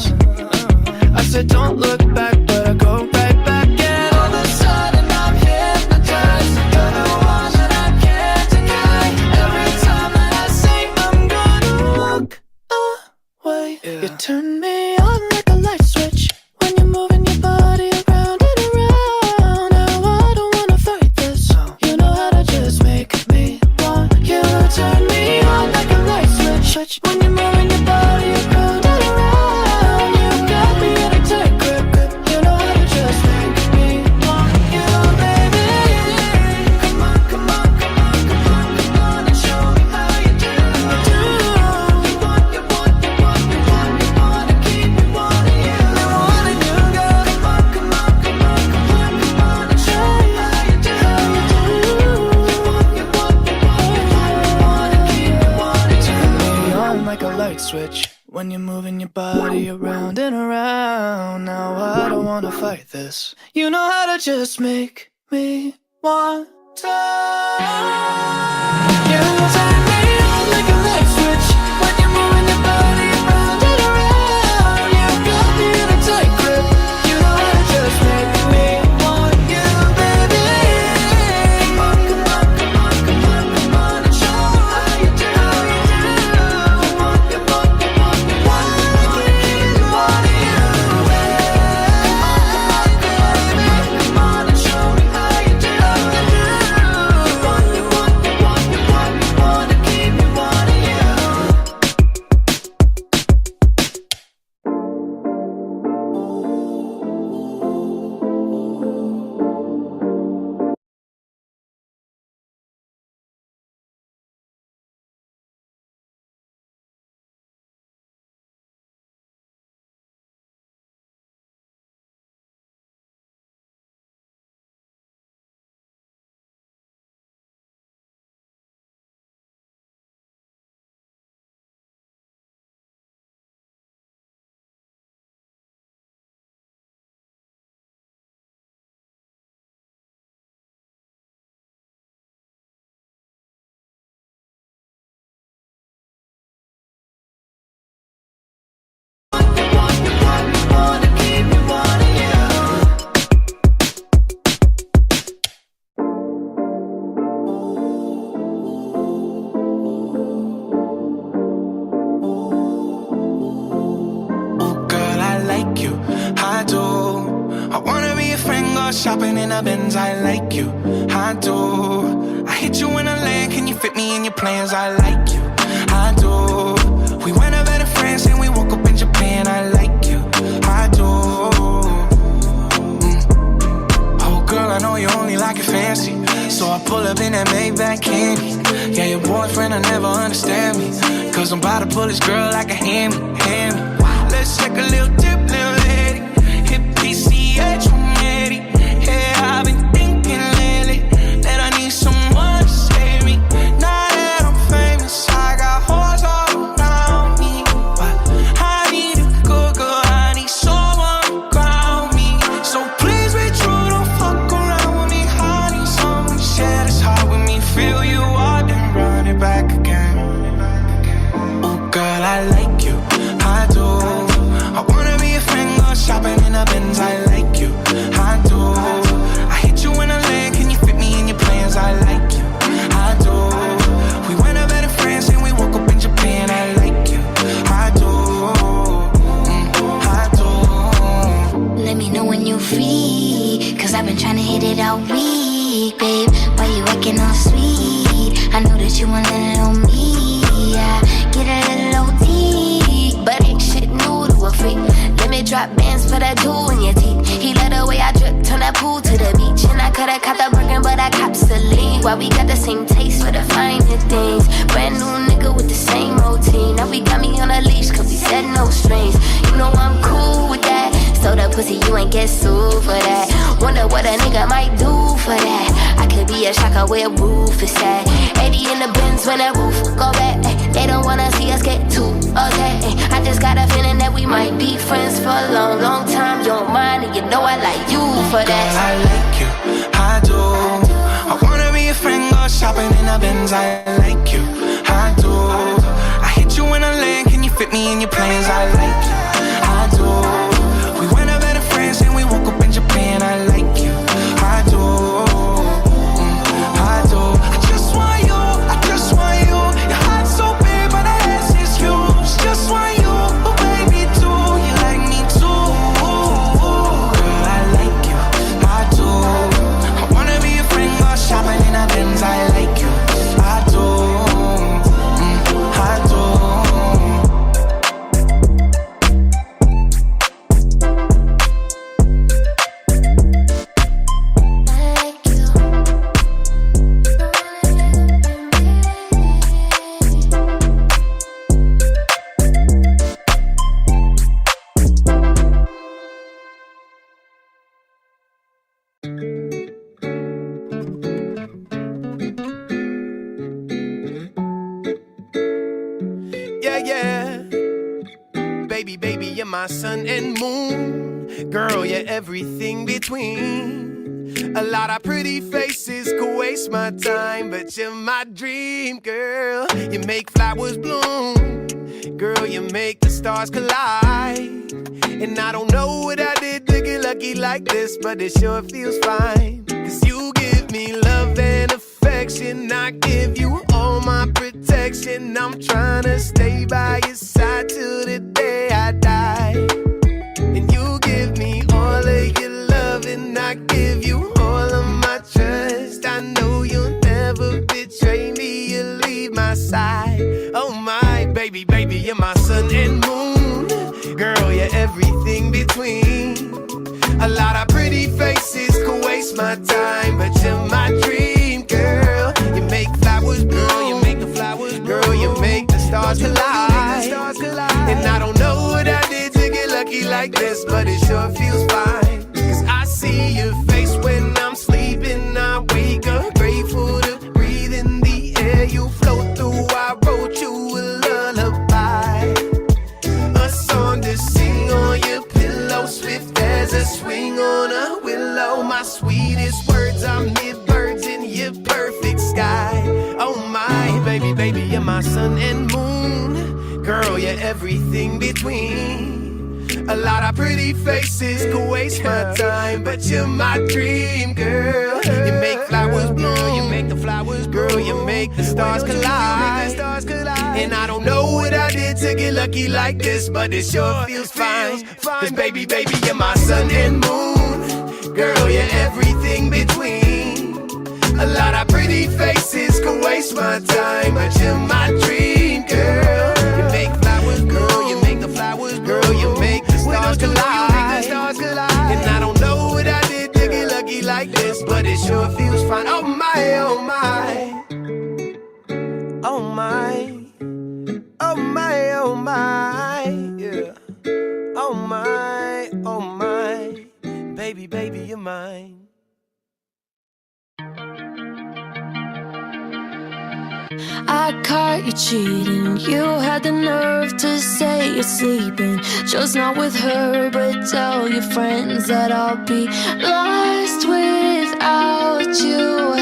I said don't look back, but I go right back and all of a sudden I'm hypnotized. You're the one that I can't deny. Every time that I say I'm gonna walk away, you turn me on like a light switch when you're moving your body around and around. Now I don't wanna fight this. You know how to just make me want you. Turn me on like a light switch when you're moving your body around and around. You got me in a tight grip. You know how to just make me want you, baby. Come on, come on, come on, come on, come on and show me how you do. You want, you want, you want, you want, you wanna keep me wanting you. Wanting you, girl. Come on, come on, come on, come on, come on and show me how you do. You want, you want, you want, you want, you wanna keep me wanting you. Turn me on like a light switch when you're moving your body around and around. Now I don't wanna fight this. You know how to just make me want You turn me on like a light switch when you're moving your body around and around. You got me in a tight grip. You know how to just make me want you, baby. Come on, come on, come on, come on, come on, and show me how you do, how you do. Come on, come on, come on, come on, I wanna keep you wanting you. Come on and show me how you do, how you do. You want, you want, you want, you want, you wanna keep me wanting you. Girl, I like you, I do. I wanna be a friend, go shopping in a Benz. I like you, I do. I hit you in a land, can you fit me in your plans? I like you, I do. We went a better friends and we woke up in Japan. I like you, I do. Oh girl, I know you only like it fancy, so I pull up in that Maybach candy. Yeah, your boyfriend will never understand me, cause I'm about to pull this girl like a hammy, hammy. Let's take a little dip, little lady. Hit PCH 180. Yeah, I've been thinking lately that I need someone to save me. Now that I'm famous, I got hoes all around me, but I need a good girl, I need someone to ground me. So please be true, don't fuck around with me. I need someone to share this heart with me. Feel you out and run it back again. Oh girl, I like you, I do. I wanna be a friend, go shopping in a Benz. I like you, I do. I hit you in a land, can you fit me in your plans? I like you, I do. We went a better friends and we woke up in Japan. I like you, I do. I do. Let me know when you free, cause I've been trying to hit it all week, babe. Why you acting all sweet? I know that you want a little me, yeah. Get a little OT, but ain't shit new to a freak. Let me drop bands, put a jewel in your teeth. He let the way I drip, turn that pool to the beach. And I coulda caught the Birkin, but I cops the lead. Why we got the same taste for the finer things? Brand new nigga with the same routine. Now we got me on a leash, cause we said no strings. You know I'm cool with that. So the pussy, you ain't get sued for that. Wonder what a nigga might do for that. I could be a shocker where roof is at. 80 in the Benz when that roof go back. They don't wanna see us get too upset. I just got a feeling that we might be friends for a long, long time. You don't mind, and you know I like you for that. Girl, I like you, I do. I wanna be a friend, go shopping in a Benz. I like you, I do. I hit you in a land, can you fit me in your plans? I like you, I do. We went a better friends and we woke up in Japan. I like you, I do. I do. I just want you, I just want you. Your heart's so big, but the ass is huge. Just want you, oh baby, do you like me too? Girl, I like you, I do. I wanna be a friend, go shopping in a Benz. I like you, I do. I do. Yeah, yeah. Baby, baby, you're my sun and moon. Girl, you're everything between. A lot of pretty faces could waste my time, but you're my dream girl. You make flowers bloom, girl, you make the stars collide. And I don't know what I did to get lucky like this, but it sure feels fine. Cause you give me love and affection, I give you all my protection. I'm tryna stay by your side till the day I die. And you give me all of your love and I give you all of my trust. I know you'll never betray me, you'll leave my side. Oh my baby, baby, you're my sun and moon. Girl, you're everything between. A lot of pretty faces could waste my time, but you're my dream girl. You make flowers bloom, you make the flowers bloom. Girl, you make the stars collide. And I don't know what I did to get lucky like this, but it sure feels fine. Cause I see your face when I'm sleeping. I wake up grateful to breathe in the air you float through. I wrote you a lullaby, a song to sing on your pillow, swift as a swing on a willow. My sweetest words are mid-birds in your perfect sky. Oh my baby, baby, you're my sun and moon. Girl, you're everything between. A lot of pretty faces could waste my time, but you're my dream girl. You make flowers bloom, you make the flowers bloom. Girl, you make the stars collide. And I don't know what I did to get lucky like this, but it sure feels fine. Cause baby, baby, you're my sun and moon. Girl, you're everything between. A lot of pretty faces could waste my time, but you're my dream girl. You make flowers, girl, you make the flowers, girl, you make the stars collide. And I don't know what I did to get lucky like this, but it sure feels fine. Oh my, oh my, oh my, oh my, oh my, yeah. Oh my, baby, baby, you're mine. I caught you cheating. You had the nerve to say you're sleeping, just not with her, but tell your friends that I'll be lost without you.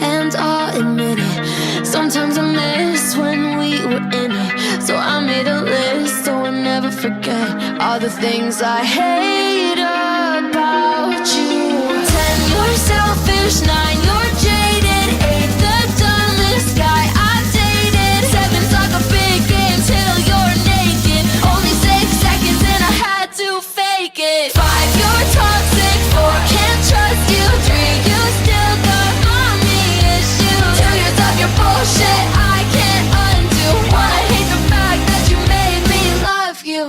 And I'll admit it, sometimes I miss when we were in it. So I made a list so I'll never forget all the things I hate about you. 10, you're selfish. 9, you're jaded. 8, the dumbest guy I've dated. 7's like a big game till you're naked. Only 6 seconds and I had to fake it. 5, you're toxic. 4, can't trust you. 3, you still got mommy issues. 2 years of your bullshit I can't undo. 1, I hate the fact that you made me love you.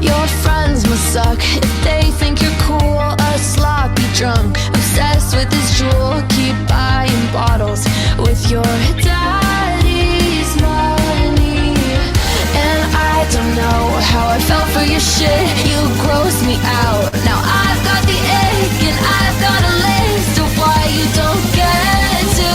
Your friends must suck if they think you're cool. A sloppy drunk, obsessed with this jewel. Keep buying bottles with your daddy's money. And I don't know how I fell for your shit. You gross me out. Now I've got the ick and I've got a list of why you don't get to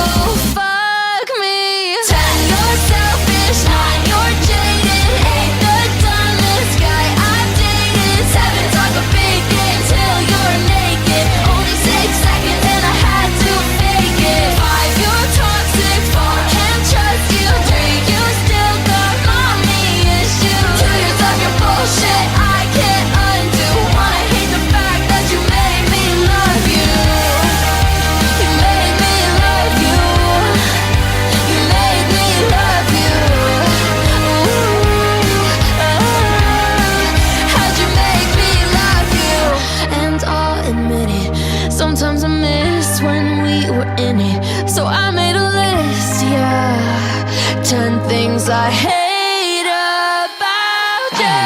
fuck me. 10, you're selfish. 9, you're jaded. 8, the dumbest guy I've dated. 7's like a big game till you're naked. Only 6 seconds and I had to fake it. 5, you're toxic. 4, can't trust you. 3, you still got mommy issues. 2 years of your bullshit I can't undo. 1, I hate the fact that you made me love you. You made me love you. You made me love you. How'd you make me love you? And I'll admit it, sometimes I miss when we were in it. So I made a list, yeah. 10 things I hate about you.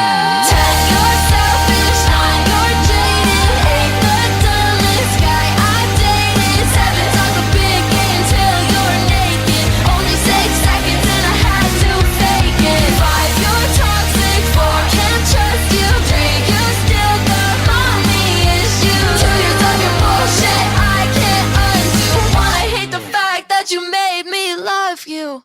10, you're selfish. 9, you're jaded. 8, the dumbest guy I've dated. 7's like a big game till you're naked. Only 6 seconds and I had to fake it. 5, you're toxic. 4, can't trust you. 3, you still got mommy issues. 2 years of your bullshit I can't undo. 1, I hate the fact that you made me love you.